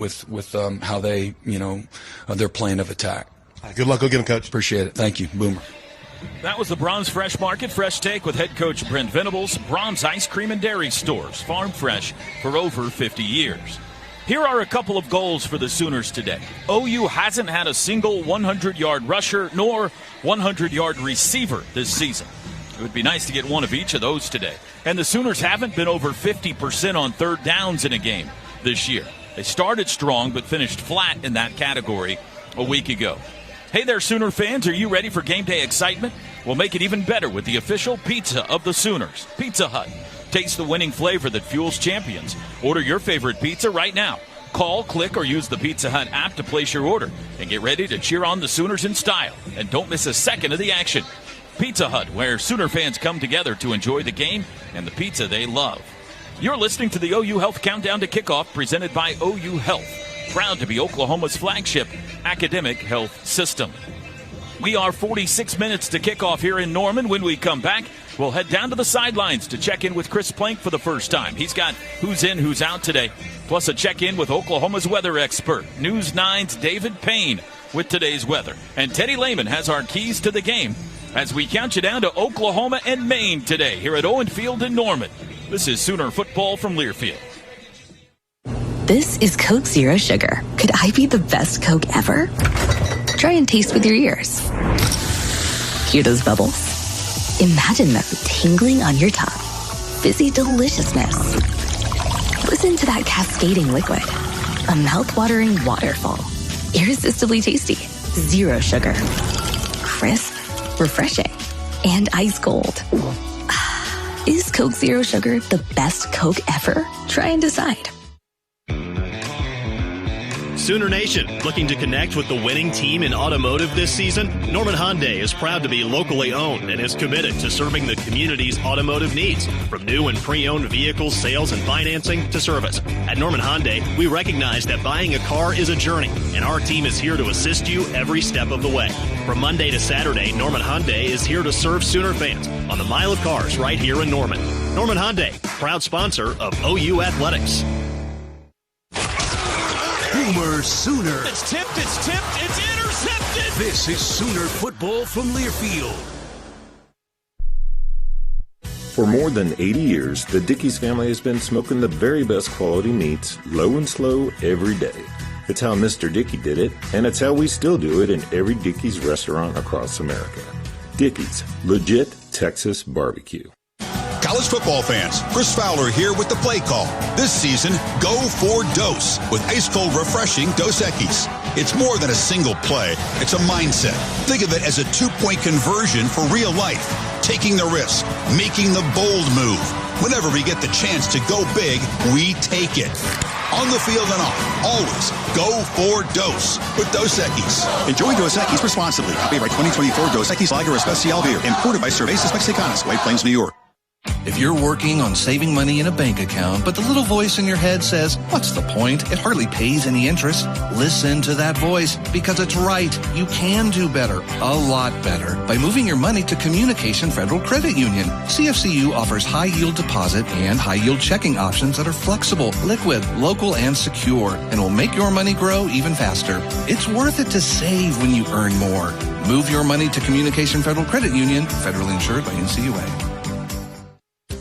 with how they, their plan of attack. Good luck again, Coach. Appreciate it. Thank you, Boomer. That was the Braum's Fresh Market Fresh Take with head coach Brent Venables. Braum's Ice Cream and Dairy Stores, farm fresh for over 50 years. Here are a couple of goals for the Sooners today. OU hasn't had a single 100-yard rusher nor 100-yard receiver this season. It would be nice to get one of each of those today. And the Sooners haven't been over 50% on third downs in a game this year. They started strong but finished flat in that category a week ago. Hey there, Sooner fans. Are you ready for game day excitement? We'll make it even better with the official pizza of the Sooners, Pizza Hut. Taste the winning flavor that fuels champions. Order your favorite pizza right now. Call, click, or use the Pizza Hut app to place your order. And get ready to cheer on the Sooners in style. And don't miss a second of the action. Pizza Hut, where Sooner fans come together to enjoy the game and the pizza they love. You're listening to the OU Health Countdown to Kickoff presented by OU Health. Proud to be Oklahoma's flagship academic health system. We are 46 minutes to kickoff here in Norman. When we come back, we'll head down to the sidelines to check in with Chris Plank for the first time. He's got who's in, who's out today, plus a check-in with Oklahoma's weather expert, News 9's David Payne, with today's weather. And Teddy Lehman has our keys to the game as we count you down to Oklahoma and Maine today here at Owen Field in Norman. This is Sooner football from Learfield. This is Coke Zero Sugar. Could I be the best Coke ever? Try and taste with your ears. Hear those bubbles? Imagine them tingling on your tongue. Fizzy deliciousness. Listen to that cascading liquid. A mouth-watering waterfall. Irresistibly tasty. Zero sugar. Crisp, refreshing, and ice cold. Is Coke Zero Sugar the best Coke ever? Try and decide. Sooner Nation, looking to connect with the winning team in automotive this season? Norman Hyundai is proud to be locally owned and is committed to serving the community's automotive needs, from new and pre-owned vehicle sales and financing to service. At Norman Hyundai, we recognize that buying a car is a journey, and our team is here to assist you every step of the way. From Monday to Saturday, Norman Hyundai is here to serve Sooner fans on the Mile of Cars right here in Norman. Norman Hyundai, proud sponsor of OU Athletics. Boomer Sooner. It's tipped, it's intercepted. This is Sooner football from Learfield. For more than 80 years, the Dickey's family has been smoking the very best quality meats, low and slow, every day. It's how Mr. Dickey did it, and it's how we still do it in every Dickey's restaurant across America. Dickey's, legit Texas barbecue. College football fans, Chris Fowler here with the play call. This season, go for Dose with ice-cold, refreshing Dos Equis. It's more than a single play. It's a mindset. Think of it as a 2-point conversion for real life. Taking the risk, making the bold move. Whenever we get the chance to go big, we take it. On the field and off, always go for Dose with Dos Equis. Enjoy Dos Equis responsibly. Copyright 2024 Dos Equis Lager Especial Beer. Imported by Cervezas Mexicanas, White Plains, New York. If you're working on saving money in a bank account, but the little voice in your head says, what's the point? It hardly pays any interest. Listen to that voice, because it's right. You can do better, a lot better, by moving your money to Communication Federal Credit Union. CFCU offers high-yield deposit and high-yield checking options that are flexible, liquid, local, and secure, and will make your money grow even faster. It's worth it to save when you earn more. Move your money to Communication Federal Credit Union, federally insured by NCUA.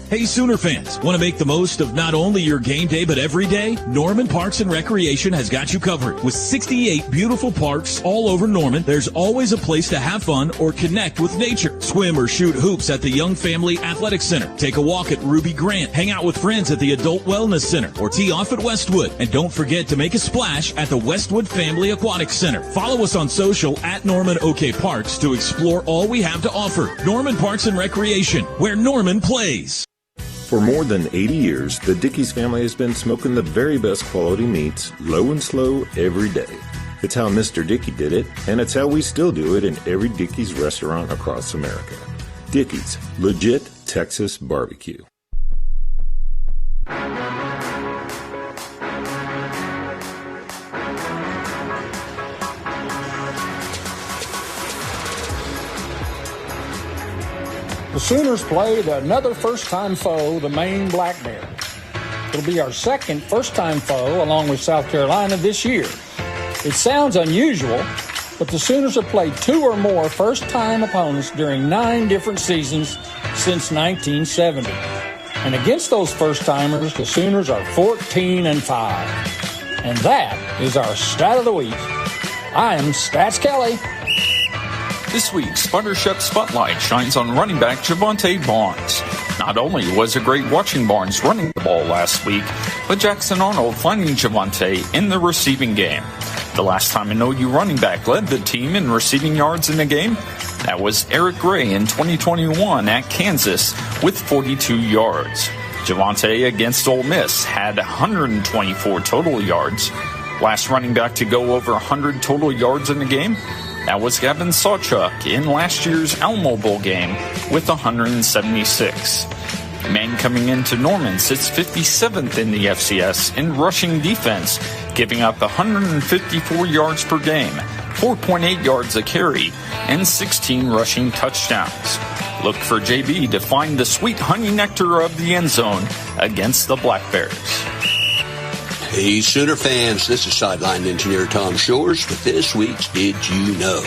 Hey, Sooner fans, want to make the most of not only your game day, but every day? Norman Parks and Recreation has got you covered. With 68 beautiful parks all over Norman, there's always a place to have fun or connect with nature. Swim or shoot hoops at the Young Family Athletic Center. Take a walk at Ruby Grant. Hang out with friends at the Adult Wellness Center or tee off at Westwood. And don't forget to make a splash at the Westwood Family Aquatic Center. Follow us on social at Norman OK Parks to explore all we have to offer. Norman Parks and Recreation, where Norman plays. For more than 80 years, the Dickey's family has been smoking the very best quality meats, low and slow, every day. It's how Mr. Dickey did it, and it's how we still do it in every Dickey's restaurant across America. Dickey's, legit Texas barbecue. The Sooners played another first-time foe, the Maine Black Bears. It'll be our second first-time foe along with South Carolina this year. It sounds unusual, but the Sooners have played 2 or more first-time opponents during 9 different seasons since 1970. And against those first-timers, the Sooners are 14-5. And that is our Stat of the Week. I am Stats Kelly. This week's Sputtership Spotlight shines on running back Javonte Barnes. Not only was it great watching Barnes running the ball last week, but Jackson Arnold finding Javonte in the receiving game. The last time an OU running back led the team in receiving yards in a game, that was Eric Gray in 2021 at Kansas with 42 yards. Javonte against Ole Miss had 124 total yards. Last running back to go over 100 total yards in a game, that was Gavin Sawchuk in last year's Alamo Bowl game with 176. The man coming into Norman sits 57th in the FCS in rushing defense, giving up 154 yards per game, 4.8 yards a carry, and 16 rushing touchdowns. Look for JB to find the sweet honey nectar of the end zone against the Black Bears. Hey, Sooner fans, this is Sideline Engineer Tom Shores with this week's Did You Know?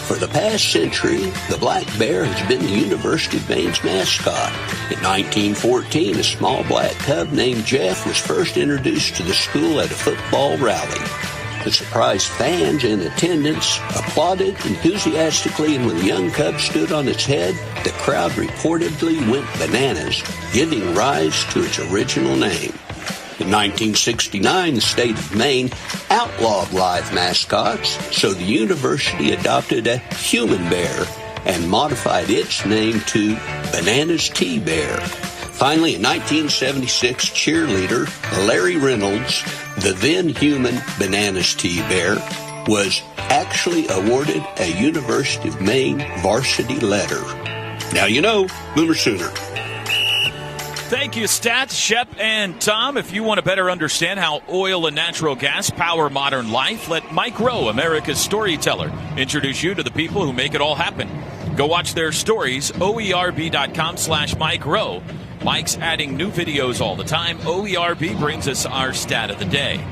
For the past century, the Black Bear has been the University of Maine's mascot. In 1914, a small black cub named Jeff was first introduced to the school at a football rally. The surprised fans in attendance applauded enthusiastically, and when the young cub stood on its head, the crowd reportedly went bananas, giving rise to its original name. In 1969, the state of Maine outlawed live mascots, so the university adopted a human bear and modified its name to Bananas T-Bear. Finally, in 1976, cheerleader Larry Reynolds, the then human Bananas T-Bear, was actually awarded a University of Maine varsity letter. Now you know, Boomer Sooner. Thank you, Stats, Shep, and Tom. If you want to better understand how oil and natural gas power modern life, let Mike Rowe, America's storyteller, introduce you to the people who make it all happen. Go watch their stories, oerb.com/Mike Rowe. Mike's adding new videos all the time. OERB brings us our stat of the day.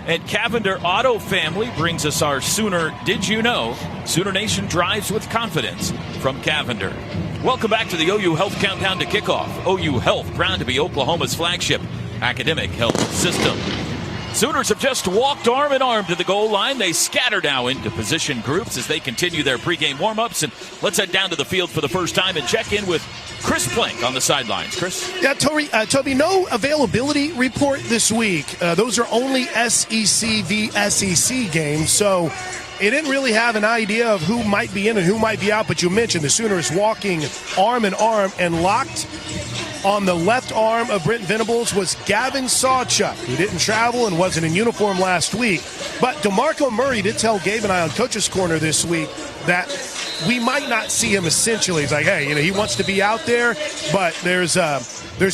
And Cavender Auto Family brings us our Sooner Did You Know? Sooner Nation drives with confidence from Cavender. Welcome back to the OU Health Countdown to Kickoff. OU Health, proud to be Oklahoma's flagship academic health system. Sooners have just walked arm in arm to the goal line. They scatter now into position groups as they continue their pregame warm-ups. And let's head down to the field for the first time and check in with Chris Plank on the sidelines. Chris? Yeah, Toby, no availability report this week. Those are only SEC v. SEC games, so it didn't really have an idea of who might be in and who might be out, but you mentioned the Sooners walking arm in arm, and locked on the left arm of Brent Venables was Gavin Sawchuk, who didn't travel and wasn't in uniform last week. But DeMarco Murray did tell Gabe and I on Coach's Corner this week that we might not see him essentially. He's like, hey, he wants to be out there, but there's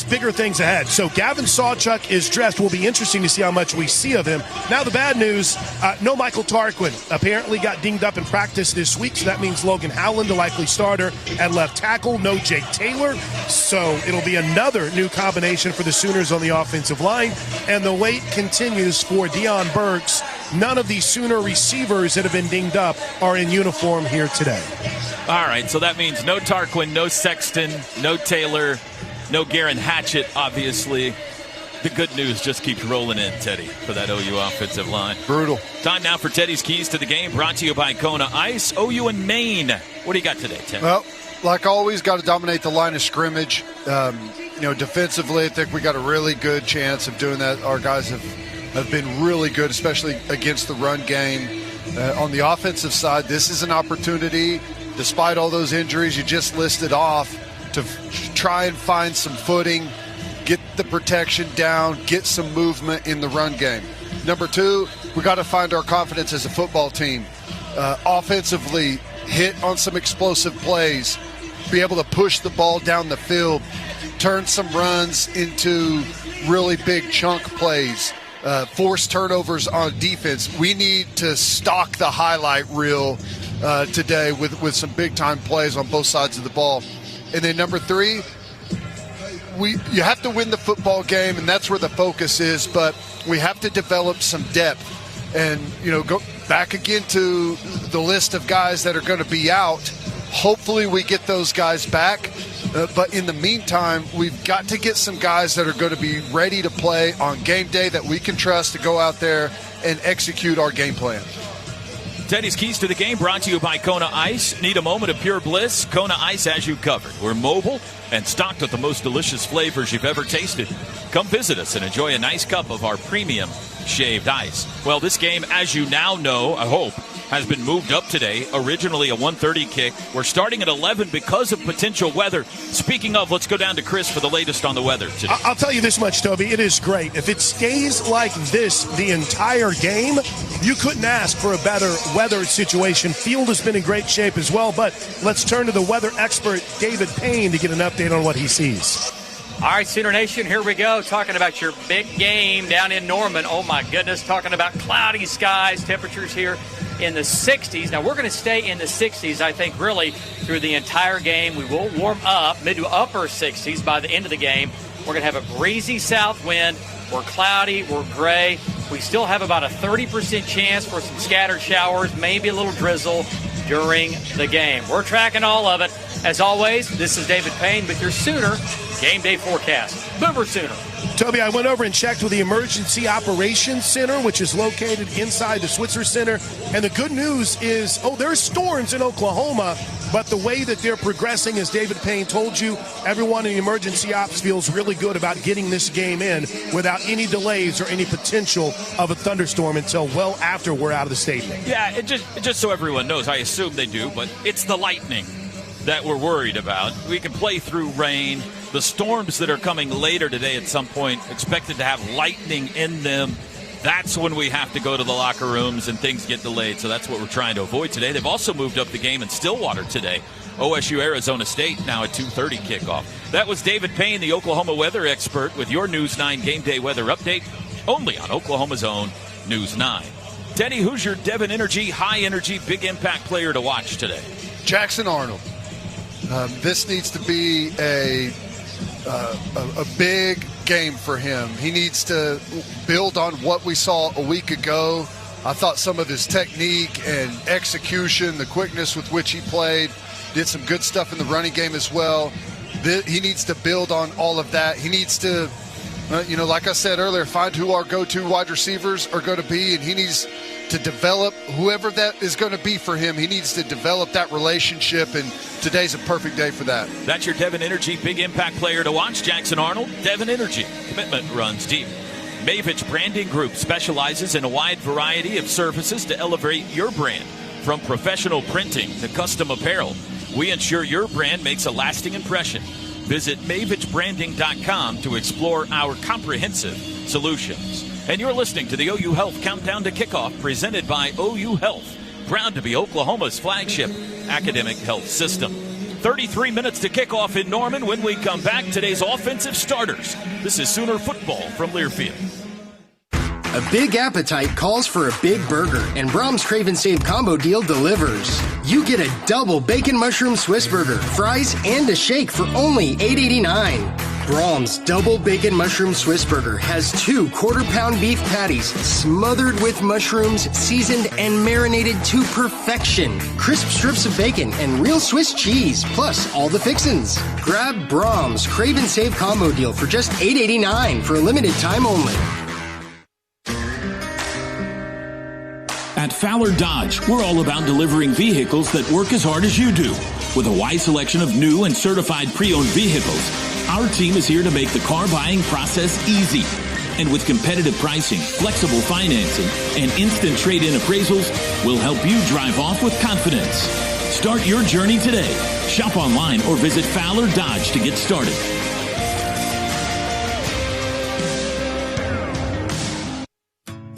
bigger things ahead. So Gavin Sawchuk is dressed. Will be interesting to see how much we see of him. Now the bad news, no Michael Tarquin. Apparently got dinged up in practice this week, so that means Logan Howland, the likely starter at left tackle. No Jake Taylor, so it'll be another new combination for the Sooners on the offensive line. And the wait continues for Deion Burks. None of these Sooner receivers that have been dinged up are in uniform here today. All right, so that means no Tarquin, no Sexton, no Taylor, no Garen Hatchett, obviously. The good news just keeps rolling in, Teddy, for that OU offensive line. Brutal. Time now for Teddy's Keys to the Game, brought to you by Kona Ice. OU and Maine. What do you got today, Teddy? Well, like always, got to dominate the line of scrimmage. Defensively, I think we got a really good chance of doing that. Our guys have been really good, especially against the run game. On the offensive side, this is an opportunity, despite all those injuries you just listed off, to try and find some footing, get the protection down, get some movement in the run game. Number two, we got to find our confidence as a football team. Offensively, hit on some explosive plays, be able to push the ball down the field, turn some runs into really big chunk plays, force turnovers on defense. We need to stock the highlight reel today with some big-time plays on both sides of the ball. And then number three, you have to win the football game, and that's where the focus is, but we have to develop some depth and, go back again to the list of guys that are going to be out. Hopefully we get those guys back, but in the meantime, we've got to get some guys that are going to be ready to play on game day that we can trust to go out there and execute our game plan. Teddy's Keys to the Game brought to you by Kona Ice. Need a moment of pure bliss? Kona Ice has you covered. We're mobile and stocked with the most delicious flavors you've ever tasted. Come visit us and enjoy a nice cup of our premium shaved ice. Well, this game, as you now know, I hope, has been moved up today. Originally a 1:30 kick. We're starting at 11 because of potential weather. Speaking of, let's go down to Chris for the latest on the weather today. I'll tell you this much, Toby. It is great. If it stays like this the entire game, you couldn't ask for a better weather situation. Field has been in great shape as well, but let's turn to the weather expert, David Payne, to get an update on what he sees. All right, Sooner Nation, here we go. Talking about your big game down in Norman. Oh, my goodness. Talking about cloudy skies, temperatures here in the 60s. Now, we're going to stay in the 60s, I think, really through the entire game. We will warm up mid to upper 60s by the end of the game. We're going to have a breezy south wind. We're cloudy. We're gray. We still have about a 30% chance for some scattered showers, maybe a little drizzle during the game. We're tracking all of it. As always, this is David Payne with your Sooner Game Day Forecast. Boomer Sooner. Toby, I went over and checked with the Emergency Operations Center, which is located inside the Switzer Center. And the good news is, there's storms in Oklahoma, but the way that they're progressing, as David Payne told you, everyone in the emergency ops feels really good about getting this game in without any delays or any potential of a thunderstorm until well after we're out of the stadium. Yeah, just so everyone knows, I assume they do, but it's the lightning that we're worried about. We can play through rain. The storms that are coming later today at some point, expected to have lightning in them. That's when we have to go to the locker rooms and things get delayed. So that's what we're trying to avoid today. They've also moved up the game in Stillwater today. OSU Arizona State now at 2:30 kickoff. That was David Payne, the Oklahoma weather expert, with your News 9 Game Day weather update, only on Oklahoma's own News 9. Teddy, who's your Devon Energy, high energy, big impact player to watch today? Jackson Arnold. This needs to be a big game for him. He needs to build on what we saw a week ago. I thought some of his technique and execution, the quickness with which he played, did some good stuff in the running game as well. He needs to build on all of that. He needs to, like I said earlier, find who our go-to wide receivers are going to be, and he needs to develop whoever that is going to be for him. He needs to develop that relationship, and today's a perfect day for that. That's your Devon Energy big impact player to watch, Jackson Arnold. Devon Energy. Commitment runs deep. Mavich Branding Group specializes in a wide variety of services to elevate your brand. From professional printing to custom apparel, we ensure your brand makes a lasting impression. Visit mavichbranding.com to explore our comprehensive solutions. And you're listening to the OU Health Countdown to Kickoff, presented by OU Health, proud to be Oklahoma's flagship academic health system. 33 minutes to kick off in Norman. When we come back, today's offensive starters. This is Sooner football from Learfield. A big appetite calls for a big burger, and Brahms Crave and Save Combo Deal delivers. You get a double bacon mushroom Swiss burger, fries, and a shake for only $8.89. Brahms Double Bacon Mushroom Swiss Burger has 2 quarter-pound beef patties smothered with mushrooms, seasoned and marinated to perfection. Crisp strips of bacon and real Swiss cheese, plus all the fixins. Grab Brahms Crave and Save Combo Deal for just $8.89 for a limited time only. At Fowler Dodge, we're all about delivering vehicles that work as hard as you do. With a wide selection of new and certified pre-owned vehicles, our team is here to make the car buying process easy. And with competitive pricing, flexible financing, and instant trade-in appraisals, we'll help you drive off with confidence. Start your journey today. Shop online or visit Fowler Dodge to get started.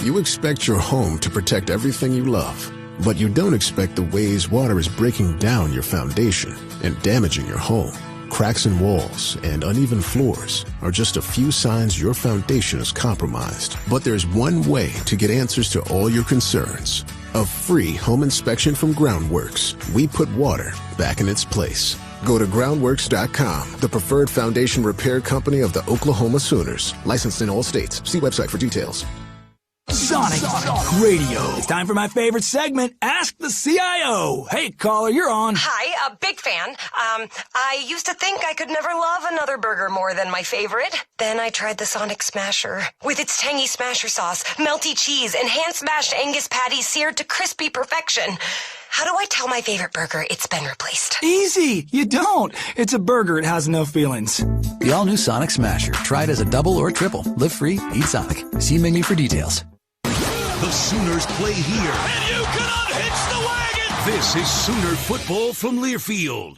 You expect your home to protect everything you love, but you don't expect the ways water is breaking down your foundation and damaging your home. Cracks in walls and uneven floors are just a few signs your foundation is compromised. But there's one way to get answers to all your concerns. A free home inspection from Groundworks. We put water back in its place. Go to Groundworks.com, the preferred foundation repair company of the Oklahoma Sooners. Licensed in all states. See website for details. Sonic Radio. It's time for my favorite segment, Ask the CIO. Hey, caller, you're on. Hi, a big fan. I used to think I could never love another burger more than my favorite. Then I tried the Sonic Smasher. With its tangy smasher sauce, melty cheese, and hand-smashed Angus patties seared to crispy perfection. How do I tell my favorite burger it's been replaced? Easy. You don't. It's a burger. It has no feelings. The all-new Sonic Smasher. Try it as a double or a triple. Live free, eat Sonic. See menu for details. The Sooners play here. And you can unhitch the wagon. This is Sooner football from Learfield.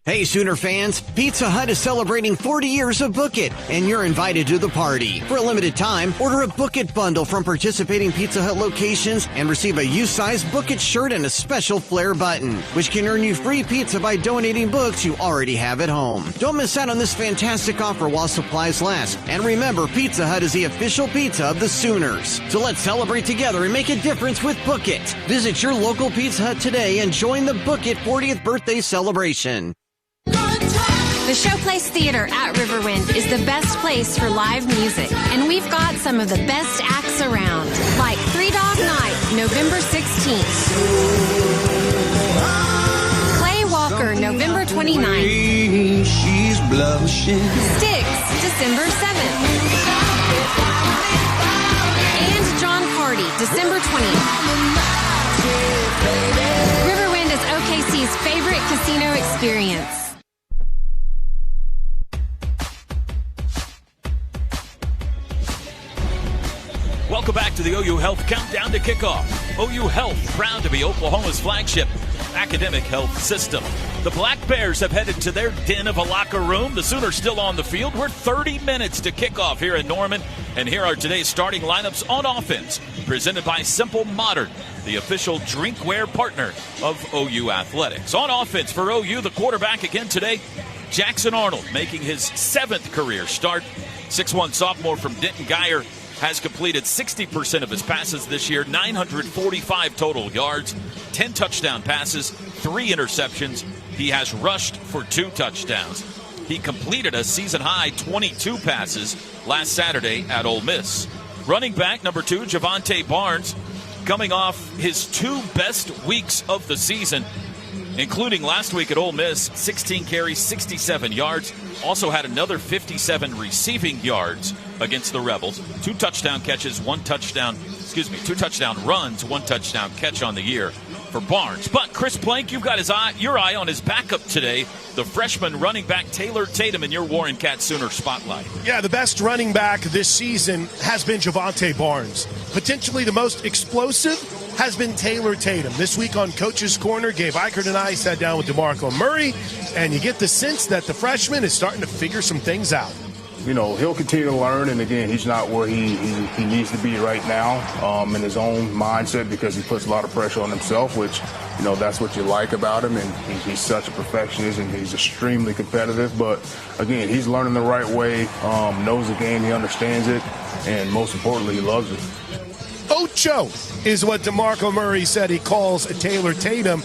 Hey, Sooner fans, Pizza Hut is celebrating 40 years of Book It, and you're invited to the party. For a limited time, order a Book It bundle from participating Pizza Hut locations and receive a U-size Book It shirt and a special flare button, which can earn you free pizza by donating books you already have at home. Don't miss out on this fantastic offer while supplies last. And remember, Pizza Hut is the official pizza of the Sooners. So let's celebrate together and make a difference with Book It. Visit your local Pizza Hut today and join the Book It 40th birthday celebration. The Showplace Theater at Riverwind is the best place for live music, and we've got some of the best acts around, like Three Dog Night, November 16th. Clay Walker, November 29th. She's blushing. Styx, December 7th. And John Party, December 20th. Riverwind is OKC's favorite casino experience. Welcome back to the OU Health Countdown to Kickoff. OU Health, proud to be Oklahoma's flagship academic health system. The Black Bears have headed to their den of a locker room. The Sooners still on the field. We're 30 minutes to kickoff here in Norman. And here are today's starting lineups on offense, presented by Simple Modern, the official drinkware partner of OU Athletics. On offense for OU, the quarterback again today, Jackson Arnold, making his 7th career start. 6'1 sophomore from Denton Guyer has completed 60% of his passes this year, 945 total yards, 10 touchdown passes, 3 interceptions. He has rushed for 2 touchdowns. He completed a season-high 22 passes last Saturday at Ole Miss. Running back number 2, Javonte Barnes, coming off his 2 best weeks of the season, including last week at Ole Miss, 16 carries, 67 yards. Also had another 57 receiving yards against the Rebels. 2 touchdown catches, 2 touchdown runs, 1 touchdown catch on the year for Barnes. But Chris Plank, you've got your eye on his backup today, the freshman running back Taylor Tatum in your Warren Cat Sooner spotlight. Yeah, the best running back this season has been Javonte Barnes. Potentially the most explosive has been Taylor Tatum. This week on Coach's Corner, Gabe Eichert and I sat down with DeMarco Murray, and you get the sense that the freshman is starting to figure some things out. You know, he'll continue to learn, and again, he's not where he needs to be right now in his own mindset, because he puts a lot of pressure on himself, which, you know, that's what you like about him, and he's such a perfectionist, and he's extremely competitive. But again, he's learning the right way, knows the game, he understands it, and most importantly, he loves it. Ocho is what DeMarco Murray said he calls Taylor Tatum.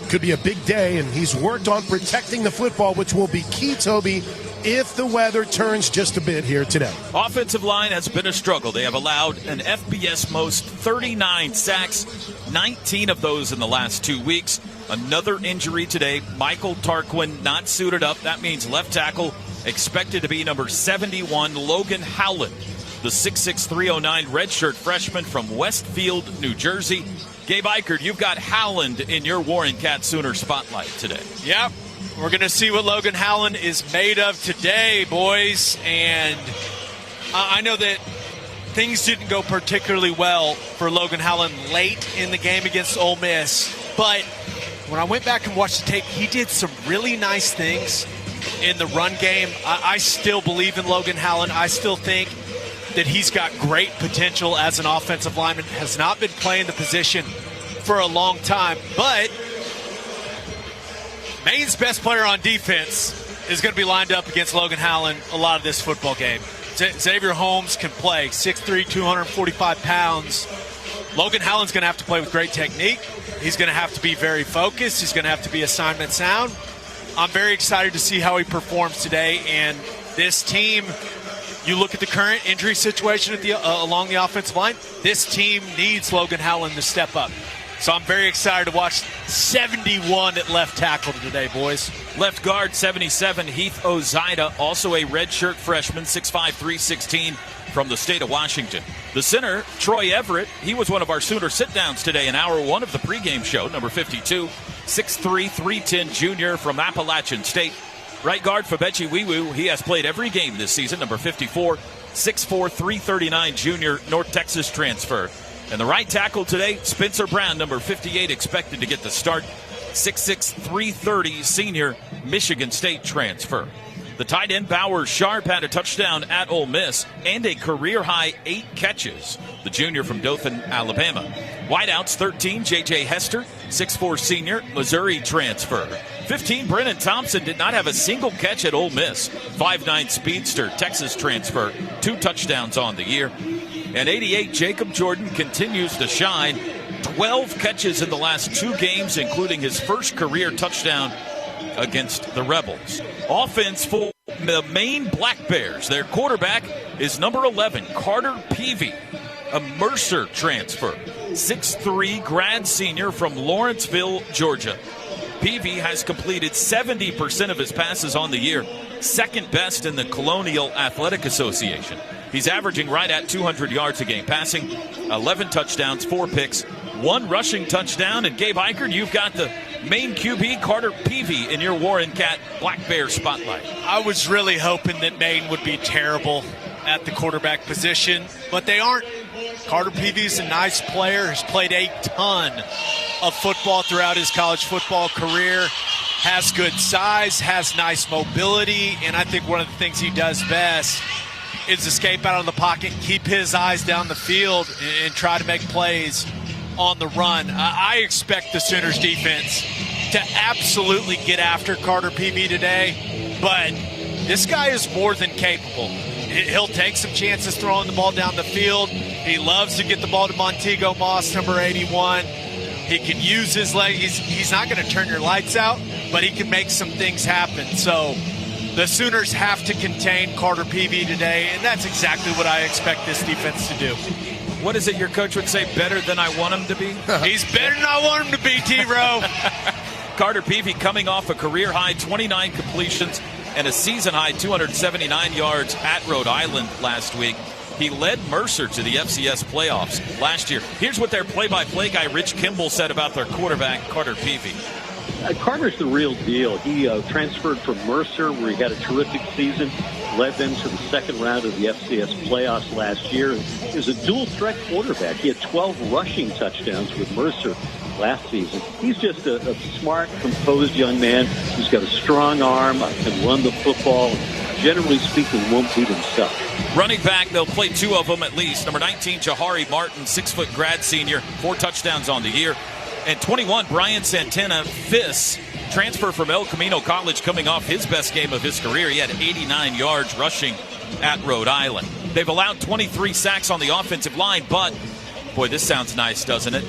Could be a big day, and he's worked on protecting the football, which will be key, Toby, if the weather turns just a bit here today. Offensive line has been a struggle. They have allowed an FBS most 39 sacks, 19 of those in the last 2 weeks. Another injury today. Michael Tarquin not suited up. That means left tackle expected to be number 71, Logan Howland, the 6'6", 309 redshirt freshman from Westfield, New Jersey. Gabe Eichert, you've got Howland in your Warren Cat Sooner spotlight today. Yep. We're going to see what Logan Howland is made of today, boys. And I know that things didn't go particularly well for Logan Howland late in the game against Ole Miss. But when I went back and watched the tape, he did some really nice things in the run game. I still believe in Logan Howland. I still think that he's got great potential as an offensive lineman. Has not been playing the position for a long time. But Maine's best player on defense is going to be lined up against Logan Howland a lot of this football game. Xavier Holmes can play, 6'3", 245 pounds. Logan Howland's going to have to play with great technique. He's going to have to be very focused. He's going to have to be assignment sound. I'm very excited to see how he performs today. And this team, you look at the current injury situation at along the offensive line, this team needs Logan Howland to step up. So I'm very excited to watch 71 at left tackle today, boys. Left guard 77, Heath Ozida, also a redshirt freshman, 6'5", 316 from the state of Washington. The center, Troy Everett, he was one of our Sooner sit-downs today in hour one of the pregame show, number 52, 6'3", 310 junior from Appalachian State. Right guard, Fabechi Wiwu, he has played every game this season, number 54, 6'4", 339 junior, North Texas transfer. And the right tackle today, Spencer Brown, number 58, expected to get the start. 6'6", 330 senior Michigan State transfer. The tight end, Bauer Sharp, had a touchdown at Ole Miss and a career-high 8 catches. The junior from Dothan, Alabama. Wideouts 13, J.J. Hester, 6'4 senior, Missouri transfer. 15, Brennan Thompson did not have a single catch at Ole Miss. 5'9 speedster, Texas transfer. 2 touchdowns on the year. And 88, Jacob Jordan continues to shine. 12 catches in the last 2 games, including his first career touchdown against the Rebels. Offense for the Maine Black Bears. Their quarterback is number 11, Carter Peavy, a Mercer transfer. 6'3", grad senior from Lawrenceville, Georgia. Peavy has completed 70% of his passes on the year, second best in the Colonial Athletic Association. He's averaging right at 200 yards a game passing, 11 touchdowns, 4 picks, 1 rushing touchdown. And Gabe Eichert, you've got the Maine QB, Carter Peavy, in your Warren Cat Black Bear spotlight. I was really hoping that Maine would be terrible at the quarterback position, but they aren't. Carter Peavy's a nice player, has played a ton of football throughout his college football career, has good size, has nice mobility, and I think one of the things he does best is escape out of the pocket, keep his eyes down the field, and try to make plays on the run. I expect the Sooners defense to absolutely get after Carter Peavy today, but this guy is more than capable. He'll take some chances throwing the ball down the field. He loves to get the ball to Montego Moss, number 81. He can use his legs. He's not going to turn your lights out, but he can make some things happen. So the Sooners have to contain Carter Peavy today, and that's exactly what I expect this defense to do. What is it your coach would say, better than I want him to be? He's better than I want him to be, T-Row. Carter Peavy coming off a career-high 29 completions and a season-high 279 yards at Rhode Island last week. He led Mercer to the FCS playoffs last year. Here's what their play-by-play guy, Rich Kimball, said about their quarterback, Carter Peavy. Carter's the real deal. He transferred from Mercer, where he had a terrific season, led them to the second round of the FCS playoffs last year. He was a dual-threat quarterback. He had 12 rushing touchdowns with Mercer last season. He's just a smart, composed young man who's got a strong arm, can run the football, generally speaking, won't beat himself. Running back, they'll play 2 of them at least. Number 19, Jahari Martin, 6-foot grad senior, 4 touchdowns on the year. And 21, Brian Santana, Fiss, transfer from El Camino College, coming off his best game of his career. He had 89 yards rushing at Rhode Island. They've allowed 23 sacks on the offensive line, but, boy, this sounds nice, doesn't it?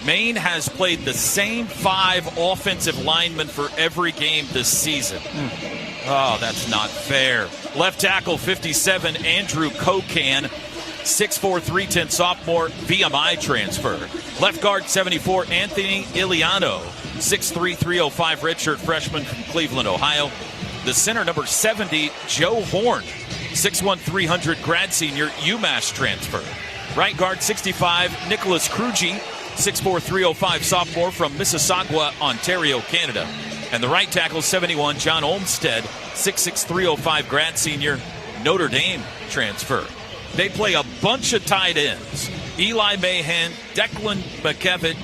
Maine has played the same 5 offensive linemen for every game this season. Oh, that's not fair. Left tackle 57, Andrew Kokan, 6'4", 310 sophomore, VMI transfer. Left guard 74, Anthony Iliano, 6'3", 305 redshirt freshman from Cleveland, Ohio. The center, number 70, Joe Horn, 6'1", 300 grad senior, UMass transfer. Right guard 65, Nicholas Krugy, 6'4", 305 sophomore from Mississauga, Ontario, Canada. And the right tackle 71, John Olmstead, 6'6", 305 grad senior, Notre Dame transfer. They play a bunch of tight ends. Eli Mahan, Declan McKevitt,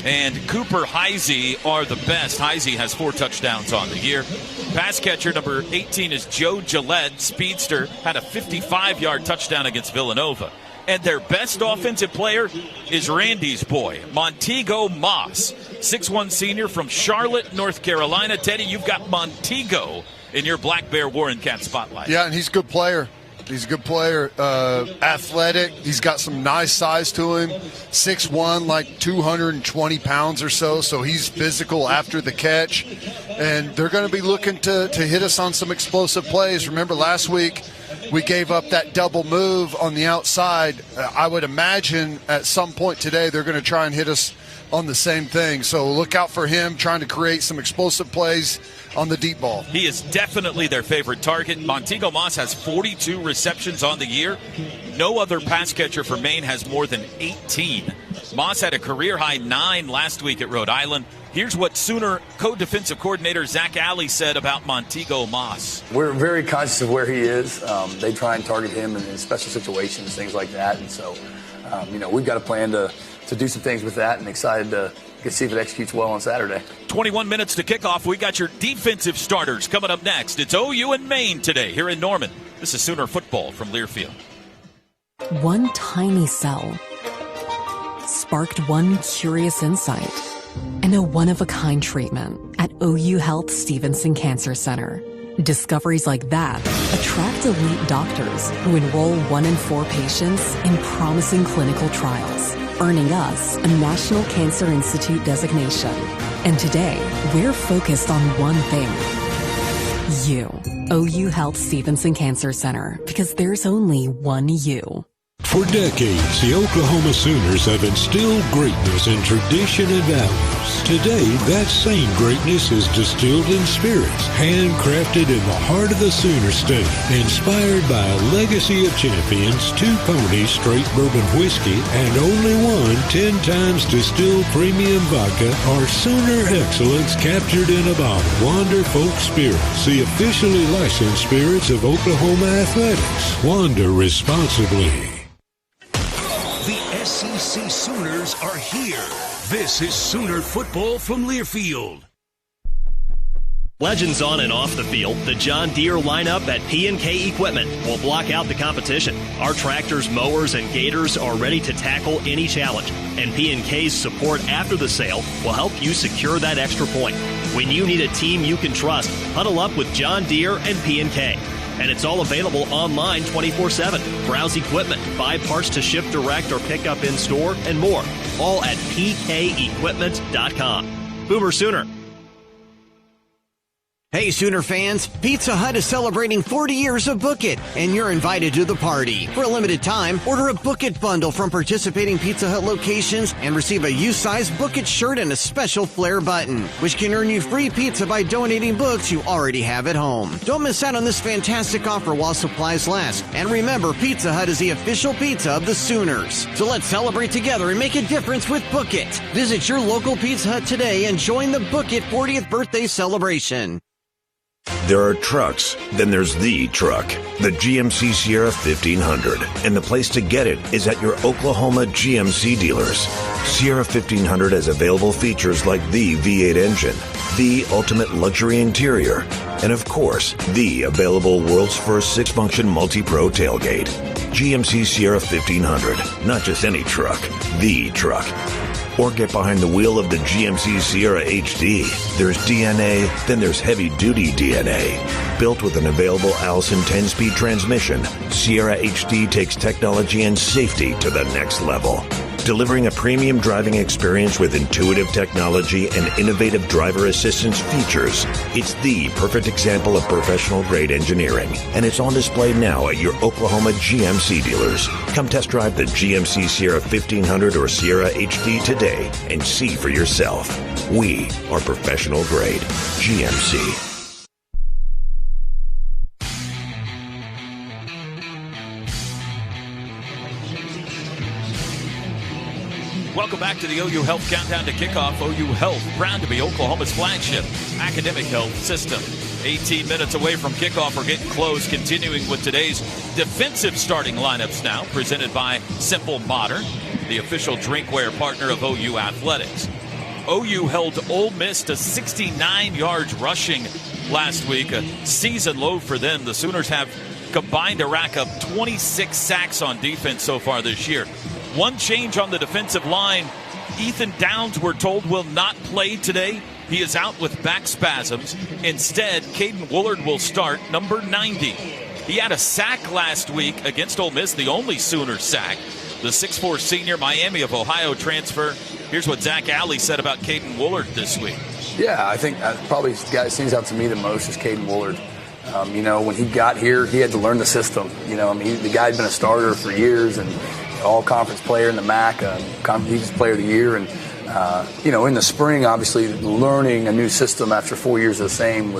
and Cooper Heisey are the best. Heisey has 4 touchdowns on the year. Pass catcher number 18 is Joe Gillette, speedster, had a 55-yard touchdown against Villanova. And their best offensive player is Randy's boy, Montego Moss, 6'1" senior from Charlotte, North Carolina. Teddy, you've got Montego in your Black Bear Warren Cat spotlight. Yeah, and he's a good player. He's a good player, athletic. He's got some nice size to him. 6'1", like 220 pounds or so. So he's physical after the catch. And they're going to be looking to hit us on some explosive plays. Remember last week we gave up that double move on the outside. I would imagine at some point today they're going to try and hit us on the same thing. So look out for him trying to create some explosive plays on the deep ball. He is definitely their favorite target. Montego Moss has 42 receptions on the year. No other pass catcher for Maine has more than 18. Moss had a career-high 9 last week at Rhode Island. Here's what Sooner co-defensive coordinator Zach Alley said about Montego Moss. We're very conscious of where he is. They try and target him in special situations, things like that. And so, we've got a plan to do some things with that, and excited to see if it executes well on Saturday. 21 minutes to kickoff. We got your defensive starters coming up next. It's OU and Maine today here in Norman. This is Sooner football from Learfield. One tiny cell sparked one curious insight and a one-of-a-kind treatment at OU Health Stevenson Cancer Center. Discoveries like that attract elite doctors who enroll 1 in 4 patients in promising clinical trials, earning us a National Cancer Institute designation. And today, we're focused on one thing. You. OU Health Stevenson Cancer Center, because there's only one you. For decades, the Oklahoma Sooners have instilled greatness in tradition and values. Today, that same greatness is distilled in spirits, handcrafted in the heart of the Sooner State. Inspired by a legacy of champions, 2 Pony straight bourbon whiskey, and only one 10 times distilled premium vodka are Sooner excellence captured in a bottle. Wander Folk Spirits, the officially licensed spirits of Oklahoma Athletics. Wander responsibly. The SEC Sooners are here. This is Sooner football from Learfield. Legends on and off the field, the John Deere lineup at P&K Equipment will block out the competition. Our tractors, mowers, and gators are ready to tackle any challenge, and P&K's support after the sale will help you secure that extra point. When you need a team you can trust, huddle up with John Deere and P&K. And it's all available online 24/7. Browse equipment, buy parts to ship direct or pick up in store, and more. All at pkequipment.com. Boomer Sooner. Hey, Sooner fans, Pizza Hut is celebrating 40 years of Book It, and you're invited to the party. For a limited time, order a Book It bundle from participating Pizza Hut locations and receive a U-size Book It shirt and a special flare button, which can earn you free pizza by donating books you already have at home. Don't miss out on this fantastic offer while supplies last. And remember, Pizza Hut is the official pizza of the Sooners. So let's celebrate together and make a difference with Book It. Visit your local Pizza Hut today and join the Book It 40th birthday celebration. There are trucks, then there's the truck, the GMC Sierra 1500. And the place to get it is at your Oklahoma GMC dealers. Sierra 1500 has available features like the V8 engine, the ultimate luxury interior, and of course, the available world's first 6-function multi-pro tailgate. GMC Sierra 1500, not just any truck, the truck. Or get behind the wheel of the GMC Sierra HD. There's DNA, then there's heavy-duty DNA. Built with an available Allison 10-speed transmission, Sierra HD takes technology and safety to the next level. Delivering a premium driving experience with intuitive technology and innovative driver assistance features. It's the perfect example of professional-grade engineering, and it's on display now at your Oklahoma GMC dealers. Come test drive the GMC Sierra 1500 or Sierra HD today and see for yourself. We are professional-grade GMC. Welcome back to the OU Health Countdown to Kickoff. OU Health, proud to be Oklahoma's flagship academic health system. 18 minutes away from kickoff. We're getting close, continuing with today's defensive starting lineups now, presented by Simple Modern, the official drinkware partner of OU Athletics. OU held Ole Miss to 69 yards rushing last week, a season low for them. The Sooners have combined to rack up 26 sacks on defense so far this year. One change on the defensive line. Ethan Downs, we're told, will not play today. He is out with back spasms. Instead, Caden Woolard will start, number 90. He had a sack last week against Ole Miss, the only Sooner sack. The 6'4 senior, Miami of Ohio transfer. Here's what Zach Alley said about Caden Woolard this week. Yeah, I think probably the guy that stands out to me the most is Caden Woolard. When he got here, he had to learn the system. The guy had been a starter for years and all-conference player in the MAC, Conference Player of the Year. And, in the spring, obviously, learning a new system after 4 years of the same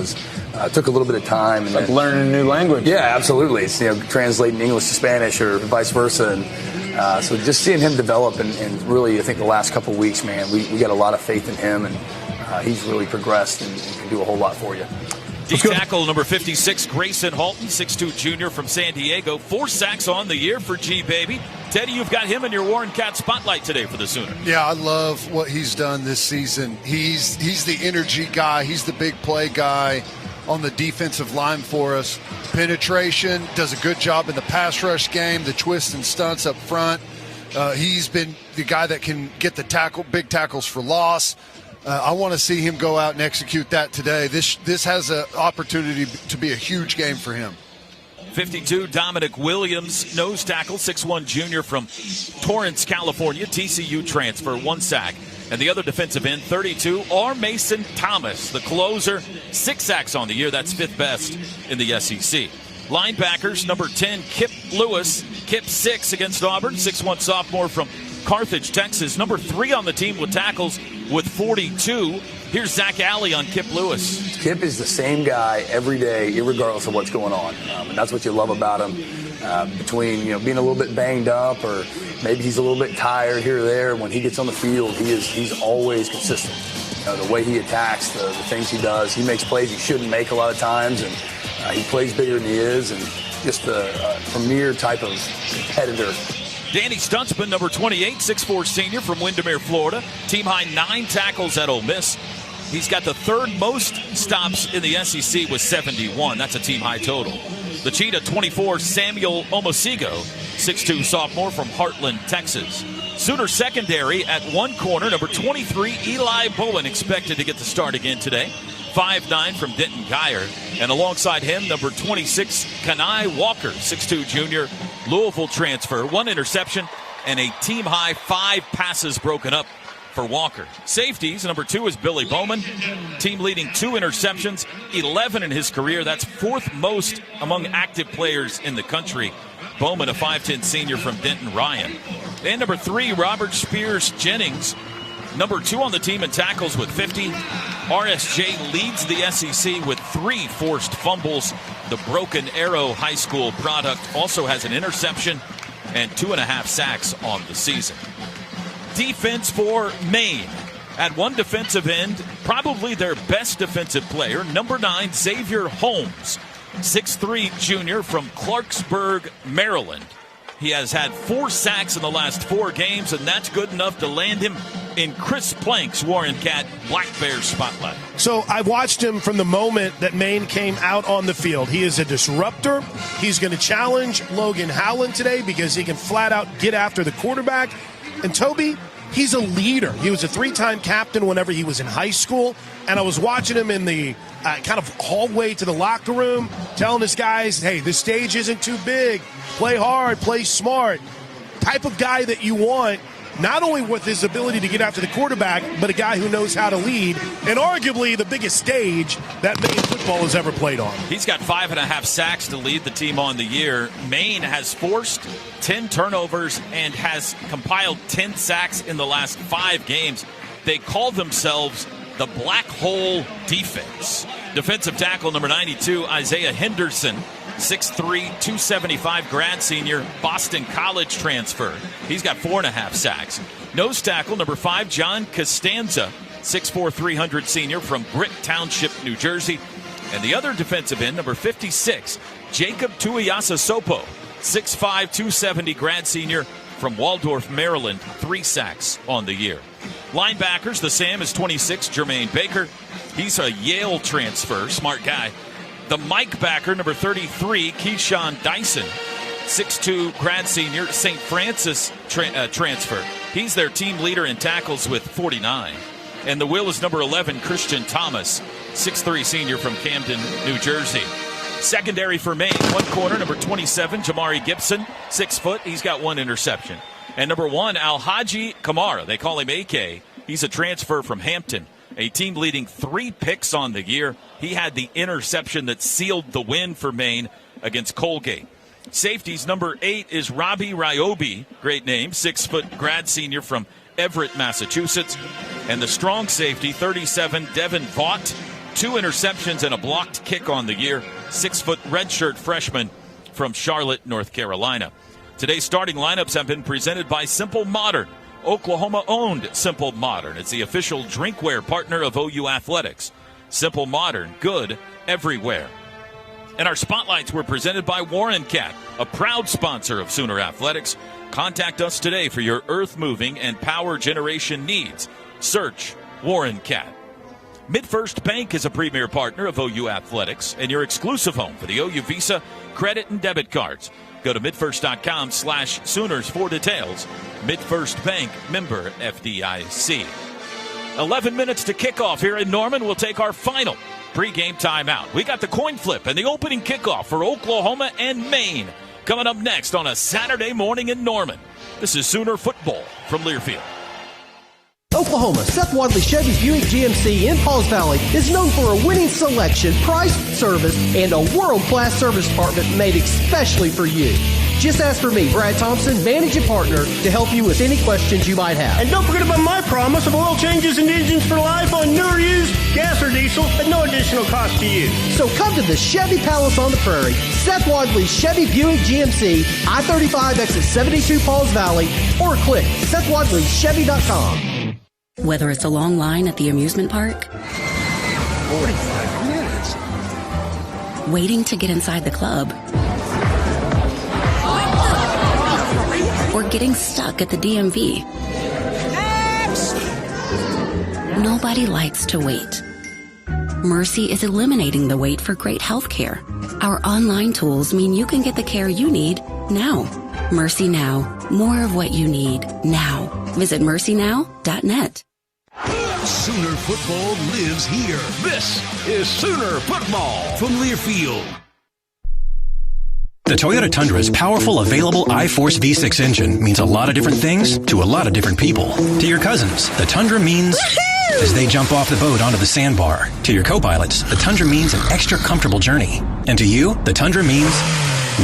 took a little bit of time. It's like learning a new language. Yeah, absolutely. It's, translating English to Spanish or vice versa. And so just seeing him develop and really, I think the last couple of weeks, man, we got a lot of faith in him. And he's really progressed and can do a whole lot for you. D-tackle number 56, Grayson Halton, 6'2 junior from San Diego. 4 sacks on the year for G-Baby. Teddy, you've got him in your Warren Cat spotlight today for the Sooners. Yeah, I love what he's done this season. He's the energy guy. He's the big play guy on the defensive line for us. Penetration, does a good job in the pass rush game, the twists and stunts up front. He's been the guy that can get the big tackles for loss. I want to see him go out and execute that today. This has an opportunity to be a huge game for him. 52, Dominic Williams, nose tackle, 6'1 junior from Torrance, California, TCU transfer, 1 sack. And the other defensive end, 32, R. Mason Thomas, the closer, 6 sacks on the year. That's 5th best in the SEC. Linebackers, number 10, Kip Lewis, Kip 6 against Auburn, 6'1 sophomore from Carthage, Texas. Number 3 on the team with tackles with 42. Here's Zach Alley on Kip Lewis. Kip is the same guy every day, regardless of what's going on. And that's what you love about him. Between being a little bit banged up or maybe he's a little bit tired here or there, when he gets on the field, he's always consistent. The way he attacks, the things he does, he makes plays he shouldn't make a lot of times, and he plays bigger than he is, and just a premier type of competitor. Danny Stuntsman, number 28, 6'4 senior from Windermere, Florida. Team high 9 tackles at Ole Miss. He's got the 3rd most stops in the SEC with 71. That's a team high total. The Cheetah, 24, Samuel Omosigo, 6'2 sophomore from Heartland, Texas. Sooner secondary at 1 corner, number 23, Eli Bowen, expected to get the start again today. 5'9 from Denton Geyer. And alongside him, number 26, Kanai Walker, 6'2 junior, Louisville transfer. 1 interception and a team-high 5 passes broken up for Walker. Safeties, number 2 is Billy Bowman. Team leading 2 interceptions, 11 in his career. That's 4th most among active players in the country. Bowman, a 5'10 senior from Denton Ryan. And number 3, Robert Spears Jennings. Number 2 on the team in tackles with 50. RSJ leads the SEC with 3 forced fumbles. The Broken Arrow High School product also has an interception and 2.5 sacks on the season. Defense for Maine. At 1 defensive end, probably their best defensive player, number 9, Xavier Holmes, 6'3 junior from Clarksburg, Maryland. He has had 4 sacks in the last 4 games, and that's good enough to land him in Chris Plank's Warren Cat Black Bears spotlight. So I watched him from the moment that Maine came out on the field. He is a disruptor. He's going to challenge Logan Howland today because he can flat out get after the quarterback. And Toby, he's a leader. He was a 3-time captain whenever he was in high school. And I was watching him in the kind of hallway to the locker room, telling his guys, hey, this stage isn't too big. Play hard, play smart. Type of guy that you want, not only with his ability to get after the quarterback, but a guy who knows how to lead, and arguably the biggest stage that Maine football has ever played on. He's got 5.5 sacks to lead the team on the year. Maine has forced 10 turnovers and has compiled 10 sacks in the last 5 games. They call themselves the Black Hole Defense. Defensive tackle number 92, Isaiah Henderson, 6'3", 275 grad senior, Boston College transfer. He's got 4.5 sacks. Nose tackle number 5, John Costanza, 6'4", 300 senior from Brick Township, New Jersey. And the other defensive end, number 56, Jacob Tuiasosopo, 6'5", 270 grad senior from Waldorf, Maryland, 3 sacks on the year. Linebackers, the Sam is 26, Jermaine Baker. He's a Yale transfer, smart guy. The Mike backer, number 33, Keyshawn Dyson, 6'2", grad senior, St. Francis transfer. He's their team leader in tackles with 49. And the Will is number 11, Christian Thomas, 6'3", senior from Camden, New Jersey. Secondary for Maine, one corner, number 27, Jamari Gibson, 6 foot. He's got 1 interception. And number 1, Alhaji Kamara. They call him AK. He's a transfer from Hampton, a team leading 3 picks on the year. He had the interception that sealed the win for Maine against Colgate. Safeties, number 8 is Robbie Ryobi. Great name, 6 foot grad senior from Everett, Massachusetts. And the strong safety, 37, Devin Vaught. 2 interceptions and a blocked kick on the year. 6 foot redshirt freshman from Charlotte, North Carolina. Today's starting lineups have been presented by Simple Modern. Oklahoma-owned Simple Modern. It's the official drinkware partner of OU Athletics. Simple Modern, good everywhere. And our spotlights were presented by Warren Cat, a proud sponsor of Sooner Athletics. Contact us today for your earth-moving and power generation needs. Search Warren Cat. MidFirst Bank is a premier partner of OU Athletics and your exclusive home for the OU Visa credit and debit cards. Go to midfirst.com/Sooners for details. MidFirst Bank, member FDIC. 11 minutes to kickoff here in Norman. We'll take our final pregame timeout. We got the coin flip and the opening kickoff for Oklahoma and Maine coming up next on a Saturday morning in Norman. This is Sooner football from Learfield. Oklahoma, Seth Wadley Chevy Buick GMC in Pauls Valley is known for a winning selection, price, service, and a world-class service department made especially for you. Just ask for me, Brad Thompson, managing partner, to help you with any questions you might have. And don't forget about my promise of oil changes and engines for life on new or used, gas or diesel, at no additional cost to you. So come to the Chevy Palace on the Prairie, Seth Wadley Chevy Buick GMC, I-35 exit 72 Pauls Valley, or click SethWadleyChevy.com. Whether it's a long line at the amusement park, 45 minutes. waiting to get inside the club, or getting stuck at the DMV. Nobody likes to wait. Mercy is eliminating the wait for great health care. Our online tools mean you can get the care you need now. Mercy Now. More of what you need now. Visit mercynow.net. Sooner football lives here. This is Sooner football from Learfield. The Toyota Tundra's powerful, available iForce V6 engine means a lot of different things to a lot of different people. To your cousins, the Tundra means as they jump off the boat onto the sandbar. To your co-pilots, the Tundra means an extra comfortable journey. And to you, the Tundra means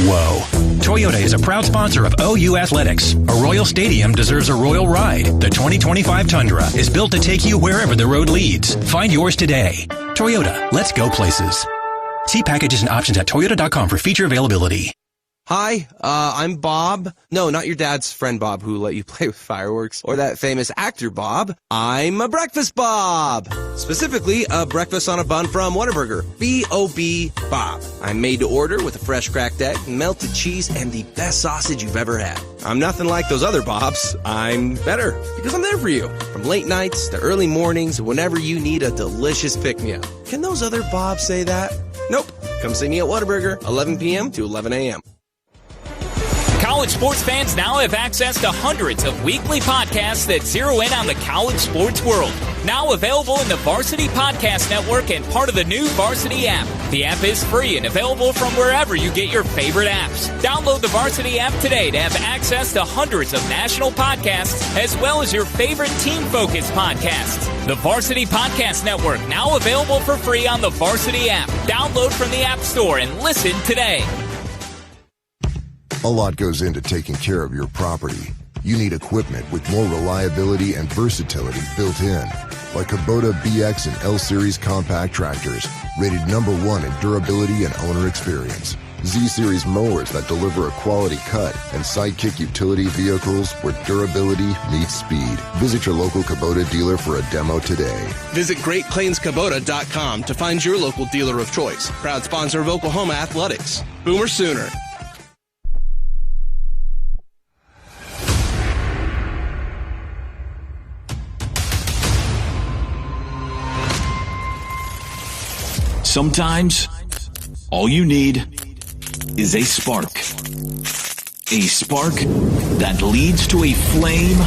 whoa. Toyota is a proud sponsor of OU Athletics. A Royal Stadium deserves a royal ride. The 2025 Tundra is built to take you wherever the road leads. Find yours today. Toyota, let's go places. See packages and options at toyota.com for feature availability. Hi, I'm Bob. No, not your dad's friend Bob who let you play with fireworks, or that famous actor Bob. I'm a Breakfast Bob. Specifically, a breakfast on a bun from Whataburger. B-O-B Bob. I'm made to order with a fresh cracked egg, melted cheese, and the best sausage you've ever had. I'm nothing like those other Bobs. I'm better, because I'm there for you. From late nights to early mornings, whenever you need a delicious pick-me-up. Can those other Bobs say that? Nope. Come see me at Whataburger, 11 p.m. to 11 a.m. College sports fans now have access to hundreds of weekly podcasts that zero in on the college sports world. Now available in the Varsity Podcast Network and part of the new Varsity app. The app is free and available from wherever you get your favorite apps. Download the Varsity app today to have access to hundreds of national podcasts as well as your favorite team-focused podcasts. The Varsity Podcast Network, now available for free on the Varsity app. Download from the App Store and listen today. A lot goes into taking care of your property. You need equipment with more reliability and versatility built in, like Kubota BX and L-Series compact tractors, rated #1 in durability and owner experience. Z-Series mowers that deliver a quality cut, and Sidekick utility vehicles where durability meets speed. Visit your local Kubota dealer for a demo today. Visit GreatPlainsKubota.com to find your local dealer of choice. Proud sponsor of Oklahoma Athletics. Boomer Sooner. Sometimes, all you need is a spark. A spark that leads to a flame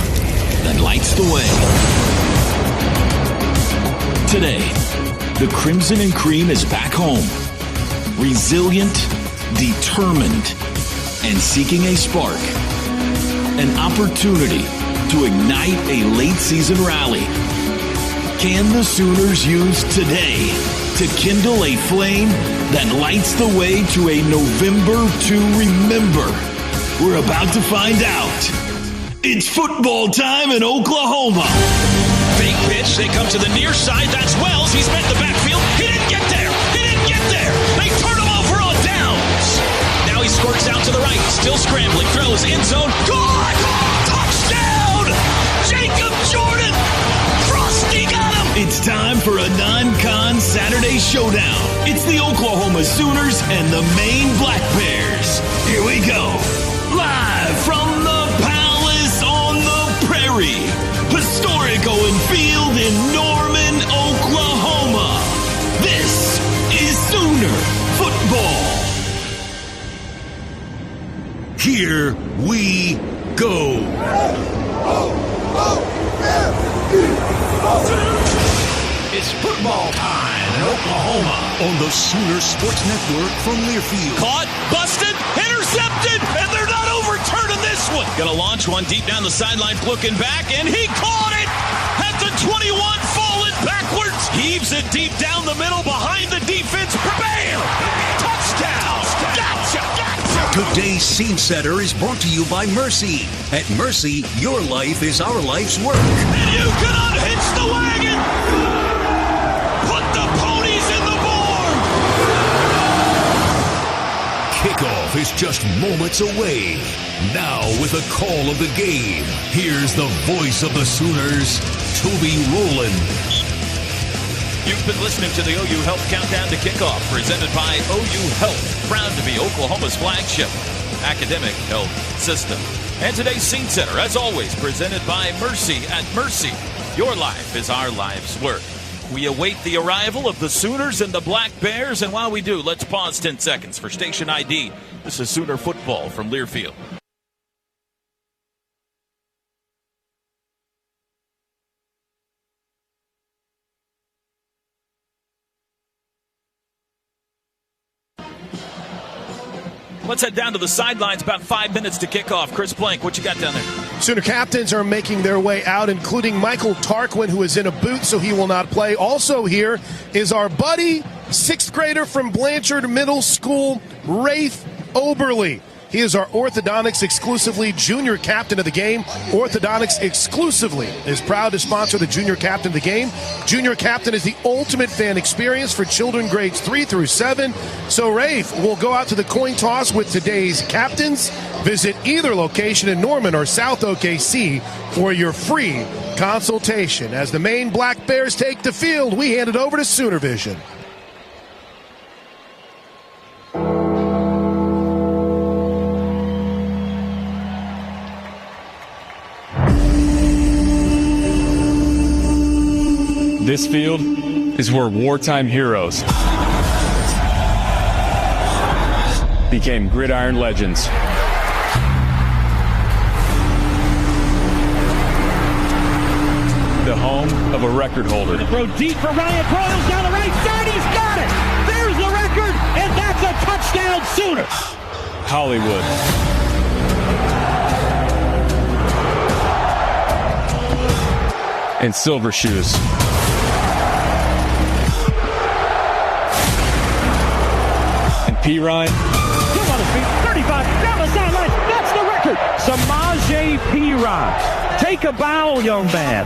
that lights the way. Today, the Crimson and Cream is back home. resilient, determined, and seeking a spark, an opportunity to ignite a late-season rally. Can the Sooners use today to kindle a flame that lights the way to a November to remember? We're about to find out. It's football time in Oklahoma. Fake pitch. They come to the near side. That's Wells. He's met the backfield. He didn't get there. They turn him over on downs. Now he squirts out to the right. Still scrambling. Throws in zone. Gone! Touchdown! Jacob Jordan! Frosty got him! It's time for a non-con Saturday showdown. It's the Oklahoma Sooners and the Maine Black Bears. Here we go. Live from the Palace on the Prairie. Historic Owen Field in Norman, Oklahoma. This is Sooner football. Here we go. It's football time in Oklahoma on the Sooner Sports Network from Learfield. Caught, busted, intercepted, and they're not overturning this one. Gonna launch one deep down the sideline, looking back, and he caught it at the 21, falling backwards. Heaves it deep down the middle behind the defense. Bam! Touchdown! Gotcha! Today's Scene Setter is brought to you by Mercy. At Mercy, your life is our life's work. And you can unhitch the wagon! Put the ponies in the barn! Kickoff is just moments away. Now with a call of the game, here's the voice of the Sooners, Toby Rowland. You've been listening to the OU Health Countdown to Kickoff, presented by OU Health, proud to be Oklahoma's flagship academic health system. And today's Scene Setter, as always, presented by Mercy. At Mercy, your life is our life's work. We await the arrival of the Sooners and the Black Bears, and while we do, let's pause 10 seconds for station ID. This is Sooner football from Learfield. Let's head down to the sidelines. About 5 minutes to kick off. Chris Blank, what you got down there? Sooner captains are making their way out, including Michael Tarquin, who is in a boot, so he will not play. Also here is our buddy, sixth grader from Blanchard Middle School, Rafe Oberle. He is our Orthodontics exclusively junior captain of the game. Orthodontics exclusively is proud to sponsor the junior captain of the game. Junior captain is the ultimate fan experience for children grades 3 through 7. So Rafe will go out to the coin toss with today's captains. Visit either location in Norman or South OKC for your free consultation. As the Maine Black Bears take the field, we hand it over to Sooner Vision. This field is where wartime heroes became gridiron legends. The home of a record holder. Throw deep for Ryan Broyles down the right side. He's got it. There's the record, and that's a touchdown Sooner. Hollywood. And Silver Shoes. P. Ryan. Still on his feet, 35, down the sideline, that's the record. Samaje P. Ryan. Take a bow, young man.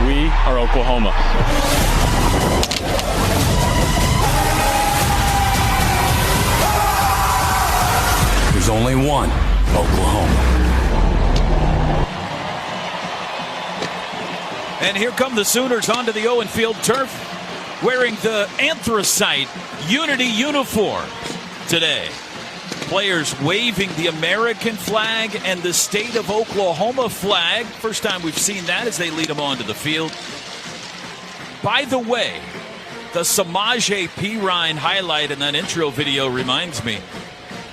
We are Oklahoma. There's only one Oklahoma. And here come the Sooners onto the Owen Field turf, wearing the anthracite Unity uniform today. Players waving the American flag and the state of Oklahoma flag. First time we've seen that as they lead them onto the field. By the way, The Samaje Perine highlight in that intro video reminds me,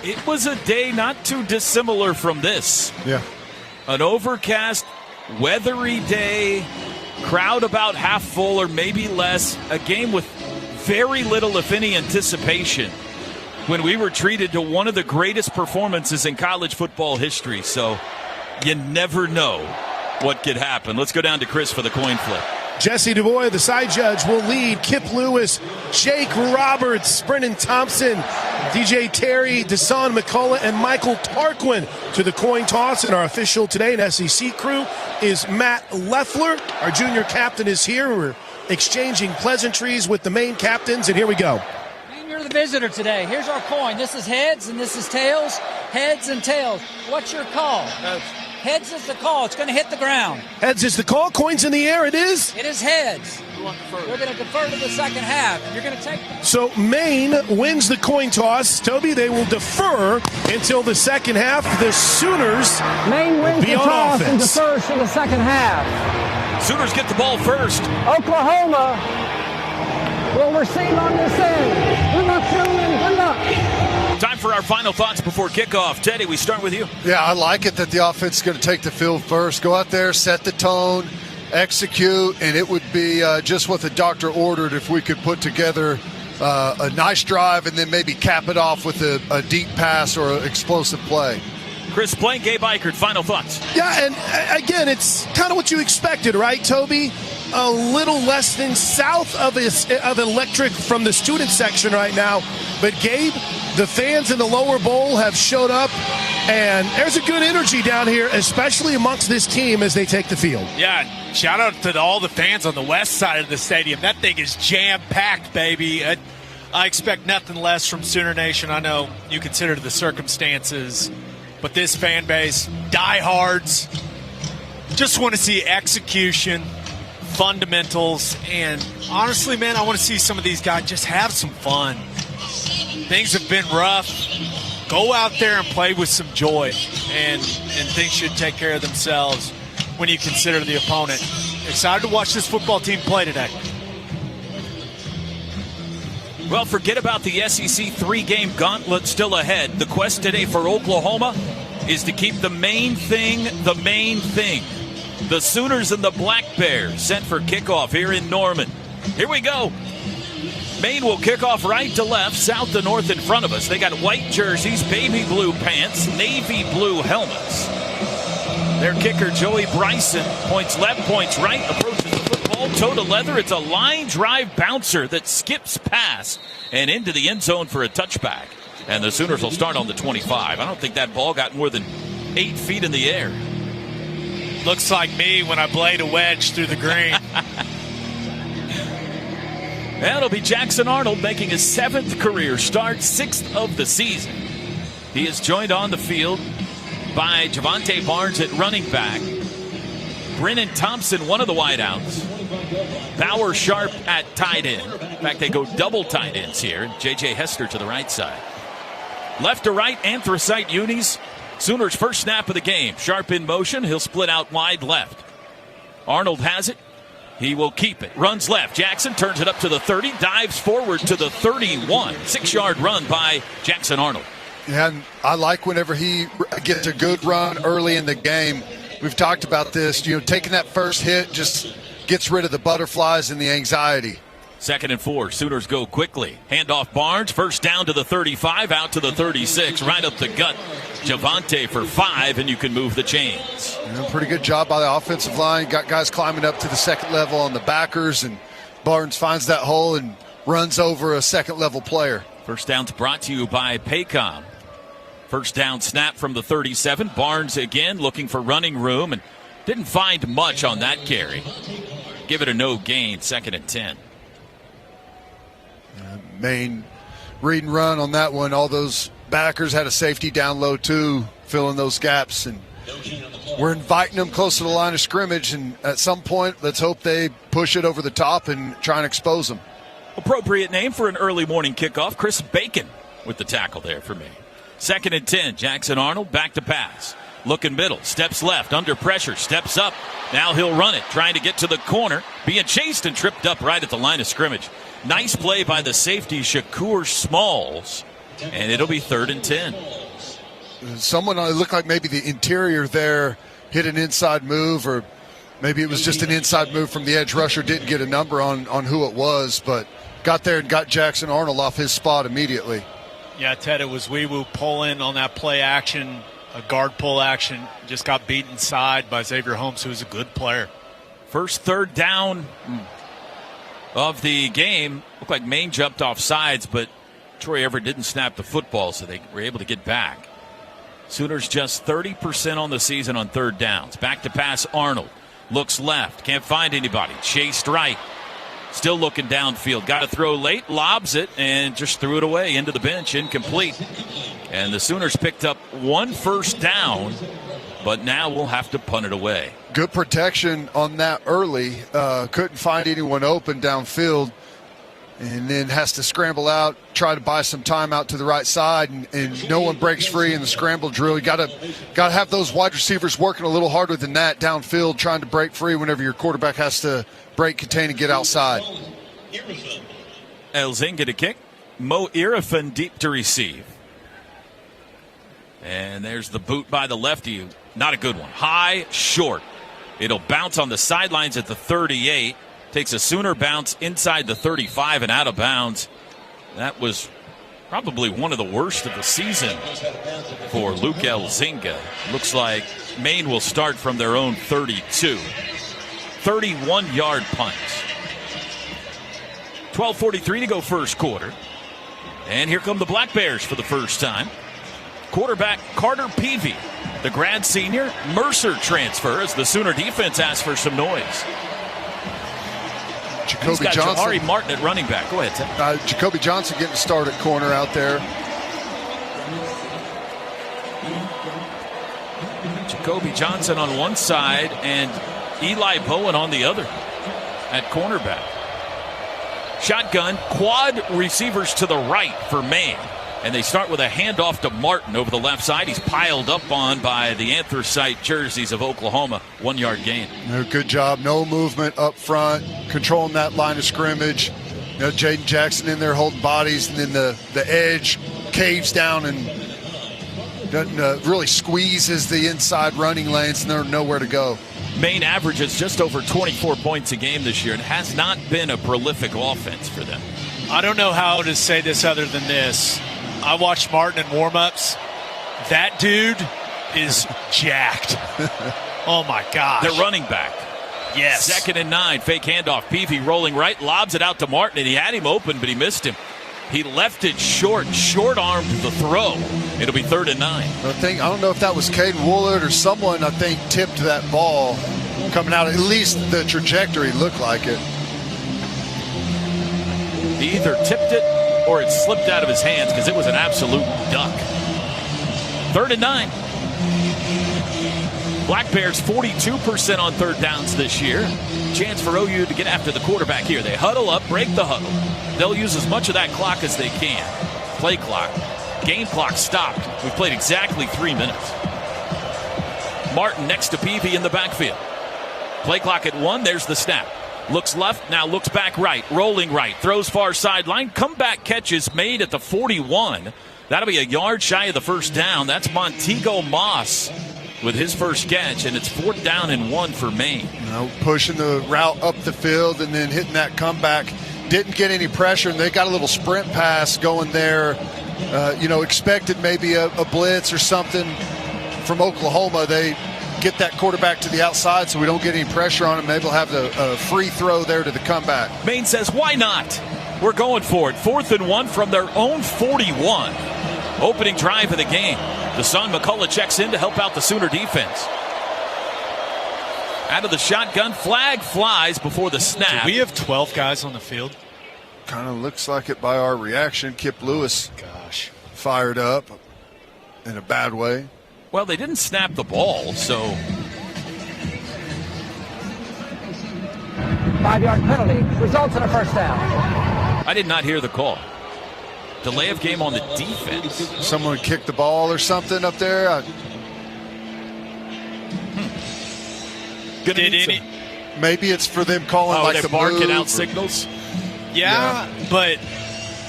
it was a day not too dissimilar from this. Yeah. An overcast, weathery day, crowd about half full or maybe less, a game with very little, if any, anticipation when we were treated to one of the greatest performances in college football history. So you never know what could happen. Let's go down to Chris for the coin flip. Jesse DuBois, the side judge, will lead. Kip Lewis, Jake Roberts, Brennan Thompson, DJ Terry, Desan McCullough, and Michael Tarquin to the coin toss. And our official today in SEC crew is Matt Leffler. Our junior captain is here. We're exchanging pleasantries with the main captains, and here we go. You're the visitor today. Here's our coin. This is heads and this is tails. Heads and tails. What's your call? Heads is the call. It's going to hit the ground. Heads is the call. Coins in the air. It is. It is heads. We're going to defer to the second half. You're going to take. So Maine wins the coin toss. Toby, they will defer until the second half. The Sooners Maine wins be the on toss offense. and defers to the second half. Sooners get the ball first. Oklahoma will receive on this end. Good luck, gentlemen. Good luck. Time for our final thoughts before kickoff. Teddy, we start with you. Yeah, I like it that the offense is going to take the field first. Go out there, set the tone, execute, and it would be just what the doctor ordered if we could put together a nice drive and then maybe cap it off with a deep pass or an explosive play. Chris Plank, Gabe Eichert, final thoughts. Yeah, and again, it's kind of what you expected, right, Toby? A little less than south of electric from the student section right now. But, Gabe, the fans in the lower bowl have showed up, and there's a good energy down here, especially amongst this team as they take the field. Yeah, shout out to all the fans on the west side of the stadium. That thing is jam-packed, baby. I expect nothing less from Sooner Nation. I know you consider the circumstances, but this fan base, diehards, just want to see execution, fundamentals, and honestly, man, I want to see some of these guys just have some fun. Things have been rough. Go out there and play with some joy, and things should take care of themselves when you consider the opponent. Excited to watch this football team play today. Well, forget about the SEC 3-game gauntlet still ahead. The quest today for Oklahoma is to keep the main thing the main thing. The Sooners and the Black Bears set for kickoff here in Norman. Here we go. Maine will kick off right to left, south to north in front of us. They got white jerseys, baby blue pants, navy blue helmets. Their kicker, Joey Bryson, points left, points right, approaches the football, toe to leather. It's a line drive bouncer that skips past and into the end zone for a touchback. And the Sooners will start on the 25. I don't think that ball got more than 8 feet in the air. Looks like me when I blade a wedge through the green. And it'll be Jackson Arnold making his 7th career start, 6th of the season. He is joined on the field by Javante Barnes at running back, Brennan Thompson, one of the wideouts, Bauer Sharp at tight end. In fact, they go double tight ends here. J.J. Hester to the right side. Left to right, Anthracite Unis. Sooners' first snap of the game. Sharp in motion. He'll split out wide left. Arnold has it. He will keep it. Runs left. Jackson turns it up to the 30. Dives forward to the 31. 6-yard run by Jackson Arnold. Yeah, and I like whenever he gets a good run early in the game. We've talked about this. You know, taking that first hit just gets rid of the butterflies and the anxiety. 2nd and 4. Sooners go quickly. Handoff Barnes. First down to the 35. Out to the 36. Right up the gut. Javante for 5, and you can move the chains. Pretty good job by the offensive line. Got guys climbing up to the second level on the backers, and Barnes finds that hole and runs over a second-level player. First down's brought to you by Paycom. First down snap from the 37. Barnes again looking for running room and didn't find much on that carry. Give it a no gain, 2nd and 10. Maine read and run on that one. All those backers had a safety down low too, filling those gaps, and we're inviting them close to the line of scrimmage, and at some point let's hope they push it over the top and try and expose them. Appropriate name for an early morning kickoff. Chris Bacon with the tackle there for me. 2nd and 10. Jackson Arnold back to pass. Looking middle, steps left, under pressure, steps up. Now he'll run it, trying to get to the corner, being chased and tripped up right at the line of scrimmage. Nice play by the safety, Shakur Smalls, and it'll be 3rd and 10. Someone, it looked like maybe the interior there hit an inside move, or maybe it was just an inside move from the edge rusher. Didn't get a number on who it was, but got there and got Jackson Arnold off his spot immediately. Yeah, Ted, it was Weewu pull in on that play action, a guard pull action. Just got beat inside by Xavier Holmes, who's a good player. First 3rd down of the game. Looked like Maine jumped off sides, but Troy Everett didn't snap the football, so they were able to get back. Sooners just 30% on the season on 3rd downs. Back to pass, Arnold. Looks left, can't find anybody. Chased right. Still looking downfield. Got to throw late, lobs it, and just threw it away into the bench, incomplete. And the Sooners picked up 1 first down, but now we'll have to punt it away. Good protection on that early. Couldn't find anyone open downfield, and then has to scramble out, try to buy some time out to the right side, and no one breaks free in the scramble drill. You got to have those wide receivers working a little harder than that downfield, trying to break free whenever your quarterback has to break, contain, and get outside. Elzinga to kick. Mo Irifan deep to receive. And there's the boot by the lefty. Not a good one. High, short. It'll bounce on the sidelines at the 38. Takes a Sooner bounce inside the 35 and out of bounds. That was probably one of the worst of the season for Luke Elzinga. Looks like Maine will start from their own 32. 31-yard punt. 12:43 to go first quarter. And here come the Black Bears for the first time. Quarterback Carter Peavy, the grad senior, Mercer transfer as the Sooner defense asks for some noise. He's got Jahari Martin at running back. Go ahead, Ted. Jacoby Johnson getting started corner out there. Jacoby Johnson on one side and Eli Bowen on the other at cornerback. Shotgun, quad receivers to the right for Maine. And they start with a handoff to Martin over the left side. He's piled up on by the anthracite jerseys of Oklahoma. 1-yard gain. Good job. No movement up front, controlling that line of scrimmage. Jaden Jackson in there holding bodies, and then the edge caves down and doesn't really squeezes the inside running lanes, and there's nowhere to go. Maine averages just over 24 points a game this year and has not been a prolific offense for them. I don't know how to say this other than this. I watched Martin in warm-ups. That dude is jacked. Oh, my gosh. They're running back. Yes. 2nd and 9, fake handoff. Peavy rolling right, lobs it out to Martin, and he had him open, but he missed him. He left it short-armed the throw. It'll be 3rd and 9. I don't know if that was Caden Woolard or someone, I think, tipped that ball coming out. At least the trajectory looked like it. He either tipped it or it slipped out of his hands because it was an absolute duck. 3rd and 9. Black Bears 42% on 3rd downs this year. Chance for OU to get after the quarterback here. They huddle up, break the huddle. They'll use as much of that clock as they can. Play clock. Game clock stopped. We've played exactly 3 minutes. Martin next to Peavy in the backfield. Play clock at 1. There's the snap. Looks left, now looks back right, rolling right, throws far sideline, comeback catch is made at the 41. That'll be a yard shy of the first down. That's Montego Moss with his first catch, and it's 4th down and 1 for Maine. Pushing the route up the field and then hitting that comeback. Didn't get any pressure, and they got a little sprint pass going there. Expected maybe a blitz or something from Oklahoma. They get that quarterback to the outside so we don't get any pressure on him. Maybe we'll have a free throw there to the comeback. Maine says, why not? We're going for it. 4th and 1 from their own 41. Opening drive of the game. Deshaun McCullough checks in to help out the Sooner defense. Out of the shotgun, flag flies before the snap. Do we have 12 guys on the field? Kind of looks like it by our reaction. Kip Lewis fired up in a bad way. Well, they didn't snap the ball, so. 5-yard penalty results in a first down. I did not hear the call. Delay of game on the defense. Someone kicked the ball or something up there. Maybe it's for them calling they're the barking move out signals. Yeah, but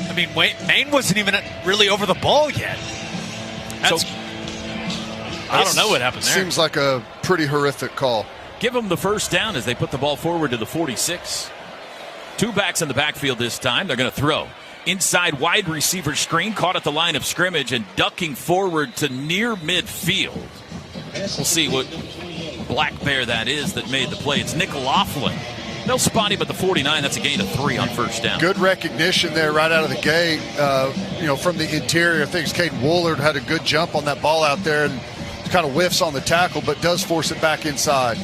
I mean, Maine wasn't even really over the ball yet. I don't know what happened there. Seems like a pretty horrific call. Give them the first down as they put the ball forward to the 46. 2 backs in the backfield this time. They're going to throw. Inside wide receiver screen, caught at the line of scrimmage and ducking forward to near midfield. We'll see what Black Bear that is that made the play. It's Nick Laughlin. They'll spot him at the 49. That's a gain of 3 on first down. Good recognition there right out of the gate. From the interior. I think Caden Woolard had a good jump on that ball out there and kind of whiffs on the tackle, but does force it back inside.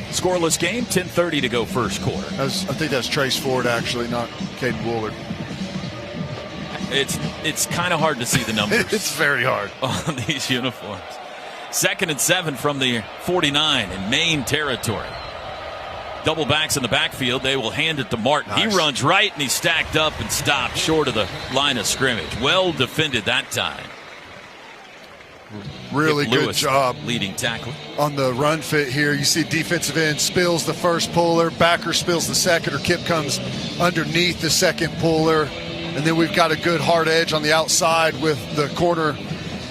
Scoreless game, 10:30 to go first quarter. I think that's Trace Ford, actually, not Caden Woolard. It's kind of hard to see the numbers. It's very hard on these uniforms. 2nd and 7 from the 49 in Maine territory. Double backs in the backfield. They will hand it to Martin. Nice. He runs right, and he's stacked up and stopped short of the line of scrimmage. Well defended that time. Really good job. Leading tackle. On the run fit here, you see defensive end spills the first puller, backer spills the second, or Kip comes underneath the second puller. And then we've got a good hard edge on the outside with the corner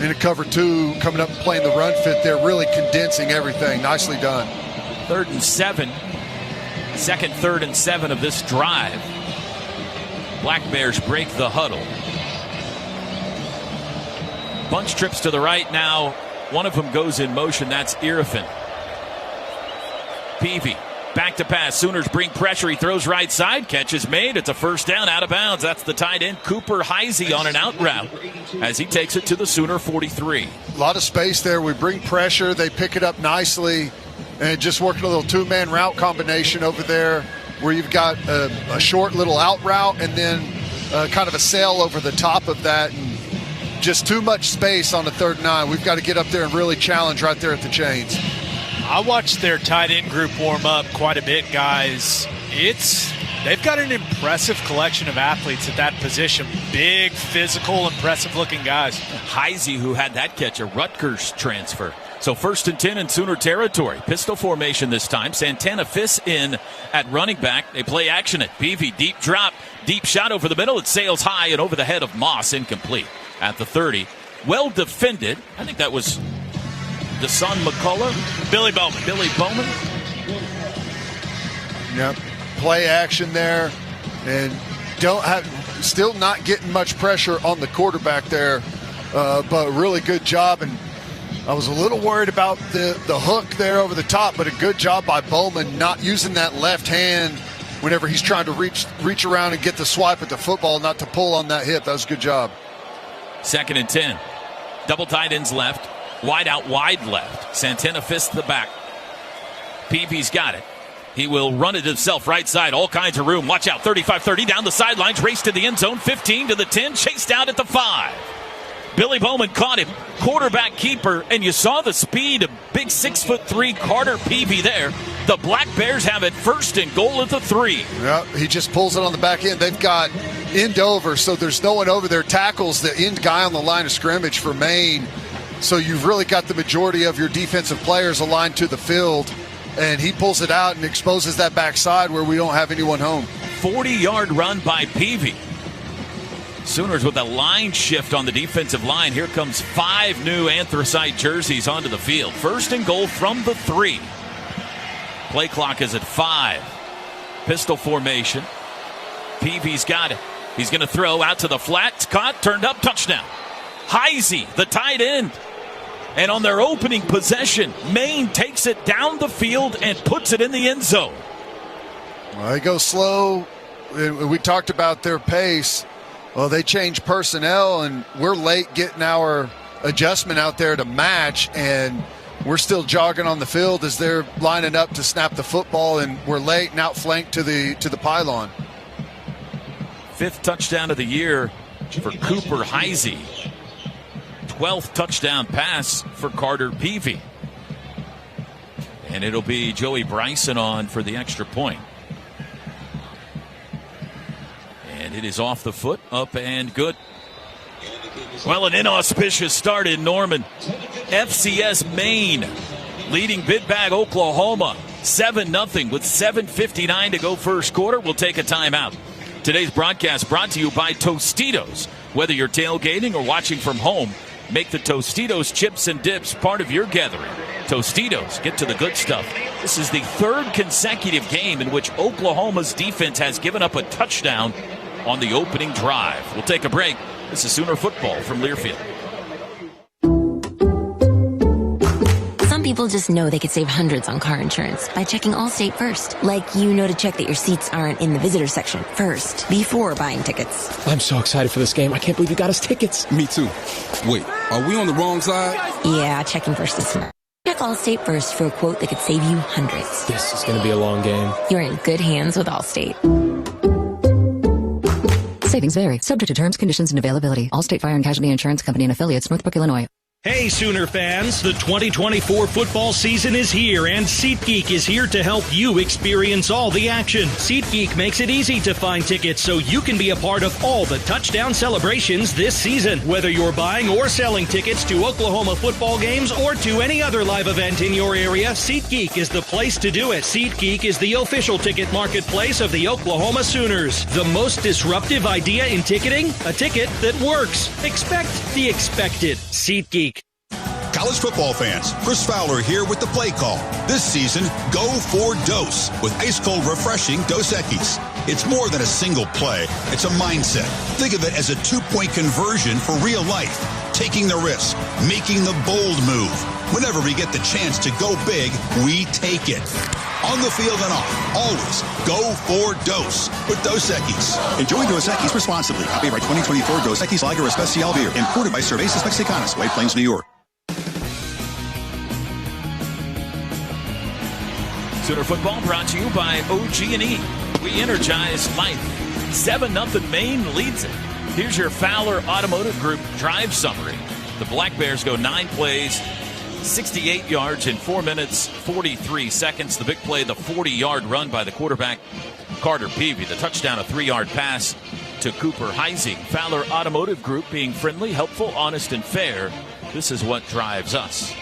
in a cover 2 coming up and playing the run fit there, really condensing everything. Nicely done. 3rd and 7. Second, 3rd and 7 of this drive. Black Bears break the huddle. Bunch trips to the right now. One of them goes in motion. That's Irrefant. Peavy back to pass. Sooners bring pressure. He throws right side. Catch is made. It's a first down out of bounds. That's the tight end Cooper Heisey on an out route as he takes it to the Sooner 43. A lot of space there. We bring pressure. They pick it up nicely. And just working a little 2-man route combination over there where you've got a short little out route and then kind of a sail over the top of that. And just too much space on the 3rd and 9. We've got to get up there and really challenge right there at the chains. I watched their tight end group warm up quite a bit, guys. They've got an impressive collection of athletes at that position. Big, physical, impressive-looking guys. Heisey, who had that catch, a Rutgers transfer. So 1st and 10 in Sooner territory. Pistol formation this time. Santana Fiss in at running back. They play action at Peavy. Deep drop, deep shot over the middle. It sails high and over the head of Moss. Incomplete at the 30. Well defended. I think that was Deson McCullough. Billy Bowman. Yep. Play action there. And still not getting much pressure on the quarterback there. But really good job. And I was a little worried about the hook there over the top, but a good job by Bowman not using that left hand whenever he's trying to reach around and get the swipe at the football, not to pull on that hip. That was a good job. 2nd and 10. Double tight ends left. Wide out, wide left. Santana Fiss the back. Peavy's got it. He will run it himself right side. All kinds of room. Watch out. 35-30 down the sidelines. Race to the end zone. 15 to the 10. Chased out at the 5. Billy Bowman caught him, quarterback keeper, and you saw the speed of big 6'3" Carter Peavy there. The Black Bears have it 1st and goal at the 3. Yeah, he just pulls it on the back end. They've got end over, so there's no one over there. Tackles the end guy on the line of scrimmage for Maine. So you've really got the majority of your defensive players aligned to the field, and he pulls it out and exposes that backside where we don't have anyone home. 40-yard run by Peavy. Sooners with a line shift on the defensive line. Here comes 5 new anthracite jerseys onto the field. 1st and goal from the 3. Play clock is at 5. Pistol formation. Peavy's got it. He's going to throw out to the flat. Caught, turned up, touchdown. Heisey, the tight end. And on their opening possession, Maine takes it down the field and puts it in the end zone. Well, they go slow. We talked about their pace. Well, they change personnel, and we're late getting our adjustment out there to match, and we're still jogging on the field as they're lining up to snap the football, and we're late and outflanked to the pylon. 5th touchdown of the year for Cooper Heisey. 12th touchdown pass for Carter Peavy. And it'll be Joey Bryson on for the extra point. And it is off the foot, up and good. Well, an inauspicious start in Norman. FCS Maine leading Big Bag Oklahoma 7-0 with 7:59 to go first quarter. We'll take a timeout. Today's broadcast brought to you by Tostitos. Whether you're tailgating or watching from home, make the Tostitos chips and dips part of your gathering. Tostitos, get to the good stuff. This is the third consecutive game in which Oklahoma's defense has given up a touchdown on the opening drive. We'll take a break. This is Sooner football from Learfield. Some people just know they could save hundreds on car insurance by checking Allstate first. Like, to check that your seats aren't in the visitor section first before buying tickets. I'm so excited for this game. I can't believe you got us tickets. Me too. Wait, are we on the wrong side? Yeah, checking first is smart. Check Allstate first for a quote that could save you hundreds. This is going to be a long game. You're in good hands with Allstate. Savings vary. Subject to terms, conditions, and availability. Allstate Fire and Casualty Insurance Company and Affiliates, Northbrook, Illinois. Hey, Sooner fans, the 2024 football season is here, and SeatGeek is here to help you experience all the action. SeatGeek makes it easy to find tickets so you can be a part of all the touchdown celebrations this season. Whether you're buying or selling tickets to Oklahoma football games or to any other live event in your area, SeatGeek is the place to do it. SeatGeek is the official ticket marketplace of the Oklahoma Sooners. The most disruptive idea in ticketing? A ticket that works. Expect the expected. SeatGeek. College football fans, Chris Fowler here with the play call. This season, go for Dose with ice-cold refreshing Dos Equis. It's more than a single play. It's a mindset. Think of it as a 2-point conversion for real life. Taking the risk, making the bold move. Whenever we get the chance to go big, we take it. On the field and off, always go for Dose with Dos Equis. Enjoy Dos Equis responsibly. Copyright 2024 Dos Equis Lager Especial Beer. Imported by Cervezas Mexicanas, White Plains, New York. Sooner football brought to you by OG&E. We energize life. 7-0 Maine leads it. Here's your Fowler Automotive Group drive summary. The Black Bears go 9 plays, 68 yards in 4 minutes, 43 seconds. The big play, the 40-yard run by the quarterback, Carter Peavy. The touchdown, a 3-yard pass to Cooper Heising. Fowler Automotive Group being friendly, helpful, honest, and fair. This is what drives us.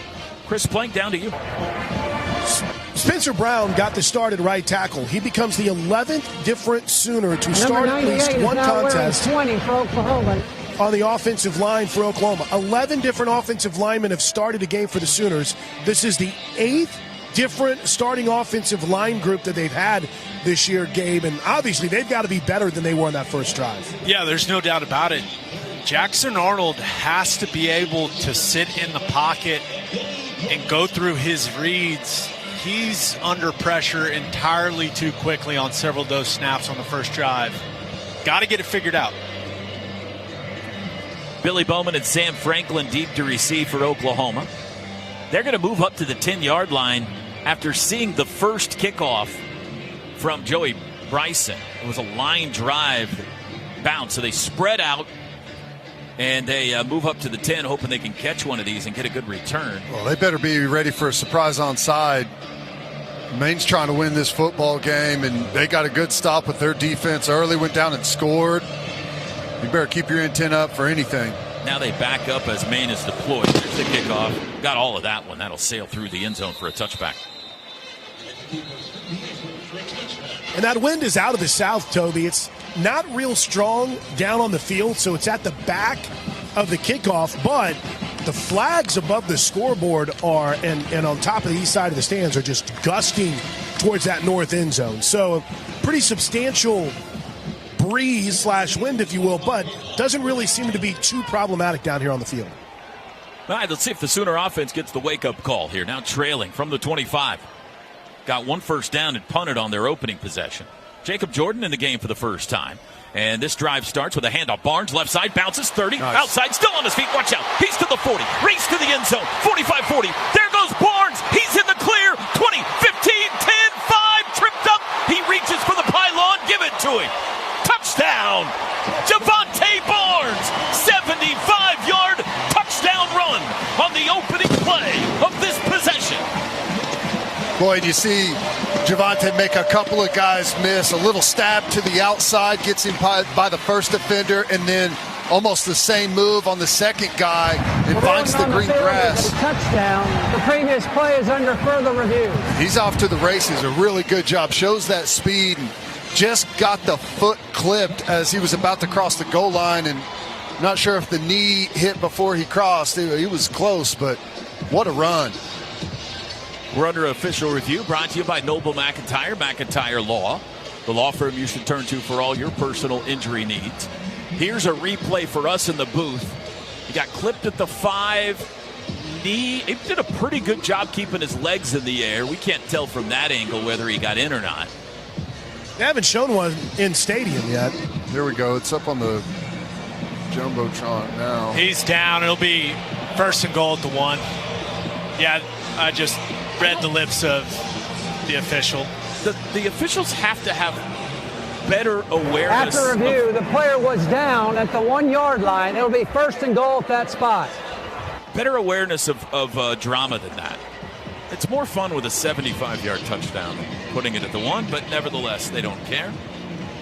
Chris Plank, down to you. Spencer Brown got the start at right tackle. He becomes the 11th different Sooner to start at least one contest 20 for Oklahoma. on the offensive line for Oklahoma. 11 different offensive linemen have started a game for the Sooners. This is the 8th different starting offensive line group that they've had this year, Gabe, and obviously they've got to be better than they were on that first drive. Yeah, there's no doubt about it. Jackson Arnold has to be able to sit in the pocket and go through his reads. He's under pressure entirely too quickly on several of those snaps on the first drive. Got to get it figured out. Billy Bowman and Sam Franklin deep to receive for Oklahoma. They're going to move up to the 10-yard line after seeing the first kickoff from Joey Bryson. It was a line drive bounce, so they spread out and they move up to the 10, hoping they can catch one of these and get a good return. Well, they better be ready for a surprise onside. Maine's trying to win this football game, and they got a good stop with their defense early, went down and scored. You better keep your intent up for anything. Now they back up as Maine is deployed. There's the kickoff. Got all of that one. That'll sail through the end zone for a touchback. And that wind is out of the south, Toby. It's not real strong down on the field, so it's at the back of the kickoff, but the flags above the scoreboard are, and on top of the east side of the stands, are just gusting towards that north end zone. So a pretty substantial breeze/wind, if you will, but doesn't really seem to be too problematic down here on the field. All right, let's see if the Sooner offense gets the wake-up call here. Now trailing from the 25. Got one first down and punted on their opening possession. Jacob Jordan in the game for the first time. And this drive starts with a handoff. Barnes, left side, bounces, 30. Nice. Outside, still on his feet. Watch out. He's to the 40. Race to the end zone. 45-40. There goes Barnes. He's in the clear. 20, 15, 10, 5. Tripped up. He reaches for the pylon. Give it to him. Touchdown. Javante Barnes. 75-yard touchdown run on the opening play of this possession. Boy, you see Javante make a couple of guys miss. A little stab to the outside, gets him by the first defender, and then almost the same move on the second guy and finds the green grass. Touchdown. The previous play is under further review. He's off to the races. A really good job. Shows that speed. And just got the foot clipped as he was about to cross the goal line, and not sure if the knee hit before he crossed. He was close, but what a run. We're under official review, brought to you by Noble McIntyre Law, the law firm you should turn to for all your personal injury needs. Here's a replay for us in the booth. He got clipped at the 5 knee. He did a pretty good job keeping his legs in the air. We can't tell from that angle whether he got in or not. They haven't shown one in stadium yet. There we go. It's up on the Jumbotron now. He's down. It'll be 1st and goal at the 1. Yeah, I just read the lips of the official. The officials have to have better awareness. After review, the player was down at the 1-yard line. It'll be 1st and goal at that spot. Better awareness of drama than that. It's more fun with a 75-yard touchdown than putting it at the 1, but nevertheless, they don't care.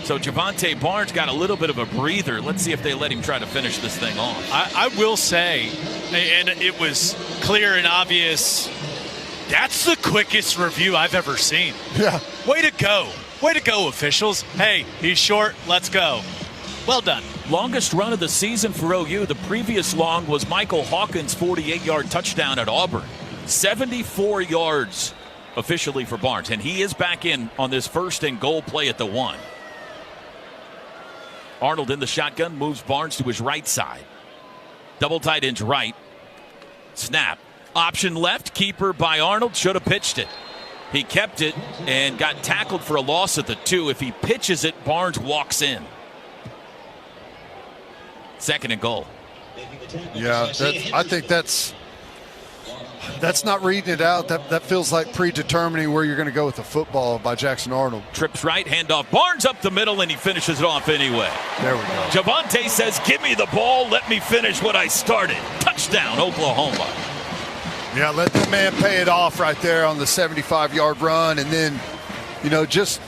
So Javante Barnes got a little bit of a breather. Let's see if they let him try to finish this thing off. I will say, and it was clear and obvious, that's the quickest review I've ever seen. Yeah. Way to go. Way to go, officials. Hey, he's short. Let's go. Well done. Longest run of the season for OU. The previous long was Michael Hawkins' 48-yard touchdown at Auburn. 74 yards officially for Barnes, and he is back in on this 1st and goal play at the 1. Arnold in the shotgun, moves Barnes to his right side. Double tight ends right. Snap. Option left, keeper by Arnold, should have pitched it. He kept it and got tackled for a loss at the 2. If he pitches it, Barnes walks in. 2nd and goal. Yeah, I think that's not reading it out. That feels like predetermining where you're going to go with the football by Jackson Arnold. Trips right, handoff. Barnes up the middle, and he finishes it off anyway. There we go. Javante says, give me the ball. Let me finish what I started. Touchdown, Oklahoma. Yeah, let the man pay it off right there on the 75-yard run, and then, just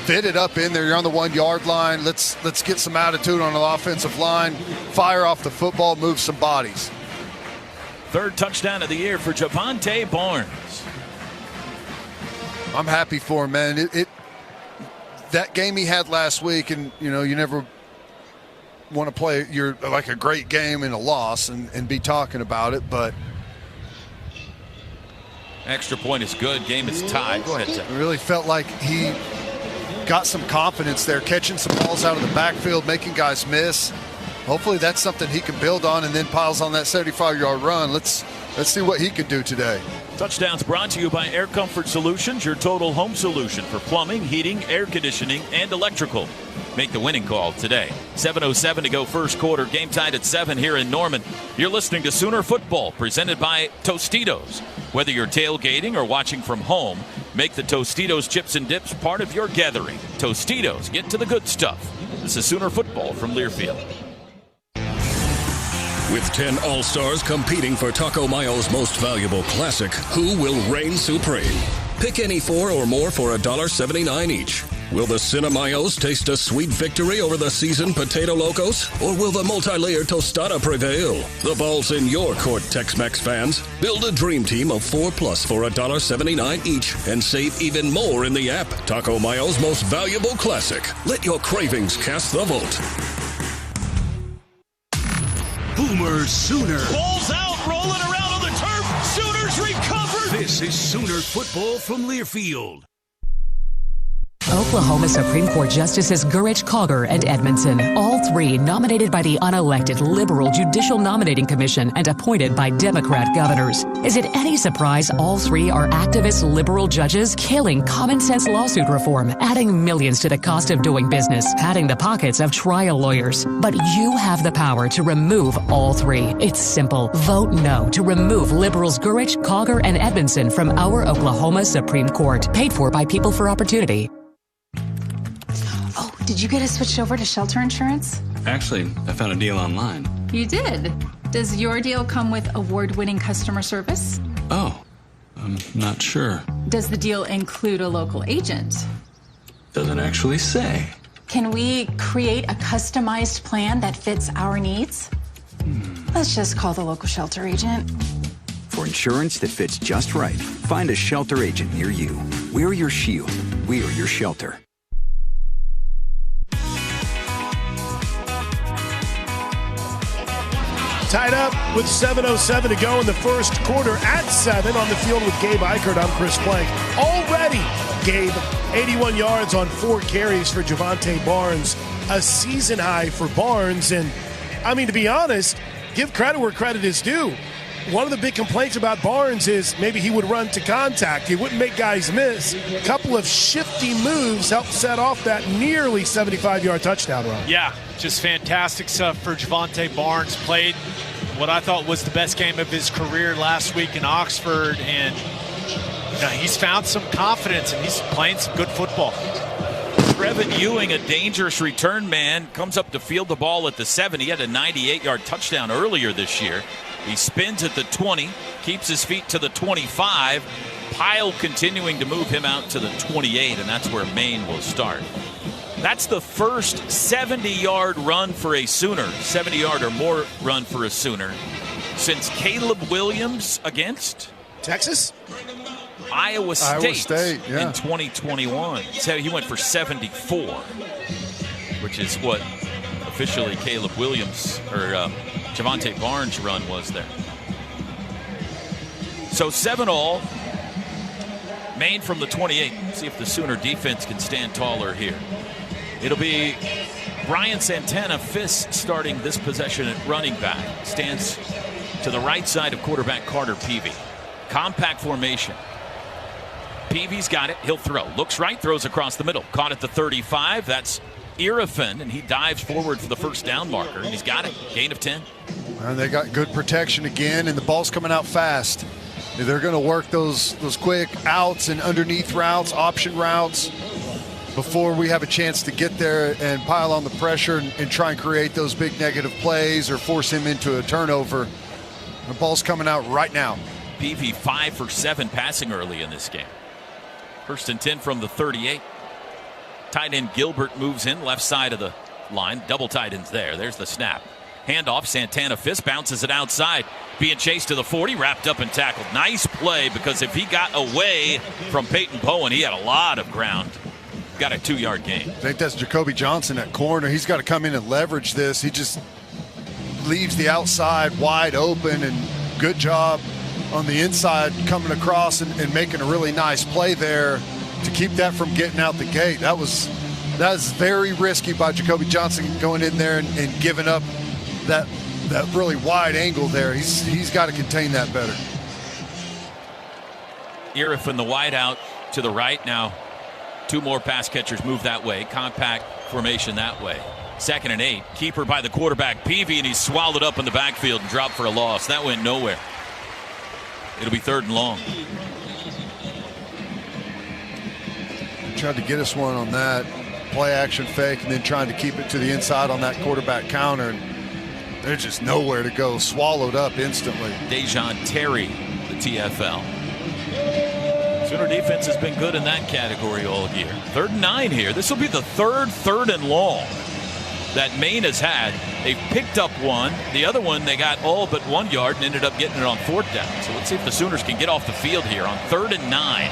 fit it up in there. You're on the 1-yard line. Let's get some attitude on the offensive line. Fire off the football, move some bodies. 3rd touchdown of the year for Javante Barnes. I'm happy for him, man. That game he had last week, and you never want to play like a great game in a loss and be talking about it, but extra point is good. Game is tied. Go ahead, Tim. It really felt like he got some confidence there, catching some balls out of the backfield, making guys miss. Hopefully that's something he can build on and then piles on that 75-yard run. Let's see what he can do today. Touchdowns brought to you by Air Comfort Solutions, your total home solution for plumbing, heating, air conditioning, and electrical. Make the winning call today. 7:07 to go 1st quarter. Game tied at 7 here in Norman. You're listening to Sooner Football, presented by Tostitos. Whether you're tailgating or watching from home, make the Tostitos chips and dips part of your gathering. Tostitos, get to the good stuff. This is Sooner Football from Learfield. With 10 All-Stars competing for Taco Mayo's most valuable classic, who will reign supreme? Pick any 4 or more for $1.79 each. Will the Cinemayos taste a sweet victory over the seasoned Potato Locos? Or will the multi-layered tostada prevail? The ball's in your court, Tex-Mex fans. Build a dream team of 4+ for $1.79 each and save even more in the app. Taco Mayo's most valuable classic. Let your cravings cast the vote. Boomer Sooner. Ball's out, rolling around on the turf. Sooners recover. This is Sooner Football from Learfield. Oklahoma Supreme Court Justices Gurich, Cogger, and Edmondson, all 3 nominated by the unelected liberal Judicial Nominating Commission and appointed by Democrat governors. Is it any surprise all 3 are activist liberal judges killing common sense lawsuit reform, adding millions to the cost of doing business, padding the pockets of trial lawyers? But you have the power to remove all 3. It's simple. Vote no to remove liberals Gurich, Cogger, and Edmondson from our Oklahoma Supreme Court. Paid for by People for Opportunity. Oh, did you get us switched over to shelter insurance? Actually, I found a deal online. You did? Does your deal come with award-winning customer service? Oh, I'm not sure. Does the deal include a local agent? Doesn't actually say. Can we create a customized plan that fits our needs? Let's just call the local shelter agent. For insurance that fits just right, find a shelter agent near you. We're your shield. We're your shelter. Tied up with 7:07 to go in the first quarter at 7 on the field with Gabe Ikert. I'm Chris Plank. Already, Gabe, 81 yards on 4 carries for Javonte Barnes. A season high for Barnes. And, I mean, to be honest, give credit where credit is due. One of the big complaints about Barnes is maybe he would run to contact. He wouldn't make guys miss. A couple of shifty moves helped set off that nearly 75-yard touchdown run. Yeah, just fantastic stuff for Javonte Barnes. Played what I thought was the best game of his career last week in Oxford, and he's found some confidence, and he's playing some good football. Trevin Ewing, a dangerous return man, comes up to field the ball at the 7. He had a 98-yard touchdown earlier this year. He spins at the 20, keeps his feet to the 25. Pyle continuing to move him out to the 28, and that's where Maine will start. That's the first 70-yard run for a Sooner, 70-yard or more run for a Sooner, since Caleb Williams against Texas? Iowa State yeah. in 2021. So he went for 74, which is what officially Caleb Williams or Javonte Barnes' run was there. So 7-all. Maine from the 28. See if the Sooner defense can stand taller here. It'll be Brian Santana Fiss starting this possession at running back. Stands to the right side of quarterback Carter Peavy. Compact formation. Peavy's got it. He'll throw. Looks right, throws across the middle. Caught at the 35. That's Irrefan, and he dives forward for the first down marker, and he's got it. Gain of 10. And they got good protection again, and the ball's coming out fast. They're going to work those quick outs and underneath routes, option routes, before we have a chance to get there and pile on the pressure and try and create those big negative plays or force him into a turnover. The ball's coming out right now. Peavy 5 for 7 passing early in this game. First and 10 from the 38. Tight end Gilbert moves in left side of the line. Double tight ends there. There's the snap. Handoff. Santana Fiss bounces it outside. Being chased to the 40. Wrapped up and tackled. Nice play, because if he got away from Peyton Bowen, he had a lot of ground. Got a 2-yard gain. I think that's Jacoby Johnson at corner. He's got to come in and leverage this. He just leaves the outside wide open, and good job on the inside coming across and making a really nice play there to keep that from getting out the gate. That was very risky by Jacoby Johnson going in there and giving up that really wide angle there. He's got to contain that better. Irrefan, the wide out to the right. Now 2 more pass catchers move that way. Compact formation that way. 2nd and 8. Keeper by the quarterback, Peavy, and he's swallowed up in the backfield and dropped for a loss. That went nowhere. It'll be 3rd and long. Tried to get us one on that play action fake, and then trying to keep it to the inside on that quarterback counter, and there's just nowhere to go. Swallowed up instantly. Dejon Terry, the TFL. Sooner defense has been good in that category all year. 3rd and 9 here. This will be the 3rd and long that Maine has had. They've picked up one. The other one, they got all but 1 yard and ended up getting it on 4th down. So let's see if the Sooners can get off the field here on 3rd and 9.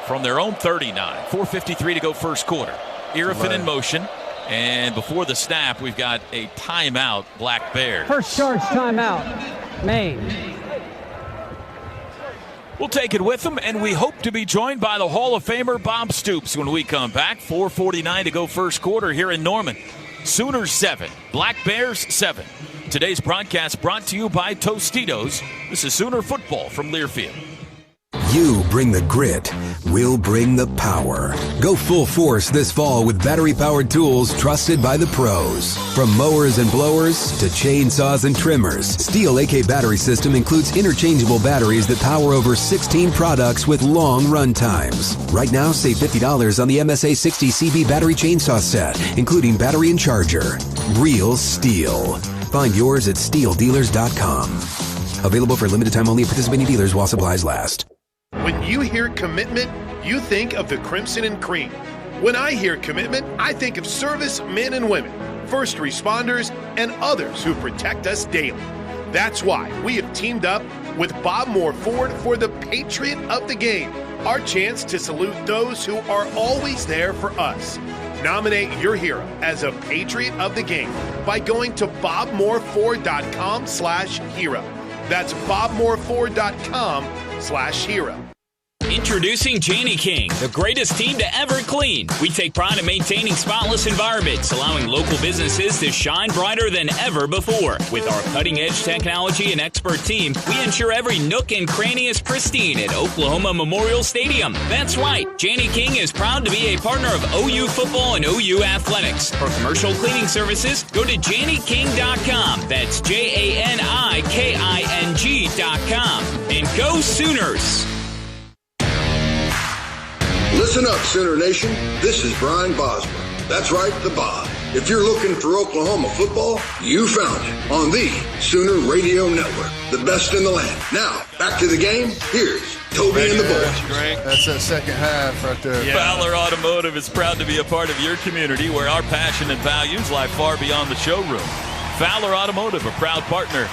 From their own 39. 4:53 to go first quarter. Irrefan in motion. And before the snap, we've got a timeout, Black Bears. First charge timeout, Maine. We'll take it with them, and we hope to be joined by the Hall of Famer Bob Stoops when we come back. 4:49 to go first quarter here in Norman. Sooners 7, Black Bears 7. Today's broadcast brought to you by Tostitos. This is Sooner football from Learfield. You bring the grit, we'll bring the power. Go full force this fall with battery-powered tools trusted by the pros. From mowers and blowers to chainsaws and trimmers, Steel AK Battery System includes interchangeable batteries that power over 16 products with long run times. Right now, save $50 on the MSA 60 CB battery chainsaw set, including battery and charger. Real Steel. Find yours at SteelDealers.com. Available for limited time only at participating dealers while supplies last. When you hear commitment, you think of the Crimson and Cream. When I hear commitment, I think of service men and women, first responders, and others who protect us daily. That's why we have teamed up with Bob Moore Ford for the Patriot of the Game, our chance to salute those who are always there for us. Nominate your hero as a Patriot of the Game by going to bobmooreford.com/hero. That's bobmooreford.com/hero. Introducing Janney King, the greatest team to ever clean. We take pride in maintaining spotless environments, allowing local businesses to shine brighter than ever before. With our cutting-edge technology and expert team, we ensure every nook and cranny is pristine at Oklahoma Memorial Stadium. That's right, Janney King is proud to be a partner of OU football and OU athletics. For commercial cleaning services, go to JanneyKing.com. That's JANIKING.com. And go Sooners! Listen up, Sooner Nation. This is Brian Bosma. That's right, the Bob. If you're looking for Oklahoma football, you found it on the Sooner Radio Network, the best in the land. Now, back to the game. Here's Toby and the boys. That's that second half right there. Yeah. Fowler Automotive is proud to be a part of your community where our passion and values lie far beyond the showroom. Fowler Automotive, a proud partner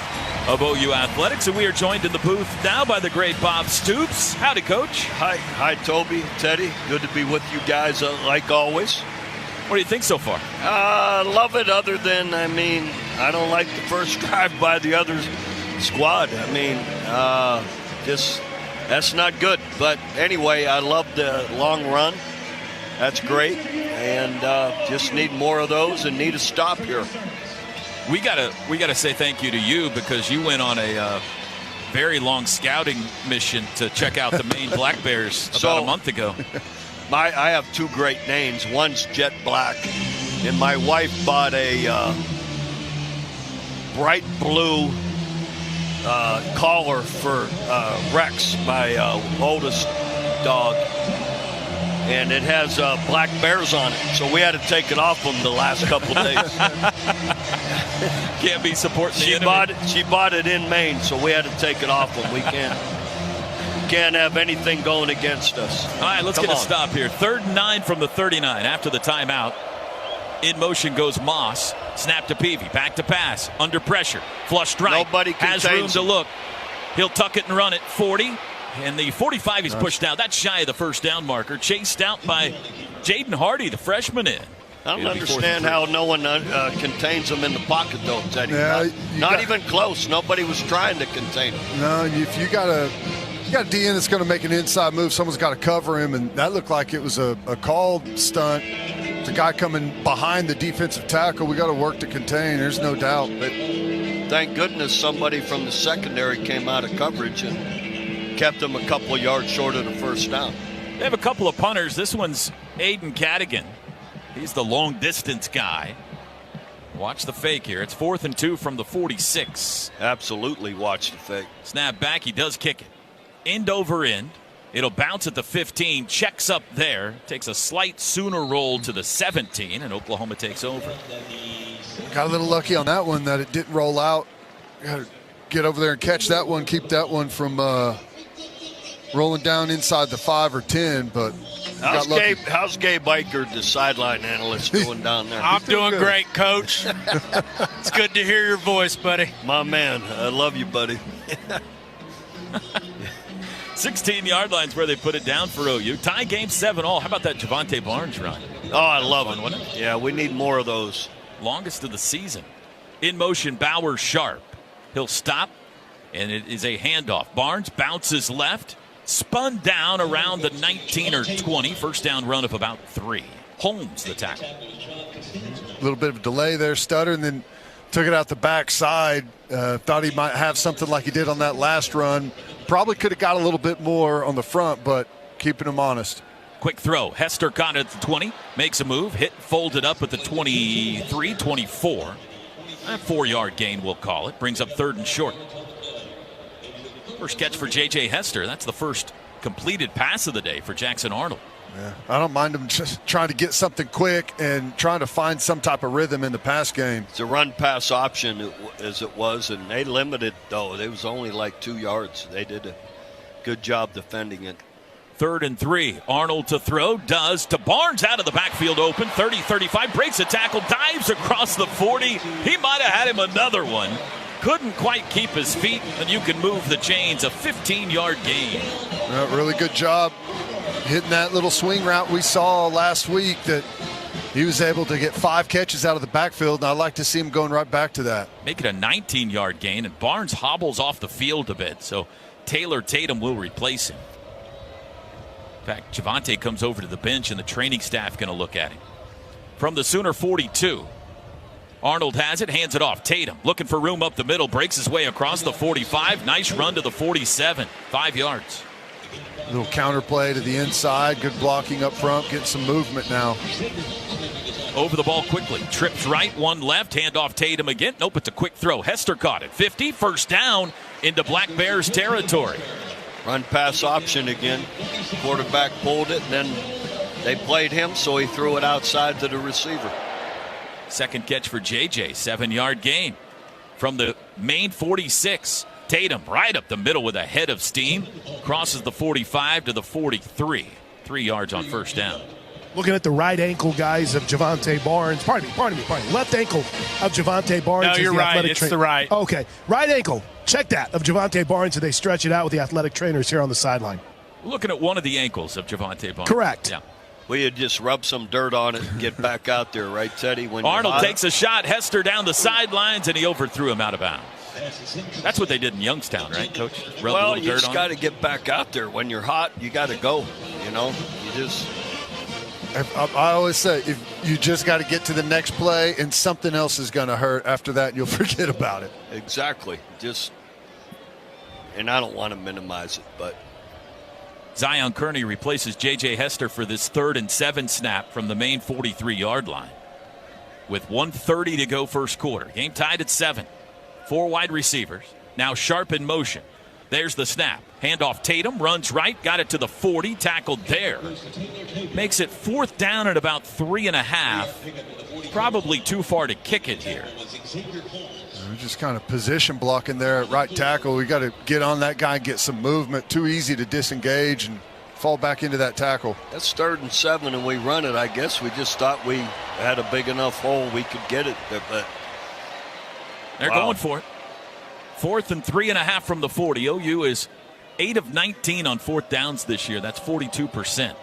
of OU Athletics, and we are joined in the booth now by the great Bob Stoops. Howdy, Coach. Hi, Toby, Teddy. Good to be with you guys, like always. What do you think so far? Love it, other than, I don't like the first drive by the other squad. That's not good. But anyway, I love the long run. That's great. And just need more of those and need a stop here. We gotta say thank you to you because you went on a very long scouting mission to check out the Maine Black Bears about a month ago. I have two great names. One's Jet Black, and my wife bought a bright blue collar for Rex, my oldest dog. And it has black bears on it, so we had to take it off them the last couple of days. Can't be supporting the enemy. She bought it in Maine, so we had to take it off them. We can't have anything going against us. All right, let's get a stop here. 3rd and 9 from the 39 after the timeout. In motion goes Moss. Snap to Peavy. Back to pass. Under pressure. Flushed right. Nobody has room to look. He'll tuck it and run it. 40. And the 45 he's pushed out. That's shy of the first down marker. Chased out by Jaden Hardy, the freshman in. I don't understand how no one contains him in the pocket, though, Teddy. Yeah, not even close. Nobody was trying to contain him. No, if you got a DN that's going to make an inside move, someone's got to cover him, and that looked like it was a called stunt. The guy coming behind the defensive tackle, we got to work to contain. There's no doubt. But thank goodness somebody from the secondary came out of coverage and kept him a couple yards short of the first down. They have a couple of punters. This one's Aiden Cadigan. He's the long distance guy. Watch the fake here. It's 4th and 2 from the 46. Absolutely watch the fake. Snap back. He does kick it. End over end. It'll bounce at the 15. Checks up there. Takes a slight Sooner roll to the 17, and Oklahoma takes over. Got a little lucky on that one that it didn't roll out. Got to get over there and catch that one. Keep that one from rolling down inside the 5 or 10, but how's Gabe Eichert, the sideline analyst, doing down there? I'm doing great, Coach. It's good to hear your voice, buddy. My man, I love you, buddy. 16-yard line's where they put it down for OU. Tie game 7-all. How about that Javante Barnes run? Oh, I love it. Yeah, we need more of those. Longest of the season. In motion, Bauer Sharp. He'll stop, and it is a handoff. Barnes bounces left. Spun down around the 19 or 20. First down run of about 3. Holmes, the tackle. A little bit of a delay there, stutter, and then took it out the backside. Thought he might have something like he did on that last run. Probably could have got a little bit more on the front, but keeping him honest. Quick throw. Hester caught it at the 20. Makes a move. Hit, folded up at the 23, 24. A 4-yard gain, we'll call it. Brings up 3rd and short. First catch for J.J. Hester. That's the first completed pass of the day for Jackson Arnold. Yeah, I don't mind him just trying to get something quick and trying to find some type of rhythm in the pass game. It's a run-pass option as it was, and they limited, though. It was only like 2 yards. They did a good job defending it. 3rd and 3. Arnold to throw, does to Barnes out of the backfield open. 30-35, breaks a tackle, dives across the 40. He might have had him another one. Couldn't quite keep his feet, and you can move the chains. A 15-yard gain. Really good job hitting that little swing route we saw last week that he was able to get 5 catches out of the backfield, and I'd like to see him going right back to that. Make it a 19-yard gain, and Barnes hobbles off the field a bit, so Taylor Tatum will replace him. In fact, Javonte comes over to the bench, and the training staff going to look at him. From the Sooner 42, Arnold has it, hands it off. Tatum looking for room up the middle, breaks his way across the 45. Nice run to the 47, 5 yards. Little counter play to the inside, good blocking up front, getting some movement now. Over the ball quickly, trips right, one left, hand off Tatum again. Nope, it's a quick throw. Hester caught it. 50, first down into Black Bears territory. Run pass option again. Quarterback pulled it, then they played him, so he threw it outside to the receiver. Second catch for JJ, 7-yard gain. From the main 46, Tatum right up the middle with a head of steam. Crosses the 45 to the 43. 3 yards on first down. Looking at the right ankle, guys, of Javonte Barnes. Pardon me. Left ankle of Javonte Barnes. No, you're right. It's the right. Okay. Right ankle. Check that, of Javonte Barnes, and they stretch it out with the athletic trainers here on the sideline. Looking at one of the ankles of Javonte Barnes. Correct. Yeah. We had just rubbed some dirt on it and get back out there, right, Teddy? When Arnold takes a shot. Hester down the sidelines, and he overthrew him out of bounds. That's what they did in Youngstown, right, Coach? Well, you just got to get back out there. When you're hot, you got to go. You know, you just. I always say, if you just got to get to the next play, and something else is going to hurt after that, and you'll forget about it. Exactly. And I don't want to minimize it, but. Zion Kearney replaces J.J. Hester for this 3rd and 7 snap from the main 43-yard line. With 1:30 to go first quarter. Game tied at 7. 4 wide receivers. Now Sharp in motion. There's the snap. Handoff Tatum, runs right, got it to the 40, tackled there. Makes it 4th down at about 3.5. Probably too far to kick it here. We're just kind of position blocking there at right tackle. We got to get on that guy and get some movement. Too easy to disengage and fall back into that tackle. That's 3rd and 7, and we run it. I guess we just thought we had a big enough hole we could get it, but they're going for it. 4th and 3.5 from the 40. OU is 8 of 19 on 4th downs this year. That's 42%.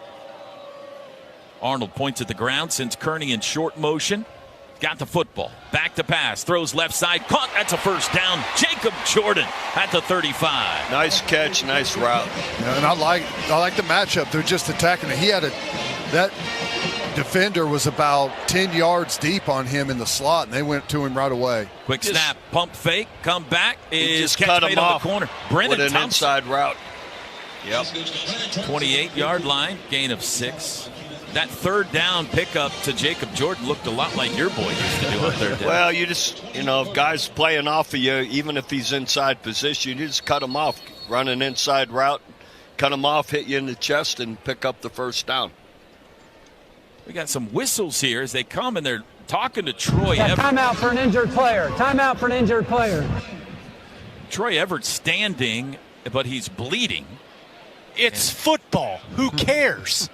Arnold points at the ground, sends Kearney in short motion. Got the football. Back to pass. Throws left side. Caught. That's a first down. Jacob Jordan at the 35. Nice catch. Nice route. Yeah, and I like the matchup. They're just attacking it. That defender was about 10 yards deep on him in the slot, and they went to him right away. Quick snap. Pump fake. Come back. Is catch cut made him on off the corner. Brennan with an Thompson. inside route. Yep. 28-yard line. Gain of 6. That 3rd down pickup to Jacob Jordan looked a lot like your boy used to do on 3rd down. Well, if guys playing off of you, even if he's inside position, you just cut him off. Run an inside route, cut him off, hit you in the chest, and pick up the first down. We got some whistles here as they come, and they're talking to Troy Everett. Timeout for an injured player. Timeout for an injured player. Troy Everett standing, but he's bleeding. It's football. Who cares?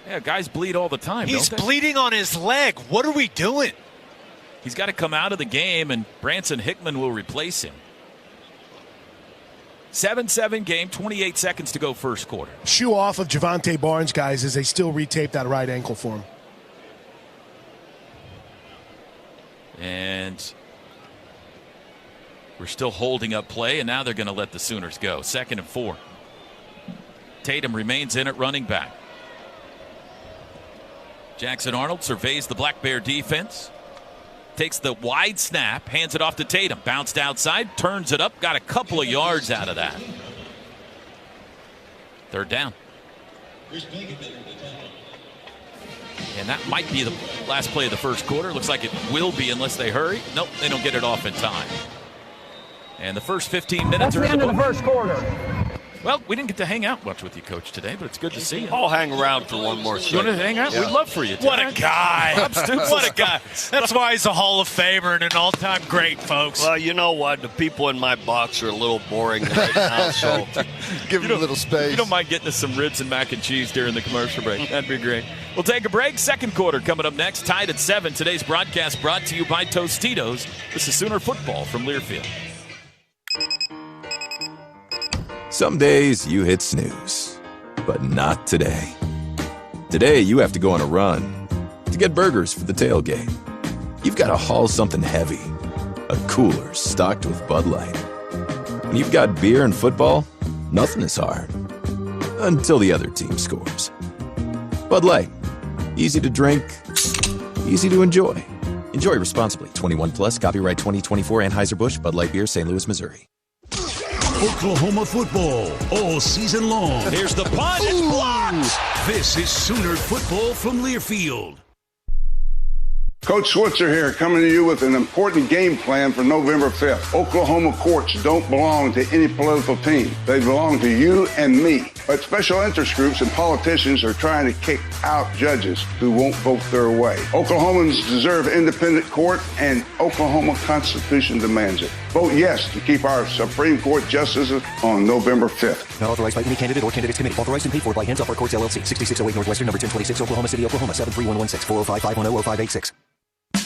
Yeah, guys bleed all the time. He's don't they? bleeding on his leg. What are we doing? He's got to come out of the game, and Branson Hickman will replace him. 7-7 game, 28 seconds to go first quarter. Shoe off of Javonte Barnes, guys, as they still retape that right ankle for him. And we're still holding up play, and now they're going to let the Sooners go. 2nd and 4. Tatum remains in at running back. Jackson Arnold surveys the Black Bear defense. Takes the wide snap, hands it off to Tatum. Bounced outside, turns it up, got a couple of yards out of that. 3rd down. And that might be the last play of the first quarter. Looks like it will be unless they hurry. Nope, they don't get it off in time. And the first 15 minutes That's the end of the first quarter. Well, we didn't get to hang out much with you, Coach, today, but it's good to see you. I'll hang around for one more You segment. want to hang out? Yeah. We'd love for you to. What a guy. Bob Stoops. What a guy. That's why he's a Hall of Famer and an all-time great, folks. Well, you know what? The people in my box are a little boring right now, so Give him a little space. You don't mind getting us some ribs and mac and cheese during the commercial break. That'd be great. We'll take a break. Second quarter coming up next. Tied at 7. Today's broadcast brought to you by Tostitos. This is Sooner Football from Learfield. Some days you hit snooze, but not today. Today you have to go on a run to get burgers for the tailgate. You've got to haul something heavy, a cooler stocked with Bud Light. When you've got beer and football, nothing is hard. Until the other team scores. Bud Light. Easy to drink, easy to enjoy. Enjoy responsibly. 21 plus. Copyright 2024 Anheuser-Busch, Bud Light Beer, St. Louis, Missouri. Oklahoma football all season long. Here's the punt. It's blocked. This is Sooner football from Learfield. Coach Switzer here, coming to you with an important game plan for November 5th. Oklahoma courts don't belong to any political team. They belong to you and me. But special interest groups and politicians are trying to kick out judges who won't vote their way. Oklahomans deserve independent court, and Oklahoma Constitution demands it. Vote yes to keep our Supreme Court justices on November 5th. Not authorized by any candidate or candidates committee. Authorized and paid for by Hands Off Our Courts, LLC. 6608 Northwestern, number 1026, Oklahoma City, Oklahoma, 73116, 405-510-0586.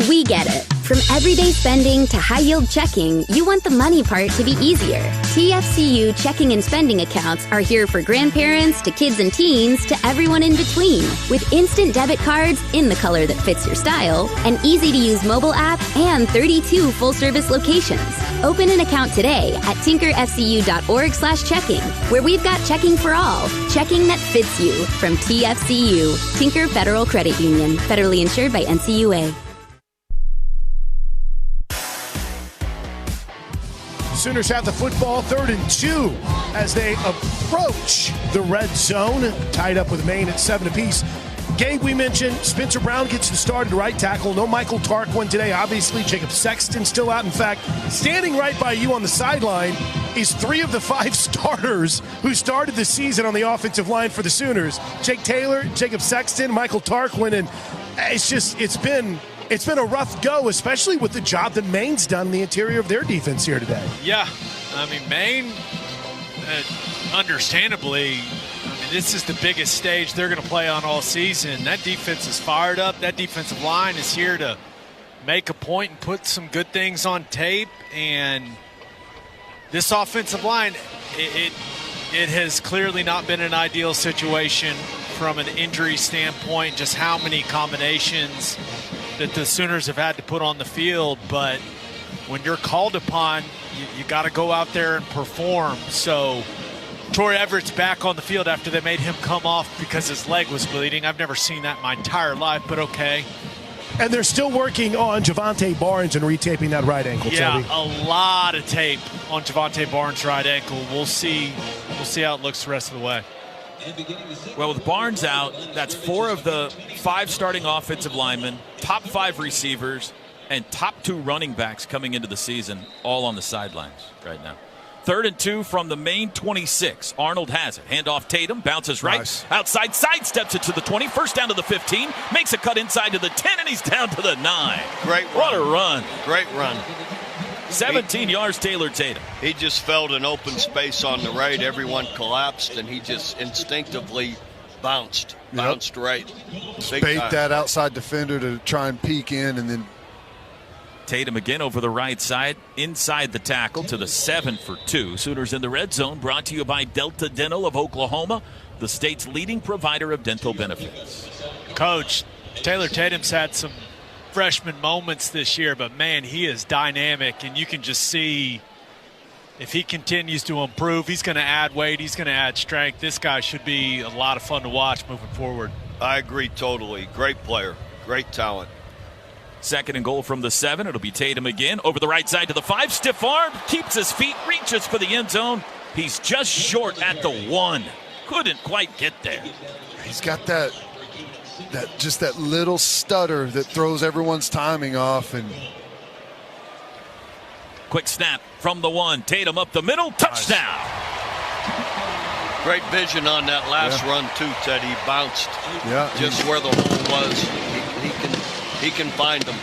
We get it. From everyday spending to high-yield checking, you want the money part to be easier. TFCU checking and spending accounts are here for grandparents to kids and teens to everyone in between. With instant debit cards in the color that fits your style, an easy-to-use mobile app, and 32 full-service locations. Open an account today at tinkerfcu.org/checking, where we've got checking for all. Checking that fits you from TFCU, Tinker Federal Credit Union, federally insured by NCUA. Sooners have the football, 3rd and 2 as they approach the red zone, tied up with Maine at 7 apiece. Game we mentioned, Spencer Brown gets the start at right tackle. No Michael Tarquin today, obviously. Jacob Sexton still out. In fact, standing right by you on the sideline is 3 of the 5 starters who started the season on the offensive line for the Sooners. Jake Taylor, Jacob Sexton, Michael Tarquin, and it's been a rough go, especially with the job that Maine's done in the interior of their defense here today. Yeah, I mean, Maine, understandably, this is the biggest stage they're going to play on all season. That defense is fired up. That defensive line is here to make a point and put some good things on tape. And this offensive line, it has clearly not been an ideal situation from an injury standpoint, just how many combinations that the Sooners have had to put on the field. But when you're called upon, you got to go out there and perform. So Troy Everett's back on the field after they made him come off because his leg was bleeding. I've never seen that in my entire life, but okay. And they're still working on Javante Barnes and retaping that right ankle, Yeah, Toby. a lot of tape on Javante Barnes' right ankle. We'll see how it looks the rest of the way. Well, with Barnes out, that's 4 of the 5 starting offensive linemen, top 5 receivers, and top 2 running backs coming into the season, all on the sidelines right now. 3rd and 2 from the Maine 26. Arnold has it. Handoff Tatum, bounces right. Nice. Outside, sidesteps it to the 20. First down to the 15. Makes a cut inside to the 10, and he's down to the 9. Great run. What a run. Great run. 17 yards, Taylor Tatum. He just felt an open space on the right. Everyone collapsed, and he just instinctively bounced right. Bait that outside defender to try and peek in, and then Tatum again over the right side, inside the tackle to the 7 for 2. Sooners in the red zone, brought to you by Delta Dental of Oklahoma, the state's leading provider of dental benefits. Coach, Taylor Tatum's had some freshman moments this year, but man, he is dynamic, and you can just see if he continues to improve, he's going to add weight, he's going to add strength. This guy should be a lot of fun to watch moving forward. I agree totally. Great player, great talent. 2nd and goal from the 7. It'll be Tatum again. Over the right side to the 5. Stiff arm. Keeps his feet. Reaches for the end zone. He's just short at the 1. Couldn't quite get there. He's got that little stutter that throws everyone's timing off. And quick snap from the 1. Tatum up the middle. Touchdown. Great vision on that last run too, Ted. He bounced just where the hole was. He can find them.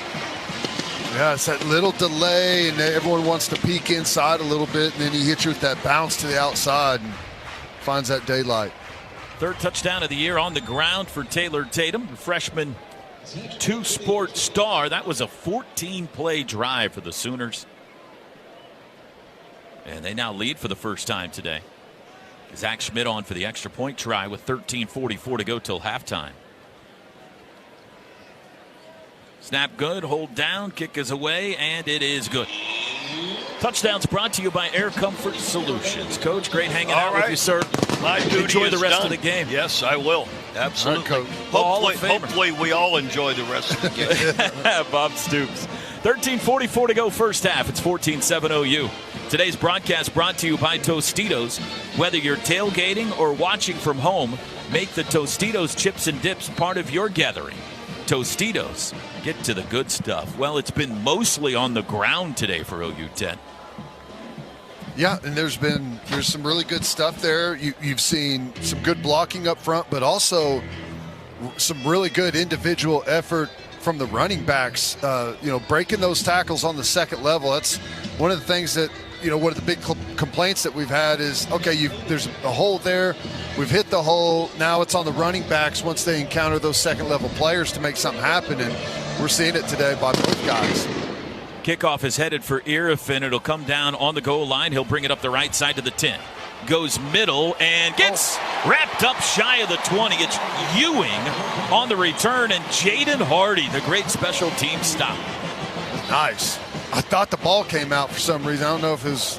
Yeah, it's that little delay, and everyone wants to peek inside a little bit, and then he hits you with that bounce to the outside and finds that daylight. Third touchdown of the year on the ground for Taylor Tatum, the freshman two-sport star. That was a 14-play drive for the Sooners. And they now lead for the first time today. Zach Schmidt on for the extra point try with 13:44 to go till halftime. Snap good, hold down, kick is away, and it is good. Touchdowns brought to you by Air Comfort Solutions. Coach, great hanging out with you, sir. My duty enjoy the is rest done. of the game. Yes, I will. Absolutely. All right, Coach. Hopefully we all enjoy the rest of the game. Bob Stoops. 13:44 to go first half. It's 14-7 OU. Today's broadcast brought to you by Tostitos. Whether you're tailgating or watching from home, make the Tostitos chips and dips part of your gathering. Tostitos. Get to the good stuff. Well, it's been mostly on the ground today for OU 10. Yeah, and there's some really good stuff there. You've seen some good blocking up front, but also some really good individual effort from the running backs. Breaking those tackles on the second level. That's one of the things that, one of the big complaints that we've had is, okay, there's a hole there. We've hit the hole. Now it's on the running backs once they encounter those second-level players to make something happen, and we're seeing it today by both guys. Kickoff is headed for Irrefin. It'll come down on the goal line. He'll bring it up the right side to the 10. Goes middle and gets wrapped up shy of the 20. It's Ewing on the return, and Jaden Hardy, the great special team stop. Nice. I thought the ball came out for some reason. I don't know if it was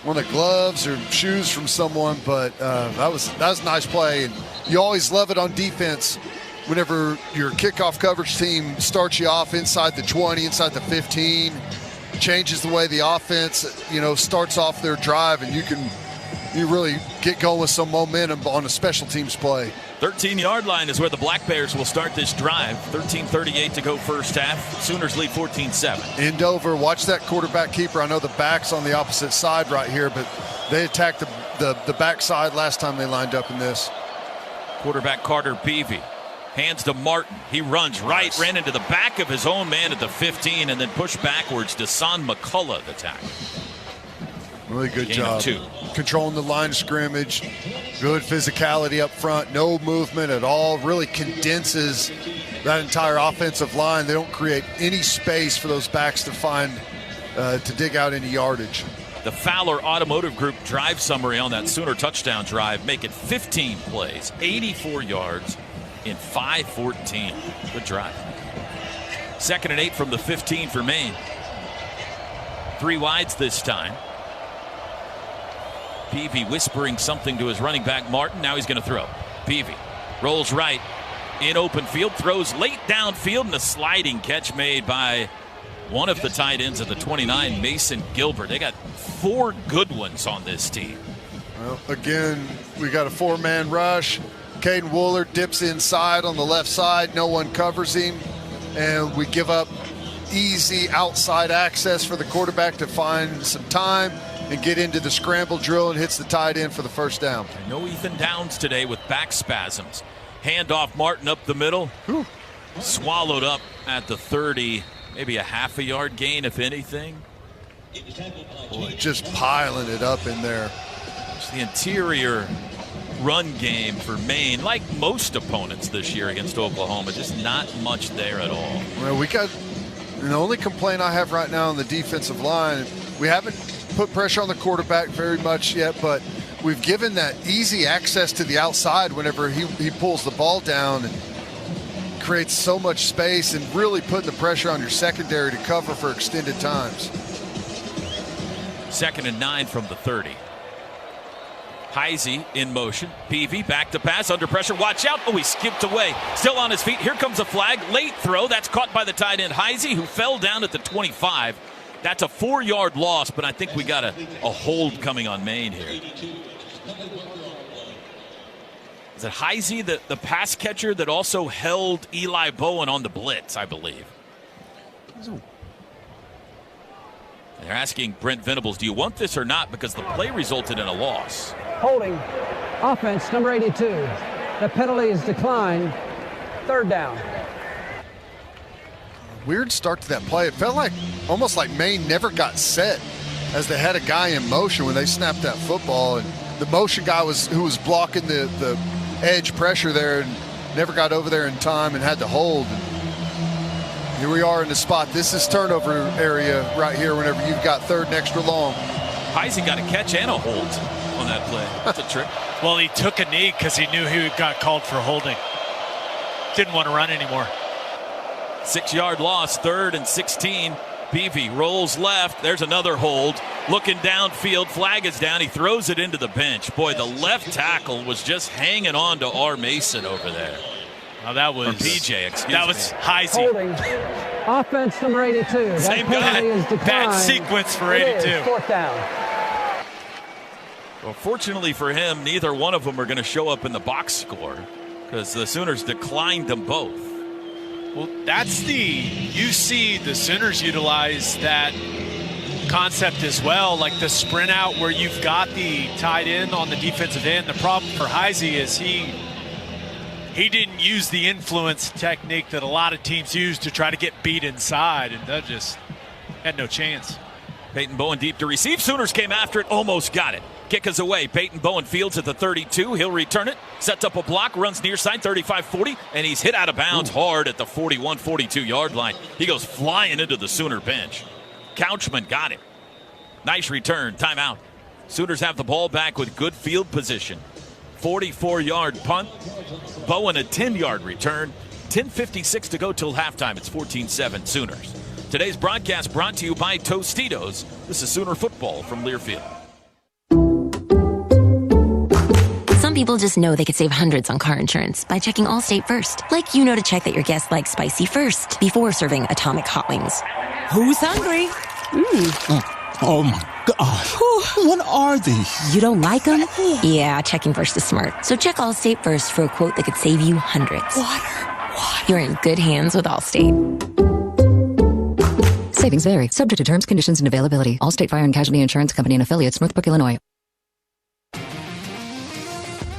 one of the gloves or shoes from someone, but that was a nice play. And you always love it on defense whenever your kickoff coverage team starts you off inside the 20, inside the 15, changes the way the offense, starts off their drive, and you really get going with some momentum on a special teams play. 13-yard line is where the Black Bears will start this drive. 13:38 to go first half. Sooners lead 14-7. End over. Watch that quarterback keeper. I know the back's on the opposite side right here, but they attacked the backside last time they lined up in this. Quarterback Carter Peavy hands to Martin. He runs right, ran into the back of his own man at the 15, and then pushed backwards to Son McCullough, the tackle. Really good Gain job. of 2. Controlling the line of scrimmage. Good physicality up front. No movement at all. Really condenses that entire offensive line. They don't create any space for those backs to find, to dig out any yardage. The Fowler Automotive Group drive summary on that Sooner touchdown drive. Make it 15 plays, 84 yards in 5:14. Good drive. 2nd and 8 from the 15 for Maine. 3 wides this time. Peavy whispering something to his running back, Martin. Now he's going to throw. Peavy rolls right in open field, throws late downfield, and a sliding catch made by one of the tight ends at the 29, Mason Gilbert. They got 4 good ones on this team. Well, again, we got a 4-man rush. Caden Wooler dips inside on the left side. No one covers him. And we give up easy outside access for the quarterback to find some time and get into the scramble drill, and hits the tight end for the first down. No Ethan Downs today with back spasms. Handoff Martin up the middle. Whew. Swallowed up at the 30. Maybe a half a yard gain, if anything. Boy, just piling it up in there. It's the interior run game for Maine, like most opponents this year against Oklahoma. Just not much there at all. Well, the only complaint I have right now on the defensive line, we haven't put pressure on the quarterback very much yet, but we've given that easy access to the outside whenever he pulls the ball down and creates so much space, and really putting the pressure on your secondary to cover for extended times. 2nd and 9 from the 30. Heisey in motion. Peavy back to pass, under pressure. Watch out. Oh, he skipped away. Still on his feet. Here comes a flag. Late throw. That's caught by the tight end Heisey, who fell down at the 25. That's a 4-yard loss, but I think we got a hold coming on Maine here. Is it Heisey, the pass catcher that also held Eli Bowen on the blitz, I believe? They're asking Brent Venables, do you want this or not? Because the play resulted in a loss. Holding. Offense, number 82. The penalty is declined. 3rd down. Weird start to that play. It felt like almost like Maine never got set as they had a guy in motion when they snapped that football, and the motion guy who was blocking the edge pressure there and never got over there in time and had to hold. And here we are in the spot. This is turnover area right here whenever you've got 3rd and extra long. Heisey got a catch and a hold on that play. That's a trick. Well, he took a knee because he knew he got called for holding. Didn't want to run anymore. 6-yard loss, 3rd and 16. Beebe rolls left. There's another hold. Looking downfield. Flag is down. He throws it into the bench. Boy, the left tackle was just hanging on to R. Mason over there. Oh, that was PJ. Excuse me. That was Heisey. Holding. Offense, number 82. Same guy. Bad sequence for 82. 4th down. Well, fortunately for him, neither one of them are going to show up in the box score because the Sooners declined them both. Well, that's you see the Sooners utilize that concept as well, like the sprint out where you've got the tight end on the defensive end. The problem for Heisey is he didn't use the influence technique that a lot of teams use to try to get beat inside, and that just had no chance. Peyton Bowen deep to receive. Sooners came after it, almost got it. Kick is away. Peyton Bowen fields at the 32. He'll return it. Sets up a block. Runs near side 35-40. And he's hit out of bounds hard at the 41-42-yard line. He goes flying into the Sooner bench. Couchman got him. Nice return. Timeout. Sooners have the ball back with good field position. 44-yard punt. Bowen a 10-yard return. 10:56 to go till halftime. It's 14-7 Sooners. Today's broadcast brought to you by Tostitos. This is Sooner football from Learfield. Some people just know they could save hundreds on car insurance by checking Allstate first. Like to check that your guests like spicy first before serving Atomic Hot Wings. Who's hungry? Oh my gosh. What are these? You don't like them? Yeah, checking first is smart. So check Allstate first for a quote that could save you hundreds. Water. You're in good hands with Allstate. Savings vary. Subject to terms, conditions, and availability. Allstate Fire and Casualty Insurance Company and Affiliates, Northbrook, Illinois.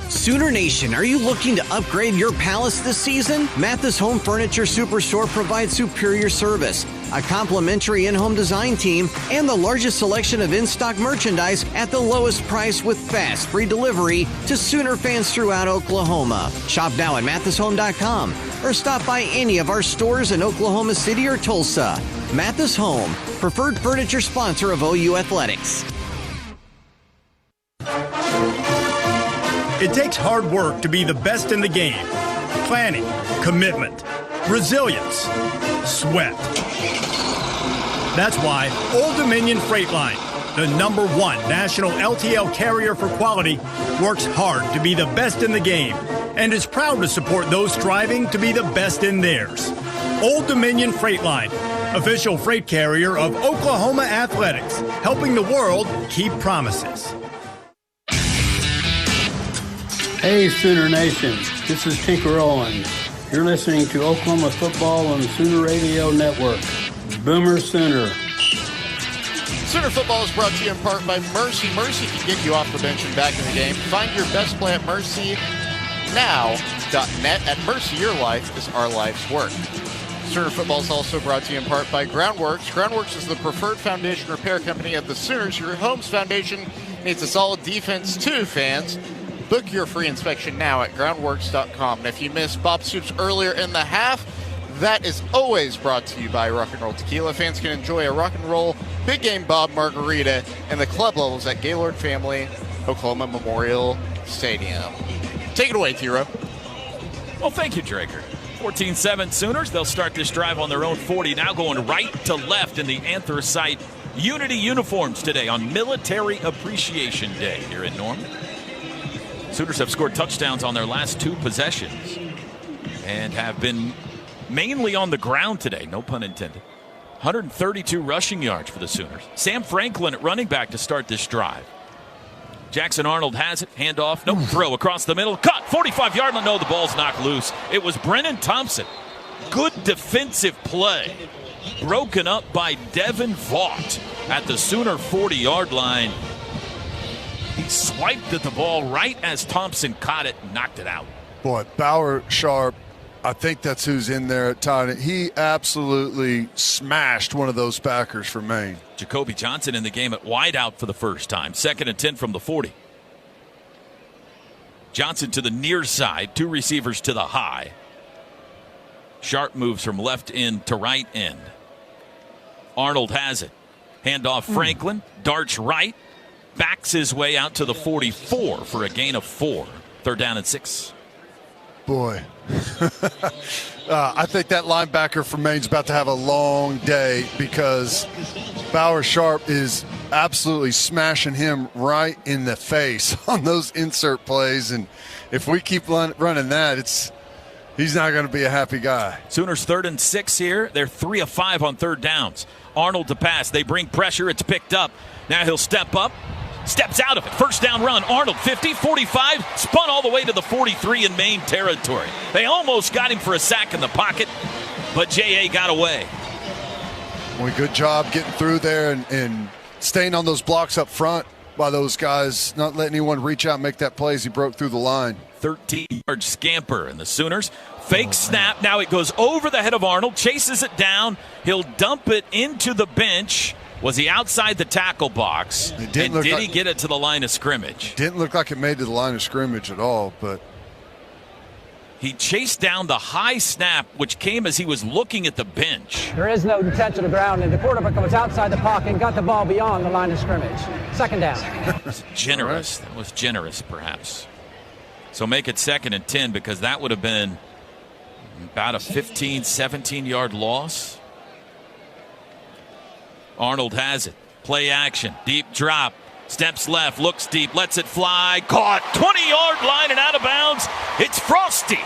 Sooner Nation, are you looking to upgrade your palace this season? Mathis Home Furniture Superstore provides superior service, a complimentary in-home design team, and the largest selection of in-stock merchandise at the lowest price with fast, free delivery to Sooner fans throughout Oklahoma. Shop now at mathishome.com or stop by any of our stores in Oklahoma City or Tulsa. Mathis Home, preferred furniture sponsor of OU Athletics. It takes hard work to be the best in the game. Planning, commitment, resilience, sweat. That's why Old Dominion Freight Line, the #1 national LTL carrier for quality, works hard to be the best in the game and is proud to support those striving to be the best in theirs. Old Dominion Freight Line, official freight carrier of Oklahoma Athletics, helping the world keep promises. Hey, Sooner Nation. This is Tinker Owen. You're listening to Oklahoma football on the Sooner Radio Network. Boomer Sooner. Sooner football is brought to you in part by Mercy. Mercy can get you off the bench and back in the game. Find your best play at mercynow.net. At Mercy, your life is our life's work. Sooner football is also brought to you in part by Groundworks. Groundworks is the preferred foundation repair company of the Sooners. Your home's foundation needs a solid defense too, fans. Book your free inspection now at groundworks.com. And if you missed Bob Stoops earlier in the half, that is always brought to you by Rock and Roll Tequila. Fans can enjoy a Rock and Roll Big Game Bob margarita in the club levels at Gaylord Family Oklahoma Memorial Stadium. Take it away, T-Row. Well, thank you, Draker. 14-7 Sooners. They'll start this drive on their own 40, now going right to left in the Anthracite Unity uniforms today on Military Appreciation Day here in Norman. Sooners have scored touchdowns on their last 2 possessions and have been mainly on the ground today, no pun intended. 132 rushing yards for the Sooners. Sam Franklin at running back to start this drive. Jackson Arnold has it, handoff, no throw across the middle, cut, 45-yard line, no, the ball's knocked loose. It was Brennan Thompson. Good defensive play. Broken up by Devin Vaught at the Sooner 40-yard line. He swiped at the ball right as Thompson caught it and knocked it out. Boy, Bauer Sharp, I think that's who's in there at tight end. He absolutely smashed one of those backers for Maine. Jacoby Johnson in the game at wideout for the first time. 2nd and 10 from the 40. Johnson to the near side. 2 receivers to the high. Sharp moves from left end to right end. Arnold has it. Handoff Franklin. Darts right. Backs his way out to the 44 for a gain of 4. 3rd down and 6. Boy. I think that linebacker from Maine's about to have a long day because Bauer Sharp is absolutely smashing him right in the face on those insert plays. And if we keep running that, he's not going to be a happy guy. Sooners 3rd and 6 here. They're 3 of 5 on 3rd downs. Arnold to pass. They bring pressure. It's picked up. Now he'll step up. Steps out of it. 1st down run. Arnold 50, 45, spun all the way to the 43 in Maine territory. They almost got him for a sack in the pocket, but J.A. got away. Well, good job getting through there and staying on those blocks up front by those guys, not letting anyone reach out and make that play as he broke through the line. 13-yard scamper, and the Sooners fake snap. Now it goes over the head of Arnold, chases it down. He'll dump it into the bench. Was he outside the tackle box? And did he get it to the line of scrimmage? Didn't look like it made to the line of scrimmage at all, but he chased down the high snap, which came as he was looking at the bench. There is no touch of the ground, and the quarterback was outside the pocket and got the ball beyond the line of scrimmage. 2nd down. That was generous. That was generous, perhaps. So make it 2nd and 10 because that would have been about a 15, 17-yard loss. Arnold has it. Play action. Deep drop. Steps left. Looks deep. Lets it fly. Caught. 20-yard line and out of bounds. It's Frosty.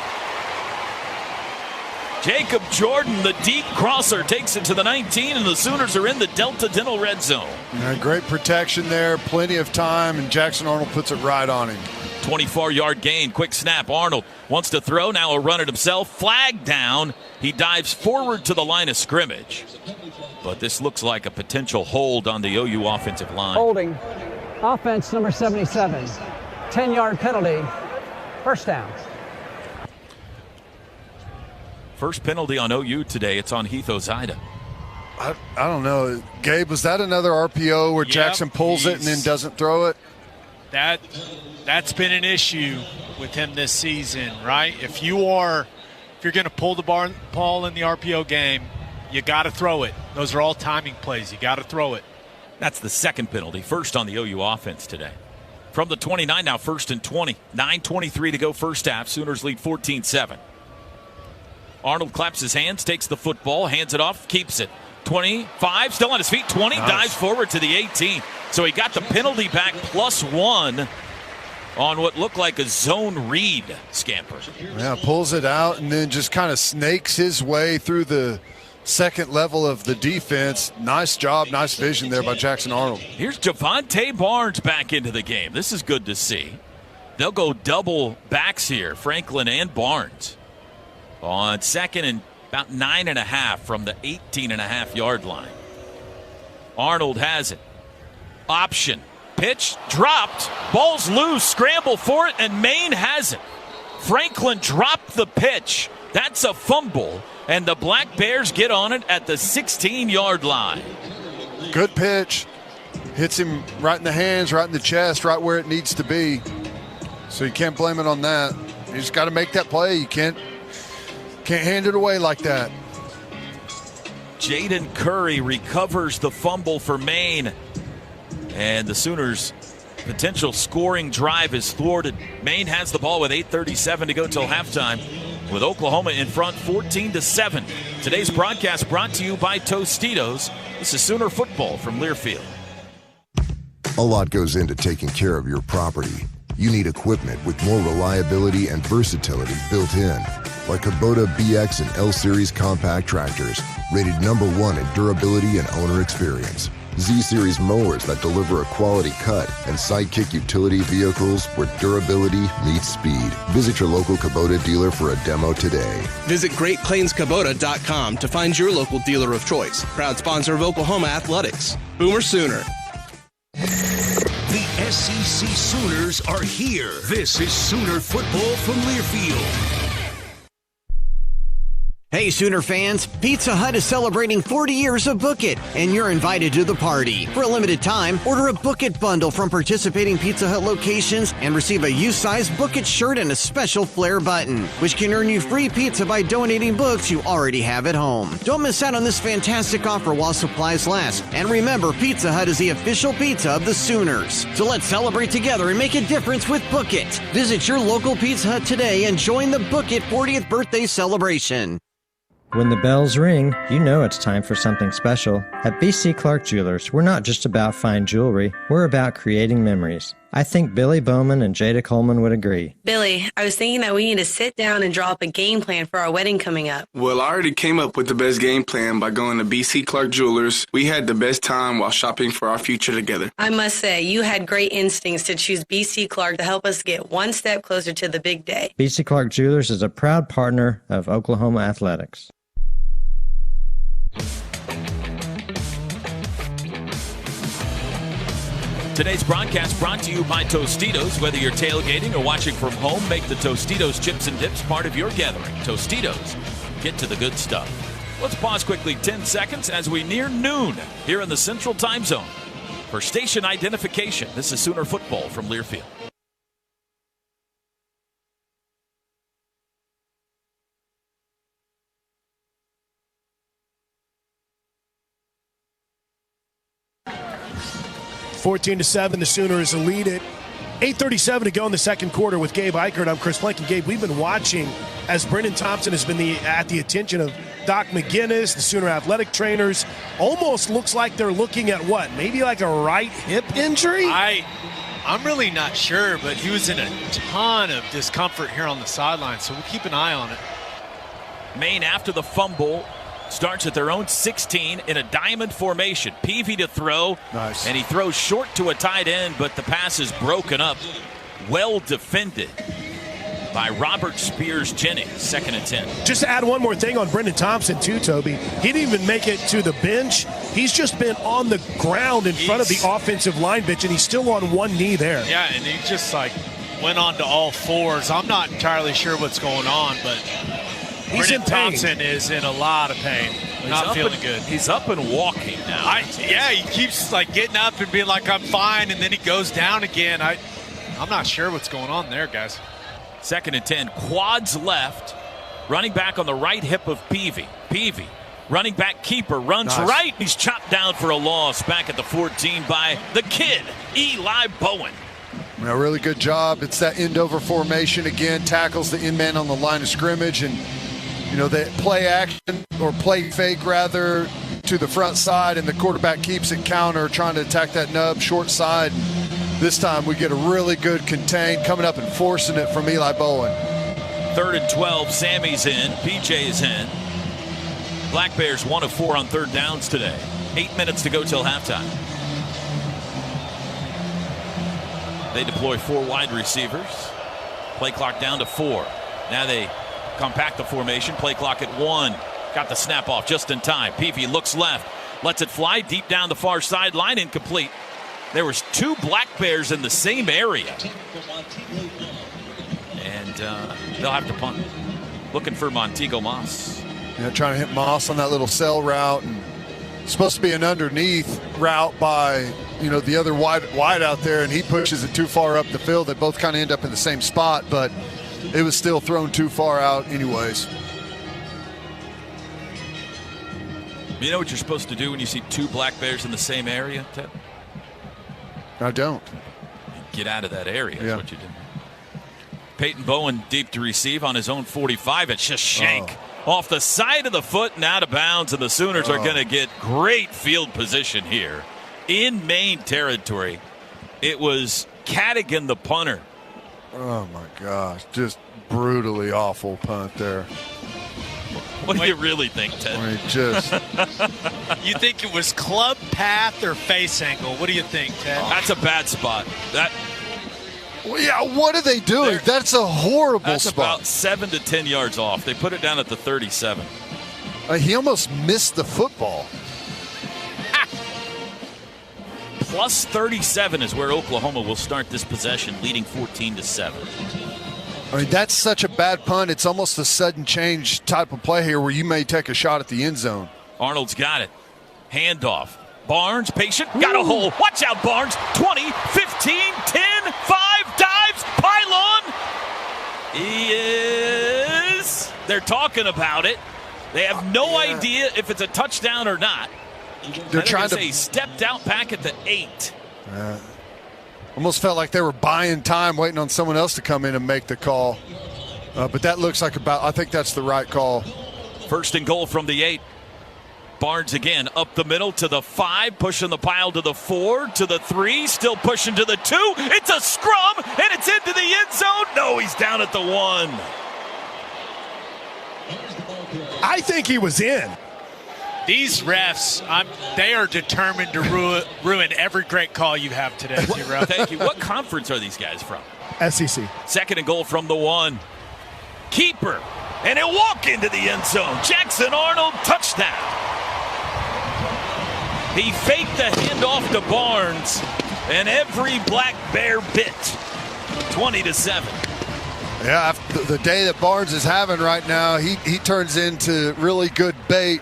Jacob Jordan, the deep crosser, takes it to the 19, and the Sooners are in the Delta Dental red zone. Great protection there. Plenty of time, and Jackson Arnold puts it right on him. 24-yard gain. Quick snap. Arnold wants to throw. Now he'll run it himself. Flag down. He dives forward to the line of scrimmage. But this looks like a potential hold on the OU offensive line. Holding. Offense number 77. 10-yard penalty. 1st down. First penalty on OU today. It's on Heath Ozida. I don't know. Gabe, was that another RPO where Jackson pulls it and then doesn't throw it? That's been an issue with him this season, right? If you're going to pull the ball in the RPO game, you got to throw it. Those are all timing plays. You got to throw it. That's the 2nd penalty. First on the OU offense today. From the 29 now, 1st and 20. 9:23 to go first half. Sooners lead 14-7. Arnold claps his hands, takes the football, hands it off, keeps it. 25, still on his feet. 20, dives forward to the 18. So he got the penalty back +1 on what looked like a zone read scamper. Yeah, pulls it out and then just kind of snakes his way through the second level of the defense. Nice job, nice vision there by Jackson Arnold. Here's Javante Barnes back into the game. This is good to see. They'll go double backs here, Franklin and Barnes. On 2nd and about 9.5 from the 18.5-yard line. Arnold has it. Option. Pitch. Dropped. Ball's loose. Scramble for it, and Maine has it. Franklin dropped the pitch. That's a fumble, and the Black Bears get on it at the 16-yard line. Good pitch. Hits him right in the hands, right in the chest, right where it needs to be. So you can't blame it on that. You just got to make that play. You can't hand it away like that. Jaden Curry recovers the fumble for Maine. And the Sooners' potential scoring drive is thwarted. Maine has the ball with 8:37 to go till halftime, with Oklahoma in front 14-7. Today's broadcast brought to you by Tostitos. This is Sooner football from Learfield. A lot goes into taking care of your property. You need equipment with more reliability and versatility built in, like Kubota BX and L Series compact tractors, rated #1 in durability and owner experience. Z-Series mowers that deliver a quality cut, and Sidekick utility vehicles where durability meets speed. Visit your local Kubota dealer for a demo today. Visit GreatPlainsKubota.com to find your local dealer of choice. Proud sponsor of Oklahoma Athletics. Boomer Sooner. The SEC Sooners are here. This is Sooner Football from Learfield. Hey, Sooner fans, Pizza Hut is celebrating 40 years of Book It, and you're invited to the party. For a limited time, order a Book It bundle from participating Pizza Hut locations and receive a U-size Book It shirt and a special Flair button, which can earn you free pizza by donating books you already have at home. Don't miss out on this fantastic offer while supplies last. And remember, Pizza Hut is the official pizza of the Sooners. So let's celebrate together and make a difference with Book It. Visit your local Pizza Hut today and join the Book It 40th birthday celebration. When the bells ring, you know it's time for something special. At BC Clark Jewelers, we're not just about fine jewelry, we're about creating memories. I think Billy Bowman and Jada Coleman would agree. Billy, I was thinking that we need to sit down and draw up a game plan for our wedding coming up. Well, I already came up with the best game plan by going to BC Clark Jewelers. We had the best time while shopping for our future together. I must say, you had great instincts to choose BC Clark to help us get one step closer to the big day. BC Clark Jewelers is a proud partner of Oklahoma Athletics. Today's broadcast brought to you by Tostitos. Whether you're tailgating or watching from home, make the Tostitos chips and dips part of your gathering. Tostitos, get to the good stuff. Let's pause quickly 10 seconds as we near noon here in the Central Time Zone. For station identification, this is Sooner Football from Learfield. Fourteen to 7, the Sooners lead it. 8:37 to go in the second quarter with Gabe Eichert. I'm Chris Plank. And Gabe, we've been watching as Brendan Thompson has been at the attention of Doc McGinnis, the Sooner athletic trainers. Almost looks like they're looking at what? Maybe like a right hip injury? I'm really not sure, but he was in a ton of discomfort here on the sideline, so we'll keep an eye on it. Maine, after the fumble, starts at their own 16 in a diamond formation. Peavy to throw. Nice. And he throws short to a tight end, but the pass is broken up. Well defended by Robert Spears Jennings. 2nd and 10. Just to add one more thing on Brendan Thompson, too, Toby. He didn't even make it to the bench. He's just been on the ground in front of the offensive line bench, and he's still on one knee there. Yeah, and he just went on to all fours. I'm not entirely sure what's going on, but Brendan Thompson is in a lot of pain. Not feeling good. He's up and walking now. He keeps getting up and being like, I'm fine, and then he goes down again. I'm not sure what's going on there, guys. 2nd and 10. Quads left. Running back on the right hip of Peavy. Peavy, running back keeper, runs right. He's chopped down for a loss back at the 14 by the kid, Eli Bowen. A really good job. It's that end over formation again. Tackles the end man on the line of scrimmage, and they play action or play fake rather to the front side, and the quarterback keeps it counter, trying to attack that nub short side. This time we get a really good contain coming up and forcing it from Eli Bowen. 3rd and 12. Sammy's in. PJ's in. Black Bears 1 of 4 on 3rd downs today. 8 minutes to go till halftime. They deploy 4 wide receivers. Play clock down to 4. Now they compact the formation. Play clock at 1. Got the snap off just in time. Peavy looks left. Lets it fly deep down the far sideline. Incomplete. There was 2 Black Bears in the same area. And they'll have to punt. Looking for Montego Moss. Yeah, trying to hit Moss on that little cell route. And it's supposed to be an underneath route by the other wide out there, and he pushes it too far up the field. They both kind of end up in the same spot, but it was still thrown too far out anyways. You know what you're supposed to do when you see 2 Black Bears in the same area, Ted? I don't. Get out of that area is what you do. Peyton Bowen deep to receive on his own 45. It's just shank off the side of the foot and out of bounds, and the Sooners are going to get great field position here in Maine territory. It was Cadigan, the punter. Oh, my gosh. Just brutally awful punt there. What do you really think, Ted? I mean, just. You think it was club path or face angle? What do you think, Ted? That's a bad spot. Well, yeah, what are they doing? That's a horrible spot. That's about 7 to 10 yards off. They put it down at the 37. He almost missed the football. Plus 37 is where Oklahoma will start this possession, leading 14-7. I mean, that's such a bad punt. It's almost a sudden change type of play here where you may take a shot at the end zone. Arnold's got it. Handoff. Barnes, patient, got a hole. Watch out, Barnes. 20, 15, 10, 5, dives, pylon. He is. They're talking about it. They have no idea if it's a touchdown or not. They're trying to. He stepped out back at the 8. Almost felt like they were buying time, waiting on someone else to come in and make the call. But that looks like I think that's the right call. First and goal from the 8. Barnes again up the middle to the 5, pushing the pile to the 4, to the 3, still pushing to the 2. It's a scrum, and it's into the end zone. No, he's down at the 1. I think he was in. These refs, they are determined to ruin every great call you have today, T-Row. Thank you. What conference are these guys from? SEC. Second and goal from the 1. Keeper, and he'll walk into the end zone. Jackson Arnold, touchdown. He faked the handoff to Barnes, and every Black Bear bit. 20-7. Yeah, the day that Barnes is having right now, he turns into really good bait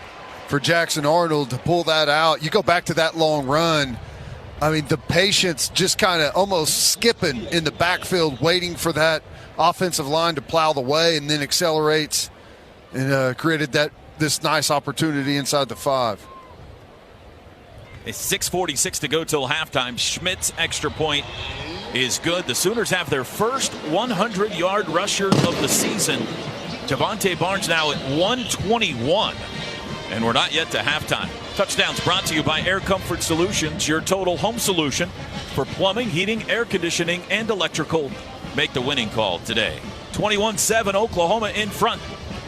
for Jackson Arnold to pull that out. You go back to that long run. I mean, the patience just kind of almost skipping in the backfield, waiting for that offensive line to plow the way, and then accelerates and created this nice opportunity inside the 5. It's 6:46 to go till halftime. Schmidt's extra point is good. The Sooners have their first 100-yard rusher of the season. Javante Barnes now at 121. And we're not yet to halftime. Touchdowns brought to you by Air Comfort Solutions, your total home solution for plumbing, heating, air conditioning, and electrical. Make the winning call today. 21-7, Oklahoma in front.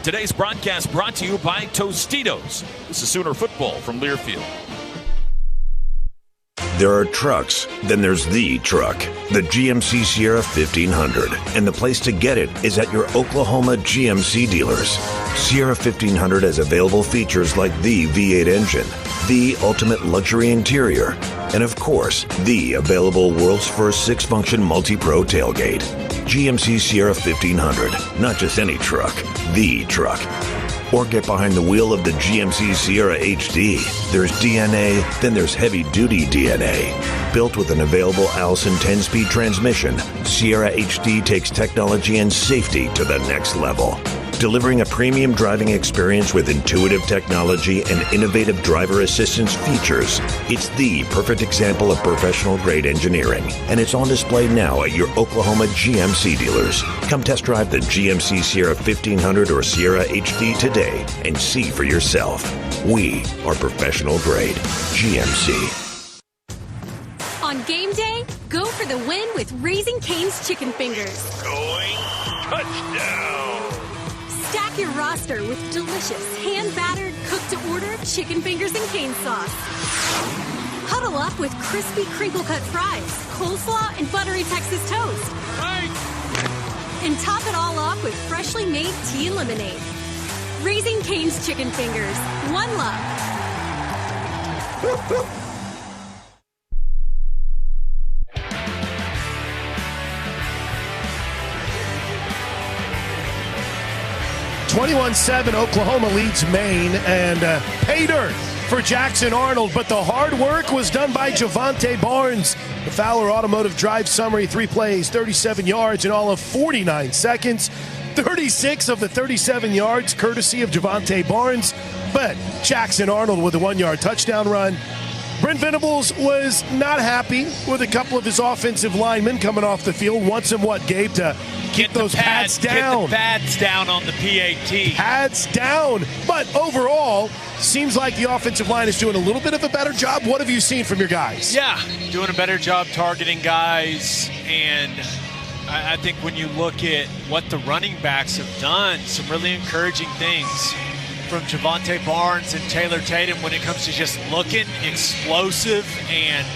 Today's broadcast brought to you by Tostitos. This is Sooner football from Learfield. There are trucks, then there's the truck, the GMC Sierra 1500. And the place to get it is at your Oklahoma GMC dealers. Sierra 1500 has available features like the V8 engine, the ultimate luxury interior, and of course, the available world's first 6-function multi-pro tailgate. GMC Sierra 1500, not just any truck, the truck. Or get behind the wheel of the GMC Sierra HD. There's DNA, then there's heavy-duty DNA. Built with an available Allison 10-speed transmission, Sierra HD takes technology and safety to the next level. Delivering a premium driving experience with intuitive technology and innovative driver assistance features. It's the perfect example of professional-grade engineering, and it's on display now at your Oklahoma GMC dealers. Come test drive the GMC Sierra 1500 or Sierra HD today and see for yourself. We are professional-grade GMC. On game day, go for the win with Raising Cane's Chicken Fingers. Going touchdown. Stack your roster with delicious, hand-battered, cooked-to-order chicken fingers and cane sauce. Huddle up with crispy crinkle-cut fries, coleslaw, and buttery Texas toast. Right. And top it all off with freshly made tea and lemonade. Raising Cane's Chicken Fingers. One love. 21-7, Oklahoma leads Maine, and pay dirt for Jackson Arnold, but the hard work was done by Javante Barnes. The Fowler Automotive Drive summary, 3 plays, 37 yards in all of 49 seconds. 36 of the 37 yards courtesy of Javante Barnes, but Jackson Arnold with a 1-yard touchdown run. Brent Venables was not happy with a couple of his offensive linemen coming off the field. Wants him, Gabe, to keep those pads down. Get the pads down on the PAT. Pads down. But overall, seems like the offensive line is doing a little bit of a better job. What have you seen from your guys? Yeah, doing a better job targeting guys. And I think when you look at what the running backs have done, some really encouraging things from Javante Barnes and Taylor Tatum when it comes to just looking explosive, and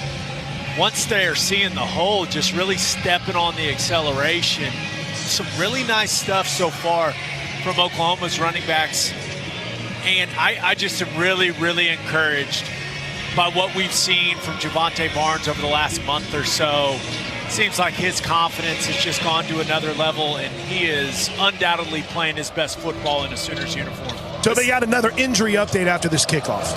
once they're seeing the hole, just really stepping on the acceleration. Some really nice stuff so far from Oklahoma's running backs, and I just am really, really encouraged by what we've seen from Javante Barnes over the last month or so. Seems like his confidence has just gone to another level, and he is undoubtedly playing his best football in a Sooners uniform. So they got another injury update after this kickoff.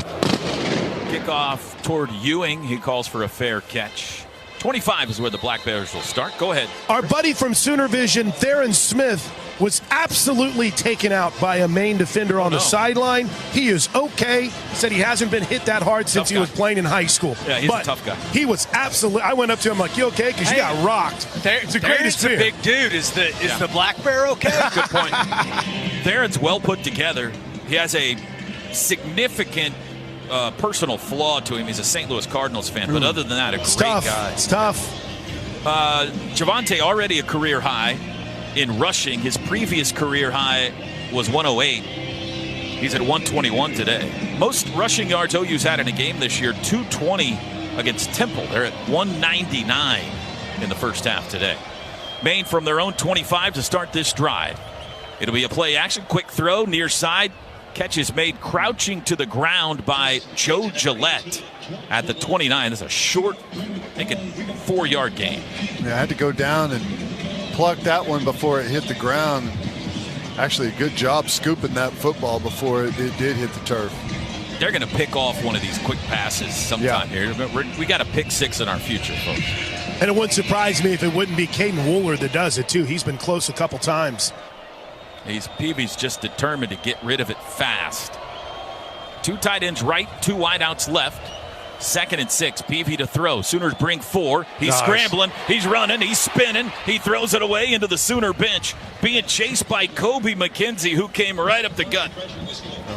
Kickoff toward Ewing. He calls for a fair catch. 25 is where the Black Bears will start. Go ahead. Our buddy from Sooner Vision, Theron Smith, was absolutely taken out by a Maine defender on the sideline. He is okay. Said he hasn't been hit that hard since he was playing in high school. Yeah, he's a tough guy. He was absolutely. I went up to him like, "You okay?" Because you got rocked. It's the greatest fear. A big dude. Is the Black Bear okay? Good point. Theron's well put together. He has a significant personal flaw to him. He's a St. Louis Cardinals fan, but other than that, a great guy. It's tough. Javante already a career high in rushing. His previous career high was 108. He's at 121 today. Most rushing yards OU's had in a game this year, 220 against Temple. They're at 199 in the first half today. Maine from their own 25 to start this drive. It'll be a play action, quick throw, near side. Catch is made crouching to the ground by Joe Gillette at the 29. That's a short, I think, a 4-yard gain. Yeah, I had to go down and pluck that one before it hit the ground. Actually, a good job scooping that football before it did hit the turf. They're going to pick off one of these quick passes sometime here. We got a pick 6 in our future, folks. And it wouldn't surprise me if it wouldn't be Caden Wooler that does it, too. He's been close a couple times. Peavy's just determined to get rid of it fast. 2 tight ends right, 2 wideouts left. 2nd and 6. Peavy to throw. Sooners bring 4. He's scrambling. He's running. He's spinning. He throws it away into the Sooner bench. Being chased by Kobe McKenzie, who came right up the gut.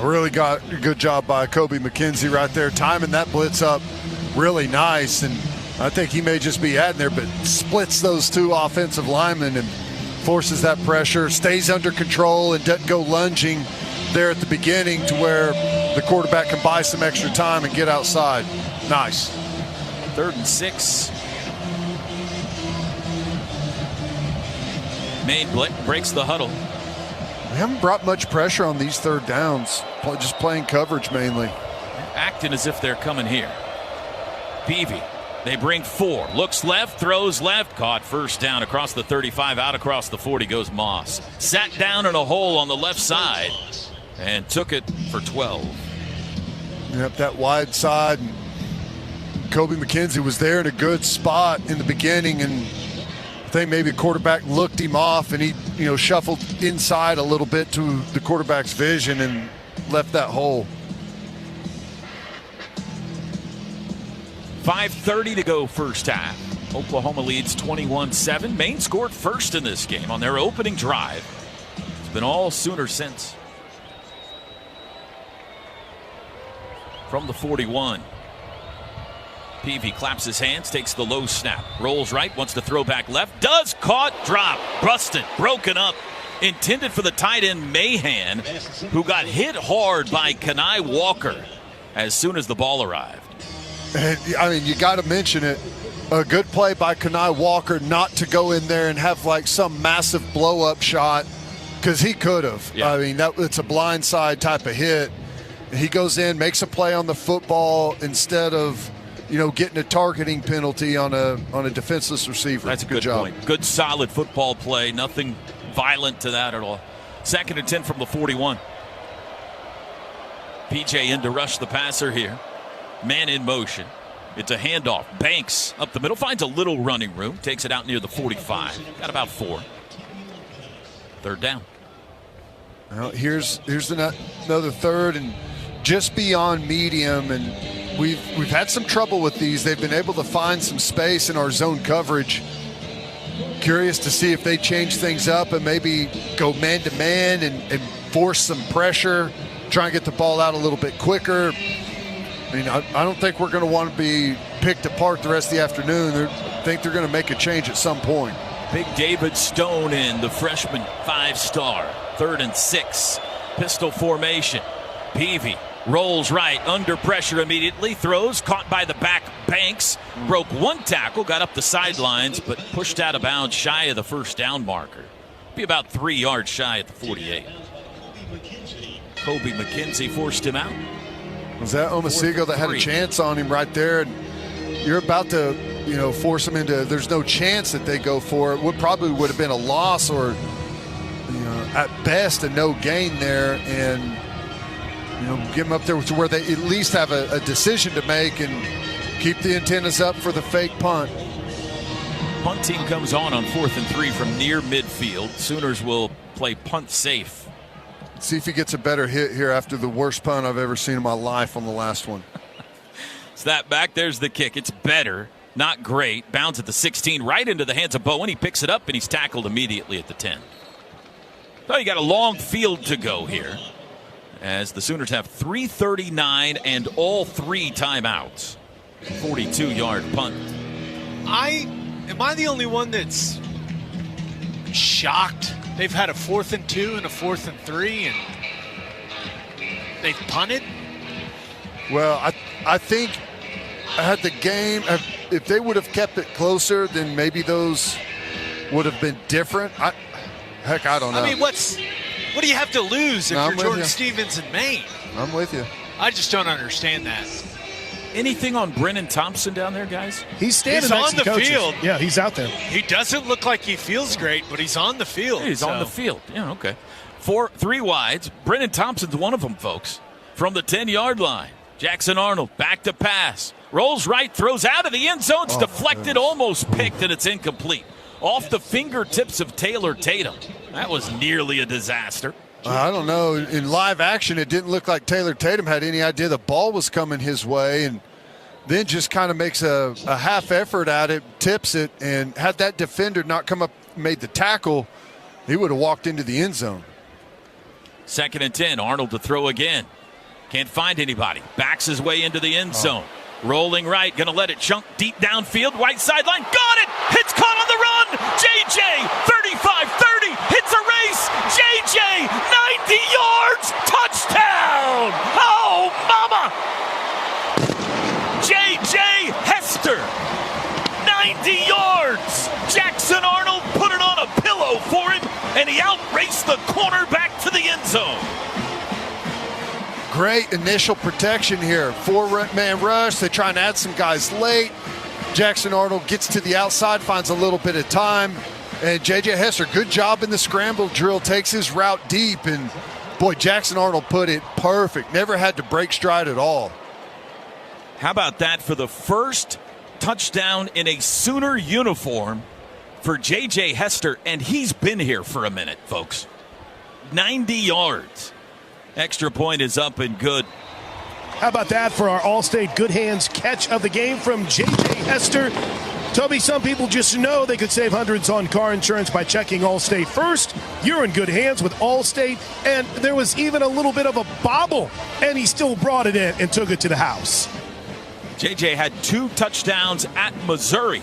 Really got a good job by Kobe McKenzie right there, timing that blitz up really nice. And I think he may just be adding there, but splits those 2 offensive linemen and forces that pressure, stays under control, and doesn't go lunging there at the beginning to where the quarterback can buy some extra time and get outside. Nice. 3rd and 6. Maine breaks the huddle. We haven't brought much pressure on these 3rd downs, just playing coverage mainly. Acting as if they're coming here. Peavy. They bring 4. Looks left, throws left, caught first down across the 35, out across the 40 goes Moss. Sat down in a hole on the left side and took it for 12. Yep, that wide side. Kobe McKenzie was there in a good spot in the beginning, and I think maybe the quarterback looked him off, and he, shuffled inside a little bit to the quarterback's vision and left that hole. 5:30 to go first half. Oklahoma leads 21-7. Maine scored first in this game on their opening drive. It's been all Sooner since. From the 41. Peavy claps his hands, takes the low snap, rolls right, wants to throw back left, does, caught, drop, busted, broken up. Intended for the tight end Mahan, who got hit hard by Kenai Walker as soon as the ball arrived. And, you got to mention it. A good play by Kenai Walker not to go in there and have like some massive blow-up shot, because he could have. Yeah. It's a blindside type of hit. He goes in, makes a play on the football instead of, getting a targeting penalty on a defenseless receiver. That's a good job. Point. Good, solid football play. Nothing violent to that at all. 2nd and 10 from the 41. PJ in to rush the passer here. Man in motion. It's a handoff. Banks up the middle. Finds a little running room. Takes it out near the 45. Got about 4. 3rd down. Well, here's another 3rd and just beyond medium. And we've had some trouble with these. They've been able to find some space in our zone coverage. Curious to see if they change things up and maybe go man-to-man and force some pressure. Try and get the ball out a little bit quicker. I don't think we're going to want to be picked apart the rest of the afternoon. I think they're going to make a change at some point. Big David Stone in, the freshman 5-star. 3rd and 6. Pistol formation. Peavy rolls right, under pressure immediately. Throws, caught by the back Banks. Broke 1 tackle, got up the sidelines, but pushed out of bounds shy of the first down marker. Be about 3 yards shy at the 48. Kobe McKenzie forced him out. Was that Omasigo that had a chance on him right there? And you're about to, force him into. There's no chance that they go for it. Would have been a loss or, at best a no gain there, and get them up there to where they at least have a decision to make and keep the antennas up for the fake punt. Punting comes on 4th and 3 from near midfield. Sooners will play punt safe. See if he gets a better hit here after the worst punt I've ever seen in my life on the last one. Snap back. There's the kick. It's better. Not great. Bounds at the 16, right into the hands of Bowen. He picks it up, and he's tackled immediately at the 10. So you got a long field to go here, as the Sooners have 3:39 and all 3 timeouts. 42-yard punt. Am I the only one that's shocked? They've had a 4th and 2 and a 4th and 3, and they've punted? Well, I think had the game, if they would have kept it closer, then maybe those would have been different. I don't know. I mean, what do you have to lose if you're Jordan Stevens in Maine? I'm with you. I just don't understand that. Anything on Brennan Thompson down there, guys? He's standing on the field. Yeah, he's out there. He doesn't look like he feels great, but he's on the field. He's on the field. Yeah, okay. 3 wides. Brennan Thompson's one of them, folks. From the 10-yard line. Jackson Arnold back to pass. Rolls right, throws out of the end zone. It's deflected, almost picked, and it's incomplete. Off the fingertips of Taylor Tatum. That was nearly a disaster. I don't know. In live action, it didn't look like Taylor Tatum had any idea the ball was coming his way, and then just kind of makes a half effort at it, tips it, and had that defender not come up and made the tackle, he would have walked into the end zone. 2nd and 10, Arnold to throw again. Can't find anybody. Backs his way into the end zone. Rolling right, going to let it chunk deep downfield, right sideline. Got it! It's caught on the run! JJ, 35-30, hits a race! JJ, 90 yards! Touchdown! Oh, mama! JJ Hester, 90 yards! Jackson Arnold put it on a pillow for him, and he outraced the cornerback to the end zone. Great initial protection here. 4-man rush. They try and add some guys late. Jackson Arnold gets to the outside, finds a little bit of time. And J.J. Hester, good job in the scramble drill, takes his route deep. And, boy, Jackson Arnold put it perfect. Never had to break stride at all. How about that for the first touchdown in a Sooner uniform for J.J. Hester? And he's been here for a minute, folks. 90 yards. Extra point is up and good. How about that for our Allstate Good Hands catch of the game from J.J. Hester? Toby, some people just know they could save hundreds on car insurance by checking Allstate first. You're in good hands with Allstate, and there was even a little bit of a bobble, and he still brought it in and took it to the house. J.J. had 2 touchdowns at Missouri,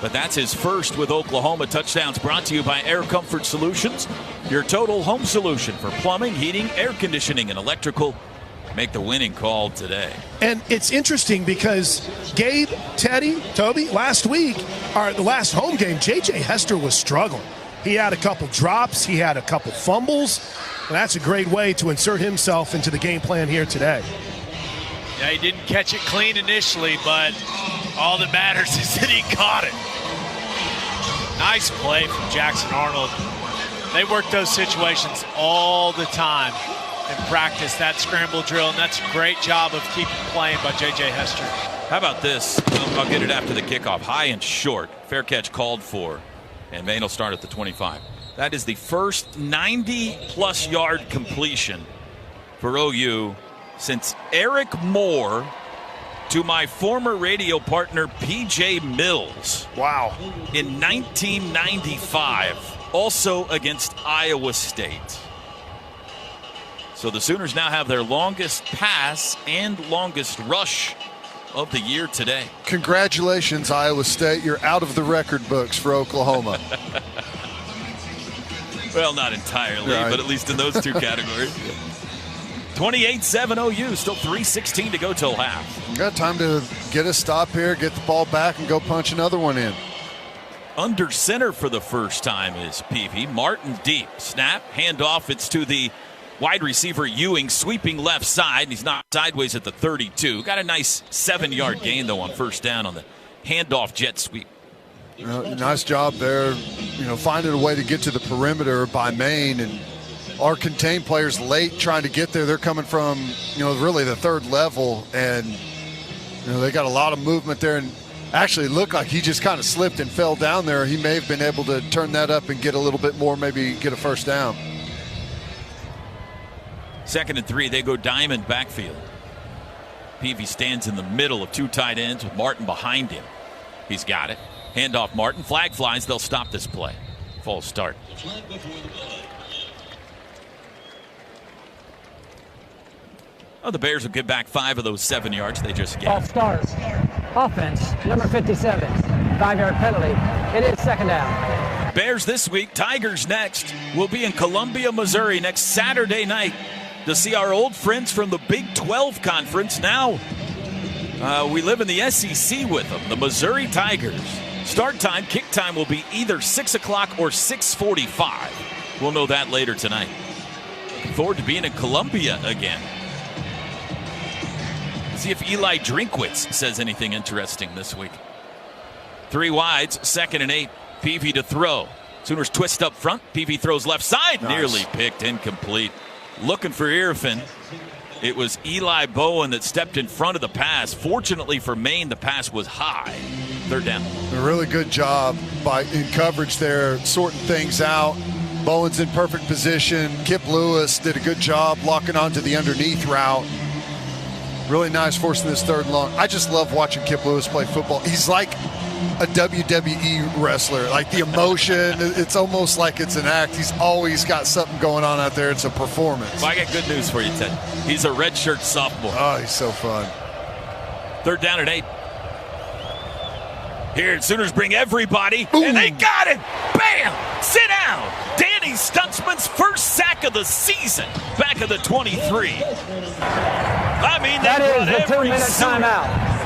but that's his first with Oklahoma. Touchdowns brought to you by Air Comfort Solutions, your total home solution for plumbing, heating, air conditioning, and electrical. Make the winning call today. And it's interesting because Gabe, Teddy, Toby, last week, the last home game, J.J. Hester was struggling. He had a couple drops. He had a couple fumbles. And that's a great way to insert himself into the game plan here today. Yeah, he didn't catch it clean initially, but all that matters is that he caught it. Nice play from Jackson Arnold. They work those situations all the time in practice, that scramble drill, and that's a great job of keeping playing by J.J. Hester. How about this? I'll get it after the kickoff. High and short. Fair catch called for, and Maine will start at the 25. That is the first 90-plus yard completion for OU since Eric Moore to my former radio partner P.J. Mills. Wow. In 1995. Also against Iowa State. So the Sooners now have their longest pass and longest rush of the year today. Congratulations, Iowa State. You're out of the record books for Oklahoma. Well, not entirely, right, but at least in those 2 categories. 28-7 OU, still 3:16 to go till half. You got time to get a stop here, get the ball back, and go punch another one in. Under center for the first time is Peavy. Martin deep. Snap, handoff. It's to the Wide receiver Ewing sweeping left side, and he's knocked sideways at the 32. Got a nice 7-yard gain, though, on first down on the handoff jet sweep. Nice job there, finding a way to get to the perimeter by Maine. And our contained players late trying to get there. They're coming from, really the third level. And, they got a lot of movement there. And actually looked like he just kind of slipped and fell down there. He may have been able to turn that up and get a little bit more, maybe get a first down. 2nd and 3, they go diamond backfield. Peavy stands in the middle of 2 tight ends with Martin behind him. He's got it. Handoff Martin. Flag flies. They'll stop this play. False start. Oh, the Bears will get back 5 of those 7 yards they just gave. False start. Offense, number 57. 5-yard penalty. It is 2nd down. Bears this week. Tigers next. We'll be in Columbia, Missouri next Saturday night to see our old friends from the Big 12 Conference. Now we live in the SEC with them, the Missouri Tigers. Start time, kick time will be either 6 o'clock or 6:45. We'll know that later tonight. Looking forward to being in Columbia again. See if Eli Drinkwitz says anything interesting this week. 3 wides, 2nd and 8. Peavy to throw. Sooners twist up front. Peavy throws left side. Nice. Nearly picked, incomplete. Looking for Irfin. It was Eli Bowen that stepped in front of the pass. Fortunately for Maine, the pass was high. 3rd down. A really good job in coverage there, sorting things out. Bowen's in perfect position. Kip Lewis did a good job locking onto the underneath route. Really nice forcing this 3rd and long. I just love watching Kip Lewis play football. He's like a WWE wrestler. Like the emotion, it's almost like it's an act. He's always got something going on out there. It's a performance. Well, I got good news for you, Ted. He's a redshirt sophomore. Oh, he's so fun. 3rd down and 8. Here, Sooners bring everybody, and they got it. Bam! Sit down. Danny Stutzman's first sack of the season, back of the 23. I mean, that is a 2-minute timeout.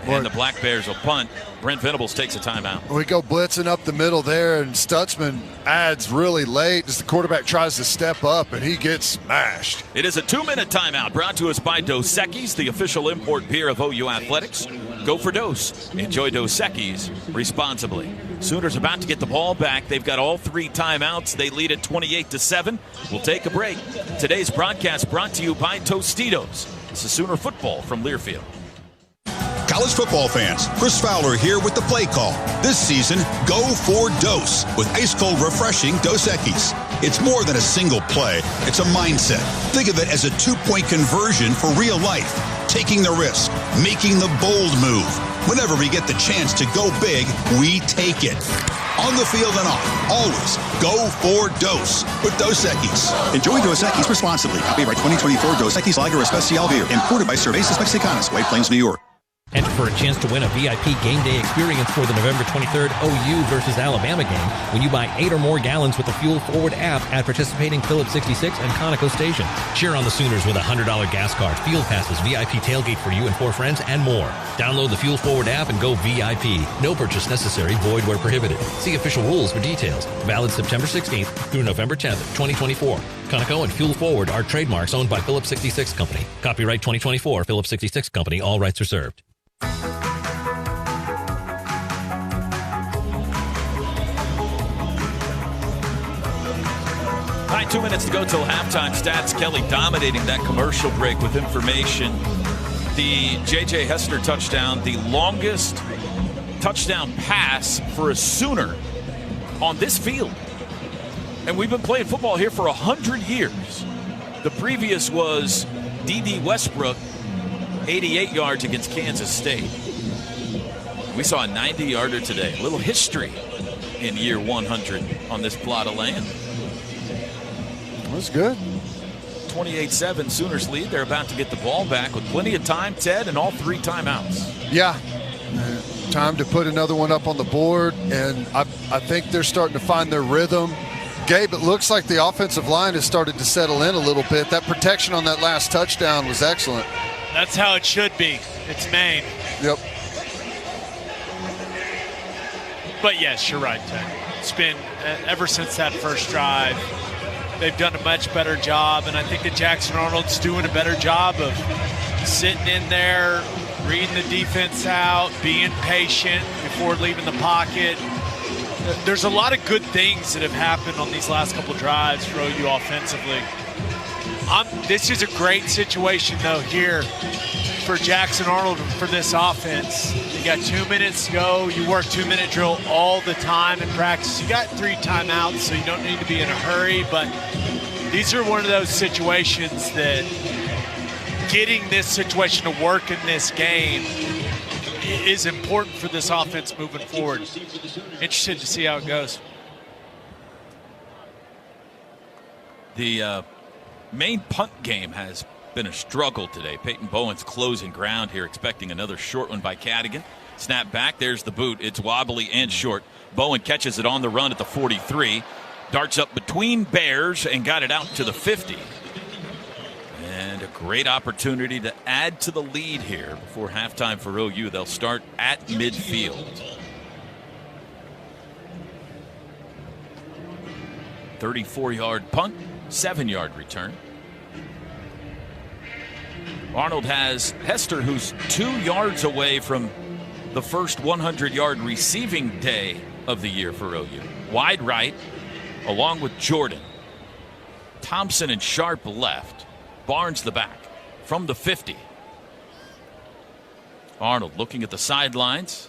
And the Black Bears will punt. Brent Venables takes a timeout. We go blitzing up the middle there, and Stutzman adds really late as the quarterback tries to step up, and he gets smashed. It is a 2-minute timeout brought to us by Dos Equis, the official import beer of OU Athletics. Go for Dos. Enjoy Dos Equis responsibly. Sooners about to get the ball back. They've got all 3 timeouts. They lead at 28-7. We'll take a break. Today's broadcast brought to you by Tostitos. This is Sooner football from Learfield. College football fans, Chris Fowler here with the play call. This season, go for Dos with ice-cold refreshing Dos Equis. It's more than a single play. It's a mindset. Think of it as a 2-point conversion for real life. Taking the risk, making the bold move. Whenever we get the chance to go big, we take it. On the field and off, always go for Dos with Dos Equis. Enjoy Dos Equis responsibly. Copyright 2024 Dos Equis Lager Especial Beer. Imported by Cervezas Mexicanas, White Plains, New York. Enter for a chance to win a VIP game day experience for the November 23rd OU versus Alabama game when you buy 8 or more gallons with the Fuel Forward app at participating Phillips 66 and Conoco stations. Cheer on the Sooners with a $100 gas card, field passes, VIP tailgate for you and 4 friends, and more. Download the Fuel Forward app and go VIP. No purchase necessary, void where prohibited. See official rules for details. Valid September 16th through November 10th, 2024. Conoco and Fuel Forward are trademarks owned by Phillips 66 Company. Copyright 2024, Phillips 66 Company. All rights reserved. All right, 2 minutes to go till halftime. Stats Kelly dominating that commercial break with information. The J.J. Hester touchdown, the longest touchdown pass for a Sooner on this field. And we've been playing football here for 100 years. The previous was D.D. Westbrook, 88 yards against Kansas State. We saw a 90-yarder today. A little history in year 100 on this plot of land. That's good. 28-7, Sooners lead. They're about to get the ball back with plenty of time, Ted, and all 3 timeouts. Yeah. Time to put another one up on the board, and I think they're starting to find their rhythm. Gabe, it looks like the offensive line has started to settle in a little bit. That protection on that last touchdown was excellent. That's how it should be. It's Maine. Yep. But yes, you're right, Ted. It's been ever since that first drive. they've done a much better job, and I think that Jackson Arnold's doing a better job of sitting in there, reading the defense out, being patient before leaving the pocket. There's a lot of good things that have happened on these last couple of drives for OU offensively. This is a great situation, though, here for Jackson Arnold and for this offense. You got 2 minutes to go. You work 2-minute drill all the time in practice. You got 3 timeouts, so you don't need to be in a hurry. But these are one of those situations that getting this situation to work in this game is important for this offense moving forward. Interested to see how it goes. The main punt game has been a struggle today. Peyton Bowen's closing ground here, expecting another short one by Cadigan. Snap back, there's the boot. It's wobbly and short. Bowen catches it on the run at the 43. Darts up between Bears and got it out to the 50. And a great opportunity to add to the lead here before halftime for OU. They'll start at midfield. 34-yard punt, 7-yard return. Arnold has Hester, who's 2 yards away from the first 100-yard receiving day of the year for OU. Wide right, along with Jordan. Thompson and Sharp left. Barnes the back from the 50. Arnold looking at the sidelines.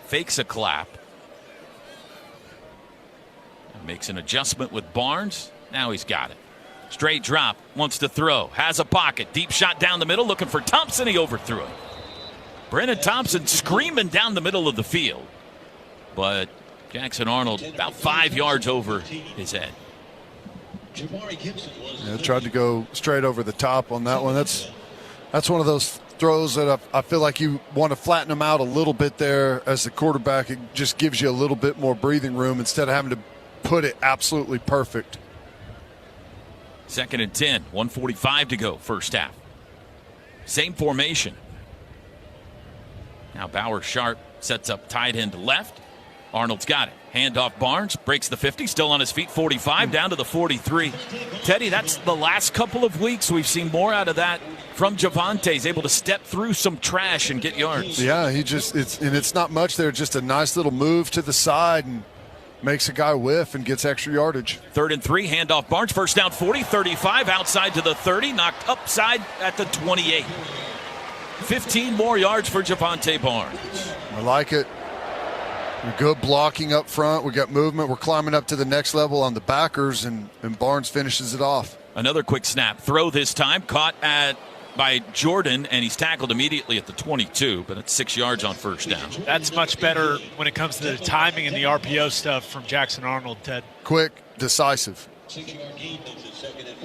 Fakes a clap. Makes an adjustment with Barnes. Now he's got it. Straight drop. Wants to throw. Has a pocket. Deep shot down the middle. Looking for Thompson. He overthrew it. Brennan Thompson screaming down the middle of the field. But Jackson Arnold about 5 yards over his head. Yeah, tried to go straight over the top on that one. That's one of those throws that I feel like you want to flatten them out a little bit there as the quarterback. It just gives you a little bit more breathing room instead of having to put it absolutely perfect. 2nd and 10, 1:45 to go, first half. Same formation. Now Bauer Sharp sets up tight end left. Arnold's got it. Handoff Barnes, breaks the 50, still on his feet, 45, down to the 43. Teddy, that's the last couple of weeks we've seen more out of that from Javonte. He's able to step through some trash and get yards. Yeah, it's not much there, just a nice little move to the side and makes a guy whiff and gets extra yardage. 3rd and 3, handoff Barnes, first down 40, 35, outside to the 30, knocked upside at the 28. 15 more yards for Javonte Barnes. I like it. Good blocking up front. We got movement. We're climbing up to the next level on the backers, and Barnes finishes it off. Another quick snap. Throw this time. Caught by Jordan, and he's tackled immediately at the 22, but it's 6 yards on first down. That's much better when it comes to the timing and the RPO stuff from Jackson Arnold, Ted. Quick, decisive.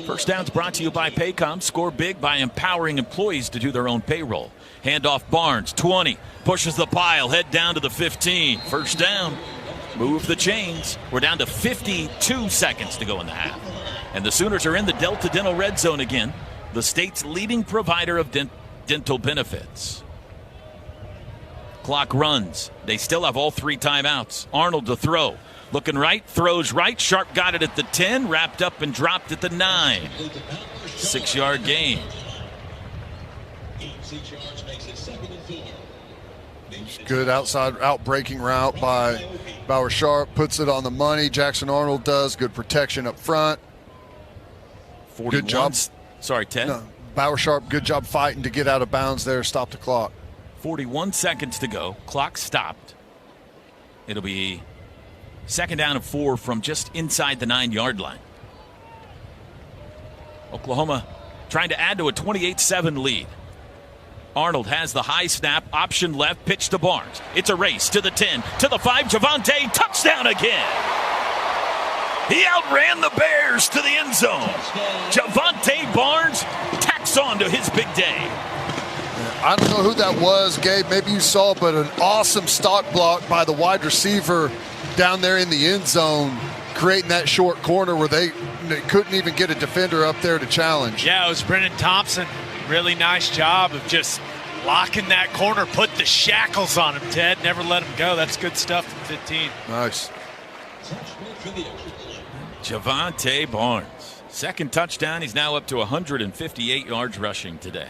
First down's brought to you by Paycom. Score big by empowering employees to do their own payroll. Handoff Barnes, 20, pushes the pile, head down to the 15. First down. Move the chains. We're down to 52 seconds to go in the half. And the Sooners are in the Delta Dental Red Zone again, the state's leading provider of dental benefits. Clock runs. They still have all 3 timeouts. Arnold to throw. Looking right, throws right. Sharp got it at the 10, wrapped up and dropped at the 9. 6-yard gain. Good outside out-breaking route by Bauer Sharp. Puts it on the money. Jackson Arnold does. Good protection up front. 41. Good job. Sorry, Ted. No, Bauer Sharp, good job fighting to get out of bounds there. Stop the clock. 41 seconds to go. Clock stopped. It'll be 2nd down and 4 from just inside the 9-yard line. Oklahoma trying to add to a 28-7 lead. Arnold has the high snap, option left, pitch to Barnes. It's a race to the 10, to the 5. Javonte, touchdown again. He outran the Bears to the end zone. Javonte Barnes tacks on to his big day. I don't know who that was, Gabe. Maybe you saw, but an awesome stock block by the wide receiver down there in the end zone, creating that short corner where they couldn't even get a defender up there to challenge. Yeah, it was Brennan Thompson. Really nice job of just locking that corner, put the shackles on him, Ted. Never let him go. That's good stuff from 15. Nice. Javonte Barnes. Second touchdown. He's now up to 158 yards rushing today.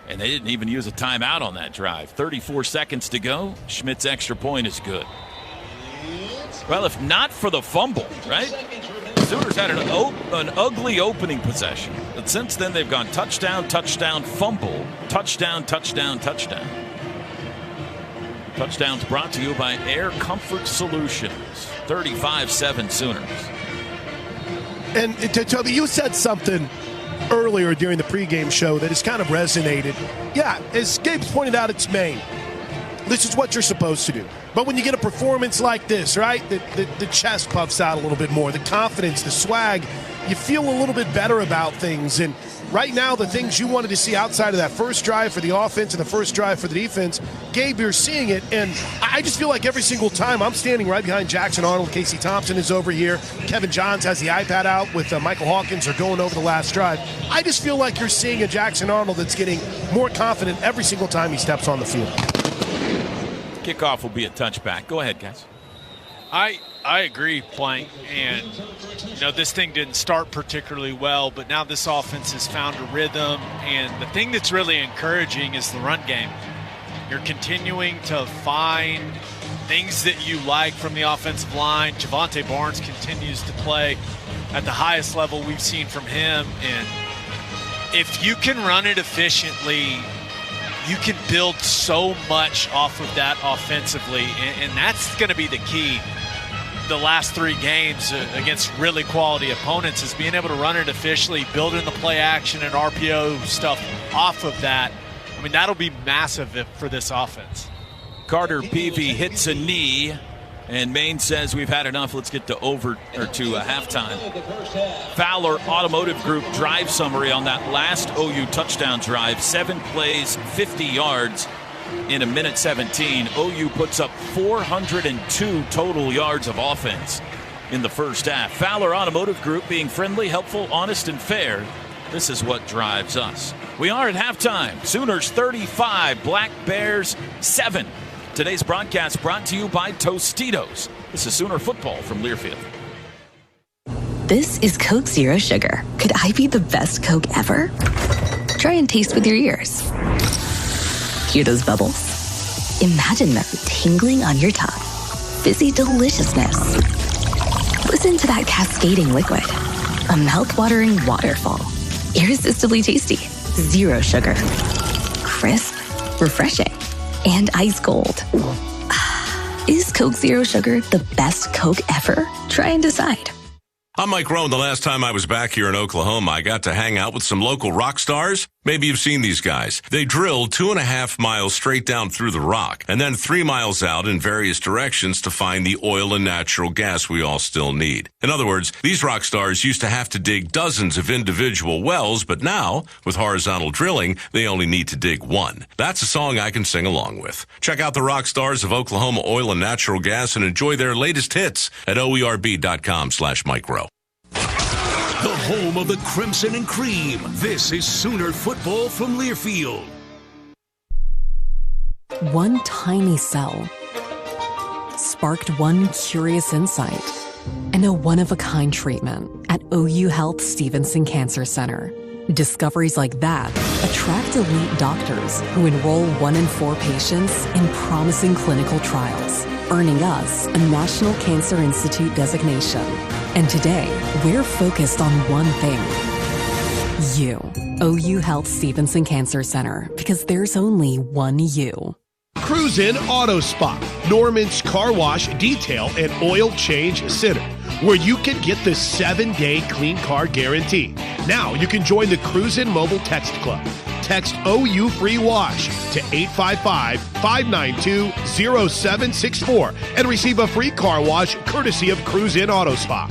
And they didn't even use a timeout on that drive. 34 seconds to go. Schmidt's extra point is good. Well, if not for the fumble, right? The Sooners had an ugly opening possession. But since then, they've gone touchdown, touchdown, fumble, touchdown, touchdown, touchdown. Touchdowns brought to you by Air Comfort Solutions. 35-7 Sooners. And Toby, you said something earlier during the pregame show that has kind of resonated. Yeah, as Gabe's pointed out, it's Maine. This is what you're supposed to do. But when you get a performance like this, right, the chest puffs out a little bit more, the confidence, the swag, you feel a little bit better about things. And right now, the things you wanted to see outside of that first drive for the offense and the first drive for the defense, Gabe, you're seeing it. And I just feel like every single time I'm standing right behind Jackson Arnold, Casey Thompson is over here, Kevin Johns has the iPad out with Michael Hawkins. They're going over the last drive. I just feel like you're seeing a Jackson Arnold that's getting more confident every single time he steps on the field. Kickoff will be a touchback. Go ahead, guys. I agree, Plank. And, this thing didn't start particularly well, but now this offense has found a rhythm. And the thing that's really encouraging is the run game. You're continuing to find things that you like from the offensive line. Javonte Barnes continues to play at the highest level we've seen from him. And if you can run it efficiently, you can build so much off of that offensively, and that's going to be the key. The last three games against really quality opponents is being able to run it efficiently, building the play action and RPO stuff off of that. I mean, that'll be massive for this offense. Carter Peavy hits a knee, and Maine says we've had enough. Let's get to halftime. Fowler Automotive Group drive summary on that last OU touchdown drive. 7 plays, 50 yards in 1:17. OU puts up 402 total yards of offense in the first half. Fowler Automotive Group being friendly, helpful, honest, and fair. This is what drives us. We are at halftime. Sooners 35, Black Bears 7. Today's broadcast brought to you by Tostitos. This is Sooner football from Learfield. This is Coke Zero Sugar. Could I be the best Coke ever? Try and taste with your ears. Hear those bubbles? Imagine them tingling on your tongue. Fizzy deliciousness. Listen to that cascading liquid. A mouth-watering waterfall. Irresistibly tasty. Zero sugar. Crisp. Refreshing. And ice cold. Is Coke Zero Sugar the best Coke ever? Try and decide. I'm Mike Rohn. The last time I was back here in Oklahoma, I got to hang out with some local rock stars. Maybe you've seen these guys. They drilled 2.5 miles straight down through the rock and then 3 miles out in various directions to find the oil and natural gas we all still need. In other words, these rock stars used to have to dig dozens of individual wells, but now, with horizontal drilling, they only need to dig one. That's a song I can sing along with. Check out the rock stars of Oklahoma Oil and Natural Gas and enjoy their latest hits at oerb.com/Mike Rowe. The home of the Crimson and Cream. This is Sooner football from Learfield. One tiny cell sparked one curious insight and a one-of-a-kind treatment at OU Health Stevenson Cancer Center. Discoveries like that attract elite doctors who enroll 1 in 4 patients in promising clinical trials, earning us a National Cancer Institute designation. And today, we're focused on one thing. You. OU Health Stevenson Cancer Center, because there's only one you. Cruise In Auto Spa, Norman's Car Wash, Detail, and Oil Change Center, where you can get the 7-day clean car guarantee. Now you can join the Cruise In Mobile Text Club. Text OU Free Wash to 855-592-0764 and receive a free car wash courtesy of Cruise In Auto Spa.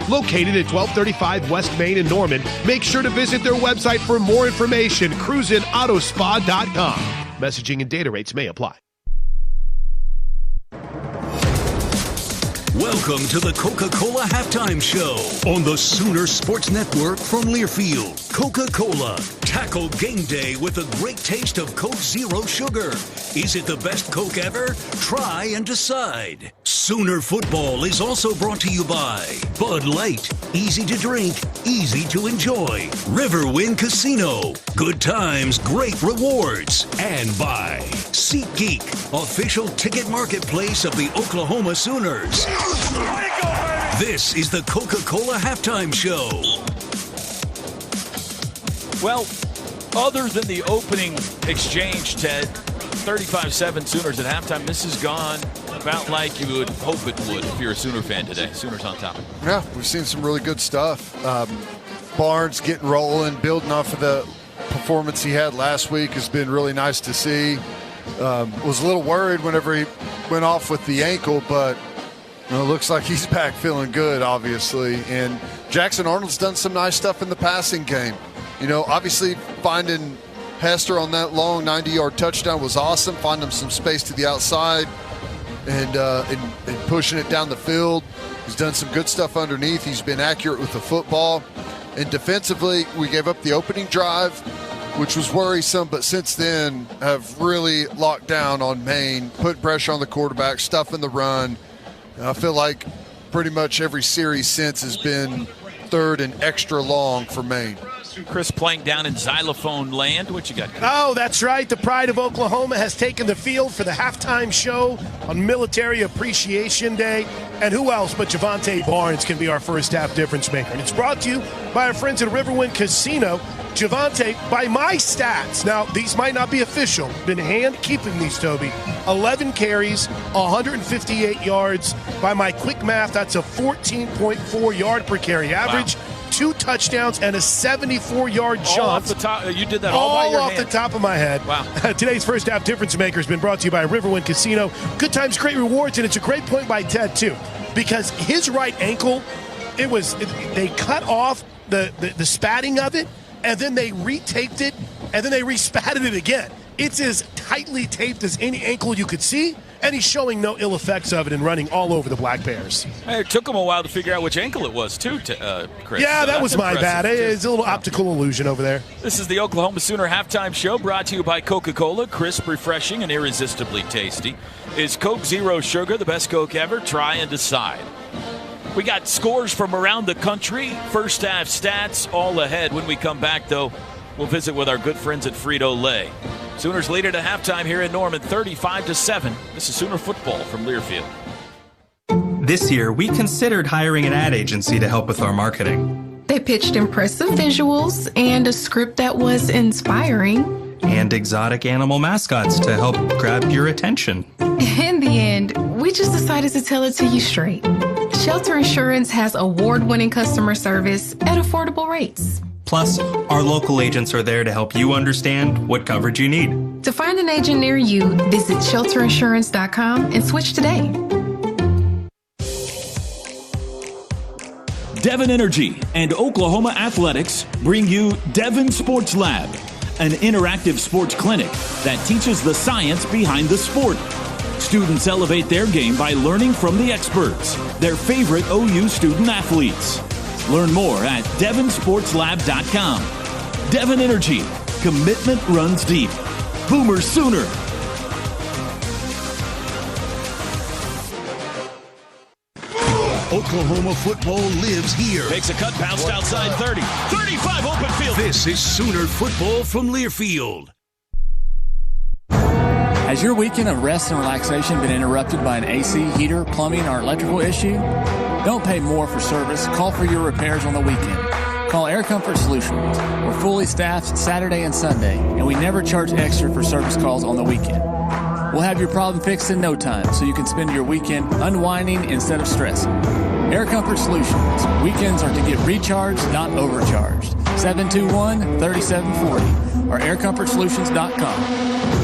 Located at 1235 West Main in Norman, make sure to visit their website for more information, cruisinautospa.com. Messaging and data rates may apply. Welcome to the Coca-Cola Halftime Show on the Sooner Sports Network from Learfield. Coca-Cola. Tackle game day with a great taste of Coke Zero Sugar. Is it the best Coke ever? Try and decide. Sooner Football is also brought to you by Bud Light. Easy to drink, easy to enjoy. Riverwind Casino. Good times, great rewards. And by SeatGeek, official ticket marketplace of the Oklahoma Sooners. This is the Coca-Cola Halftime Show. Well, other than the opening exchange, Ted, 35-7 Sooners at halftime. This has gone about like you would hope it would if you're a Sooner fan today. Sooners on top. Yeah, we've seen some really good stuff. Barnes getting rolling, building off of the performance he had last week has been really nice to see. Was a little worried whenever he went off with the ankle, but it looks like he's back feeling good, obviously. And Jackson Arnold's done some nice stuff in the passing game. Obviously finding Hester on that long 90-yard touchdown was awesome. Finding him some space to the outside and pushing it down the field. He's done some good stuff underneath. He's been accurate with the football. And defensively, we gave up the opening drive, which was worrisome, but since then have really locked down on Maine, put pressure on the quarterback, stuffing the run. I feel like pretty much every series since has been third and extra long for Maine. Chris Plank down in xylophone land. What you got, Chris? Oh, that's right. The pride of Oklahoma has taken the field for the halftime show on Military Appreciation Day. And who else but Javante Barnes can be our first half difference maker? And it's brought to you by our friends at Riverwind Casino. Javante, by my stats, now these might not be official, been hand keeping these, Toby. 11 carries, 158 yards. By my quick math, that's a 14.4 yard per carry average. Wow. 2 touchdowns and a 74-yard jump. All off the top. You did that all by your off hand. The top of my head. Wow. Today's first half difference maker has been brought to you by Riverwind Casino. Good times, great rewards, and it's a great point by Ted too, because his right ankle, they cut off the spatting of it, and then they retaped it, and then they respatted it again. It's as tightly taped as any ankle you could see, and he's showing no ill effects of it and running all over the Black Bears. Hey, it took him a while to figure out which ankle it was, too, Chris. Yeah, so that was my bad. Too. It's a little optical illusion over there. This is the Oklahoma Sooner Halftime Show, brought to you by Coca-Cola. Crisp, refreshing, and irresistibly tasty. Is Coke Zero Sugar the best Coke ever? Try and decide. We got scores from around the country, first half stats, all ahead. When we come back, though, we'll visit with our good friends at Frito-Lay. Sooners lead it at halftime here in Norman, 35-7. This is Sooner football from Learfield. This year, we considered hiring an ad agency to help with our marketing. They pitched impressive visuals and a script that was inspiring. And exotic animal mascots to help grab your attention. In the end, we just decided to tell it to you straight. Shelter Insurance has award-winning customer service at affordable rates. Plus, our local agents are there to help you understand what coverage you need. To find an agent near you, visit shelterinsurance.com and switch today. Devon Energy and Oklahoma Athletics bring you Devon Sports Lab, an interactive sports clinic that teaches the science behind the sport. Students elevate their game by learning from the experts, their favorite OU student athletes. Learn more at devonsportslab.com. Devon Energy. Commitment runs deep. Boomer Sooner. Oklahoma football lives here. Makes a cut, bounced outside 30. 35 open field. This is Sooner football from Learfield. Has your weekend of rest and relaxation been interrupted by an AC, heater, plumbing, or electrical issue? Don't pay more for service. Call for your repairs on the weekend. Call Air Comfort Solutions. We're fully staffed Saturday and Sunday, and we never charge extra for service calls on the weekend. We'll have your problem fixed in no time, so you can spend your weekend unwinding instead of stressing. Air Comfort Solutions. Weekends are to get recharged, not overcharged. 721-3740 or aircomfortsolutions.com.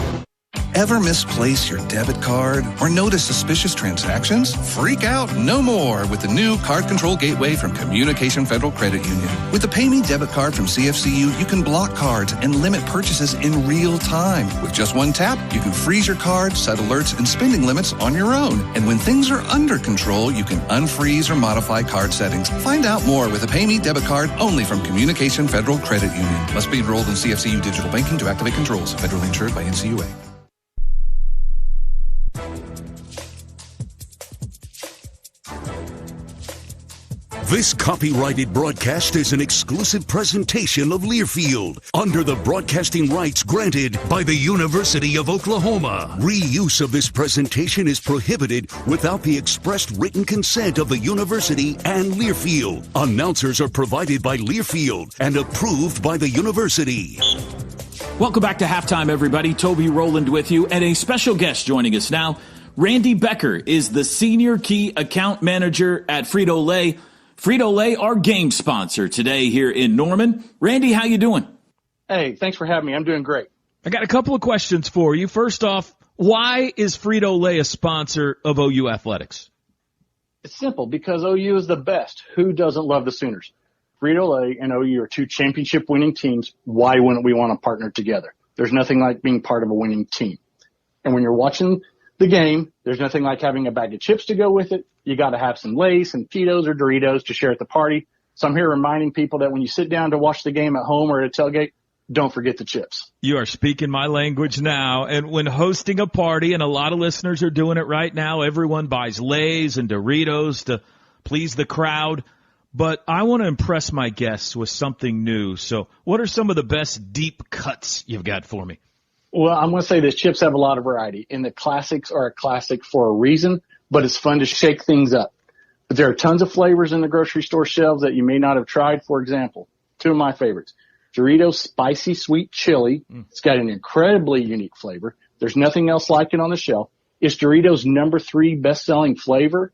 Ever misplace your debit card or notice suspicious transactions? Freak out no more with the new Card Control Gateway from Communication Federal Credit Union. With the Pay Me debit card from CFCU, you can block cards and limit purchases in real time. With just one tap, you can freeze your card, set alerts, and spending limits on your own. And when things are under control, you can unfreeze or modify card settings. Find out more with a Pay Me debit card only from Communication Federal Credit Union. Must be enrolled in CFCU digital banking to activate controls. Federally insured by NCUA. This copyrighted broadcast is an exclusive presentation of Learfield under the broadcasting rights granted by the University of Oklahoma. Reuse of this presentation is prohibited without the expressed written consent of the university and Learfield. Announcers are provided by Learfield and approved by the university. Welcome back to Halftime, everybody. Toby Rowland with you, and a special guest joining us now. Randy Becker is the Senior Key Account Manager at Frito-Lay. Frito-Lay, our game sponsor today here in Norman. Randy, how you doing? Hey, thanks for having me. I'm doing great. I got a couple of questions for you. First off, why is Frito-Lay a sponsor of OU Athletics? It's simple, because OU is the best. Who doesn't love the Sooners? Frito-Lay and OU are two championship-winning teams. Why wouldn't we want to partner together? There's nothing like being part of a winning team. And when you're watching the game, there's nothing like having a bag of chips to go with it. You got to have some Lay's, some Tito's or Doritos to share at the party. So I'm here reminding people that when you sit down to watch the game at home or at a tailgate, don't forget the chips. You are speaking my language now. And when hosting a party, and a lot of listeners are doing it right now, everyone buys Lay's and Doritos to please the crowd. But I want to impress my guests with something new. So what are some of the best deep cuts you've got for me? Well, I'm going to say this. Chips have a lot of variety, and the classics are a classic for a reason, but it's fun to shake things up. But there are tons of flavors in the grocery store shelves that you may not have tried. For example, two of my favorites, Doritos Spicy Sweet Chili. It's got an incredibly unique flavor. There's nothing else like it on the shelf. It's Doritos' number 3 best-selling flavor,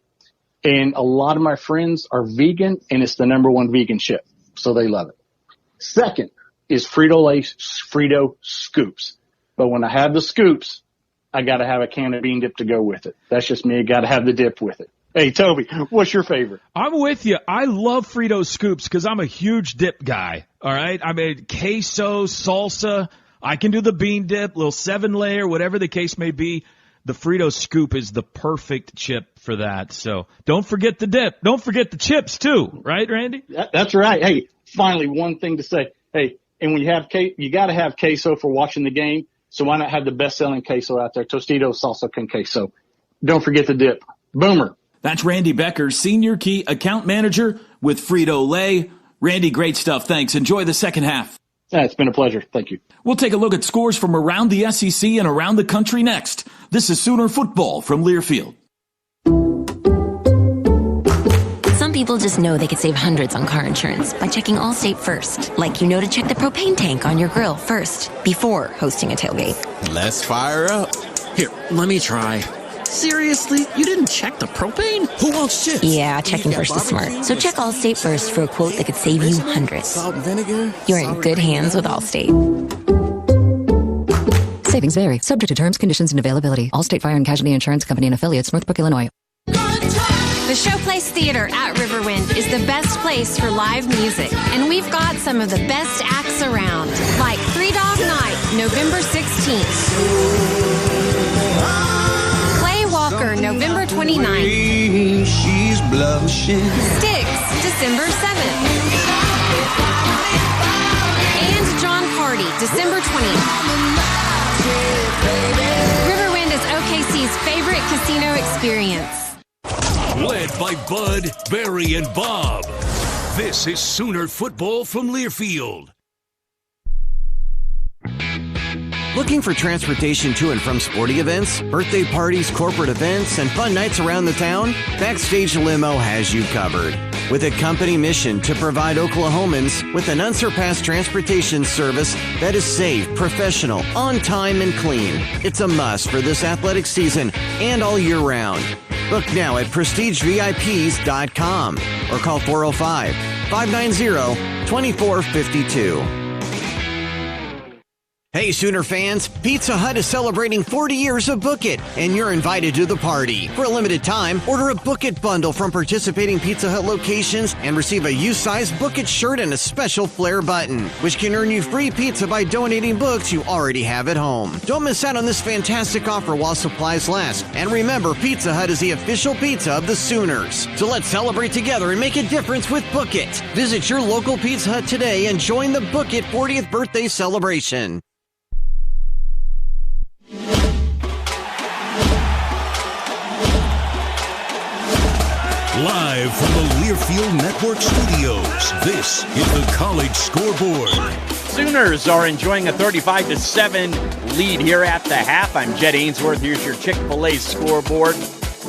and a lot of my friends are vegan, and it's the number 1 vegan chip, so they love it. Second is Frito-Lay Frito Scoops. But when I have the scoops, I got to have a can of bean dip to go with it. That's just me. I got to have the dip with it. Hey, Toby, what's your favorite? I'm with you. I love Frito Scoops because I'm a huge dip guy. All right. I mean, queso, salsa. I can do the bean dip, little 7-layer, whatever the case may be. The Frito Scoop is the perfect chip for that. So don't forget the dip. Don't forget the chips too. Right, Randy? That's right. Hey, finally, one thing to say. Hey, and when you have you got to have queso for watching the game. So why not have the best-selling queso out there, Tostitos Salsa con Queso? Don't forget the dip. Boomer. That's Randy Becker, Senior Key Account Manager with Frito-Lay. Randy, great stuff. Thanks. Enjoy the second half. Yeah, it's been a pleasure. Thank you. We'll take a look at scores from around the SEC and around the country next. This is Sooner Football from Learfield. Some people just know they could save hundreds on car insurance by checking Allstate first. Like you know to check the propane tank on your grill first before hosting a tailgate. Let's fire up. Here, let me try. Seriously? You didn't check the propane? Who wants chips? Yeah, checking first is smart. So check Allstate first for a quote that could save you hundreds. Salt and vinegar? You're in good hands with Allstate. Savings vary. Subject to terms, conditions, and availability. Allstate Fire and Casualty Insurance Company and Affiliates, Northbrook, Illinois. The Showplace Theater at Riverwind is the best place for live music, and we've got some of the best acts around, like 3 Dog Night, November 16th. Clay Walker, November 29th. She's blushing. Styx, December 7th. And John Party, December 20th. Riverwind is OKC's favorite casino experience. Led by Bud, Barry, and Bob. This is Sooner Football from Learfield. Looking for transportation to and from sporting events, birthday parties, corporate events, and fun nights around the town? Backstage Limo has you covered. With a company mission to provide Oklahomans with an unsurpassed transportation service that is safe, professional, on time, and clean. It's a must for this athletic season and all year round. Book now at prestigevips.com or call 405-590-2452. Hey, Sooner fans, Pizza Hut is celebrating 40 years of Book It, and you're invited to the party. For a limited time, order a Book It bundle from participating Pizza Hut locations and receive a U-size Book It shirt and a special flare button, which can earn you free pizza by donating books you already have at home. Don't miss out on this fantastic offer while supplies last. And remember, Pizza Hut is the official pizza of the Sooners. So let's celebrate together and make a difference with Book It. Visit your local Pizza Hut today and join the Book It 40th birthday celebration. Live from the Learfield Network studios, this is the College Scoreboard. Sooners are enjoying a 35-7 lead here at the half. I'm Jed Ainsworth. Here's your Chick-fil-A scoreboard.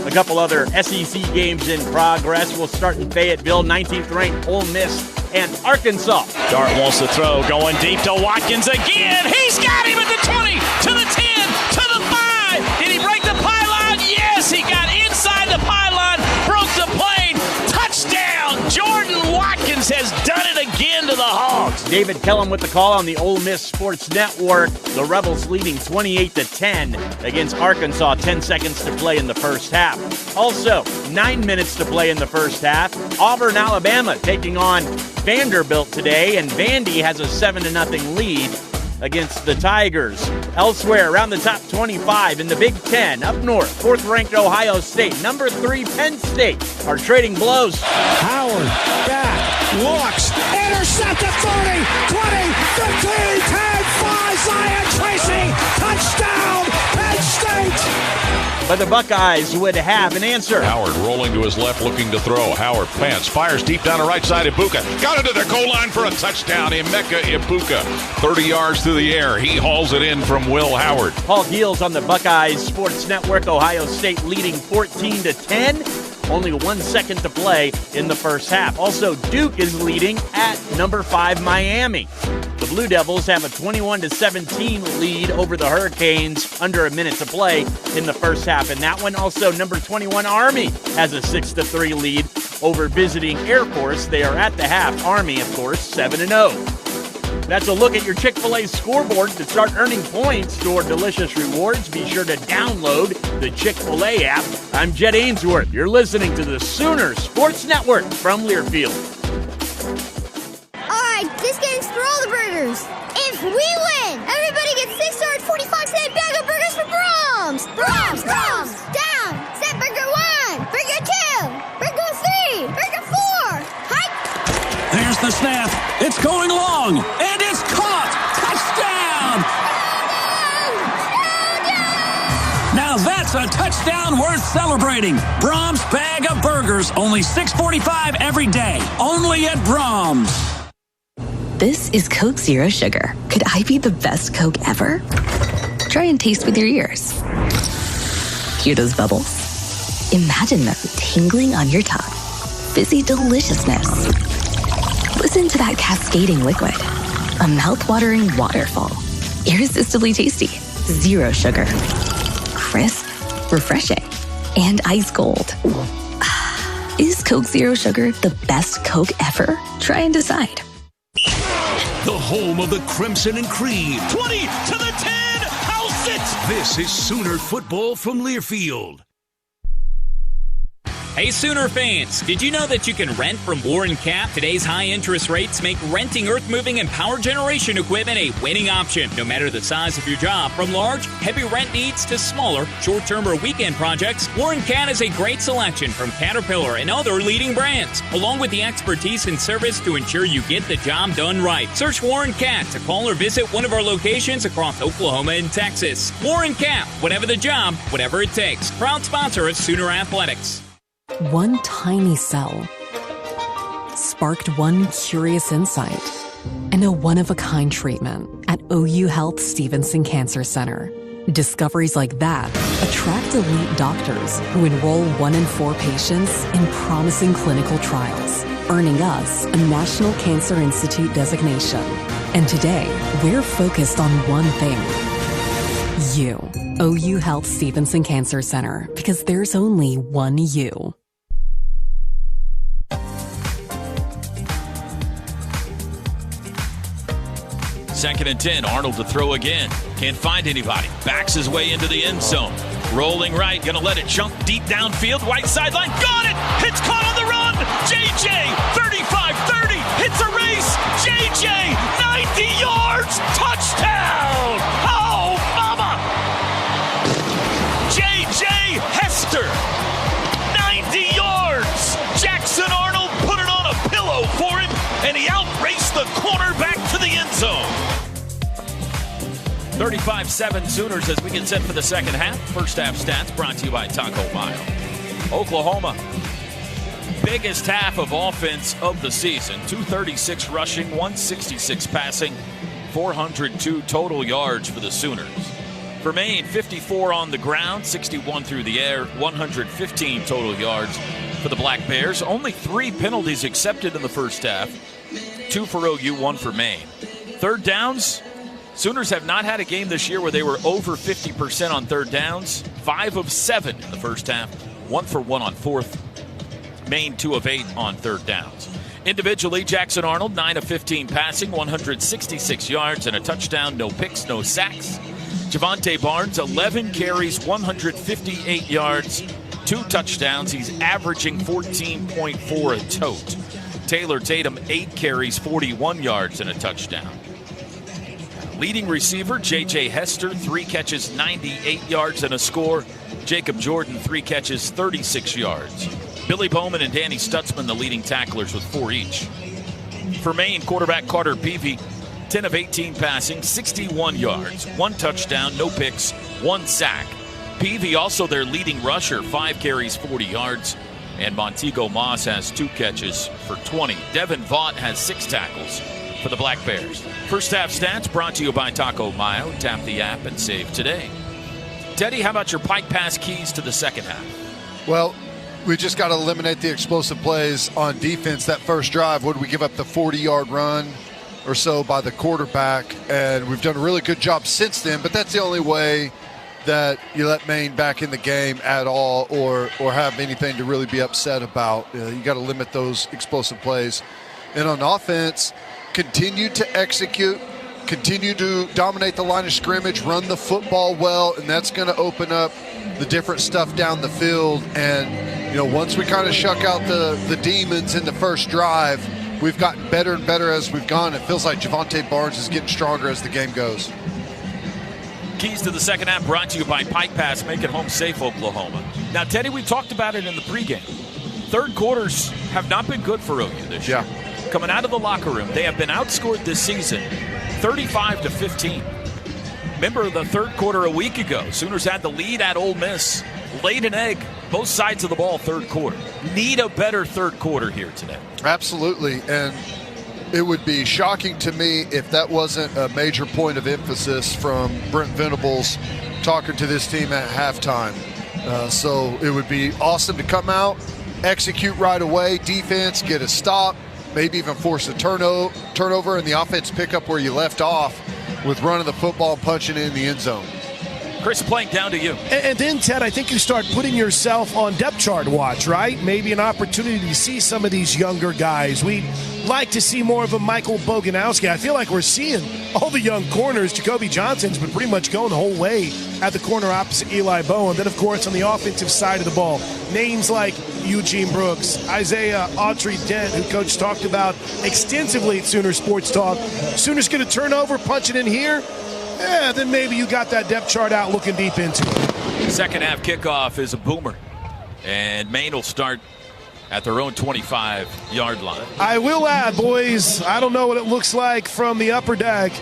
A couple other SEC games in progress. We'll start in Fayetteville, 19th-ranked Ole Miss and Arkansas. Dart wants to throw, going deep to Watkins again. He's got him at the 20, to the 10, to the 5. Did he break the pylon? Yes, he got inside the pylon, broke the plane. Touchdown! Jordan Watkins has done it again to the Hogs. David Kellum with the call on the Ole Miss Sports Network. The Rebels leading 28-10 against Arkansas. 10 seconds to play in the first half. Also, 9 minutes to play in the first half. Auburn, Alabama taking on Vanderbilt today, and Vandy has a 7-0 lead against the Tigers. Elsewhere, around the top 25 in the Big Ten, up north, 4th-ranked Ohio State, number 3 Penn State are trading blows. Howard, back, looks, intercepted, 30, 20, 15, 10, 5, Zion Tracy, touchdown, Penn State! But the Buckeyes would have an answer. Howard rolling to his left, looking to throw. Howard pants, fires deep down the right side. Ibuka got into the goal line for a touchdown. Emeka Ibuka, 30 yards through the air. He hauls it in from Will Howard. Paul Giels on the Buckeyes Sports Network. Ohio State leading 14-10. Only 1 second to play in the first half. Also, Duke is leading at number 5 Miami. The Blue Devils have a 21-17 lead over the Hurricanes, under a minute to play in the first half. And that one, also number 21 Army has a 6-3 lead over visiting Air Force. They are at the half. Army, of course, 7-0. That's a look at your Chick-fil-A scoreboard. To start earning points toward delicious rewards, be sure to download the Chick-fil-A app. I'm Jed Ainsworth. You're listening to the Sooner Sports Network from Learfield. All right, this game's for all the burgers. If we win, everybody gets 6 or 45-cent bag of burgers for Brahms. Brahms, Brahms. Down. Set burger 1, burger 2, burger 3, burger 4. Hike. There's the snap. It's going long, and it's caught. Touchdown! Now that's a touchdown worth celebrating. Brahms bag of burgers, only $6.45 every day. Only at Brahms. This is Coke Zero Sugar. Could I be the best Coke ever? Try and taste with your ears. Hear those bubbles? Imagine them tingling on your tongue. Fizzy deliciousness. Listen to that cascading liquid. A mouth-watering waterfall. Irresistibly tasty. Zero sugar. Crisp, refreshing, and ice cold. Is Coke Zero Sugar the best Coke ever? Try and decide. The home of the Crimson and Cream. 20 to the 10. House it. This is Sooner football from Learfield. Hey Sooner fans, did you know that you can rent from Warren Cap? Today's high interest rates make renting earth-moving and power generation equipment a winning option, no matter the size of your job. From large, heavy rent needs to smaller, short-term or weekend projects, Warren Cat is a great selection from Caterpillar and other leading brands, along with the expertise and service to ensure you get the job done right. Search Warren Cat to call or visit one of our locations across Oklahoma and Texas. Warren Cap, whatever the job, whatever it takes. Proud sponsor of Sooner Athletics. One tiny cell sparked one curious insight and a one-of-a-kind treatment at OU Health Stevenson Cancer Center. Discoveries like that attract elite doctors who enroll 1 in 4 patients in promising clinical trials, earning us a National Cancer Institute designation. And today, we're focused on one thing. You. OU Health Stevenson Cancer Center, because there's only one you. Second and 10. Arnold to throw again. Can't find anybody. Backs his way into the end zone. Rolling right. Going to let it jump deep downfield. Right sideline. Got it! It's caught on the run! JJ! 35-30. Hits a race. JJ! 90 yards! Touchdown! Oh, mama! JJ Hester! 90 yards! Jackson Arnold put it on a pillow for him, and he outraced the cornerback to the end zone. 35-7 Sooners as we get set for the second half. First half stats brought to you by Taco Mile. Oklahoma biggest half of offense of the season. 236 rushing, 166 passing, 402 total yards for the Sooners. For Maine, 54 on the ground, 61 through the air, 115 total yards for the Black Bears. Only 3 penalties accepted in the first half. 2 for OU, 1 for Maine. Third downs, Sooners have not had a game this year where they were over 50% on third downs. 5 of 7 in the first half, 1 for 1 on fourth. Maine 2 of 8 on third downs. Individually, Jackson Arnold 9 of 15 passing, 166 yards and a touchdown, no picks, no sacks. Javante Barnes 11 carries, 158 yards, 2 touchdowns. He's averaging 14.4 a tote. Taylor Tatum 8 carries, 41 yards and a touchdown. Leading receiver J.J. Hester 3 catches, 98 yards and a score. Jacob Jordan 3 catches, 36 yards. Billy Bowman and Danny Stutzman the leading tacklers with 4 each. For Maine, quarterback Carter Peavy 10 of 18 passing, 61 yards, 1 touchdown, no picks, 1 sack. Peavy also their leading rusher, 5 carries, 40 yards. And Montego Moss has 2 catches for 20. Devin Vaught has 6 tackles for the Black Bears. First half stats brought to you by Taco Mayo. Tap the app and save today. Teddy, how about your Pike Pass keys to the second half? Well, we just got to eliminate the explosive plays on defense. That first drive, what did we give up, the 40-yard run or so by the quarterback? And we've done a really good job since then, but that's the only way that you let Maine back in the game at all or have anything to really be upset about. You got to limit those explosive plays. And on offense, continue to execute, continue to dominate the line of scrimmage, run the football well, and that's going to open up the different stuff down the field. And, once we kind of shuck out the demons in the first drive, we've gotten better and better as we've gone. It feels like Javante Barnes is getting stronger as the game goes. Keys to the second half brought to you by Pike Pass. Make it home safe, Oklahoma. Now, Teddy, we talked about it in the pregame. Third quarters have not been good for OU this year. Coming out of the locker room, they have been outscored this season 35-15. Remember the third quarter a week ago. Sooners had the lead at Ole Miss. Laid an egg, both sides of the ball, third quarter. Need a better third quarter here today. Absolutely, and it would be shocking to me if that wasn't a major point of emphasis from Brent Venables talking to this team at halftime. So it would be awesome to come out, execute right away, defense, get a stop, maybe even force a turnover, and the offense pick up where you left off with running the football and punching it in the end zone. Chris, playing down to you. And then, Ted, I think you start putting yourself on depth chart watch, right? Maybe an opportunity to see some of these younger guys. We'd like to see more of a Michael Boganowski. I feel like we're seeing all the young corners. Jacoby Johnson's been pretty much going the whole way at the corner opposite Eli Bowen. Then, of course, on the offensive side of the ball, names like Eugene Brooks, Isaiah Autry-Dent, who Coach talked about extensively at Sooner Sports Talk. Sooners get a turnover, punch it in here. Yeah, then maybe you got that depth chart out looking deep into it. Second half kickoff is a boomer. And Maine will start at their own 25-yard line. I will add, boys, I don't know what it looks like from the upper deck,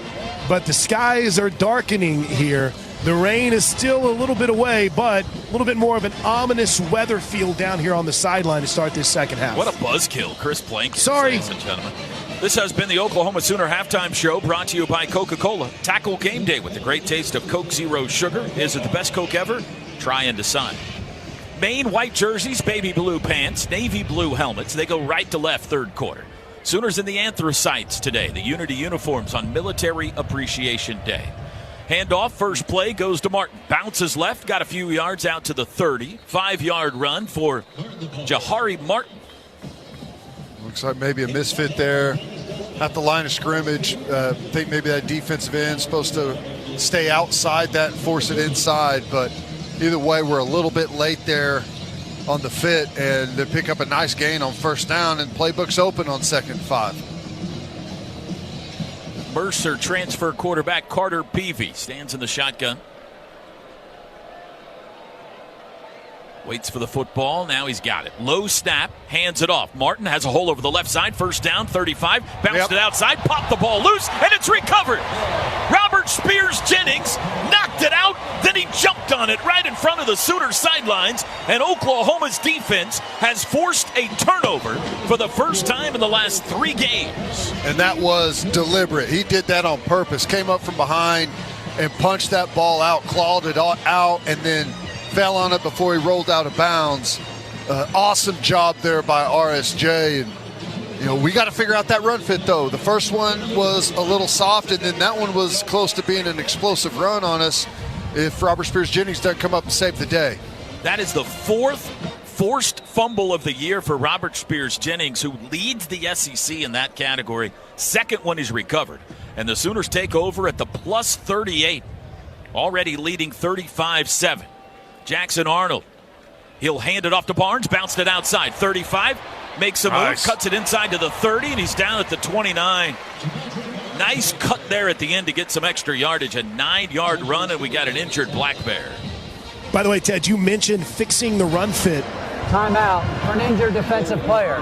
but the skies are darkening here. The rain is still a little bit away, but a little bit more of an ominous weather feel down here on the sideline to start this second half. What a buzzkill, Chris Plank. Sorry. Ladies and gentlemen. This has been the Oklahoma Sooner Halftime Show, brought to you by Coca-Cola. Tackle game day with the great taste of Coke Zero Sugar. Is it the best Coke ever? Try and decide. Maine white jerseys, baby blue pants, navy blue helmets. They go right to left third quarter. Sooners in the Anthracites today. The Unity uniforms on Military Appreciation Day. Handoff, first play goes to Martin. Bounces left, got a few yards out to the 30. 5-yard run for Jahari Martin. Looks like maybe a misfit there at the line of scrimmage. I think maybe that defensive end is supposed to stay outside that and force it inside. But either way, we're a little bit late there on the fit, and they pick up a nice gain on first down, and playbook's open on 2nd and 5. Mercer transfer quarterback Carter Peavy stands in the shotgun. Waits for the football. Now he's got it. Low snap. Hands it off. Martin has a hole over the left side. First down, 35. Bounced it outside. Popped the ball loose, and it's recovered. Robert Robert Spears-Jennings knocked it out, then he jumped on it right in front of the Sooners sidelines, and Oklahoma's defense has forced a turnover for the first time in the last 3 games. And that was deliberate. He did that on purpose, came up from behind and punched that ball out, clawed it out, and then fell on it before he rolled out of bounds. Awesome job there by RSJ. And we got to figure out that run fit, though. The first one was a little soft, and then that one was close to being an explosive run on us if Robert Spears-Jennings doesn't come up and save the day. That is the 4th forced fumble of the year for Robert Spears-Jennings, who leads the SEC in that category. Second one is recovered. And the Sooners take over at the plus 38, already leading 35-7. Jackson Arnold. He'll hand it off to Barnes, bounced it outside. 35, makes a move, cuts it inside to the 30, and he's down at the 29. Nice cut there at the end to get some extra yardage. A 9-yard run, and we got an injured Black Bear. By the way, Ted, you mentioned fixing the run fit. Timeout for an injured defensive player.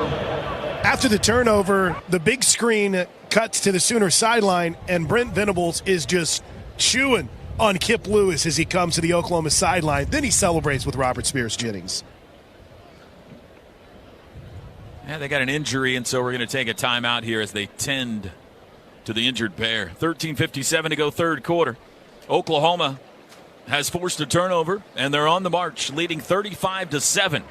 After the turnover, the big screen cuts to the Sooner sideline, and Brent Venables is just chewing on Kip Lewis as he comes to the Oklahoma sideline. Then he celebrates with Robert Spears-Jennings. Yeah, they got an injury, and so we're going to take a timeout here as they tend to the injured Bear. 13:57 to go, third quarter. Oklahoma has forced a turnover, and they're on the march, leading 35-7.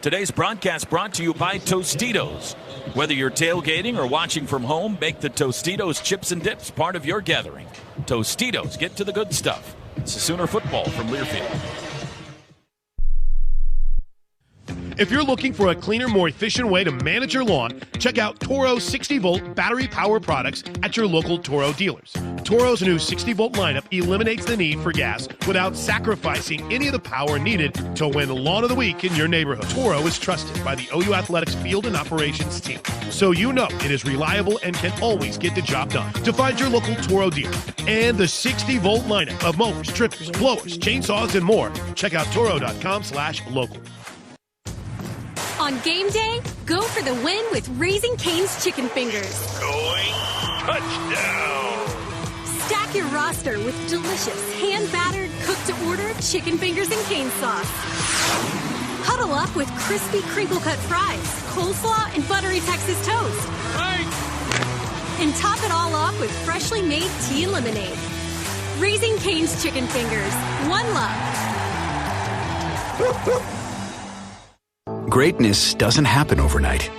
Today's broadcast brought to you by Tostitos. Whether you're tailgating or watching from home, make the Tostitos chips and dips part of your gathering. Tostitos, get to the good stuff. It's Sooner football from Learfield. If you're looking for a cleaner, more efficient way to manage your lawn, check out Toro's 60-volt battery power products at your local Toro dealers. Toro's new 60-volt lineup eliminates the need for gas without sacrificing any of the power needed to win Lawn of the Week in your neighborhood. Toro is trusted by the OU Athletics field and operations team, so you know it is reliable and can always get the job done. To find your local Toro dealer and the 60-volt lineup of mowers, trippers, blowers, chainsaws, and more, check out Toro.com/local. On game day, go for the win with Raising Cane's Chicken Fingers. Going touchdown. Stack your roster with delicious, hand-battered, cooked-to-order chicken fingers and cane sauce. Huddle up with crispy crinkle-cut fries, coleslaw, and buttery Texas toast. And top it all off with freshly made tea and lemonade. Raising Cane's Chicken Fingers. One love. Greatness doesn't happen overnight.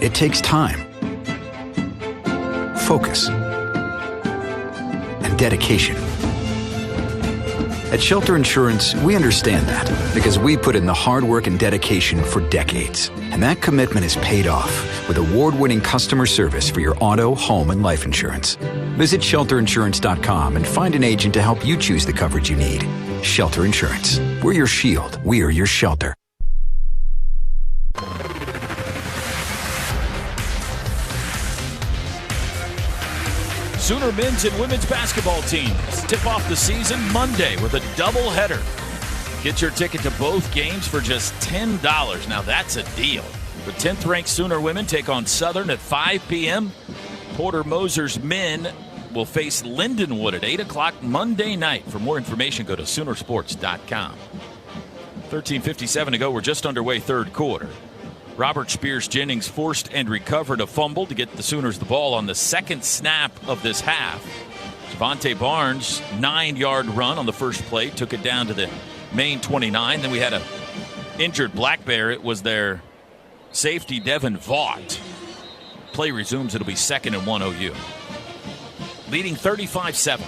It takes time, focus, and dedication. At Shelter Insurance, we understand that because we put in the hard work and dedication for decades. And that commitment is paid off with award-winning customer service for your auto, home, and life insurance. Visit shelterinsurance.com and find an agent to help you choose the coverage you need. Shelter Insurance. We're your shield. We're your shelter. Sooner men's and women's basketball teams tip off the season Monday with a doubleheader. Get your ticket to both games for just $10. Now that's a deal. The 10th-ranked Sooner women take on Southern at 5 p.m. Porter Moser's men will face Lindenwood at 8 o'clock Monday night. For more information, go to Soonersports.com. 13:57 to go. We're just underway third quarter. Robert Spears-Jennings forced and recovered a fumble to get the Sooners the ball on the second snap of this half. Javante Barnes, 9-yard run on the first play, took it down to the main 29. Then we had a injured Black Bear. It was their safety, Devin Vaught. Play resumes. It'll be 2nd and 1 OU. Leading 35-7.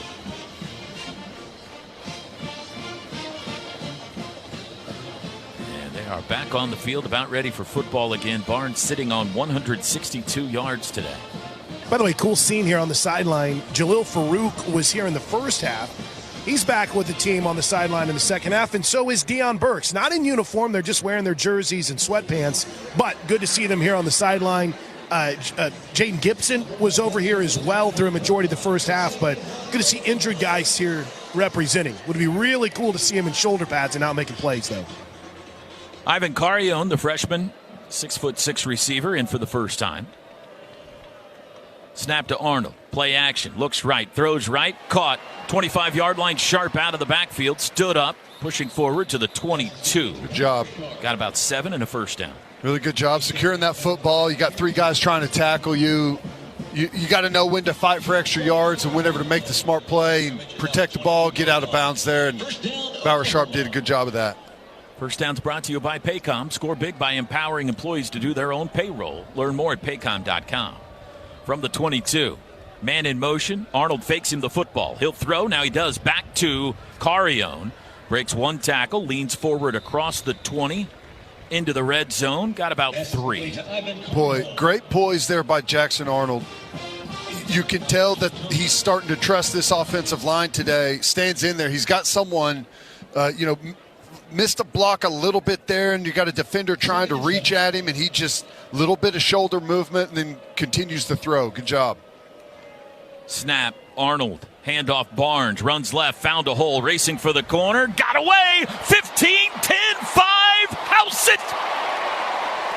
Are back on the field, about ready for football again. Barnes sitting on 162 yards today. By the way, cool scene here on the sideline. Jalil Farouk was here in the first half. He's back with the team on the sideline in the second half, and so is Deion Burks. Not in uniform, they're just wearing their jerseys and sweatpants, but good to see them here on the sideline. Jaden Gibson was over here as well through a majority of the first half, but good to see injured guys here representing. Would be really cool to see him in shoulder pads and out making plays, though. Ivan Carrion, the freshman, 6'6" receiver, in for the first time. Snap to Arnold. Play action. Looks right. Throws right. Caught. 25-yard line. Sharp out of the backfield. Stood up. Pushing forward to the 22. Good job. Got about 7 and a first down. Really good job securing that football. You got 3 guys trying to tackle you. You got to know when to fight for extra yards and whenever to make the smart play and protect the ball, get out of bounds there. And Bauer Sharp did a good job of that. First down's brought to you by Paycom. Score big by empowering employees to do their own payroll. Learn more at paycom.com. From the 22, man in motion. Arnold fakes him the football. He'll throw. Now he does. Back to Carrion. Breaks 1 tackle. Leans forward across the 20. Into the red zone. Got about 3. Boy, great poise there by Jackson Arnold. You can tell that he's starting to trust this offensive line today. Stands in there. He's got someone, missed a block a little bit there, and you got a defender trying to reach at him, and he just little bit of shoulder movement and then continues to throw. Good job. Snap. Arnold. Handoff. Barnes. Runs left. Found a hole. Racing for the corner. Got away. 15, 10, 5. House it.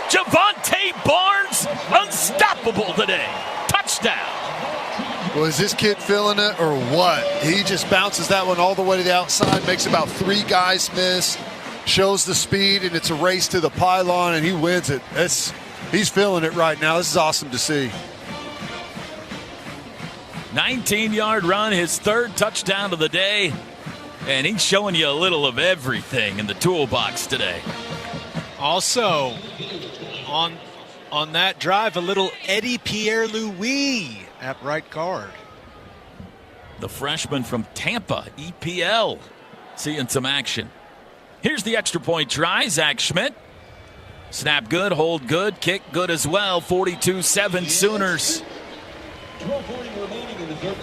Javante Barnes. Unstoppable today. Touchdown. Well, is this kid feeling it or what? He just bounces that one all the way to the outside, makes about 3 guys miss, shows the speed, and it's a race to the pylon, and he wins it. He's feeling it right now. This is awesome to see. 19-yard run, his 3rd touchdown of the day, and he's showing you a little of everything in the toolbox today. Also, on that drive, a little Eddie Pierre-Louis at right guard. The freshman from Tampa, EPL, seeing some action. Here's the extra point try. Zach Schmidt. Snap good, hold good, kick good as well. 42-7 Sooners.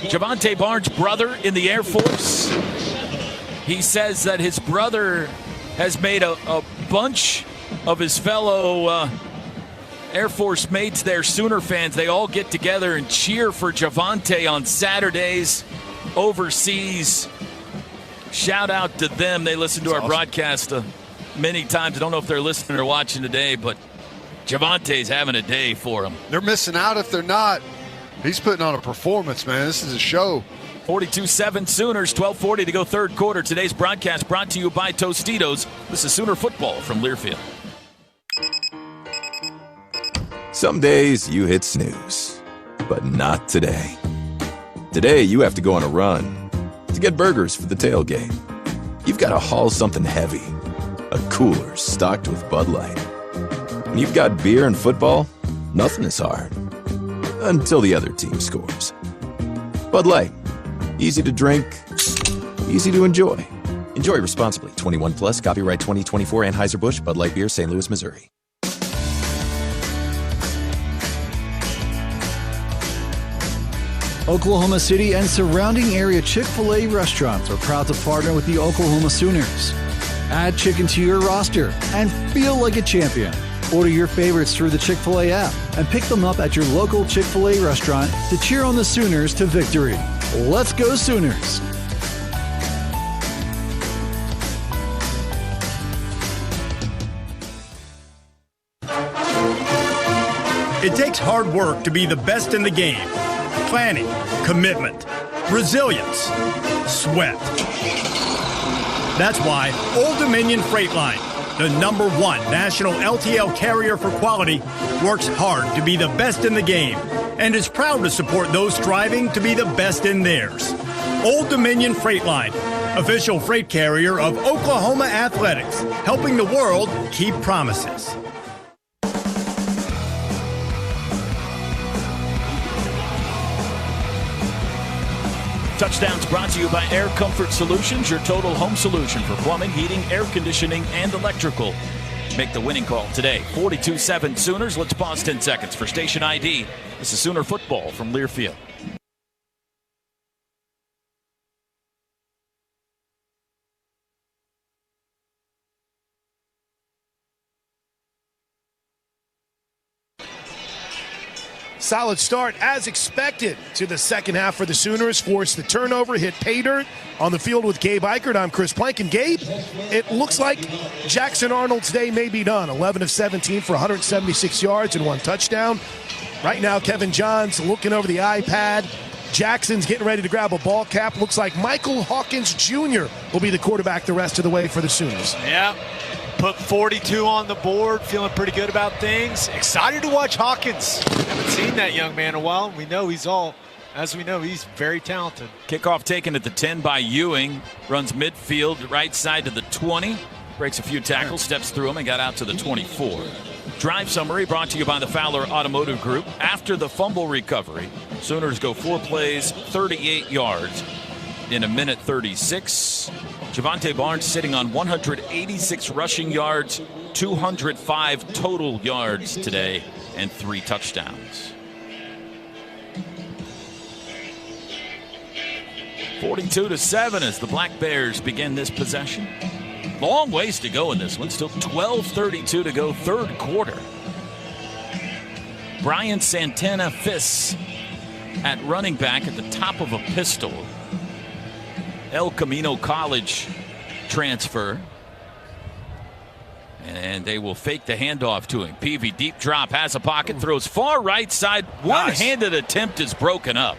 Javante Barnes' brother in the Air Force. He says that his brother has made a bunch of his fellow Air Force mates there, Sooner fans. They all get together and cheer for Javante on Saturdays overseas. Shout out to them. They listen to our broadcast many times. I don't know if they're listening or watching today, but Javante's having a day for them. They're missing out if they're not. He's putting on a performance, man. This is a show. 42-7 Sooners, 12:40 to go third quarter. Today's broadcast brought to you by Tostitos. This is Sooner football from Learfield. Some days you hit snooze, but not today. Today you have to go on a run to get burgers for the tailgate. You've got to haul something heavy, a cooler stocked with Bud Light. When you've got beer and football, nothing is hard. Until the other team scores. Bud Light. Easy to drink, easy to enjoy. Enjoy responsibly. 21 plus, copyright 2024 Anheuser-Busch, Bud Light Beer, St. Louis, Missouri. Oklahoma City and surrounding area Chick-fil-A restaurants are proud to partner with the Oklahoma Sooners. Add chicken to your roster and feel like a champion. Order your favorites through the Chick-fil-A app and pick them up at your local Chick-fil-A restaurant to cheer on the Sooners to victory. Let's go Sooners! It takes hard work to be the best in the game. Planning, commitment, resilience, sweat. That's why Old Dominion Freight Line, the #1 national LTL carrier for quality, works hard to be the best in the game and is proud to support those striving to be the best in theirs. Old Dominion Freight Line, official freight carrier of Oklahoma Athletics, helping the world keep promises. Touchdowns brought to you by Air Comfort Solutions, your total home solution for plumbing, heating, air conditioning, and electrical. Make the winning call today. 42-7 Sooners. Let's pause 10 seconds for station ID. This is Sooner football from Learfield. Solid start as expected to the second half for the Sooners. Forced the turnover, hit pay dirt on the field with Gabe Eichert. I'm Chris Plank. And Gabe, it looks like Jackson Arnold's day may be done. 11 of 17 for 176 yards and 1 touchdown. Right now, Kevin Johns looking over the iPad, Jackson's getting ready to grab a ball cap. Looks like Michael Hawkins Jr. will be the quarterback the rest of the way for the Sooners. Yeah. Put 42 on the board, feeling pretty good about things. Excited to watch Hawkins. Haven't seen that young man in a while. We know he's very talented. Kickoff taken at the 10 by Ewing. Runs midfield, right side to the 20. Breaks a few tackles, steps through them, and got out to the 24. Drive summary brought to you by the Fowler Automotive Group. After the fumble recovery, Sooners go 4 plays, 38 yards in a minute 36. Javante Barnes sitting on 186 rushing yards, 205 total yards today, and 3 touchdowns. 42-7 as the Black Bears begin this possession. Long ways to go in this one. Still 12:32 to go, third quarter. Brian Santana Fiss at running back at the top of a pistol. El Camino College transfer. And they will fake the handoff to him. Peavy, deep drop, has a pocket, throws far right side. One-handed attempt is broken up.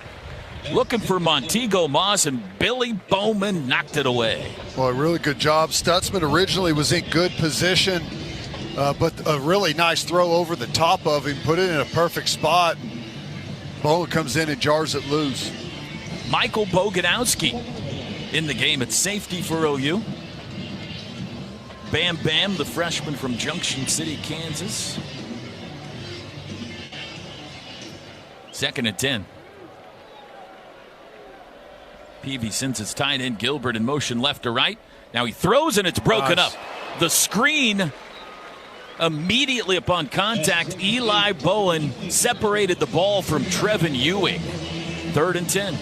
Looking for Montego Moss, and Billy Bowman knocked it away. Well, a really good job. Stutzman originally was in good position, but a really nice throw over the top of him, put it in a perfect spot. Bowman comes in and jars it loose. Michael Boganowski in the game at safety for OU. Bam Bam, the freshman from Junction City, Kansas. 2nd and 10. Peavy sends his tight end Gilbert in motion left to right. Now he throws and it's broken up. The screen immediately upon contact. Eli Bowen separated the ball from Trevin Ewing. 3rd and 10.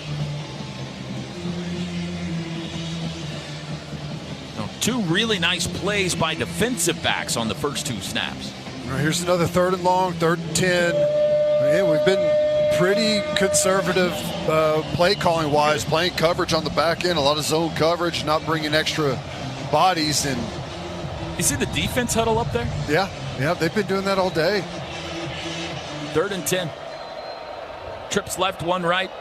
Now, 2 really nice plays by defensive backs on the first 2 snaps. All right, here's another 3rd and long, 3rd and 10. Man, we've been pretty conservative play calling wise, playing coverage on the back end, a lot of zone coverage, not bringing extra bodies. And you see the defense huddle up there? Yeah, they've been doing that all day. 3rd and 10. Trips left, 1 right.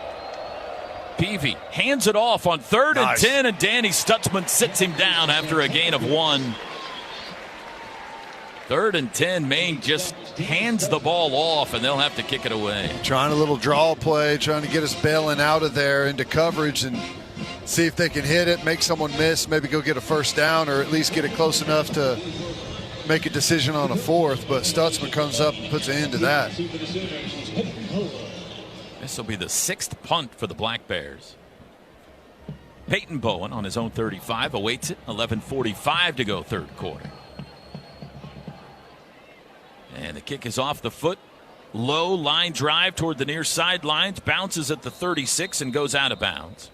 Peavy hands it off on 3rd and 10, and Danny Stutzman sits him down after a gain of 1. 3rd and 10, Maine just hands the ball off, and they'll have to kick it away. Trying a little draw play, trying to get us bailing out of there into coverage and see if they can hit it, make someone miss, maybe go get a first down, or at least get it close enough to make a decision on a 4th. But Stutzman comes up and puts an end to that. This will be the 6th punt for the Black Bears. Peyton Bowen on his own 35 awaits it. 11:45 to go, third quarter. And the kick is off the foot. Low line drive toward the near sidelines. Bounces at the 36 and goes out of bounds.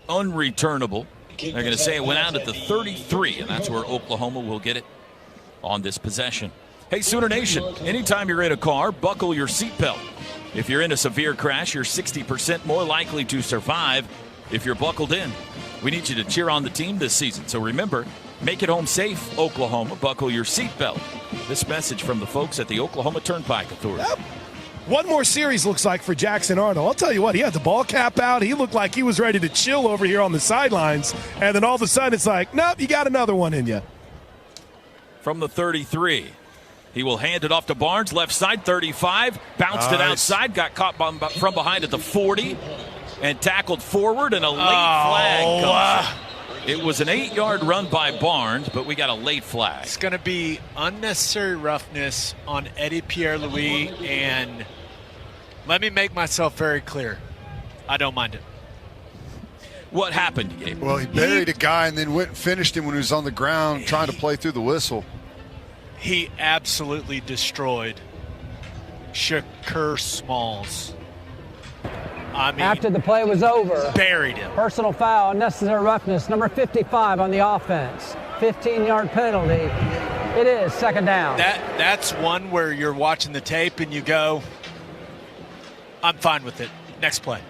Unreturnable. They're going to say it went out at the 33, and that's where Oklahoma will get it on this possession. Hey, Sooner Nation, anytime you're in a car, buckle your seatbelt. If you're in a severe crash, you're 60% more likely to survive if you're buckled in. We need you to cheer on the team this season. So remember, make it home safe, Oklahoma. Buckle your seatbelt. This message from the folks at the Oklahoma Turnpike Authority. Yep. One more series looks like for Jackson Arnold. I'll tell you what, he had the ball cap out. He looked like he was ready to chill over here on the sidelines. And then all of a sudden it's like, nope, you got another one in you. From the 33. He will hand it off to Barnes, left side, 35. Bounced it outside, got caught from behind at the 40. And tackled forward, and a late flag comes in. It was an 8-yard run by Barnes, but we got a late flag. It's going to be unnecessary roughness on Eddie Pierre-Louis, and let me make myself very clear. I don't mind it. What happened, Gabe? Well, he buried a guy and then went and finished him when he was on the ground trying to play through the whistle. He absolutely destroyed Shakur Smalls. I mean, after the play was over, buried him. Personal foul, unnecessary roughness, number 55 on the offense. 15-yard penalty. It is second down. That's one where you're watching the tape and you go, I'm fine with it. Next play.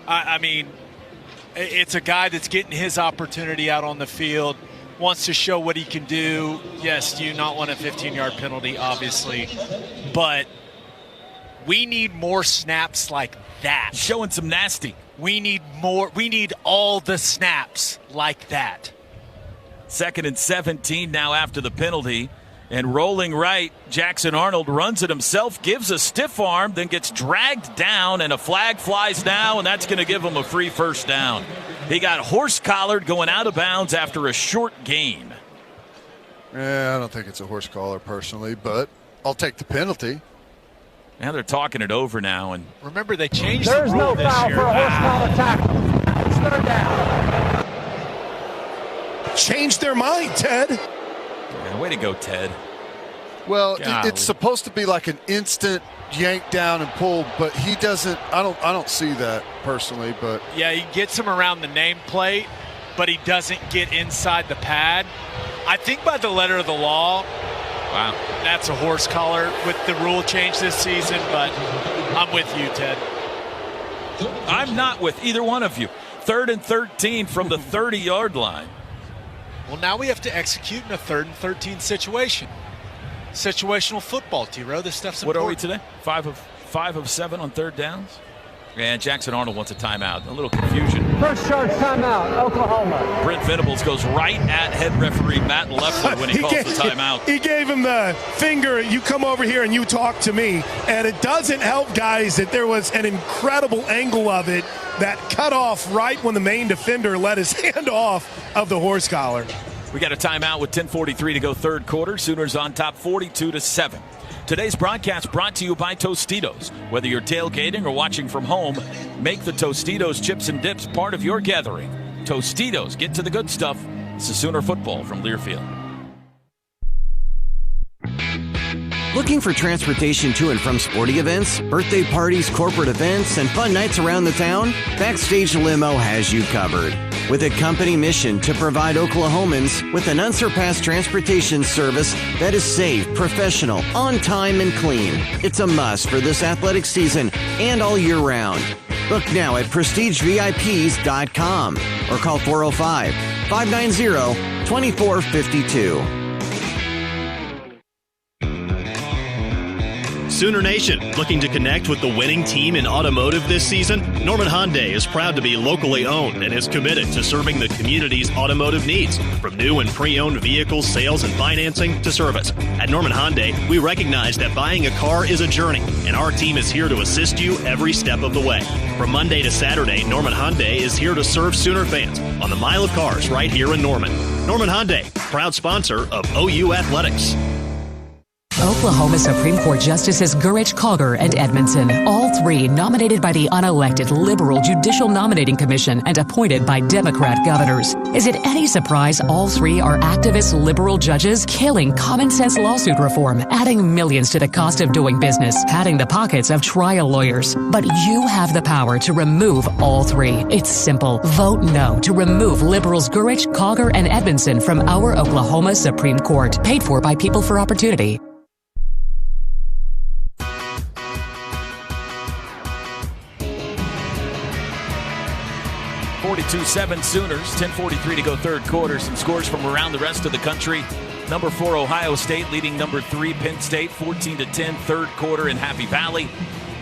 I mean, it's a guy that's getting his opportunity out on the field, wants to show what he can do. Yes, do you not want a 15-yard penalty, obviously, but We need more snaps like that. Showing some nasty. We need more. We need all the snaps like that. 2nd and 17 now after the penalty. And rolling right, Jackson Arnold runs it himself, gives a stiff arm, then gets dragged down, and a flag flies now, and that's going to give him a free first down. He got horse-collared going out of bounds after a short gain. Yeah, I don't think it's a horse collar personally, but I'll take the penalty. Now they're talking it over now. And remember, they changed There's the rule no foul this for year. a horse collar tackle. It's 3rd down. Changed their mind, Ted. Yeah, way to go, Ted. Well, Golly. it's supposed to be like an instant yank down and pull, but he doesn't. I don't see that personally, but Yeah, he gets him around the nameplate, but he doesn't get inside the pad. I think by the letter of the law, wow, that's a horse collar with the rule change this season, but I'm with you, Ted. I'm not with either one of you. 3rd and 13 from the 30-yard line. Well, now we have to execute in a 3rd and 13 situation. Situational football, T-Row. This stuff's What important. are we today? 5 of 7 on 3rd downs? And Jackson Arnold wants a timeout. A little confusion. First charge timeout, Oklahoma. Brent Venables goes right at head referee Matt Leffler when he calls the timeout. He gave him the finger, you come over here and you talk to me. And it doesn't help, guys, that there was an incredible angle of it that cut off right when the main defender let his hand off of the horse collar. We got a timeout with 10:43 to go 3rd quarter. Sooners on top 42-7. Today's broadcast brought to you by Tostitos. Whether you're tailgating or watching from home, make the Tostitos chips and dips part of your gathering. Tostitos, get to the good stuff. This is Sooner football from Learfield. Looking for transportation to and from sporting events, birthday parties, corporate events, and fun nights around the town? Backstage Limo has you covered. With a company mission to provide Oklahomans with an unsurpassed transportation service that is safe, professional, on time, and clean. It's a must for this athletic season and all year round. Book now at prestigevips.com or call 405-590-2452. Sooner Nation, looking to connect with the winning team in automotive this season? Norman Hyundai is proud to be locally owned and is committed to serving the community's automotive needs, from new and pre-owned vehicle sales and financing to service. At Norman Hyundai, we recognize that buying a car is a journey, and our team is here to assist you every step of the way. From Monday to Saturday, Norman Hyundai is here to serve Sooner fans on the Mile of Cars right here in Norman. Norman Hyundai, proud sponsor of OU Athletics. Oklahoma Supreme Court Justices Gurich, Cogger, and Edmondson, all 3 nominated by the unelected liberal Judicial Nominating Commission and appointed by Democrat governors. Is it any surprise all 3 are activist liberal judges killing common sense lawsuit reform, adding millions to the cost of doing business, padding the pockets of trial lawyers? But you have the power to remove all 3. It's simple. Vote no to remove liberals Gurich, Cogger, and Edmondson from our Oklahoma Supreme Court. Paid for by People for Opportunity. 42-7 Sooners, 10:43 to go 3rd quarter. Some scores from around the rest of the country. Number 4 Ohio State leading number 3 Penn State 14-10 3rd quarter in Happy Valley.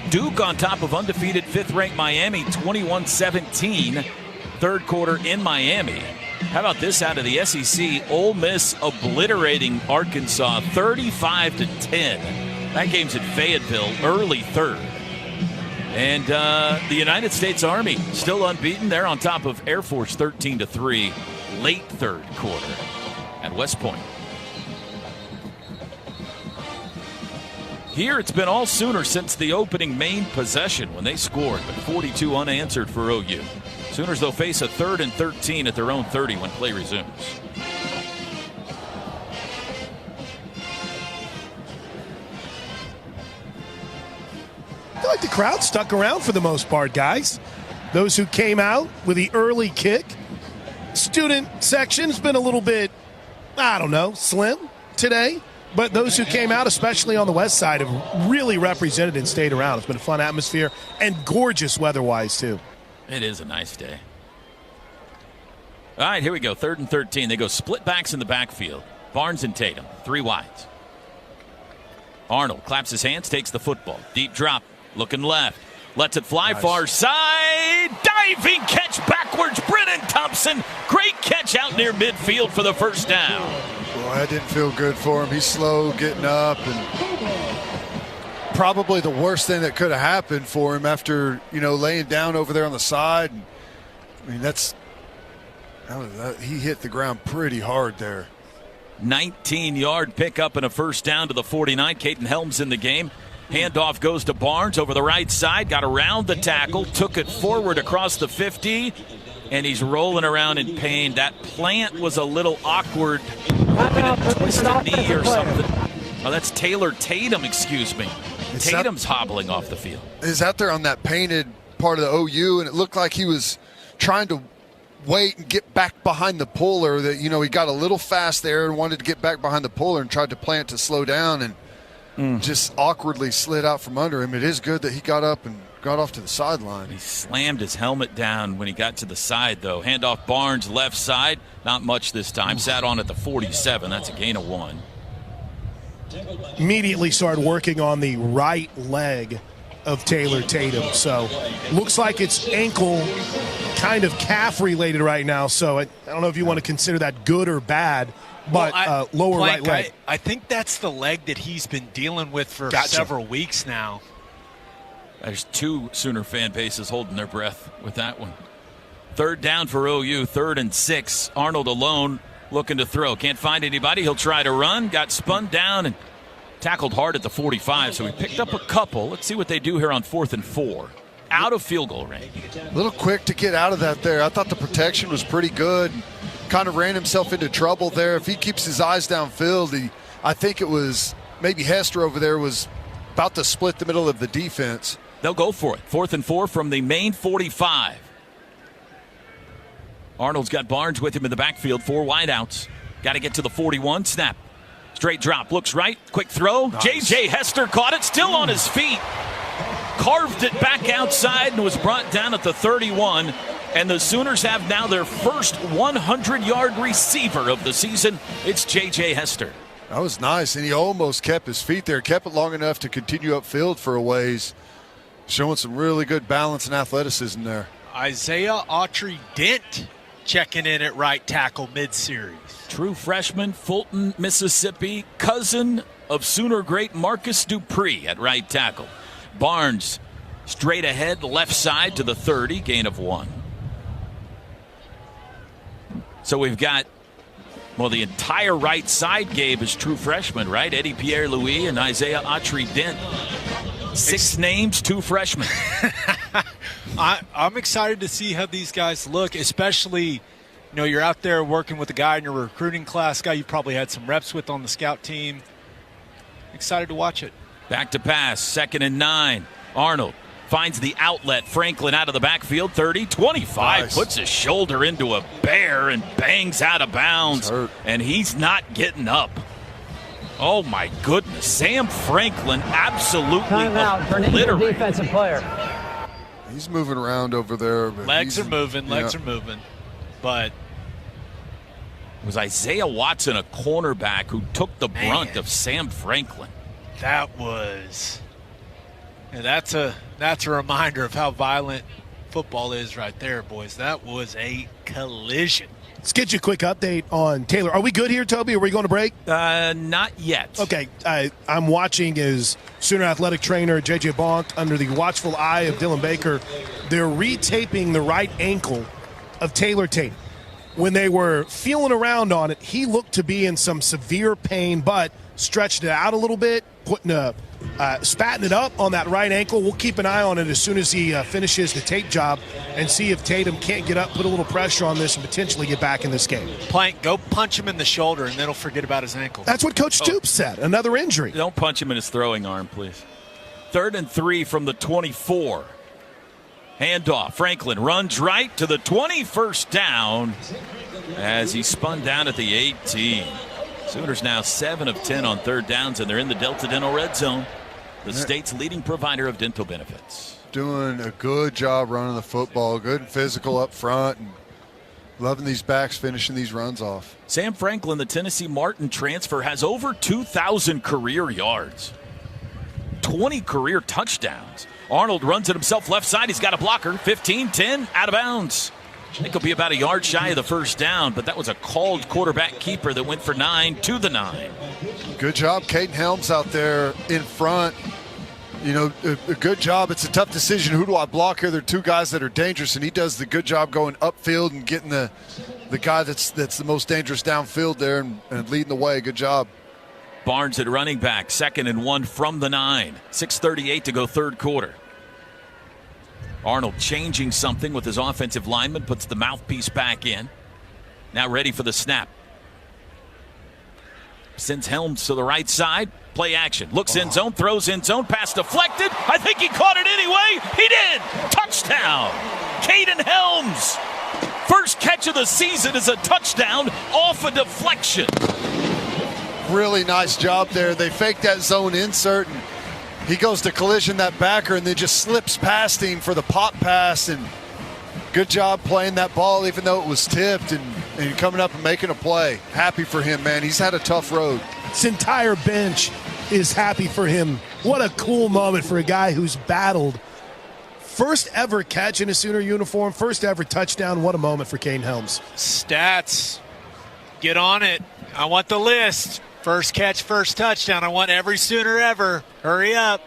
Duke on top of undefeated 5th-ranked Miami 21-17 3rd quarter in Miami. How about this out of the SEC? Ole Miss obliterating Arkansas 35-10. That game's at Fayetteville, early 3rd. And the United States Army still unbeaten. They're on top of Air Force 13-3 late 3rd quarter at West Point. Here it's been all Sooner since the opening Maine possession when they scored, but 42 unanswered for OU. Sooners, though, face a 3rd and 13 at their own 30 when play resumes. I feel like the crowd stuck around for the most part, guys. Those who came out with the early kick. Student section's been a little bit, I don't know, slim today. But those who came out, especially on the west side, have really represented and stayed around. It's been a fun atmosphere and gorgeous weather-wise, too. It is a nice day. All right, here we go. 3rd and 13. They go split backs in the backfield. Barnes and Tatum, 3 wides. Arnold claps his hands, takes the football. Deep drop Looking left. Lets it fly far side. Diving catch backwards. Brennan Thompson. Great catch out near midfield for the first down. Boy, that didn't feel good for him. He's slow getting up, and probably the worst thing that could have happened for him after, laying down over there on the side. I mean, he hit the ground pretty hard there. 19-yard pickup and a first down to the 49. Caden Helms in the game. Handoff goes to Barnes over the right side. Got around the tackle. Took it forward across the 50. And he's rolling around in pain. That plant was a little awkward. Twisted knee or something. Oh, that's Taylor Tatum, excuse me. Tatum's hobbling off the field. Is out there on that painted part of the OU, and it looked like he was trying to wait and get back behind the puller. That, he got a little fast there and wanted to get back behind the puller and tried to plant to slow down and just awkwardly slid out from under him. It is good that he got up and got off to the sideline. He slammed his helmet down when he got to the side, though. Handoff Barnes, left side. Not much this time. Sat on at the 47. That's a gain of 1. Immediately started working on the right leg of Taylor Tatum. So looks like it's ankle, kind of calf related right now. So I don't know if you want to consider that good or bad, but lower right leg. I think that's the leg that he's been dealing with for several weeks now. There's 2 Sooner fan bases holding their breath with that one. Third down for OU, 3rd and 6. Arnold alone looking to throw. Can't find anybody. He'll try to run. Got spun down and tackled hard at the 45, so he picked up a couple. Let's see what they do here on 4th and 4. Out of field goal range. A little quick to get out of that there. I thought the protection was pretty good. Kind of ran himself into trouble there. If he keeps his eyes downfield, I think it was maybe Hester over there was about to split the middle of the defense. They'll go for it. 4th and 4 from the main 45. Arnold's got Barnes with him in the backfield. 4 wideouts. Got to get to the 41. Snap. Straight drop. Looks right. Quick throw. Nice. J.J. Hester caught it. Still on his feet. Carved it back outside and was brought down at the 31. And the Sooners have now their first 100-yard receiver of the season. It's J.J. Hester. That was nice, and he almost kept his feet there. Kept it long enough to continue upfield for a ways. Showing some really good balance and athleticism there. Isaiah Autry-Dent checking in at right tackle mid-series. True freshman, Fulton, Mississippi, cousin of Sooner great Marcus Dupree at right tackle. Barnes straight ahead, left side to the 30, gain of 1. So we've got, the entire right side, Gabe, is true freshmen, right? Eddie Pierre-Louis and Isaiah Autry-Dent. 6 names, 2 freshmen. I'm excited to see how these guys look, especially, you're out there working with a guy in your recruiting class, guy you probably had some reps with on the scout team. Excited to watch it. Back to pass, 2nd and 9. Arnold finds the outlet. Franklin out of the backfield, 30, 25. Nice. Puts his shoulder into a bear and bangs out of bounds. And he's not getting up. Oh, my goodness. Sam Franklin absolutely obliterated. Defensive player. He's moving around over there. Legs are moving. But it was Isaiah Watson, a cornerback, who took the brunt of Sam Franklin. That was... That's a reminder of how violent football is right there, boys. That was a collision. Let's get you a quick update on Taylor. Are we good here, Toby? Are we going to break? Not yet. Okay. I'm watching as Sooner athletic trainer J.J. Bonk, under the watchful eye of Dylan Baker, they're retaping the right ankle of Taylor Tatum. When they were feeling around on it, he looked to be in some severe pain, but stretched it out a little bit, spatting it up on that right ankle. We'll keep an eye on it as soon as he finishes the tape job and see if Tatum can't get up, put a little pressure on this, and potentially get back in this game. Plank, go punch him in the shoulder, and then he'll forget about his ankle. That's what Coach Stoops said. Another injury. Don't punch him in his throwing arm, please. 3rd and 3 from the 24. Handoff. Franklin runs right to the 21st down as he spun down at the 18. Sooners now 7 of 10 on 3rd downs, and they're in the Delta Dental Red Zone, the state's leading provider of dental benefits. Doing a good job running the football, good and physical up front, and loving these backs finishing these runs off. Sam Franklin, the Tennessee Martin transfer, has over 2,000 career yards, 20 career touchdowns. Arnold runs it himself left side. He's got a blocker. 15-10, out of bounds. I think he'll be about a yard shy of the first down, but that was a called quarterback keeper that went for 9 to the 9. Good job, Caden Helms out there in front. You know, a good job. It's a tough decision. Who do I block here? There are two guys that are dangerous, and he does the good job going upfield and getting the guy that's the most dangerous downfield there and leading the way. Good job. Barnes at running back, 2nd and 1 from the 9. 6:38 to go third quarter. Arnold changing something with his offensive lineman, puts the mouthpiece back in. Now ready for the snap. Sends Helms to the right side. Play action. Looks in zone, throws in zone, pass deflected. I think he caught it anyway. He did. Touchdown. Caden Helms. First catch of the season is a touchdown off a deflection. Really nice job there. They fake that zone insert, and he goes to collision that backer and then just slips past him for the pop pass. And good job playing that ball even though it was tipped and coming up and making a play. Happy for him, man. He's had a tough road. This entire bench is happy for him. What a cool moment for a guy who's battled. First ever catch in a Sooner uniform, first ever touchdown. What a moment for Caden Helms. Stats. Get on it. I want the list. First catch, first touchdown. I want every Sooner ever. Hurry up.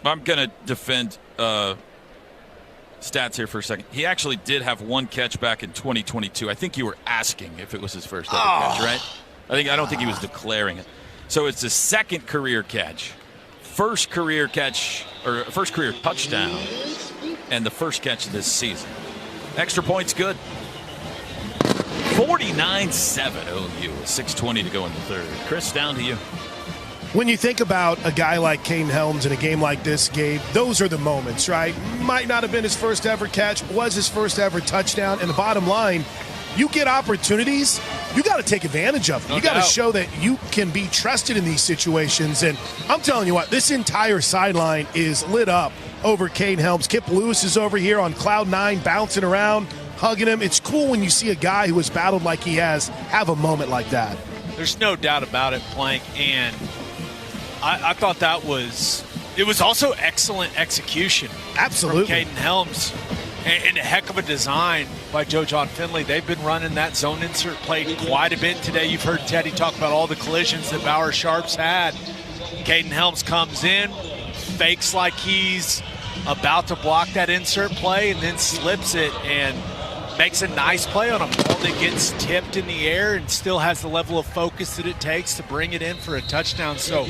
I'm going to defend stats here for a second. He actually did have one catch back in 2022. I think you were asking if it was his first ever catch, right? I don't think he was declaring it. So it's his second career catch, first career catch, or first career touchdown, and the first catch of this season. Extra points good. 49-7 OU with 6:20 to go in the third. Chris, down to you. When you think about a guy like Caden Helms in a game like this, Gabe, those are the moments, right? Might not have been his first ever catch, was his first ever touchdown. And the bottom line, you get opportunities, you got to take advantage of them. You got to show that you can be trusted in these situations. And I'm telling you what, this entire sideline is lit up over Caden Helms. Kip Lewis is over here on cloud 9, bouncing around, hugging him. It's cool when you see a guy who has battled like he has have a moment like that. There's no doubt about it, Plank. And I thought that was also excellent execution. Absolutely. From Caden Helms. And a heck of a design by Joe John Finley. They've been running that zone insert play quite a bit today. You've heard Teddy talk about all the collisions that Bauer Sharps had. Caden Helms comes in, fakes like he's about to block that insert play, and then slips it and makes a nice play on a ball that gets tipped in the air and still has the level of focus that it takes to bring it in for a touchdown. So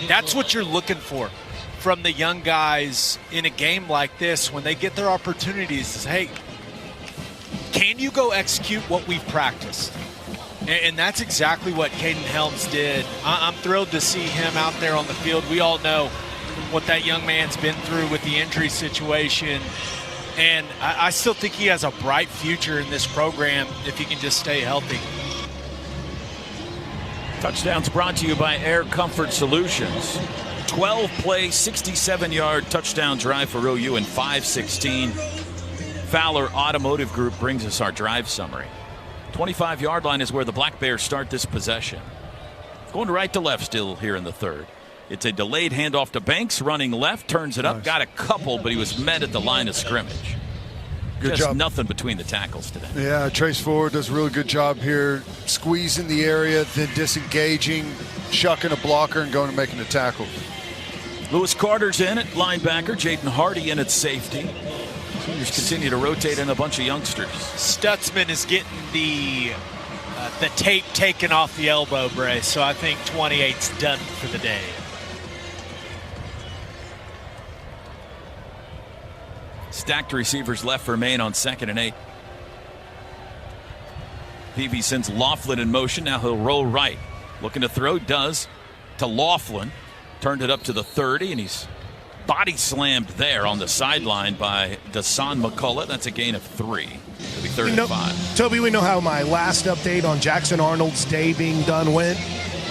that's what you're looking for from the young guys in a game like this when they get their opportunities is, hey, can you go execute what we've practiced? And that's exactly what Caden Helms did. I'm thrilled to see him out there on the field. We all know what that young man's been through with the injury situation. And I still think he has a bright future in this program if he can just stay healthy. Touchdowns brought to you by Air Comfort Solutions. 12-play, 67-yard touchdown drive for OU in 5:16. Fowler Automotive Group brings us our drive summary. 25-yard line is where the Black Bears start this possession. Going right to left still here in the third. It's a delayed handoff to Banks, running left, turns it up, got a couple, but he was met at the line of scrimmage. Good Just job. Nothing between the tackles today. Yeah, Trace Ford does a really good job here, squeezing the area, then disengaging, shucking a blocker, and going and making a tackle. Lewis Carter's in at linebacker, Jaden Hardy in at safety. Seniors continue to rotate in a bunch of youngsters. Stutzman is getting the tape taken off the elbow brace, so I think 28's done for the day. Stacked receivers left for Maine on 2nd and 8. Peavy sends Laughlin in motion. Now he'll roll right. Looking to throw, does to Laughlin. Turned it up to the 30, and he's body slammed there on the sideline by Dasan McCullough. That's a gain of 3. It'll be 3rd and 5. Toby, we know how my last update on Jackson Arnold's day being done went.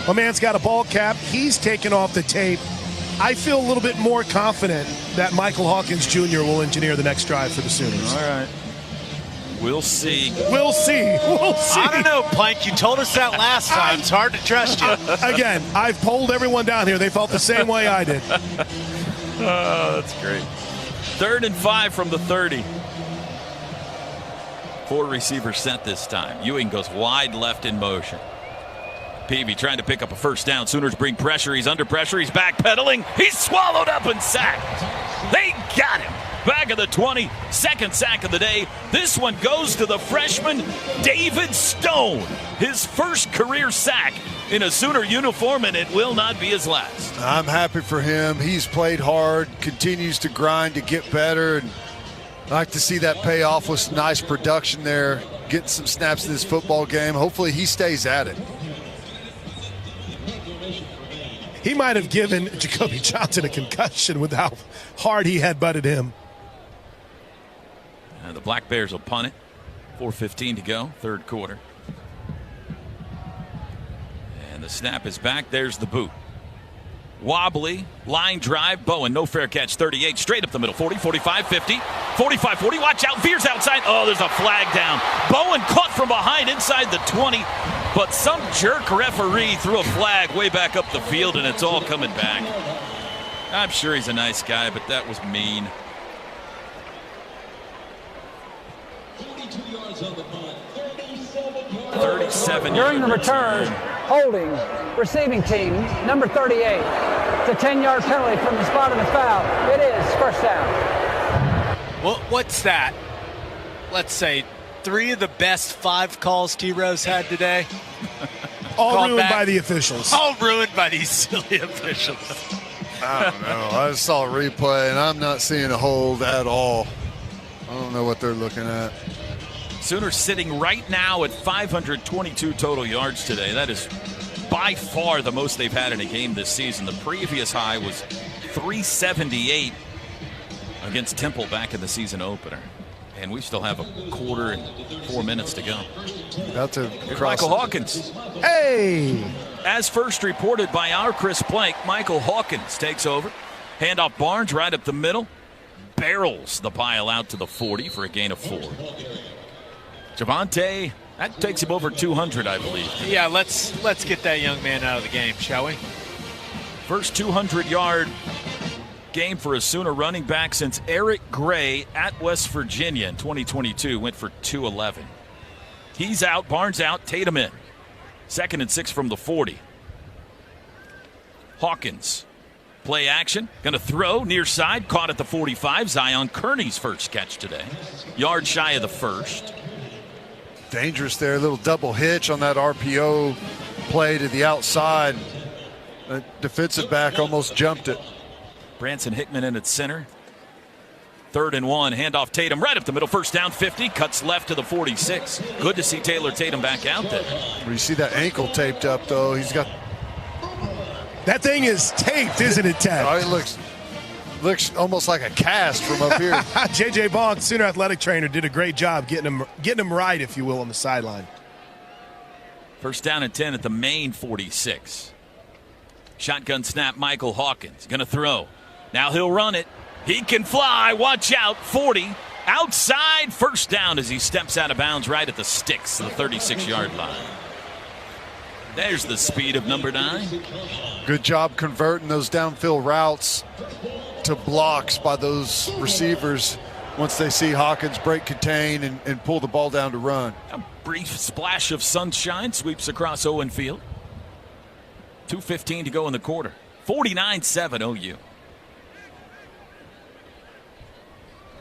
My man's got a ball cap. He's taken off the tape. I feel a little bit more confident that Michael Hawkins Jr. will engineer the next drive for the Sooners. All right. We'll see. We'll see. We'll see. I don't know, Plank. You told us that last time. It's hard to trust you. Again, I've polled everyone down here. They felt the same way I did. Oh, that's great. 3rd and 5 from the 30. 4 receiver set this time. Ewing goes wide left in motion. Peavy trying to pick up a first down. Sooners bring pressure. He's under pressure. He's backpedaling. He's swallowed up and sacked. They got him. Back of the 20. Second sack of the day. This one goes to the freshman, David Stone. His first career sack in a Sooner uniform, and it will not be his last. I'm happy for him. He's played hard, continues to grind to get better, and I like to see that pay off with some nice production there, getting some snaps in this football game. Hopefully he stays at it. He might have given Jacoby Johnson a concussion with how hard he had butted him. The Black Bears will punt it. 4:15 to go, third quarter. And the snap is back. There's the boot. Wobbly, line drive. Bowen, no fair catch. 38, straight up the middle. 40, 45, 50, 45, 40. Watch out, veers outside. Oh, there's a flag down. Bowen caught from behind inside the 20. But some jerk referee threw a flag way back up the field, and it's all coming back. I'm sure he's a nice guy, but that was mean. 37 During the return, holding, receiving team, number 38. It's a 10-yard penalty from the spot of the foul. It is first down. Well, what's that? Let's say 3 of the best 5 calls T-Rose had today. All ruined by the officials. All ruined by these silly officials. I don't know. I just saw a replay, and I'm not seeing a hold at all. I don't know what they're looking at. Sooners sitting right now at 522 total yards today. That is by far the most they've had in a game this season. The previous high was 378 against Temple back in the season opener. And we still have a quarter and 4 minutes to go. About to Michael Hawkins. Hey! As first reported by our Chris Plank, Michael Hawkins takes over. Handoff Barnes right up the middle. Barrels the pile out to the 40 for a gain of 4. Javonte, that takes him over 200, I believe. Yeah, let's get that young man out of the game, shall we? First 200-yard game for a Sooner running back since Eric Gray at West Virginia in 2022 went for 211. He's out, Barnes out, Tatum in. 2nd and 6 from the 40. Hawkins, play action, going to throw near side, caught at the 45. Zion Kearney's first catch today. Yard shy of the first. Dangerous there, a little double hitch on that RPO play to the outside. The defensive back almost jumped it. Branson Hickman in at center. 3rd and 1, handoff Tatum right up the middle, first down 50, cuts left to the 46. Good to see Taylor Tatum back out there. You see that ankle taped up, though. He's got... That thing is taped, isn't it, Ted? Oh, it looks almost like a cast from up here. J.J. Bond, Sooner athletic trainer, did a great job getting him right, if you will, on the sideline. First down and 10 at the main 46. Shotgun snap, Michael Hawkins going to throw. Now he'll run it. He can fly. Watch out. 40. Outside. First down as he steps out of bounds right at the sticks, the 36-yard line. There's the speed of number 9. Good job converting those downfield routes to blocks by those receivers once they see Hawkins break contain and pull the ball down to run. A brief splash of sunshine sweeps across Owen Field. 2:15 to go in the quarter. 49-7 OU.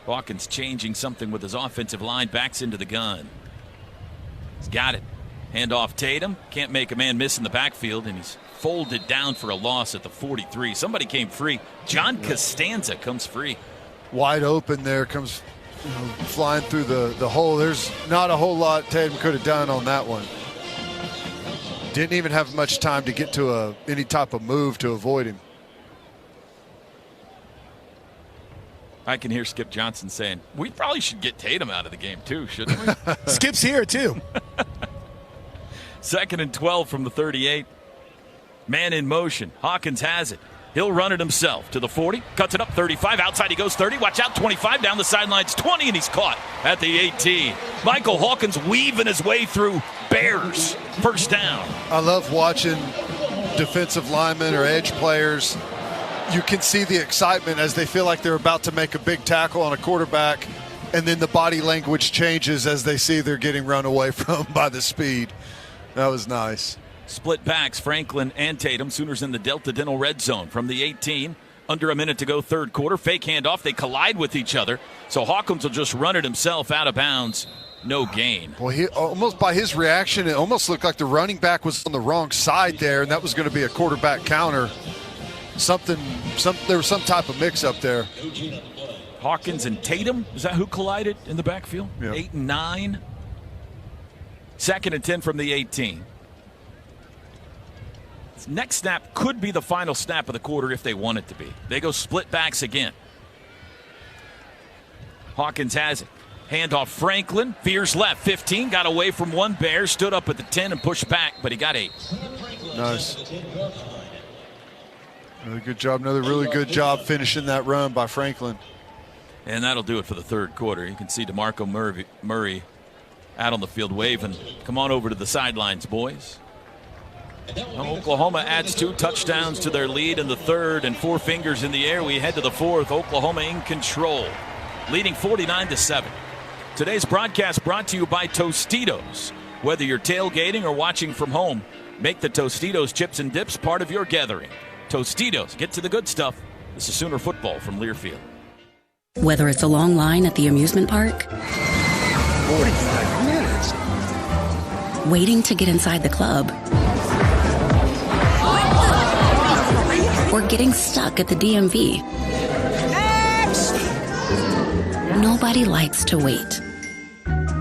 Hawkins changing something with his offensive line, backs into the gun. He's got it. Handoff Tatum. Can't make a man miss in the backfield, and he's folded down for a loss at the 43. Somebody came free. John Costanza comes free. Wide open there, comes flying through the hole. There's not a whole lot Tatum could have done on that one. Didn't even have much time to get to any type of move to avoid him. I can hear Skip Johnson saying, we probably should get Tatum out of the game too, shouldn't we? Skip's here too. 2nd and 12 from the 38. Man in motion. Hawkins has it. He'll run it himself to the 40. Cuts it up 35. Outside he goes 30. Watch out, 25. Down the sidelines 20, and he's caught at the 18. Michael Hawkins weaving his way through Bears. First down. I love watching defensive linemen or edge players you can see the excitement as they feel like they're about to make a big tackle on a quarterback, and then the body language changes as they see they're getting run away from by the speed. That was nice. Split backs, Franklin and Tatum. Sooners in the Delta Dental red zone from the 18. Under a minute to go, third quarter. Fake handoff. They collide with each other. So Hawkins will just run it himself out of bounds. No gain. Well, he almost, by his reaction, it almost looked like the running back was on the wrong side there, and that was going to be a quarterback counter. There was some type of mix-up there. Hawkins and Tatum, is that who collided in the backfield? Yeah. 8 and 9. 2nd and 10 from the 18. Next snap could be the final snap of the quarter if they want it to be. They go split backs again. Hawkins has it. Handoff Franklin. Veers left. 15. Got away from one Bear. Stood up at the 10 and pushed back, but he got 8. Nice. Another good job. Another really good job finishing that run by Franklin. And that'll do it for the third quarter. You can see DeMarco Murray out on the field waving. Come on over to the sidelines, boys. Oklahoma adds 2 touchdowns to their lead in the third, and 4 fingers in the air. We head to the fourth. Oklahoma in control, leading 49-7. Today's broadcast brought to you by Tostitos. Whether you're tailgating or watching from home, make the Tostitos chips and dips part of your gathering. Tostitos, get to the good stuff. This is Sooner football from Learfield. Whether it's a long line at the amusement park, 45 minutes, waiting to get inside the club, or getting stuck at the DMV. Nobody likes to wait.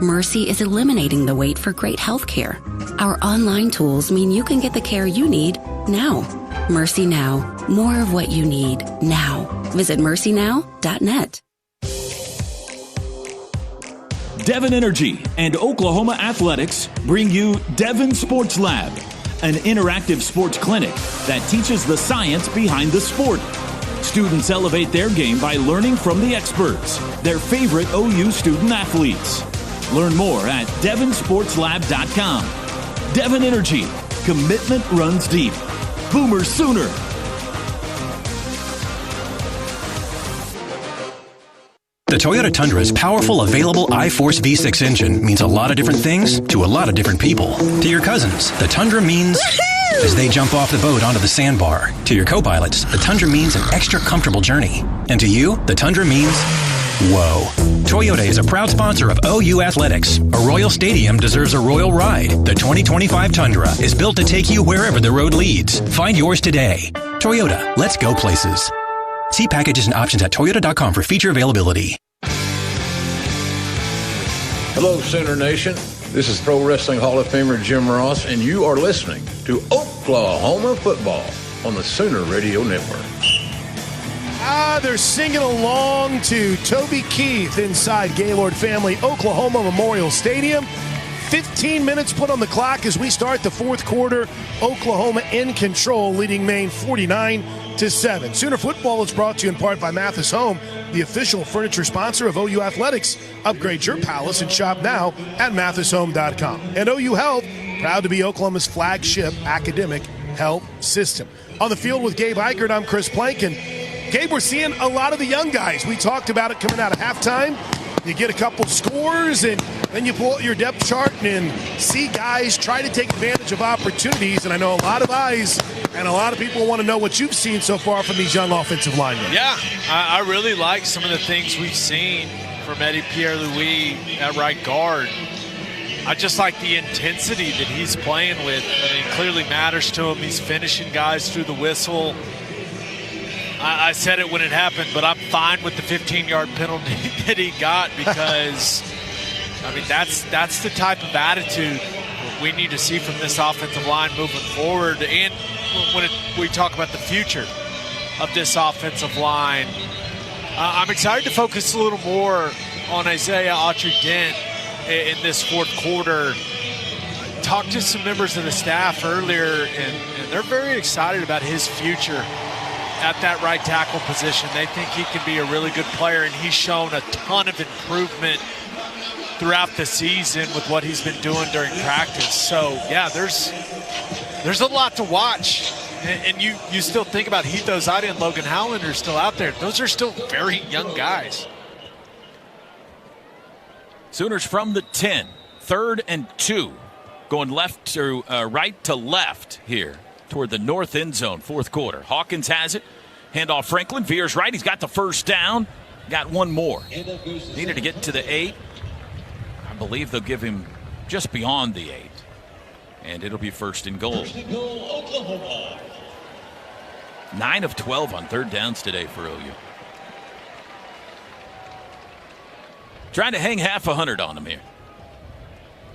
Mercy is eliminating the wait for great health care. Our online tools mean you can get the care you need now. Mercy Now. More of what you need now. Visit mercynow.net. Devon Energy and Oklahoma Athletics bring you Devon Sports Lab, an interactive sports clinic that teaches the science behind the sport. Students elevate their game by learning from the experts, their favorite OU student athletes. Learn more at devonsportslab.com. Devon Energy. Commitment runs deep. Boomer Sooner. The Toyota Tundra's powerful, available iForce V6 engine means a lot of different things to a lot of different people. To your cousins, the Tundra means as they jump off the boat onto the sandbar. To your co-pilots, the Tundra means an extra comfortable journey. And to you, the Tundra means whoa. Toyota is a proud sponsor of OU Athletics. A Royal Stadium deserves a royal ride. The 2025 Tundra is built to take you wherever the road leads. Find yours today. Toyota, let's go places. See packages and options at toyota.com for feature availability. Hello, Sooner Nation. This is Pro Wrestling Hall of Famer Jim Ross, and you are listening to Oklahoma football on the Sooner Radio Network. They're singing along to Toby Keith inside Gaylord Family Oklahoma Memorial Stadium. 15 minutes put on the clock as we start the fourth quarter. Oklahoma in control, leading Maine 49-7. Sooner football is brought to you in part by Mathis Home, the official furniture sponsor of OU Athletics. Upgrade your palace and shop now at mathishome.com. And OU Health, proud to be Oklahoma's flagship academic health system. On the field with Gabe Eichert, I'm Chris Plankin. Gabe, we're seeing a lot of the young guys. We talked about it coming out of halftime. You get a couple scores, and then you pull out your depth chart and see guys try to take advantage of opportunities. And I know a lot of eyes and a lot of people want to know what you've seen so far from these young offensive linemen. Yeah, I really like some of the things we've seen from Eddie Pierre-Louis at right guard. I just like the intensity that he's playing with. I mean, it clearly matters to him. He's finishing guys through the whistle. I said it when it happened, but I'm fine with the 15-yard penalty that he got because, I mean, that's the type of attitude we need to see from this offensive line moving forward. And when we talk about the future of this offensive line, I'm excited to focus a little more on Isaiah Autry-Dent in this fourth quarter. Talked to some members of the staff earlier, and they're very excited about his future at that right tackle position. They think he can be a really good player, and he's shown a ton of improvement throughout the season with what he's been doing during practice. So, yeah, there's a lot to watch And you still think about Heath Ozadi and Logan Howland are still out there. Those are still very young guys. Sooners from the 10, 3rd and 2, going left to right to left here toward the north end zone, fourth quarter. Hawkins has it. Handoff Franklin. Veers right. He's got the first down. Got one more. Needed to get to the 8. I believe they'll give him just beyond the 8. And it'll be first and goal. 9 of 12 on third downs today for OU. Trying to hang half 100 on them here.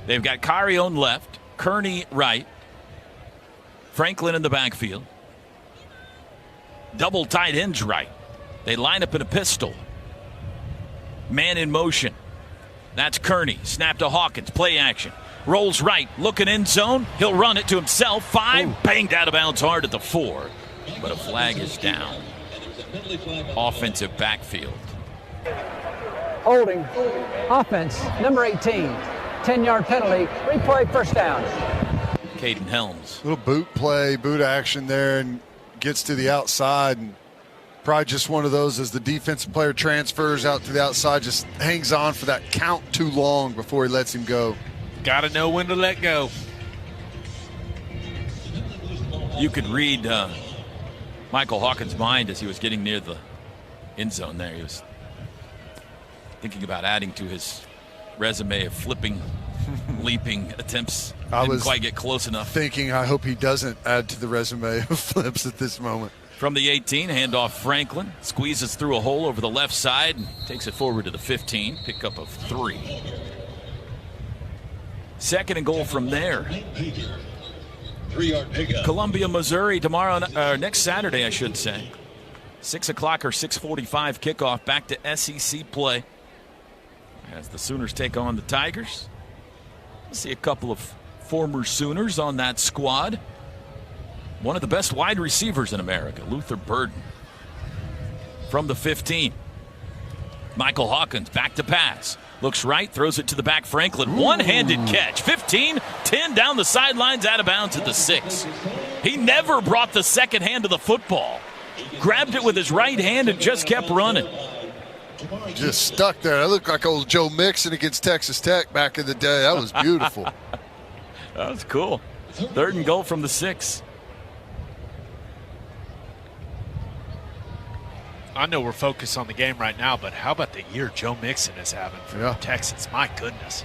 They've got Carione left, Kearney right, Franklin in the backfield. Double tight ends right. They line up in a pistol. Man in motion. That's Kearney. Snap to Hawkins. Play action. Rolls right. Looking end zone. He'll run it to himself. 5. Banged out of bounds hard at the 4. But a flag is down. Offensive backfield. Holding. Offense. Number 18. 10-yard penalty. Replay first down. Caden Helms. Little boot play, boot action there, and gets to the outside. And probably just one of those as the defensive player transfers out to the outside, just hangs on for that count too long before he lets him go. Got to know when to let go. You could read Michael Hawkins' mind as he was getting near the end zone there. He was thinking about adding to his resume of flipping, leaping attempts. Didn't quite get close enough. Thinking, I hope he doesn't add to the resume of flips at this moment. From the 18, handoff Franklin. Squeezes through a hole over the left side and takes it forward to the 15. Pickup of 3. Second and goal from there. 3-yard pickup. Columbia, Missouri tomorrow, next Saturday, I should say. 6 o'clock or 6:45 kickoff. Back to SEC play as the Sooners take on the Tigers. We'll see a couple of former Sooners on that squad. One of the best wide receivers in America, Luther Burden. From the 15, Michael Hawkins back to pass. Looks right, throws it to the back. Franklin, one-handed catch. 15, 10 down the sidelines, out of bounds at the 6. He never brought the second hand to the football. Grabbed it with his right hand and just kept running. Just stuck there. That looked like old Joe Mixon against Texas Tech back in the day. That was beautiful. That was cool. 3rd and goal from the 6. I know we're focused on the game right now, but how about the year Joe Mixon is having for Texas? My goodness.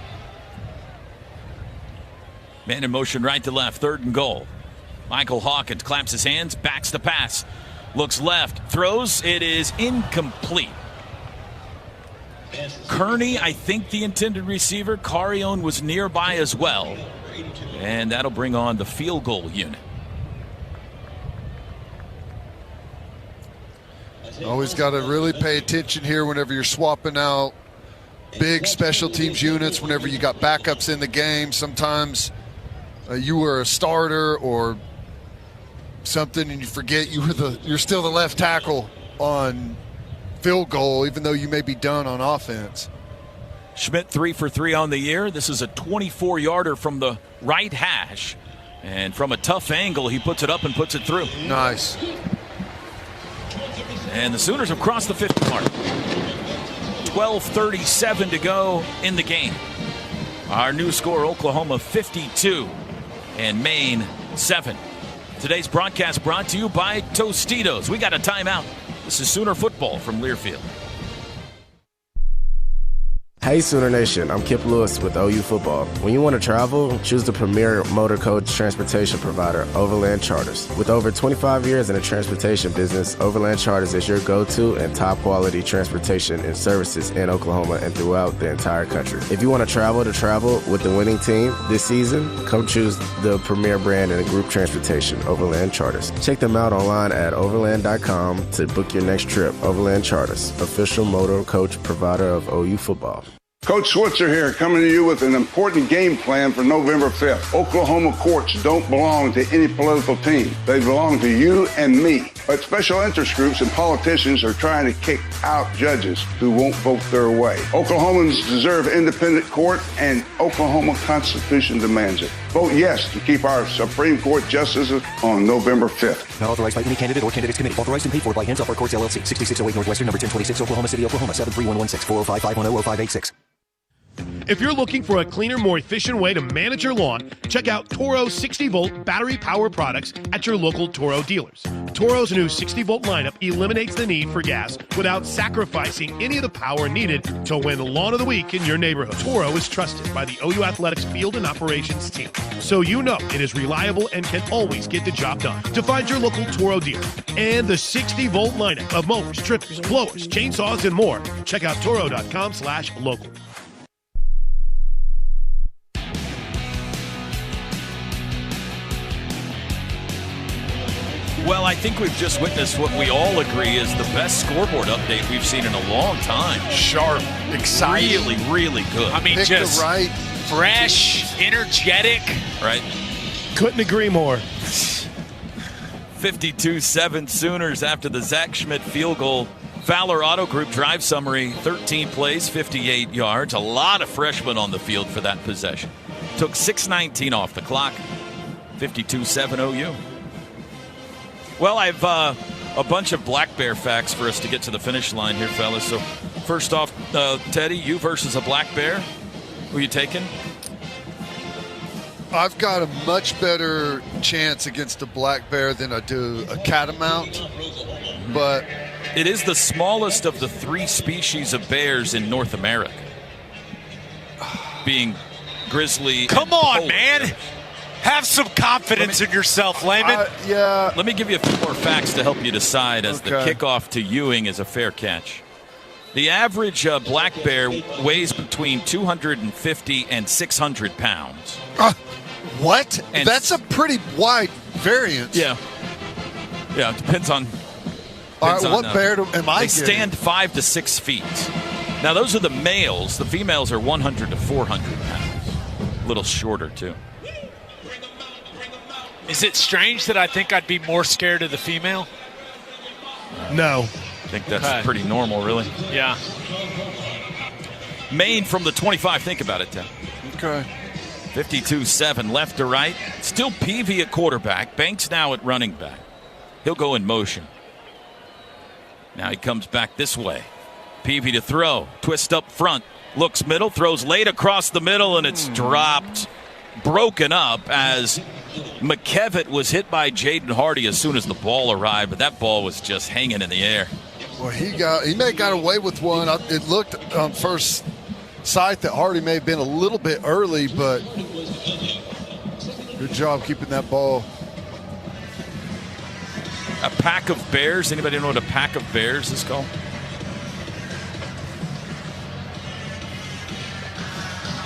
Man in motion right to left, 3rd and goal. Michael Hawkins claps his hands, backs the pass. Looks left, throws, it is incomplete. Kearney, I think the intended receiver. Carione was nearby as well. And that'll bring on the field goal unit. Always got to really pay attention here whenever you're swapping out big special teams units, whenever you got backups in the game. Sometimes you were a starter or something and you forget you're still the left tackle on field goal, even though you may be done on offense. Schmidt 3 for 3 on the year. This is a 24-yarder from the right hash. And from a tough angle, he puts it up and puts it through. Nice. And the Sooners have crossed the 50 mark. 12:37 to go in the game. Our new score, Oklahoma 52 and Maine 7. Today's broadcast brought to you by Tostitos. We got a timeout. This is Sooner football from Learfield. Hey Sooner Nation, I'm Kip Lewis with OU Football. When you want to travel, choose the premier motor coach transportation provider, Overland Charters. With over 25 years in the transportation business, Overland Charters is your go-to and top quality transportation and services in Oklahoma and throughout the entire country. If you want to travel with the winning team this season, come choose the premier brand in group transportation, Overland Charters. Check them out online at overland.com to book your next trip. Overland Charters, official motor coach provider of OU Football. Coach Switzer here, coming to you with an important game plan for November 5th. Oklahoma courts don't belong to any political team. They belong to you and me. But special interest groups and politicians are trying to kick out judges who won't vote their way. Oklahomans deserve independent court, and Oklahoma Constitution demands it. Vote yes to keep our Supreme Court justices on November 5th. Not authorized by any candidate or candidates committee. Authorized and paid for by Hands Off Our Courts, LLC. 6608 Northwestern, number 1026, Oklahoma City, Oklahoma, 73116, 405-510-0586. If you're looking for a cleaner, more efficient way to manage your lawn, check out Toro 60-volt battery power products at your local Toro dealers. Toro's new 60-volt lineup eliminates the need for gas without sacrificing any of the power needed to win Lawn of the Week in your neighborhood. Toro is trusted by the OU Athletics field and operations team, so you know it is reliable and can always get the job done. To find your local Toro dealer and the 60-volt lineup of mowers, trippers, blowers, chainsaws, and more, check out toro.com/local. Well, I think we've just witnessed what we all agree is the best scoreboard update we've seen in a long time. Sharp, exciting. Really, really good. I mean, Pick just the right. fresh, energetic. Right? Couldn't agree more. 52-7 Sooners after the Zach Schmidt field goal. Fowler Auto Group drive summary, 13 plays, 58 yards. A lot of freshmen on the field for that possession. Took 6:19 off the clock. 52-7 OU. Well, I've a bunch of Black Bear facts for us to get to the finish line here, fellas. So first off, Teddy, you versus a Black Bear. Who are you taking? I've got a much better chance against a black bear than I do a catamount, but it is the smallest of the 3 species of bears in North America, being grizzly. Come on, man. Have some confidence in yourself, Layman. Yeah. Let me give you a few more facts to help you decide as the kickoff to Ewing is a fair catch. The average black bear weighs between 250 and 600 pounds. What? And that's a pretty wide variance. Yeah. Yeah, it depends on. All right, what bear am I They getting? stand 5 to 6 feet. Now, those are the males. The females are 100 to 400 pounds. A little shorter, too. Is it strange that I think I'd be more scared of the female? No. I think that's pretty normal, really. Yeah. Maine from the 25. Think about it, Tim. Okay. 52-7, left to right. Still Peavy at quarterback. Banks now at running back. He'll go in motion. Now he comes back this way. Peavy to throw. Twist up front. Looks middle. Throws late across the middle, and it's dropped. Broken up as McKevitt was hit by Jaden Hardy as soon as the ball arrived, but that ball was just hanging in the air. Well, he may have got away with one. It looked on first sight that Hardy may have been a little bit early, but good job keeping that ball. A pack of bears. Anybody know what a pack of bears is called?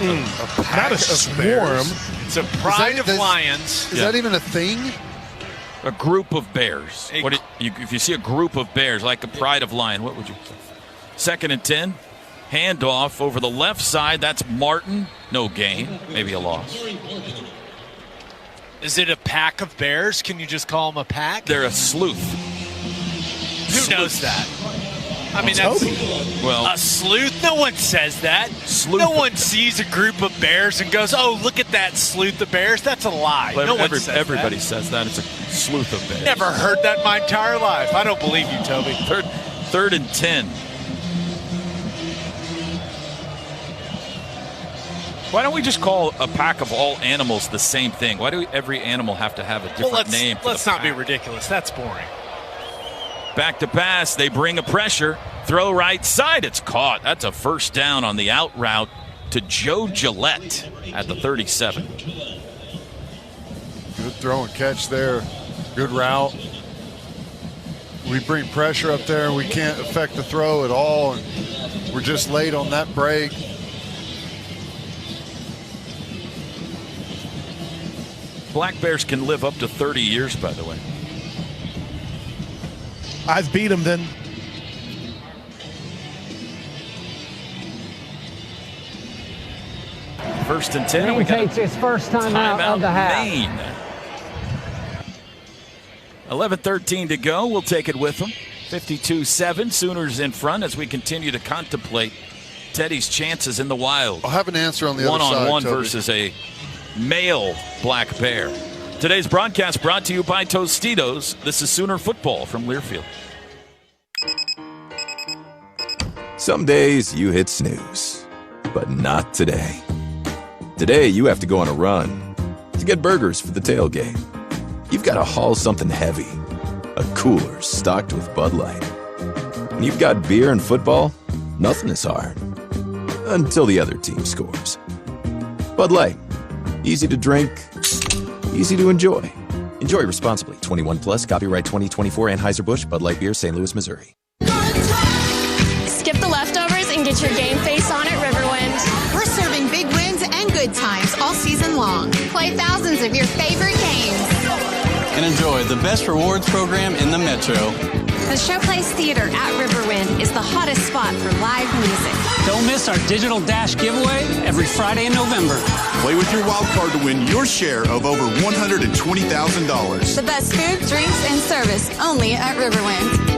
Not a swarm. It's a pride of lions. Is that even a thing? A group of bears. If you see a group of bears, like a pride of lion, what would you say? 2nd and 10. Handoff over the left side. That's Martin. No gain. Maybe a loss. Is it a pack of bears? Can you just call them a pack? They're a sleuth. Who knows that? I mean, that's a sleuth. No one says that. No one sees a group of bears and goes, "Oh, look at that sleuth of bears." That's a lie. Well, no one says everybody that. says that. It's a sleuth of bears. Never heard that in my entire life. I don't believe you, Toby. Third and 10. Why don't we just call a pack of all animals the same thing? Why do every animal have to have a different name? Let's not be ridiculous. That's boring. Back to pass. They bring a pressure. Throw right side. It's caught. That's a first down on the out route to Joe Gillette at the 37. Good throw and catch there. Good route. We bring pressure up there and we can't affect the throw at all. And we're just late on that break. Black Bears can live up to 30 years, by the way. I've beat him then. First and 10. Maine takes his first time out of the half. Maine. 11:13 to go. We'll take it with them. 52-7. Sooners in front as we continue to contemplate Teddy's chances in the wild. I'll have an answer on the other side. One-on-one versus a male black bear. Today's broadcast brought to you by Tostitos. This is Sooner football from Learfield. Some days you hit snooze, but not today. Today you have to go on a run to get burgers for the tailgate. You've got to haul something heavy, a cooler stocked with Bud Light. And you've got beer and football, nothing is hard. Until the other team scores. Bud Light. Easy to drink, easy to enjoy. Enjoy responsibly. 21 plus, copyright 2024 Anheuser-Busch, Bud Light Beer, St. Louis, Missouri. Skip the leftovers and get your game face on at Riverwind. We're serving big wins and good times all season long. Play thousands of your favorite games. And enjoy the best rewards program in the Metro. The Showplace Theater at Riverwind is the hottest spot for live music. Don't miss our Digital Dash giveaway every Friday in November. Play with your wild card to win your share of over $120,000. The best food, drinks, and service only at Riverwind.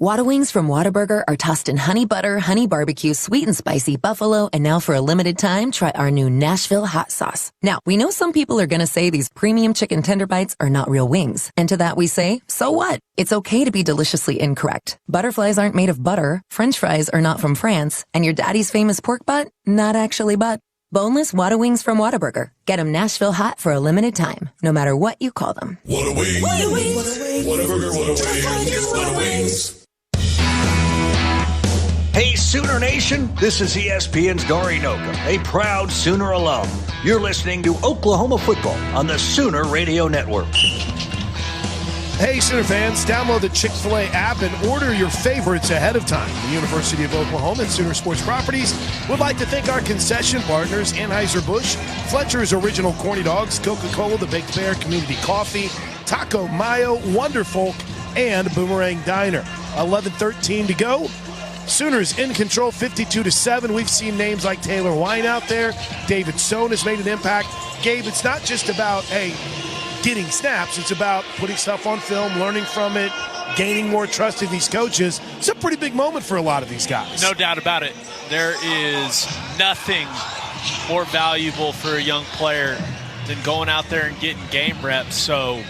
Whata Wings from Whataburger are tossed in honey butter, honey barbecue, sweet and spicy buffalo, and now for a limited time, try our new Nashville hot sauce. Now, we know some people are going to say these premium chicken tender bites are not real wings. And to that we say, so what? It's okay to be deliciously incorrect. Butterflies aren't made of butter, French fries are not from France, and your daddy's famous pork butt? Not actually butt. Boneless Whata Wings from Whataburger. Get them Nashville hot for a limited time, no matter what you call them. Whata Wings. Whata Wings. Whataburger, Whata Wings. Whata Wings. Hey, Sooner Nation, this is ESPN's Dory Noka, a proud Sooner alum. You're listening to Oklahoma football on the Sooner Radio Network. Hey, Sooner fans, download the Chick-fil-A app and order your favorites ahead of time. The University of Oklahoma and Sooner Sports Properties would like to thank our concession partners, Anheuser-Busch, Fletcher's Original Corny Dogs, Coca-Cola, The Baked Bear, Community Coffee, Taco Mayo, Wonderfolk, and Boomerang Diner. 11:13 to go. Sooners in control, 52-7. We've seen names like Taylor Wine out there. David Stone has made an impact. Gabe, it's not just about, getting snaps. It's about putting stuff on film, learning from it, gaining more trust in these coaches. It's a pretty big moment for a lot of these guys. No doubt about it. There is nothing more valuable for a young player than going out there and getting game reps. So